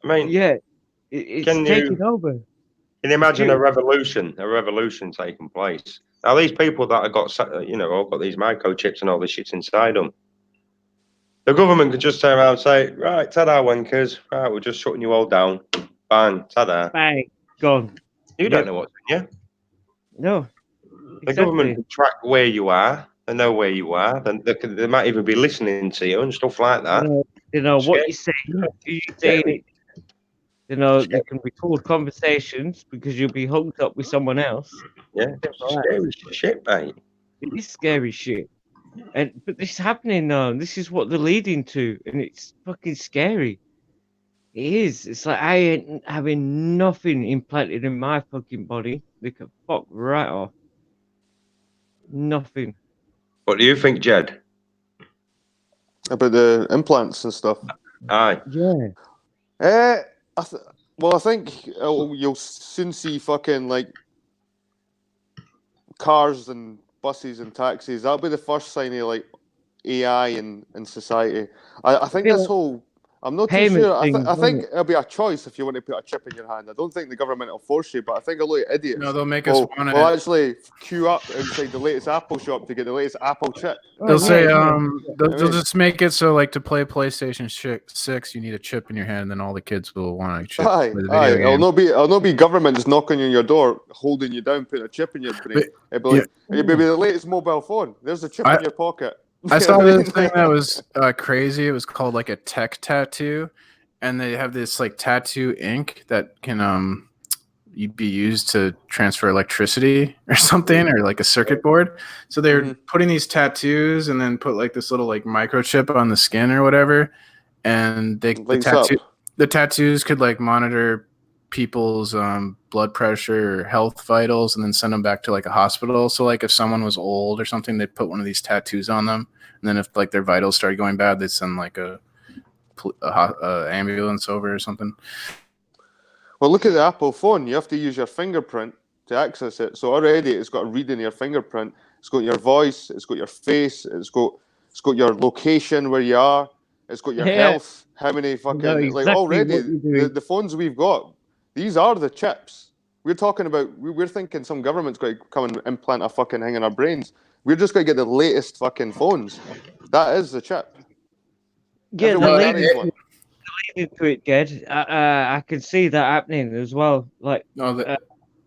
I mean, yeah, it's can taking you over. can you imagine a beautiful. revolution taking place? Now, these people that have got, all got these microchips and all this shit's inside them, the government could just turn around and say, right, ta-da, wankers, right, we're just shutting you all down. Bang, ta-da. Bang, gone. You don't Yep. know what's in you. No, The government exactly. can track where you are. They know where you are. Then they might even be listening to you and stuff like that. You know what Scary. you're saying. You're saying it. You know, they Scary. can record conversations because you'll be hooked up with someone else. Yeah, Simple as. scary shit, mate. It is scary shit. But this is happening now. This is what they're leading to, and it's fucking scary. It is. It's like I ain't having nothing implanted in my fucking body. They can fuck right off. Nothing. What do you think, Jed? About the implants and stuff. Aye. Yeah. I think you'll soon see fucking like cars and buses and taxis. That'll be the first sign of like AI in society. I think feel this like whole. I'm not too payment sure. I things, think isn't it'll be a choice if you want to put a chip in your hand. I don't think the government will force you, but I think a lot of idiots No, they'll make us want will to. actually queue up outside the latest Apple shop to get the latest Apple chip. They'll say, yeah. they'll just make it so like to play PlayStation 6, you need a chip in your hand, and then all the kids will want a chip. Aye, for the aye. video It'll game. not be government just knocking on your door, holding you down, putting a chip in your brain. It'll be like, it'll be the latest mobile phone. There's a chip in your pocket. I saw this thing that was crazy. It was called like a tech tattoo, and they have this like tattoo ink that can be used to transfer electricity or something, or like a circuit board. So they're putting these tattoos and then put like this little like microchip on the skin or whatever, and the tattoos could like monitor people's blood pressure or health vitals and then send them back to like a hospital. So like if someone was old or something, they'd put one of these tattoos on them, and then if like their vitals started going bad, they'd send like a ambulance over or something. Well, look at the Apple phone. You have to use your fingerprint to access it. So already it's got a read in your fingerprint. It's got your voice. It's got your face. It's got your location where you are. It's got your health. How many fucking like already the phones we've got. These are the chips. We're talking about. We're thinking some government's going to come and implant a fucking thing in our brains. We're just going to get the latest fucking phones. That is the chip. Yeah, the leading to it, Jed. I can see that happening as well. Like,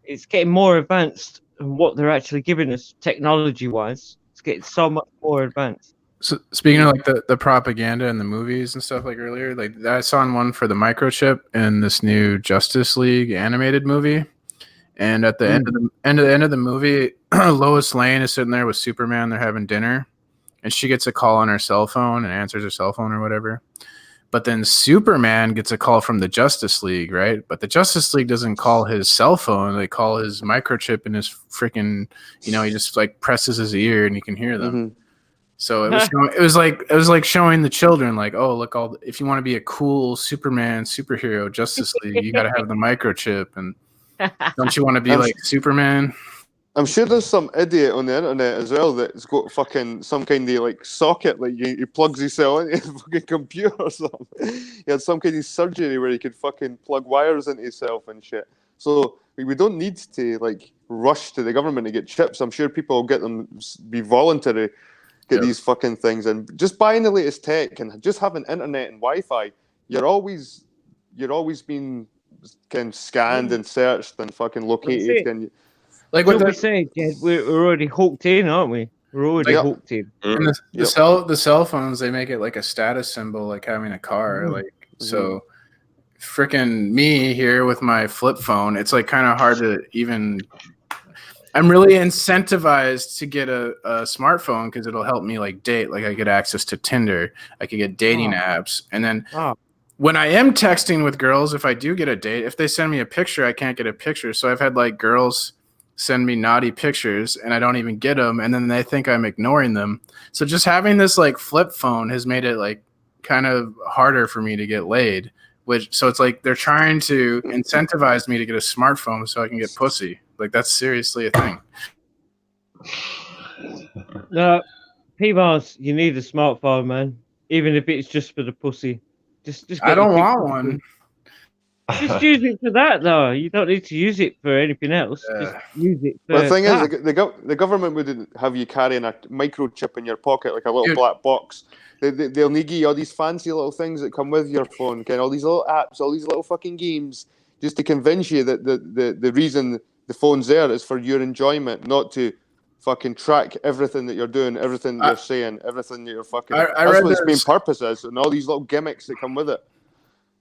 it's getting more advanced than what they're actually giving us technology-wise. It's getting so much more advanced. So speaking of like the propaganda and the movies and stuff like earlier, like I saw one for the microchip in this new Justice League animated movie, and at the end of the movie, Lois Lane is sitting there with Superman. They're having dinner, and she gets a call on her cell phone and answers her cell phone or whatever. But then Superman gets a call from the Justice League, right? But the Justice League doesn't call his cell phone; they call his microchip in his freaking. He just like presses his ear and he can hear them. So it was like showing the children like, oh, look, if you want to be a cool Superman superhero Justice League, you got to have the microchip, and don't you want to be like Superman? I'm sure there's some idiot on the internet as well that's got fucking some kind of like socket, like he plugs himself into his fucking computer or something. He had some kind of surgery where he could fucking plug wires into himself and shit. So we don't need to like rush to the government to get chips. I'm sure people will get them, be voluntary. Get these fucking things, and just buying the latest tech and just having internet and Wi-Fi, you're always being kind of scanned and searched and fucking located. And like what we say, Jed, we're already hooked in, aren't we? We're already hooked in. And the cell phones, they make it like a status symbol, like having a car. Like so, freaking me here with my flip phone, it's like kind of hard to even. I'm really incentivized to get a smartphone because it'll help me like date. Like I get access to Tinder, I could get dating apps, and then when I am texting with girls, if I do get a date, if they send me a picture, I can't get a picture. So I've had like girls send me naughty pictures and I don't even get them, and then they think I'm ignoring them. So just having this like flip phone has made it like kind of harder for me to get laid. So it's like they're trying to incentivize me to get a smartphone so I can get pussy. Like that's seriously a thing. No, P-Mars, you need a smartphone, man. Even if it's just for the pussy. Just I get don't your want pictures. one. Just use it for that, though. You don't need to use it for anything else. Just use it for But the thing that. is, the government wouldn't have you carrying a microchip in your pocket like a little black box. They'll need you all these fancy little things that come with your phone, all these little apps, all these little fucking games, just to convince you that the reason the phone's there is for your enjoyment, not to fucking track everything that you're doing, everything that you're saying, everything that you're fucking. That's what its main purpose is, and all these little gimmicks that come with it.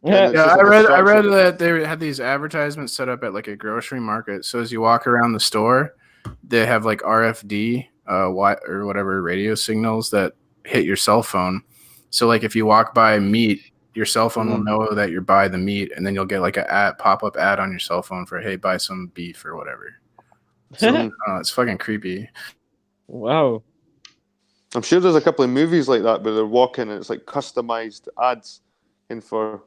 Yeah, I read that they had these advertisements set up at like a grocery market. So as you walk around the store, they have like RFD or whatever radio signals that hit your cell phone. So like if you walk by meat, your cell phone will know that you're by the meat, and then you'll get like a pop-up ad on your cell phone for, hey, buy some beef or whatever. So it's fucking creepy. Wow. I'm sure there's a couple of movies like that where they're walking and it's like customized ads in for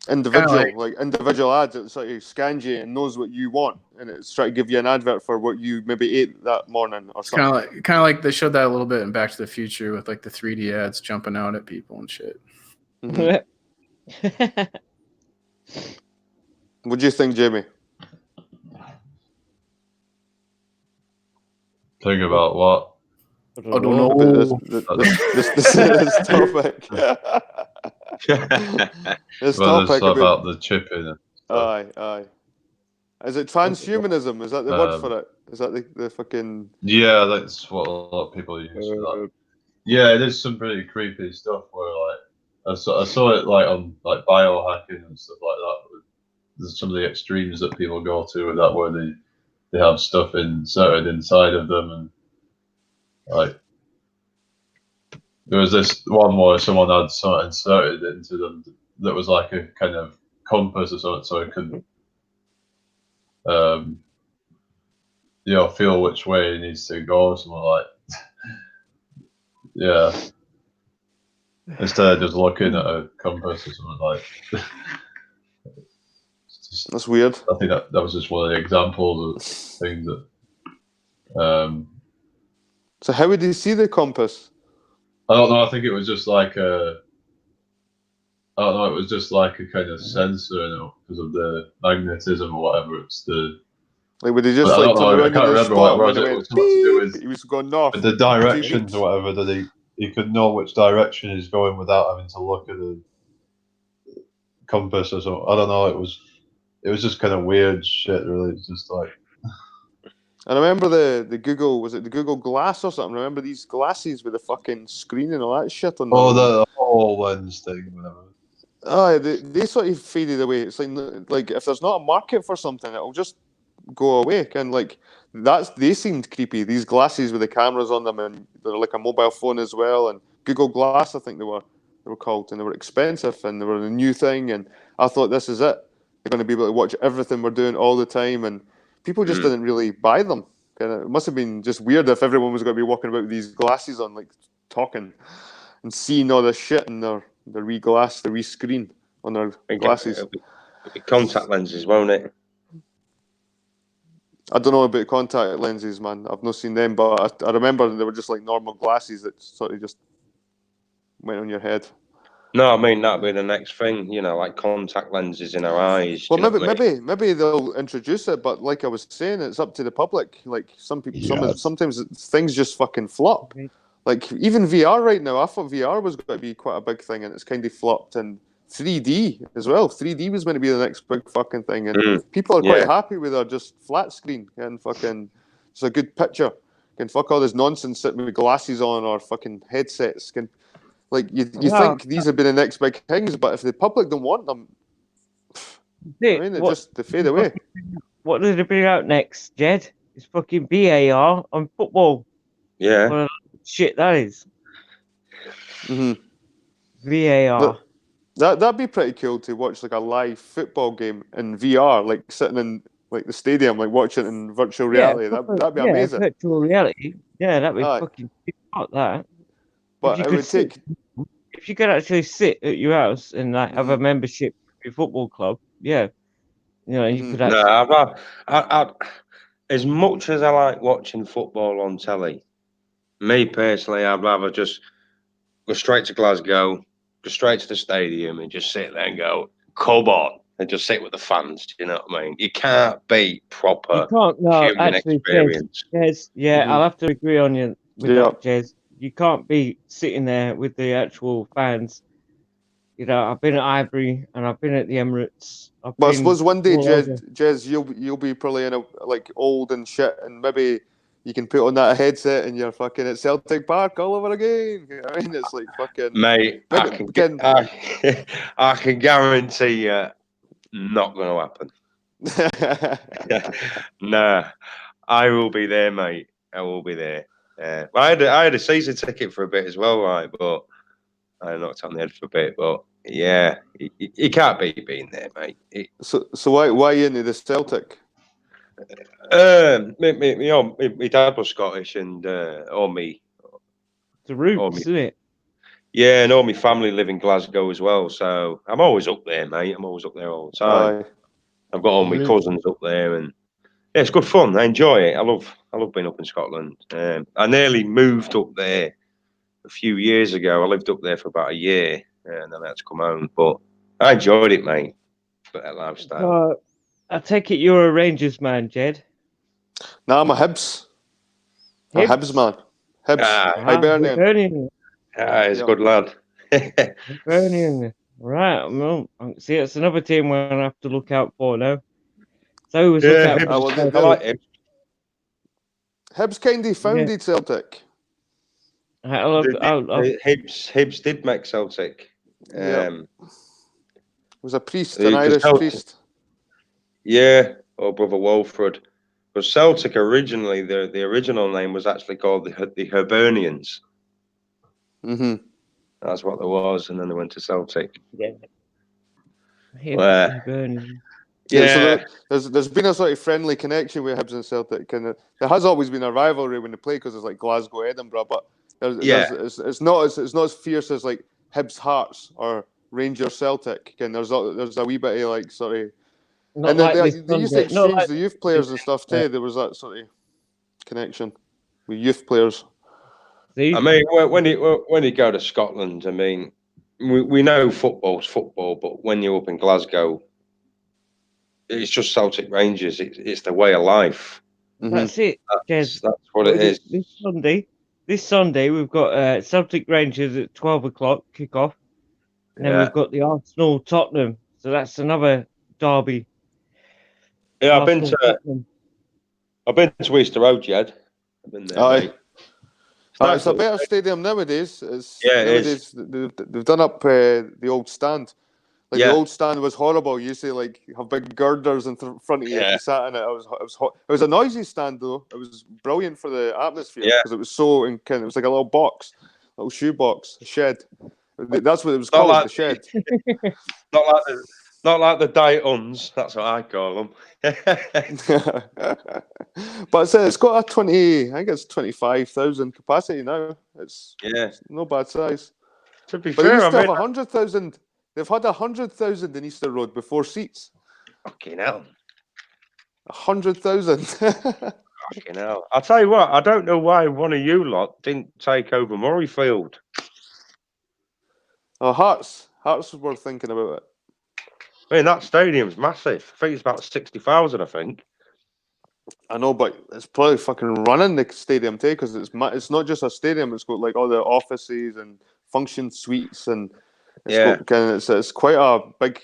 individual ads. It's like it scans you and knows what you want, and it's trying to give you an advert for what you maybe ate that morning or something. Kind of like they showed that a little bit in Back to the Future with like the 3D ads jumping out at people and shit. What do you think, Jamie? Think about what? I don't know. This topic. This topic about the chipping. Aye. Is it transhumanism? Is that the word for it? Is that the fucking? Yeah, that's what a lot of people use for that. Yeah, it is some pretty creepy stuff where like I saw it like on like biohacking and stuff like that. There's some of the extremes that people go to with that, where they have stuff inserted inside of them, and like there was this one where someone had something inserted into them that was like a kind of compass or something, so it could feel which way it needs to go, or something like yeah. Instead of just looking at a compass or something like. That's weird. I think that was just one of the examples of things that. So how would you see the compass? I don't know. I think it was just like a. I don't know. It was just like a kind of sensor, because of the magnetism or whatever. It's the. Like would they just I like? I can't remember what it was. It was something to do with. He was going north. With the directions or whatever, that he could know which direction he's going without having to look at the compass or something. I don't know. It was just kind of weird shit. Really, it's just like. And I remember the Google, was it the Google Glass or something? I remember these glasses with the fucking screen and all that shit on them. Oh, the whole lens thing, whatever. Oh, they sort of faded away. It's like if there's not a market for something, it'll just go away. And like they seemed creepy. These glasses with the cameras on them, and they're like a mobile phone as well. And Google Glass, I think they were called, and they were expensive, and they were a new thing. And I thought, this is it. They're going to be able to watch everything we're doing all the time, and people just didn't really buy them. It must have been just weird if everyone was going to be walking about with these glasses on, like talking and seeing all this shit in their wee glass, the wee screen on their glasses. It'll be contact lenses, won't it? I don't know about contact lenses, man. I've not seen them, but I remember they were just like normal glasses that sort of just went on your head. No, I mean that'd be the next thing, like contact lenses in our eyes. Well, maybe they'll introduce it, but like I was saying, it's up to the public. Like some people, sometimes things just fucking flop. Like even VR right now, I thought VR was going to be quite a big thing, and it's kind of flopped. And 3D as well. 3D was going to be the next big fucking thing, and people are quite happy with their just flat screen and fucking it's a good picture. And fuck all this nonsense sitting with glasses on or fucking headsets. Like you think these have been the next big things, but if the public don't want them, they fade away. What did they bring out next, Jed? It's fucking VAR on football. Yeah. What a shit that is. hmm VAR. That'd be pretty cool to watch like a live football game in VR, like sitting in like the stadium, like watching it in virtual reality. That'd be amazing. Virtual reality. Yeah, that'd be Aye. fucking hot. That. But you it could would sit, take. if you could actually sit at your house and like have a Mhm. membership for your football club, yeah, you know, you Mhm. could No, actually. I, as much as I like watching football on telly, me personally, I'd rather just go straight to Glasgow, go straight to the stadium, and just sit there and go, "Come on," and just sit with the fans. Do you know what I mean? You can't beat You proper can't. No, human actually, experience. Jez, yeah, Mhm. I'll have to agree on you with Yeah. that, Jez. You can't be sitting there with the actual fans. You know, I've been at Ivory and I've been at the Emirates. I've But I been suppose one day, all over. Jez, you'll be probably in a like old and shit, and maybe you can put on that headset and you're fucking at Celtic Park all over again. You know what I mean, it's like fucking. Mate, Maybe I can guarantee you, not going to happen. Nah, I will be there, mate. I will be there. Well, I had a season ticket for a bit as well, right? But I knocked on the head for a bit. But yeah, you can't beat being there, mate. so why into the Celtic? My dad was Scottish, and all me, The roots, isn't it? yeah, and all my family live in Glasgow as well. So I'm always up there, mate. I'm always up there all the time. Aye. I've got all my Really? cousins up there, and yeah, it's good fun. I enjoy it. I love being up in Scotland. I nearly moved up there a few years ago. I lived up there for about a year, and then I had to come home. But I enjoyed it, mate. That lifestyle. I take it you're a Rangers man, Jed. Nah, I'm a Hibs. A Hibs man. Hibs. Ah, Hibernian. Hibernian. He's a Yep. good lad. Hibernian. Right. Well, see, it's another team we're gonna have to look out for now. So always look Yeah, out for well, the I like him. Hibs kind of founded Celtic. Hibs did make Celtic. Yeah. Was a priest, the an Irish Celtic- priest. Yeah, or Brother Walford. But Celtic originally, the original name was actually called the Hibernians. Mm-hmm. That's what there was, and then they went to Celtic. Yeah. Where- Hibernian. Yeah, So there's been a sort of friendly connection with Hibs and Celtic, and there has always been a rivalry when they play because it's like Glasgow, Edinburgh, but it's not as fierce as like Hibs Hearts or Rangers Celtic. And there's a wee bit of like sort of, Not and like they this used to Sunday. Not exchange like the youth players and stuff too. There was that sort of connection with youth players. See? I mean, when you go to Scotland, I mean, we know football's football, but when you're up in Glasgow, it's just Celtic Rangers. It's the way of life. That's it, Jez. That's what it is. This Sunday we've got Celtic Rangers at 12 o'clock kick-off. And then we've got the Arsenal Tottenham. So that's another derby. Yeah, Tottenham. Oh, I've been to Easter Road, Jed. I've been there, mate. It's a better stadium nowadays. Nowadays they've done up the old stand. Like the old stand was horrible. You used to like have big girders in front of you if you sat in it. It was a noisy stand though. It was brilliant for the atmosphere because it was so it was like a little box, little shoe box, a shed. That's what it was called, the shed. Not like the Daytons. That's what I call them. But it's got a 20. I think it's 25,000 capacity now. It's no bad size. To be but fair, they used to I have mean, 100,000. They've had 100,000 in Easter Road before seats. Fucking hell. 100,000. Fucking hell. I'll tell you what, I don't know why one of you lot didn't take over Murrayfield. Oh, Hearts were thinking about it. I mean, that stadium's massive. I think it's about 60,000, I think. I know, but it's probably fucking running the stadium too, because it's not just a stadium. It's got like all the offices and function suites, and it's quite a big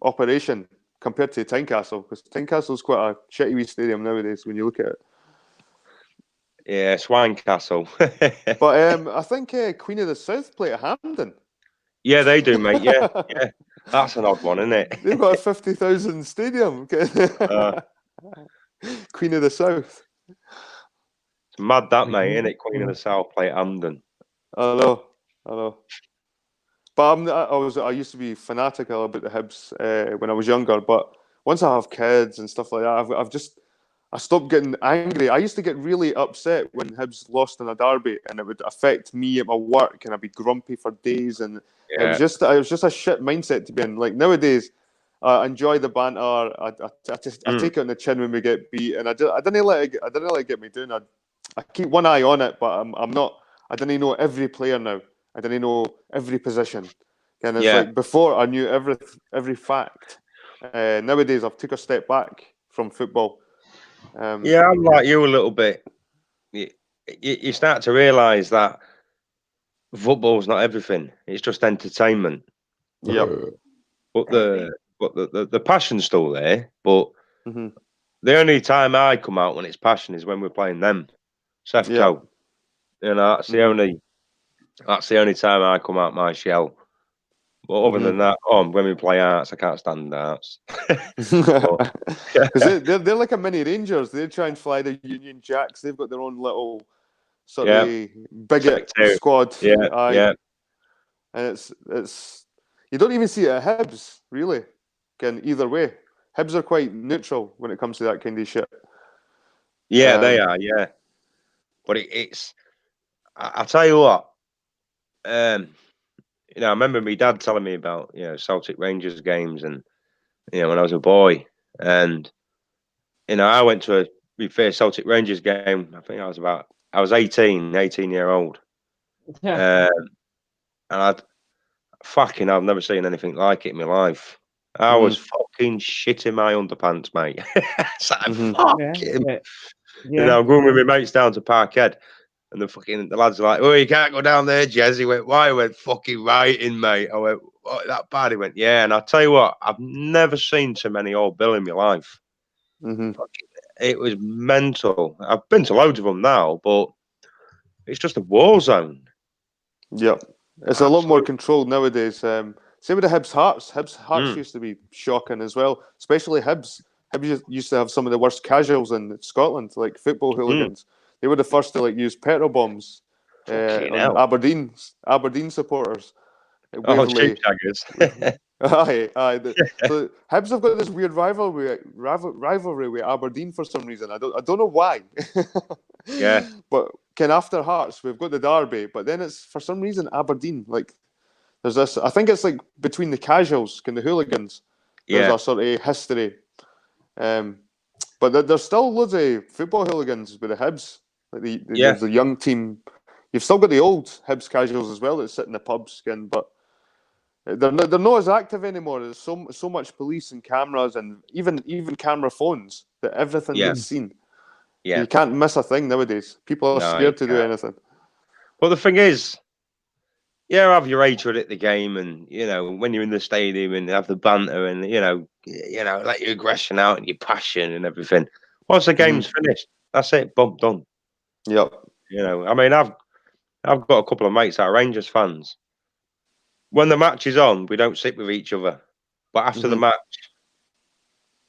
operation compared to Tynecastle, because Tynecastle's quite a shitty wee stadium nowadays when you look at it. Yeah, Swine Castle. But I think Queen of the South play at Hampden. Yeah, they do, mate. Yeah. That's an odd one, isn't it? They've got a 50,000 stadium. Queen of the South. It's mad that, Queen mate, of isn't the it? Queen of the South. South play at Hampden. I know. But I used to be fanatical about the Hibs when I was younger. But once I have kids and stuff like that, I stopped getting angry. I used to get really upset when Hibs lost in a derby, and it would affect me at my work, and I'd be grumpy for days. And it was just a shit mindset to be in. Like nowadays, I enjoy the banter. I take it on the chin when we get beat, and I didn't let it get me down. I keep one eye on it, but I'm not. I didn't know every player now. I didn't know every position. And it's like before I knew every fact. Nowadays I've took a step back from football. Yeah, I'm like you a little bit. You start to realise that football's not everything. It's just entertainment. Yep. But the passion's still there. But Mm-hmm. the only time I come out when it's passion is when we're playing them. Sefco. You know, that's the only time I come out my shell. But other than that, when we play Arts, I can't stand Arts. Because they're like a mini Rangers. They try and fly the Union Jacks. They've got their own little sort of bigot squad. Yeah. And it's you don't even see it at Hibs, really. Again, either way. Hibs are quite neutral when it comes to that kind of shit. Yeah, they are, yeah. But it's I'll tell you what, you know, I remember my dad telling me about, you know, Celtic Rangers games and, you know, when I was a boy. And, you know, I went to my first Celtic Rangers game. I think I was 18-year-old. Yeah. And I've never seen anything like it in my life. I was fucking shitting my underpants, mate. It's like, fucking. Yeah. You know, I'm going with my mates down to Parkhead. And the lads are like, oh, you can't go down there, Jez. He went, why? I went, fucking right in, mate. I went, what, that bad? He went, yeah. And I'll tell you what, I've never seen so many old Bill in my life. It was mental. I've been to loads of them now, but it's just a war zone. Yep. It's a lot more controlled nowadays. Same with the Hibs Hearts. Hibs Hearts used to be shocking as well, especially Hibs. Hibs used to have some of the worst casuals in Scotland, like football hooligans. They were the first to use petrol bombs on Aberdeen supporters. Cheap shaggers. Aye. So Hibs have got this weird rivalry with Aberdeen for some reason. I don't know why. Yeah. But after Hearts, we've got the derby, but then it's for some reason Aberdeen. Like there's this. I think it's like between the casuals and the hooligans. There's a sort of history. But there's still loads of football hooligans with the Hibs. Like the young team. You've still got the old Hibs casuals as well that sit in the pubs, but they're not as active anymore. There's so much police and cameras and even camera phones that everything gets seen. Yeah. You can't miss a thing nowadays. People are scared to do anything. Well, the thing is, have your hatred at the game, and you know when you're in the stadium and have the banter, and you know let your aggression out and your passion and everything. Once the game's finished, that's it. Boom, done. Yep. You know, I mean, I've got a couple of mates that are Rangers fans. When the match is on, we don't sit with each other, but after the match,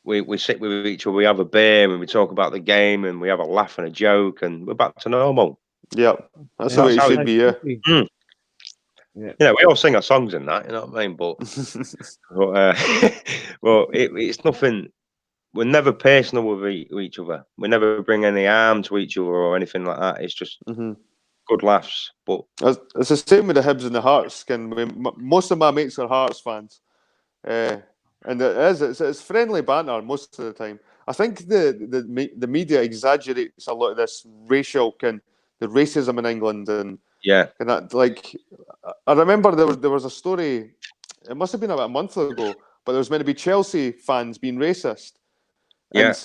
we sit with each other. We have a beer and we talk about the game, and we have a laugh and a joke, and we're back to normal. Yep, that's the way it should be. Yeah. You know, we all sing our songs in that, you know what I mean? But, well, it's nothing. We're never personal with each other. We never bring any harm to each other or anything like that. It's just good laughs. But it's the same with the Hibs and the Hearts. Most of my mates are Hearts fans, and it's friendly banter most of the time. I think the media exaggerates a lot of this the racism in England and that, like, I remember there was a story. It must have been about a month ago, but there was meant to be Chelsea fans being racist. And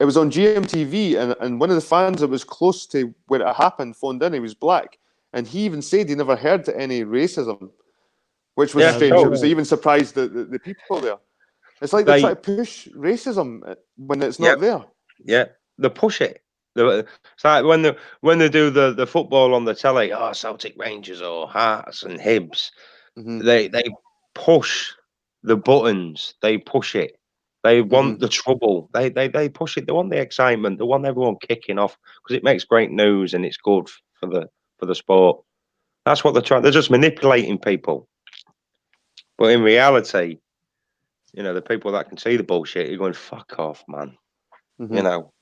it was on GMTV, and one of the fans that was close to where it happened phoned in. He was black, and he even said he never heard any racism, which was strange. It was even surprised the people there. It's like they try to push racism when it's not there. Yeah, they push it. It's like when they do the football on the telly, Celtic Rangers or Hearts and Hibs, they push the buttons. They push it. They want the trouble. They push it. They want the excitement. They want everyone kicking off because it makes great news and it's good for the sport. That's what they're trying. They're just manipulating people. But in reality, you know, the people that can see the bullshit, you're going, fuck off, man. You know.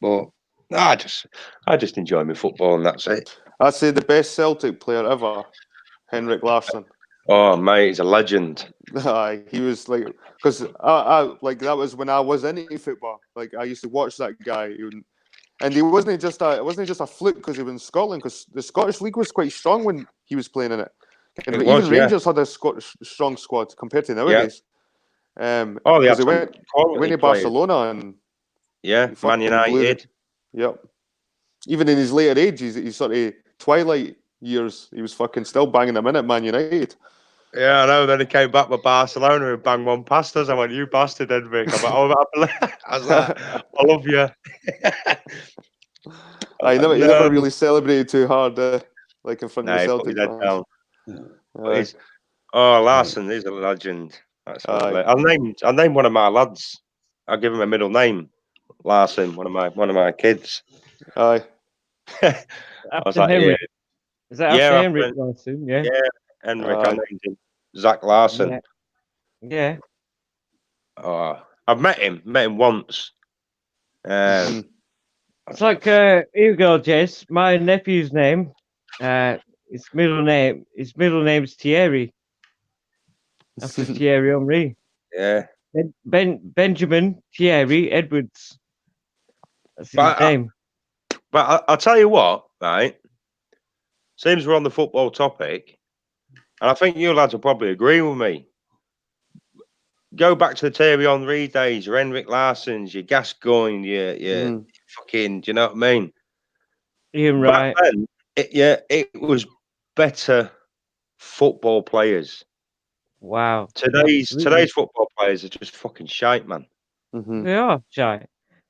But I just enjoy my football and that's it. I'd say the best Celtic player ever, Henrik Larsson. Oh, mate, he's a legend. He was like, because I like that was when I was into football. Like I used to watch that guy, and it wasn't just a fluke because he was in Scotland. Because the Scottish league was quite strong when he was playing in it. And even Rangers had a strong squad compared to nowadays. Because he went to Barcelona and Man United. Yep. Even in his later age, he's sort of twilight years, he was fucking still banging them in at Man United. Yeah, I know. Then he came back with Barcelona and banged one past us. I went, "You bastard, Henrik." I'm like, I was like, "I love you." I never really celebrated too hard, like in front of the Celtic fans. Larsson, he's a legend. I'll name one of my lads. I'll give him a middle name, Larsson. One of my kids. Aye. I was like, Henrik. Is that after Henrik Larsson? Yeah. Yeah, Henrik. I named him Zach Larsson. Yeah. Oh, I've met him once. It's like here you go, Jess. My nephew's name, his middle name's Thierry. After Thierry Henry. Yeah. Benjamin Thierry Edwards. That's his name. But I'll tell you what, right? Seems we're on the football topic, and I think you lads will probably agree with me. Go back to the Thierry Henry days, your Henrik Larssons, your Gascoigne, your fucking, do you know what I mean? Ian Wright. Back then, it was better football players. Wow. Today's football players are just fucking shite, man. They are shite.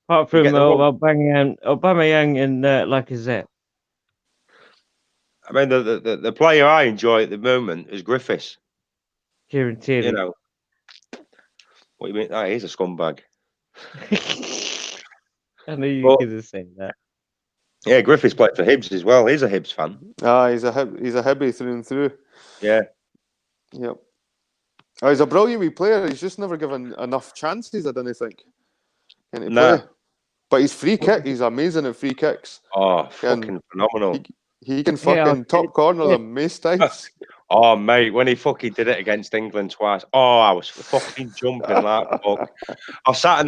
Apart from Aubameyang and Lacazette. I mean, the player I enjoy at the moment is Griffiths. Kieran Tierney. You know. What do you mean? Oh, he's a scumbag. I knew you were going to say that. Yeah, Griffiths played for Hibs as well. He's a Hibs fan. He's a Hibby through and through. Yeah. Yep. He's a brilliant wee player. He's just never given enough chances, I don't think. Play. But his free kick, he's amazing at free kicks. Oh, fucking phenomenal. He can fucking top corner them most times. Oh, mate, when he fucking did it against England twice, I was fucking jumping like a buck. I sat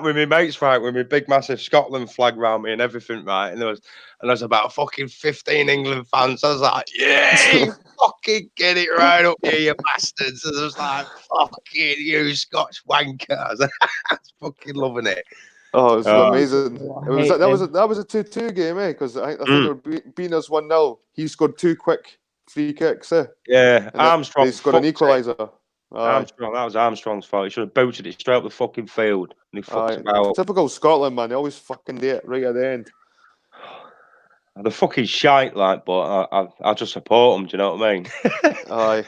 with my mates, right, with my big, massive Scotland flag round me and everything, right, and there was about fucking 15 England fans. I was like, yeah, fucking get it right up here, you bastards. And I was like, fucking you Scotch wankers. I was fucking loving it. Oh, it was amazing. That was a 2-2 game, Because I think they were beating us 1-0. He scored 2 quick free kicks, Yeah, Armstrong. They scored an equaliser. Armstrong, that was Armstrong's fault. He should have booted it straight up the fucking field. And he fucked about. Typical Scotland, man. They always fucking do it right at the end. The fucking shite, like, but I just support them. Do you know what I mean? Aye.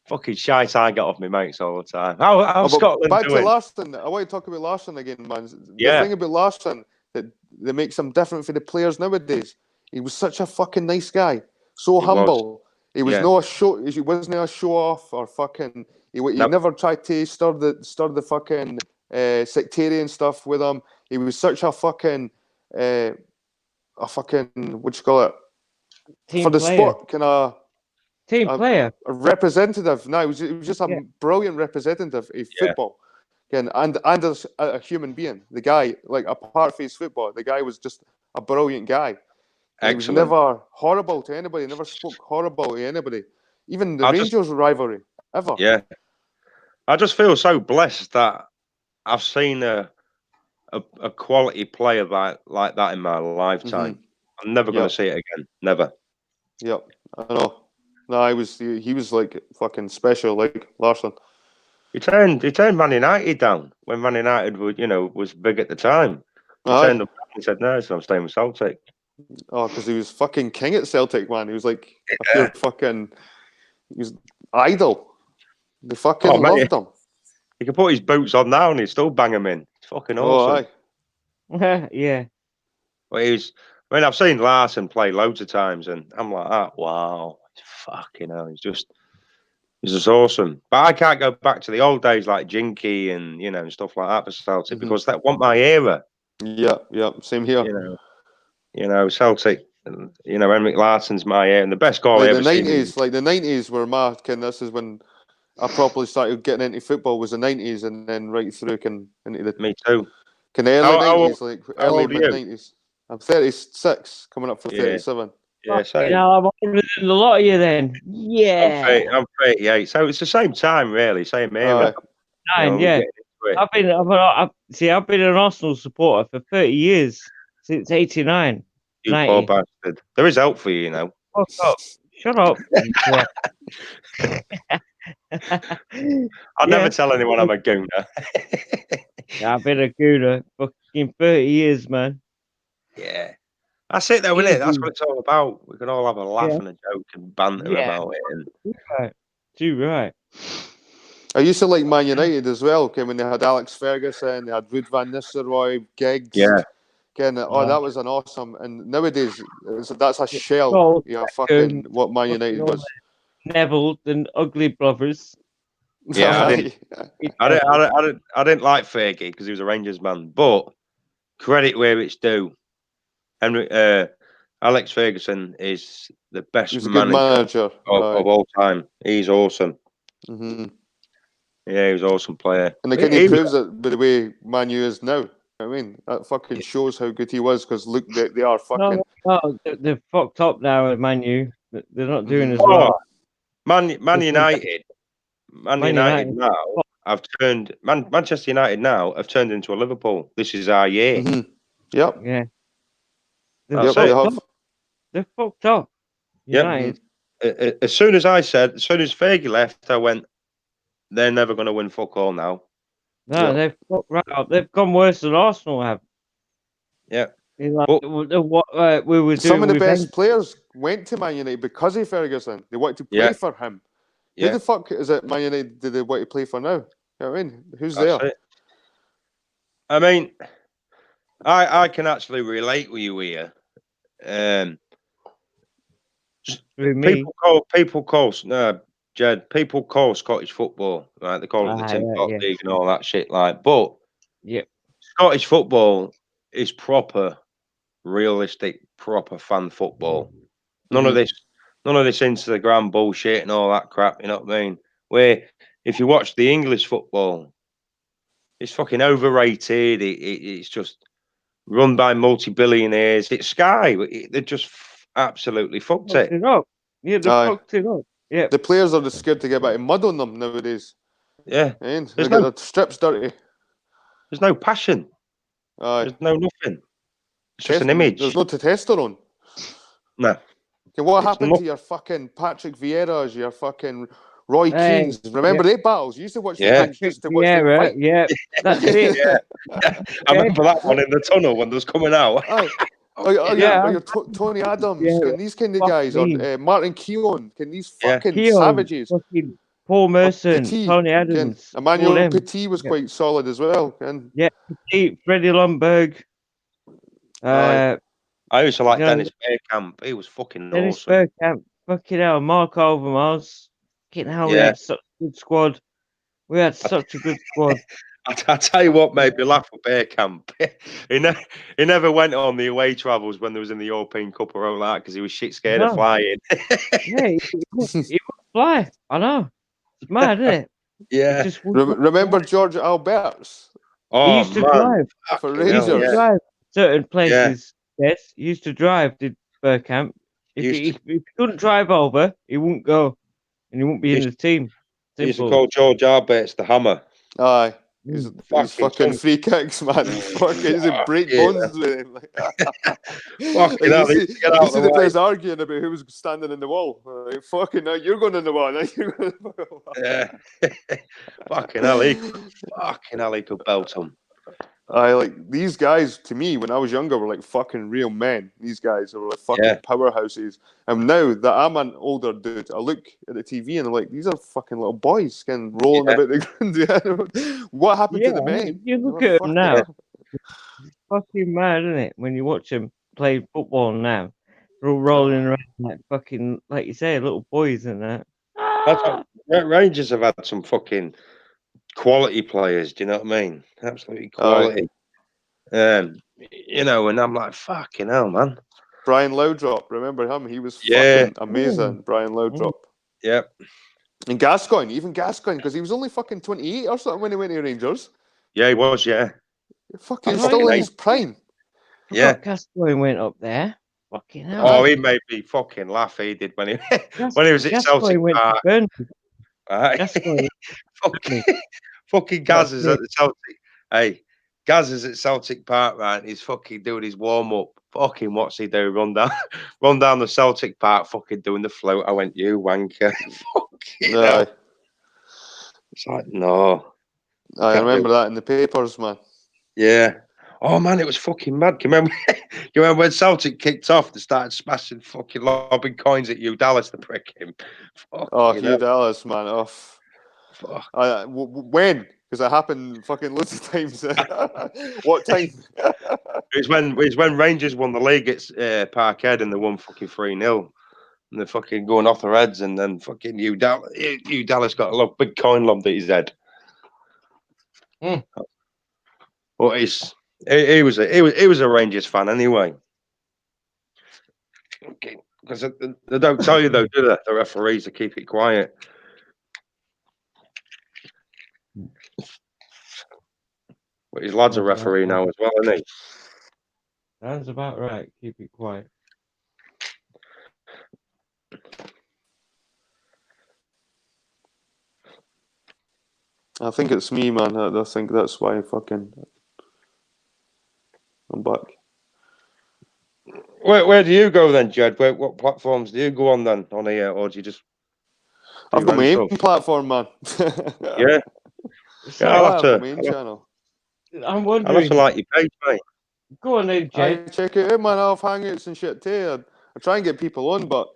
Fucking shite I get off my mates all the time. How's Scotland back doing? to Larsson. I want to talk about Larsson again, man. Yeah. The thing about Larsson that makes him different for the players nowadays. He was such a fucking nice guy, so humble. He was no show. He wasn't a show off or fucking. He never tried to stir the fucking sectarian stuff with him. He was such a fucking what you call it team for the player. sport kind of. Team player. A representative. No, he was just a brilliant representative of football. And as a human being. The guy, like, apart from his football, the guy was just a brilliant guy. He was never horrible to anybody, never spoke horrible to anybody. Even the Rangers rivalry, ever. Yeah. I just feel so blessed that I've seen a quality player like that in my lifetime. I'm never going to see it again. Never. Yep, I know. No, he was like fucking special, like Larsson. He turned Man United down when Man United was big at the time. He turned up and said, "No, so I'm staying with Celtic." Oh, because he was fucking king at Celtic, man. He was like a pure fucking. He was idol. They fucking loved him. He can put his boots on now and he'd still bang them in. It's fucking awesome. Yeah. But I mean, I've seen Larson play loads of times, and I'm like, wow, fucking hell, he's just awesome. But I can't go back to the old days like Jinky and and stuff like that for Celtic because that wasn't my era. Yeah, same here. Celtic. Henrik Larsson's my era, and the best goal Like I the ever seen. the 90s were my this is when I properly started getting into football was the 90s, and then right through into the Me too. early 90s, like early old are you? mid 90s. I'm 36, coming up for 37. Yeah, same. I'm older than a lot of you then. Yeah. I'm 38, so it's the same time, really, same era. Yeah. I've been an Arsenal supporter for 30 years, since 89. You 90. poor bastard. There is help for you, Fuck up. Shut up. You twat. I'll never tell anyone I'm a gooner. I've been a gooner fucking 30 years, man. Yeah. That's it, though, isn't it? That's what it's all about. We can all have a laugh and a joke and banter about it. And... Too right. I used to like Man United as well. When they had Alex Ferguson, they had Ruud van Nistelrooy, Giggs. Yeah. That was an awesome. And nowadays, that's a shell. Fucking what Man United was. Neville and Ugly Brothers. Yeah, I didn't like Fergie because he was a Rangers man. But credit where it's due. Alex Ferguson is the best manager of all time. He's awesome. Mm-hmm. Yeah, he was an awesome player. And he proves it by the way Man U is now. I mean, that fucking shows how good he was because look, they are fucking. No, they're fucked up now at Man U. They're not doing as well. Man United now have turned Manchester United now have turned into a Liverpool. This is our year. Mm-hmm. Yep. Yeah. They're fucked up. United. Yep. As soon as Fergie left, I went, they're never going to win fuck all now. No, they've fucked right up. They've gone worse than Arsenal have. Yeah. Like, what we were doing. Some of the best players went to Man United because of Ferguson. They wanted to play for him. Who the fuck is it Man United do they want to play for now? You know what I mean? Who's there? It. I mean, I can actually relate with you here. People call Scottish football, right? They call it the Tin Pot League and all that shit, like. But Scottish football is proper, realistic, proper fan football. None of this Instagram bullshit and all that crap. You know what I mean? Where if you watch the English football, it's fucking overrated. It's just run by multi-billionaires. It's Sky. They just absolutely fucked it up. Yeah, they fucked it up. Yeah, the players are just scared to get back and mud on them nowadays. Yeah, they get their strips dirty. There's no passion. There's no nothing. It's just an image. There's no testosterone. No. Okay, what happened to your fucking Patrick Vieira's, your fucking Roy Keane's? Remember they battles? You used to watch the match. Used to watch them fight. Yeah, that's it. I remember that one in the tunnel when they was coming out. Tony Adams, can these kind of guys, or Martin Keown, can these fucking savages? Fucking Paul Merson, Tony Adams, Emmanuel Petit was quite solid as well. Petit, Freddie Lundberg. I used to like Dennis Bergkamp. He was fucking Dennis awesome. Bergkamp, fucking hell, Mark Overmars. Fucking hell, we had such a good squad. We had such a good squad. I tell you what made me laugh with Bergkamp. he never went on the away travels when there was in the European Cup or all that because he was shit scared of flying. He would fly. I know. It's mad, isn't it? Yeah. Remember George Alberts? He used to drive for Rangers. Drive certain places. Yes, he used to drive. Did Bergkamp? If he couldn't drive over, he wouldn't go, and he wouldn't be in the team. He used to call George Alberts the Hammer. Aye. He's fucking free kicks, man. He's a break bones with him. Fucking hell, you see the players arguing about who was standing in the wall. Like, fucking now you're going in the wall. Now you're going in the wall. Yeah. Fucking hell, he could belt him. Like these guys to me when I was younger were like fucking real men. These guys were like fucking Yeah. powerhouses. And now that I'm an older dude, I look at the TV and I'm like, these are fucking little boys skin rolling Yeah. about the ground. What happened to the Yeah, men? you They look were at them fucking- now. It's fucking mad, isn't it? When you watch them play football now, they're all rolling around like fucking, like you say, little boys and that. That's what, Rangers have had some fucking quality players. Do you know what I mean? Absolutely quality. You know, and I'm like, fucking hell, man. Brian Laudrup, remember him? He was Yeah. fucking amazing. Brian Laudrup. Yep. And Gascoigne, even Gascoigne, because he was only fucking 28 or something when he went to Rangers. Yeah, he was. Yeah. Fucking Oh, still in yeah. his prime. Yeah. Gascoigne went up there. Fucking hell. Oh, he made me fucking laugh. He did when he when he was at Gascoigne Celtic went Park. to Burnley. Right? Gascoigne fucking Gaz is at the Celtic. Hey, Gaz is at Celtic Park, right? And he's fucking doing his warm up. Fucking what's he do? Run down the Celtic Park, fucking doing the float. I went, you wanker. Fucking hell. It's like, no. I remember that in the papers, man. Yeah. Oh man, it was fucking mad. Can you remember? You remember when Celtic kicked off? They started smashing fucking lobbing coins at you, Dallas, to prick him. Hugh Dallas, man. Oh, fuck. When? Because it happened fucking loads of times. What time? It's when Rangers won the league at Parkhead and they won fucking 3-0. And they're fucking going off their heads, and then fucking Hugh Dallas got a big coin lobbed at his head. But he was a Rangers fan anyway. Okay, because they don't tell you though, do they? The referees to keep it quiet. But his lad's a referee now as well, isn't he? Sounds about right. Keep it quiet. I think it's me, man. I think that's why I'm back. Where do you go then, Jed? What platforms do you go on then on here, or do you just? I've got my own platform, man. Yeah. I'll have to. Main channel. I'm wondering. I'll have to like your page, mate. Go on then, Jed. Check it out, man. I'll have hangouts and shit too. I try and get people on, but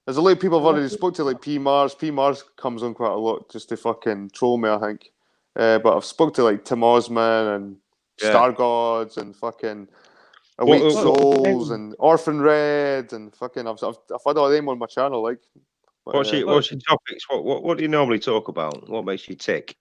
there's a lot of people I've already spoke to, like P Mars. P Mars comes on quite a lot just to fucking troll me, I think. But I've spoke to like Tim Osman and Star Gods and fucking Awake Souls and Orphan Red and fucking I've had all them on my channel. Like, what's your topics? What do you normally talk about? What makes you tick?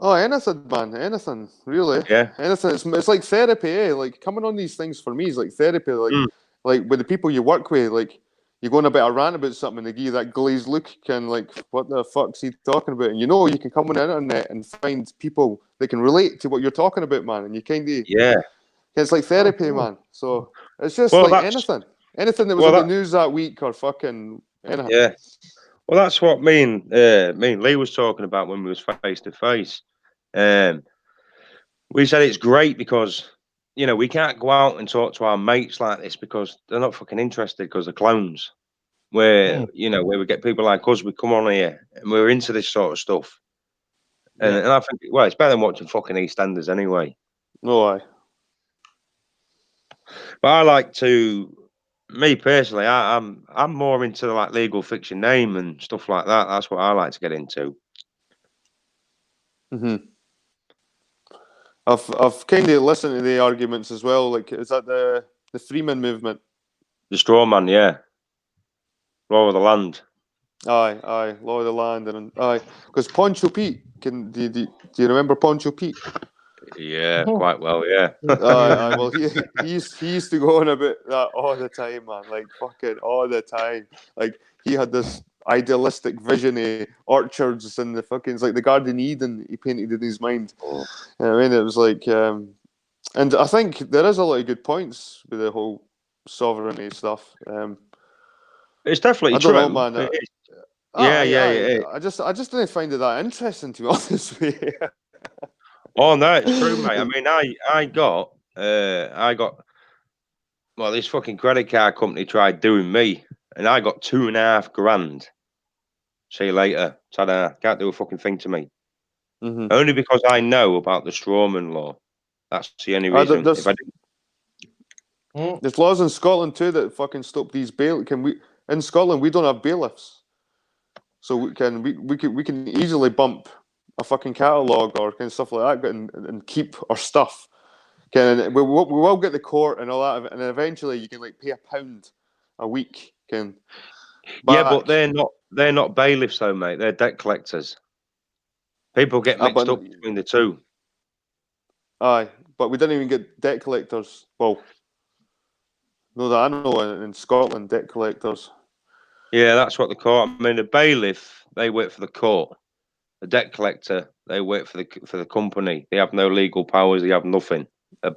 Oh, anything, man. Anything, really. Yeah. Anything. It's like therapy, eh? Like, coming on these things for me is like therapy. Like with the people you work with, like, you're going a bit of a rant about something and they give you that glazed look and like, what the fuck's he talking about? And you know, you can come on the internet and find people that can relate to what you're talking about, man. And you kind of... Yeah. It's like therapy, man. So it's just like anything. Anything that was on the news that week or fucking anything. Yeah. Well, that's what me and Lee was talking about when we was face to face. We said it's great because, you know, we can't go out and talk to our mates like this because they're not fucking interested because they're clones. Where, you know, where we get people like us, we come on here and we're into this sort of stuff. And I think, well, it's better than watching fucking EastEnders anyway. No, aye. But I like to... Me personally, I'm more into like legal fiction name and stuff like that. That's what I like to get into. I've kind of listened to the arguments as well. Like, is that the Freeman movement? The straw man, yeah. Law of the land. Aye, law of the land, and aye, because Poncho Pete. Do you remember Poncho Pete? Yeah, quite well, yeah. Aye. Well, he used to go on about that all the time, man. Like fucking all the time. Like he had this idealistic vision of orchards and the fucking like the Garden Eden he painted in his mind. You know what I mean, it was like, and I think there is a lot of good points with the whole sovereignty stuff. It's definitely true. I don't know, man. Yeah. I just didn't find it that interesting, to be honest with you. Oh no, it's true, mate. I mean, I got well, this fucking credit card company tried doing me, and I got $2.5 grand. See you later. Ta-da. Can't do a fucking thing to me. Only because I know about the strawman law. That's the only reason. there's, If I didn't, there's laws in Scotland too that fucking stop these bail. In Scotland we don't have bailiffs, so we can easily bump a fucking catalogue or kind of stuff like that and keep our stuff. We will get the court and all that, and eventually you can like pay £1 a week. yeah, but they're not bailiffs though, mate. They're debt collectors. People get mixed up between the two. Aye, but we didn't even get debt collectors. Well, no, that I know in Scotland, debt collectors. Yeah, that's what the court. I mean, the bailiff, they work for the court. The debt collector, they work for the company. They have no legal powers. They have nothing. A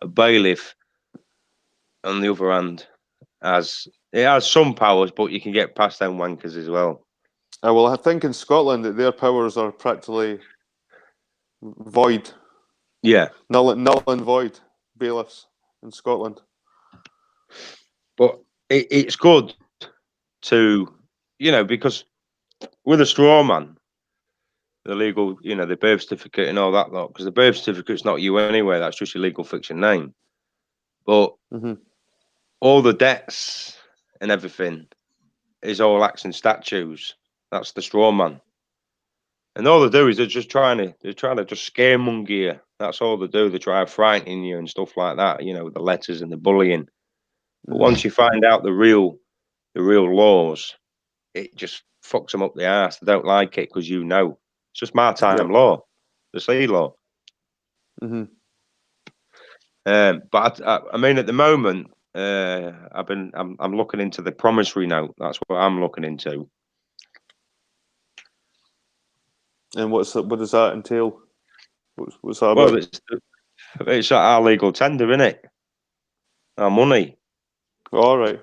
bailiff, on the other hand, has some powers, but you can get past them wankers as well. Well, I think in Scotland that their powers are practically void. Yeah, null and void bailiffs in Scotland. but it's good to, because with a straw man, the legal, the birth certificate and all that lot, because the birth certificate's not you anyway. That's just your legal fiction name. But all the debts and everything is all acts and statues. That's the straw man. And all they do is they're trying to just scaremonger you. That's all they do. They try to frighten you and stuff like that, the letters and the bullying. But once you find out the real laws, it just fucks them up the arse. They don't like it because it's just maritime law, the sea law. But I mean, at the moment, I'm looking into the promissory note. That's what I'm looking into. And what does that entail? What's that about? Well, it's our legal tender, isn't it? Our money. All right.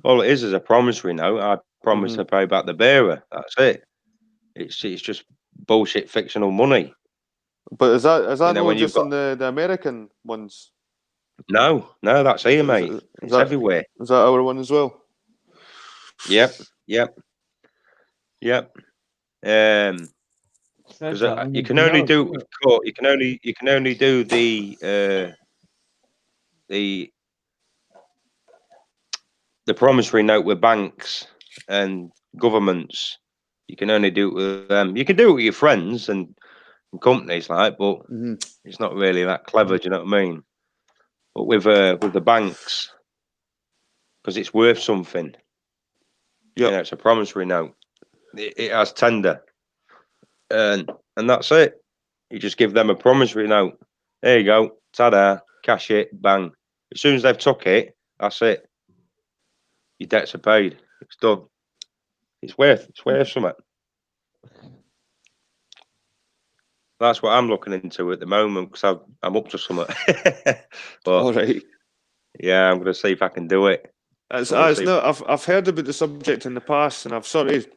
All it is a promissory note. I promise to pay back the bearer. That's it. It's just bullshit fictional money. But is that not just got... on the American ones? No, that's here, mate. It's everywhere. Is that our one as well? Yep. Because you can only do it with court. You can only do the promissory note with banks and governments. You can only do it with them. You can do it with your friends and companies, but it's not really that clever. Do you know what I mean? But with the banks, because it's worth something. It's a promissory note. It has tender, and that's it. You just give them a promissory note. There you go. Ta-da! Cash it. Bang. As soon as they've took it, that's it. Your debts are paid. It's done. It's worth something. That's what I'm looking into at the moment because I'm up to something. All right. Yeah, I'm going to see if I can do it. I've heard about the subject in the past, and I've sort of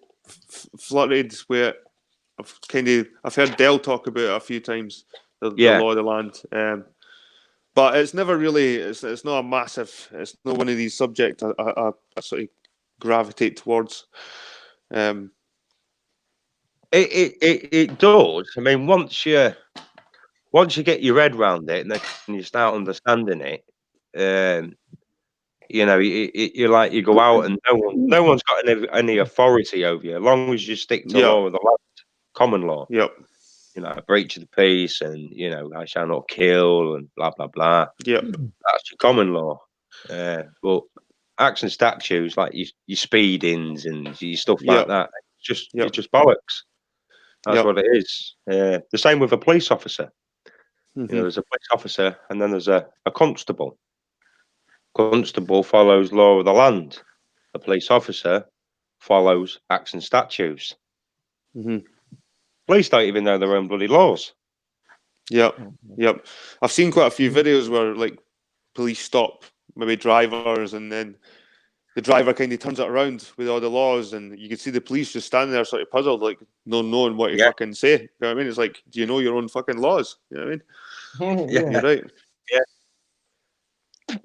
flirted with it. I've heard Dell talk about it a few times. The law of the land, but it's never really. It's not a massive. It's not one of these subjects I sort of gravitate towards. It does. I mean, once you get your head around it and then you start understanding it, you like you go out and no one's got any authority over you as long as you stick to law of the land, common law. Yep. Breach of the peace and I shall not kill and blah blah blah. Yep. That's your common law. But acts and statutes like your speedings and your stuff like that, it's just bollocks. That's what it is. The same with a police officer. There's a police officer and then there's a constable. Constable follows law of the land. The police officer follows acts and statutes. Police don't even know their own bloody laws. Yep. I've seen quite a few videos where like police stop maybe drivers and then the driver kind of turns it around with all the laws and you can see the police just standing there sort of puzzled, like not knowing what to fucking say. You know what I mean? It's like, do you know your own fucking laws? You know what I mean? You're right. Yeah.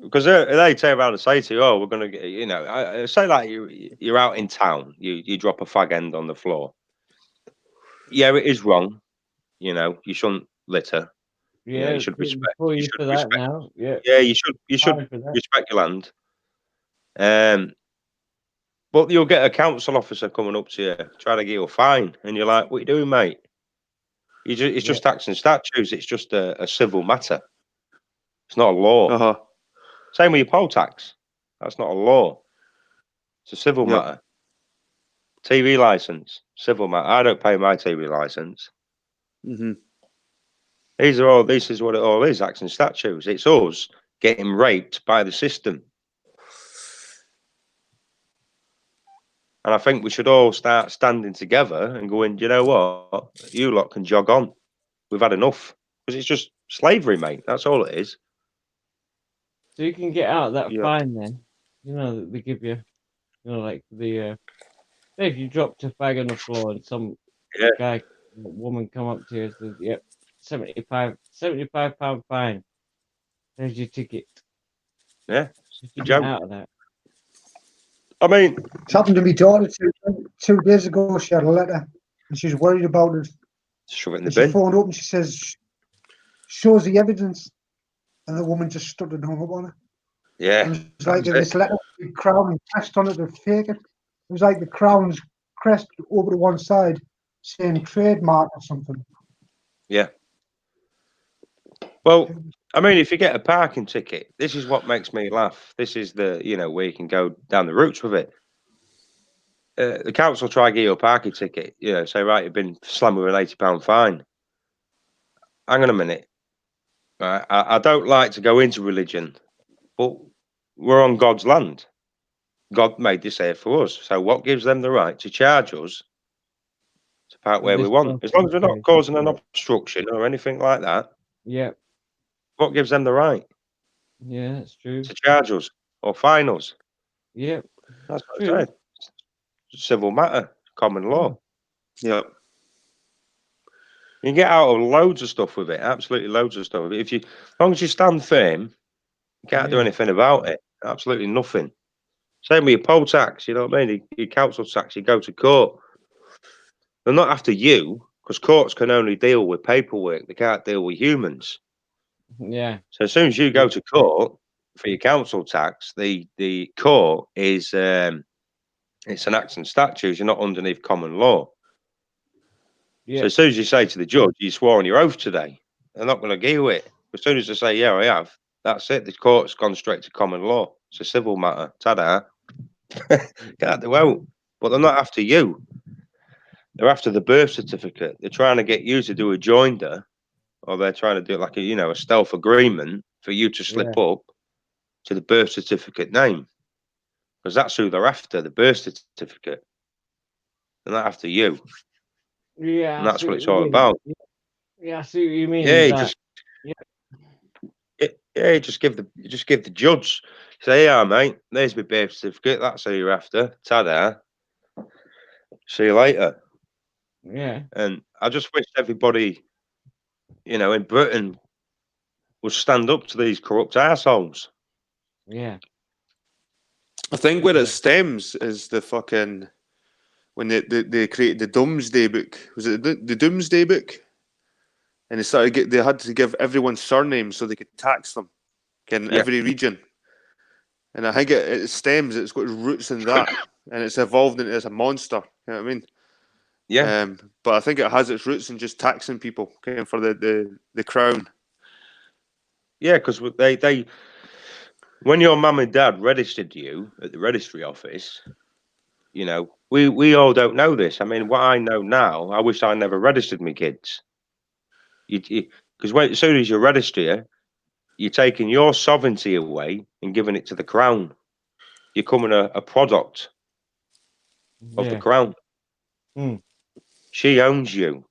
Because they turn around and say to you, "Oh, we're going to get," say like you're out in town, you drop a fag end on the floor. Yeah, it is wrong. You shouldn't litter. You know, you should respect. before You you should for that respect. now. Yeah, Yeah, you should. You should fine for that. respect your land. But you'll get a council officer coming up to you trying to get you a fine, and you're like, "What are you doing, mate? It's just acts and statutes. It's just a civil matter. It's not a law. Uh-huh. Same with your poll tax. That's not a law. It's a civil Yep. matter. TV license, civil matter. I don't pay my TV license. Mm-hmm. This is what it all is, acts and statutes. It's us getting raped by the system. And I think we should all start standing together and going, you know what? You lot can jog on. We've had enough. Because it's just slavery, mate. That's all it is. So you can get out of that Yeah. fine then. You know that they give you, like the say if you dropped a fag on the floor and some Yeah. woman come up to you and says, "Yep, £75 fine. There's your ticket." Yeah. You can Joke. get out of that. I mean, It's happened to me daughter 2 days ago. She had a letter and she's worried about it. shove it in the And she bin. phoned up and she says, shows the evidence. And the woman just stood and hung up on her. Yeah. And it's like this letter with crown and crest on it to fake it. It was like the crown's crest over to one side saying trademark or something. Yeah. Well, I mean, if you get a parking ticket, this is what makes me laugh. This is the, where you can go down the routes with it. The council try to get you a parking ticket. Say, right, you've been slammed with an £80 fine. Hang on a minute. Right, I don't like to go into religion, but we're on God's land. God made this earth for us. So what gives them the right to charge us to park where we want? As long as we're not causing an obstruction or anything like that. Yeah. What gives them the right Yeah, that's true. to charge us or fine us? Yeah. That's what True. I said. Civil matter, common law. Yep. You can get out of loads of stuff with it. Absolutely loads of stuff. As long as you stand firm, you can't do anything about it. Absolutely nothing. Same with your poll tax. You know what I mean? Your council tax. You go to court. They're not after you because courts can only deal with paperwork. They can't deal with humans. Yeah. So as soon as you go to court for your council tax, the court is it's an acts and statutes. You're not underneath common law. Yeah. So as soon as you say to the judge, you swore on your oath today, they're not going to give you it. As soon as they say, yeah, I have, that's it. The court's gone straight to common law. It's a civil matter. Ta-da. Can't do out. But they're not after you. They're after the birth certificate. They're trying to get you to do a joinder, or they're trying to do it like a stealth agreement for you to slip up to the birth certificate name. Because that's who they're after, the birth certificate. They're not after you. Yeah. And that's what it's all about. Yeah, I see what you mean. Yeah, just give the judge. Say, yeah, mate, there's my birth certificate. That's who you're after. Ta-da. See you later. Yeah. And I just wish everybody, in Britain would stand up to these corrupt assholes. Yeah. I think where it stems is the fucking when they created the Doomsday Book. Was it the Doomsday Book? And they had to give everyone surnames so they could tax them in every region. And I think it stems. It's got roots in that, and it's evolved into as a monster. You know what I mean? Yeah. But I think it has its roots in just taxing people for the crown. Yeah, because they when your mum and dad registered you at the registry office, we all don't know this. I mean, what I know now, I wish I never registered my kids. Because as soon as you register, you're taking your sovereignty away and giving it to the crown. You're becoming a product of the crown. She owns you.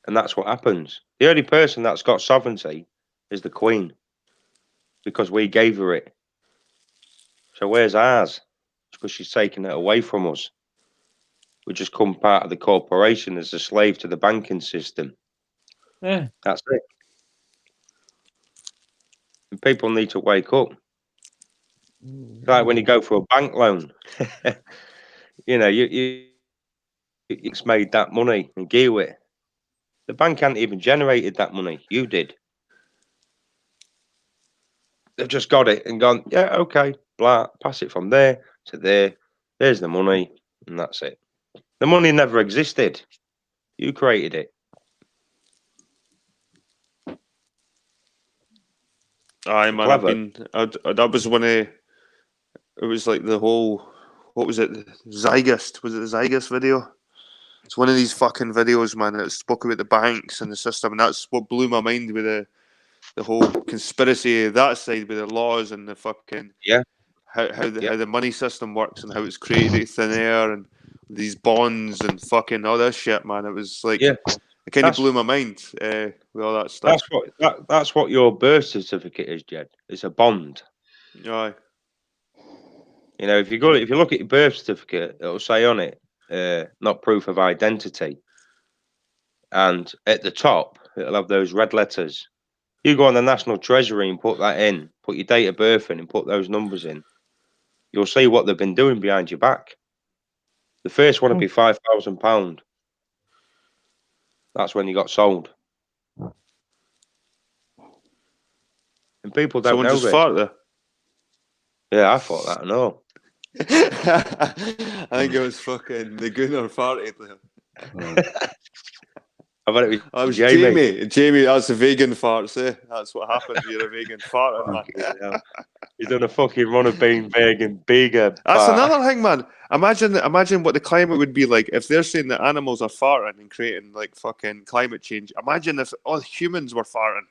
And that's what happens. The only person that's got sovereignty is the Queen. Because we gave her it. So where's ours? Because she's taken it away from us. We just come part of the corporation as a slave to the banking system. Yeah. That's it. And people need to wake up. Like when you go for a bank loan, you made that money and give it. The bank hadn't even generated that money. You did. They've just got it and gone, yeah, okay, blah, pass it from there to there. There's the money, and that's it. The money never existed. You created it. Aye, man. Clever. That was when it was like the whole. What was it? Zygust. Was it the Zygust video? It's one of these fucking videos, man. That spoke about the banks and the system, and that's what blew my mind with the whole conspiracy that side with the laws and the fucking Yeah. how the money system works and how it's created out of thin air and these bonds and fucking all that shit, man. It was like Yeah. it kind of That's- blew my mind with all that stuff. That's what your birth certificate is, Jed. It's a bond. Aye. You know, if you look at your birth certificate, it'll say on it, not proof of identity. And at the top, it'll have those red letters. You go on the National Treasury and put that in, put your date of birth in and put those numbers in. You'll see what they've been doing behind your back. The first one would be £5,000. That's when you got sold. And people don't Someone know just this. fart there. Yeah, I thought that, I know. I think it was fucking the Gunnar farted there. I bet it was That was Jamie. Jamie, that's a vegan farts, eh? That's what happens when you're a vegan farting, man. Fucking hell. He's done a fucking run of being vegan, bigger. That's another thing, man. Imagine what the climate would be like if they're saying that animals are farting and creating like fucking climate change. Imagine if all humans were farting.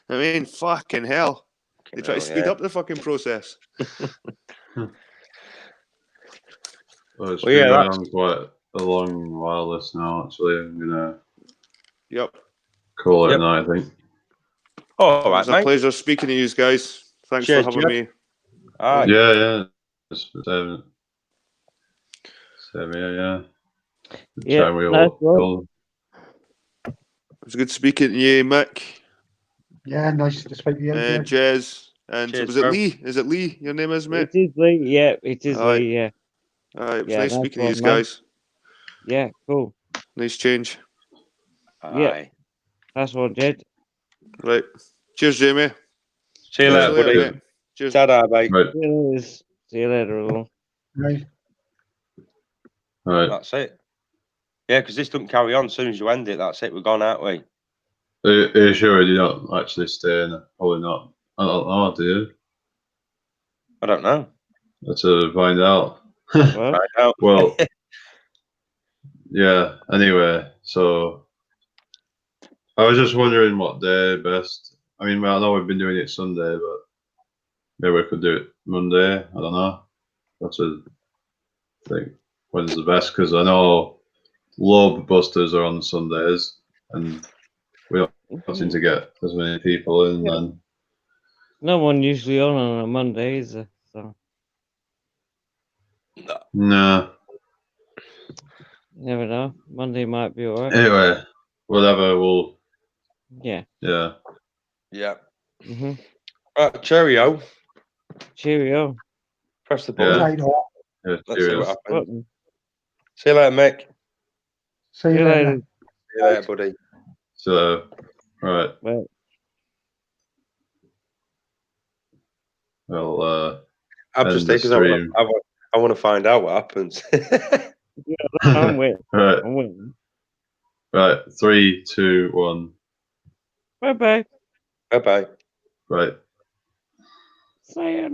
I mean, fucking hell. They try to speed up the fucking process. Well, it's Well, been yeah, going that's- on quite a long while this now, actually. I'm gonna Yep. call it Yep. a night, I think. All It right, was a mate. pleasure speaking to you guys. Thanks Cheers, for having Jeff. me. All right. Yeah. Same here, yeah. Yeah, Time we nice one. all It was good speaking to you, Mick, Yeah, nice to speak to you. and Jez. And Cheers, was it bro. Lee? Is it Lee? Your name is, mate? It is Lee. Yeah, it is Aye. Lee. Yeah, It was Yeah, nice nice speaking to you one, man. guys. yeah, cool. Nice change. Yeah. Aye. That's one, Jed. Right. Cheers, Jamie. See you Yeah. later, buddy. mate. Cheers. Ta-da, mate. right. See you later, everyone. Right. Right. That's it. Yeah, because this doesn't carry on. As soon as you end it, that's it. We're gone, aren't we? Are you sure you don't actually stay in? Probably not. I don't know, do you? I don't know. Let's find out. Well, Find out. Well, yeah. Anyway, so I was just wondering what day best. I mean, well, I know we've been doing it Sunday, but maybe we could do it Monday. I don't know. That's a thing. When's the best? Because I know Lobe Busters are on Sundays, and we don't seem to get as many people in. Yeah. Then no one usually on a Monday, is there? So no. you never know. Monday might be alright. Anyway, whatever. We'll Yeah. yeah. Yeah. Mm-hmm. Right, cheerio. Cheerio. Press the Yeah. button. Right on. Yeah, Let's see cheers. what happens. Button. See you later, Mick. See you See you later. later. See you later, buddy. So, right. Bye. Well, I'm end just the because stream. I want to find out what happens. I'm waiting. Right. I'm waiting. Right. 3, 2, 1. Bye bye. Bye-bye. Right. Sayonara.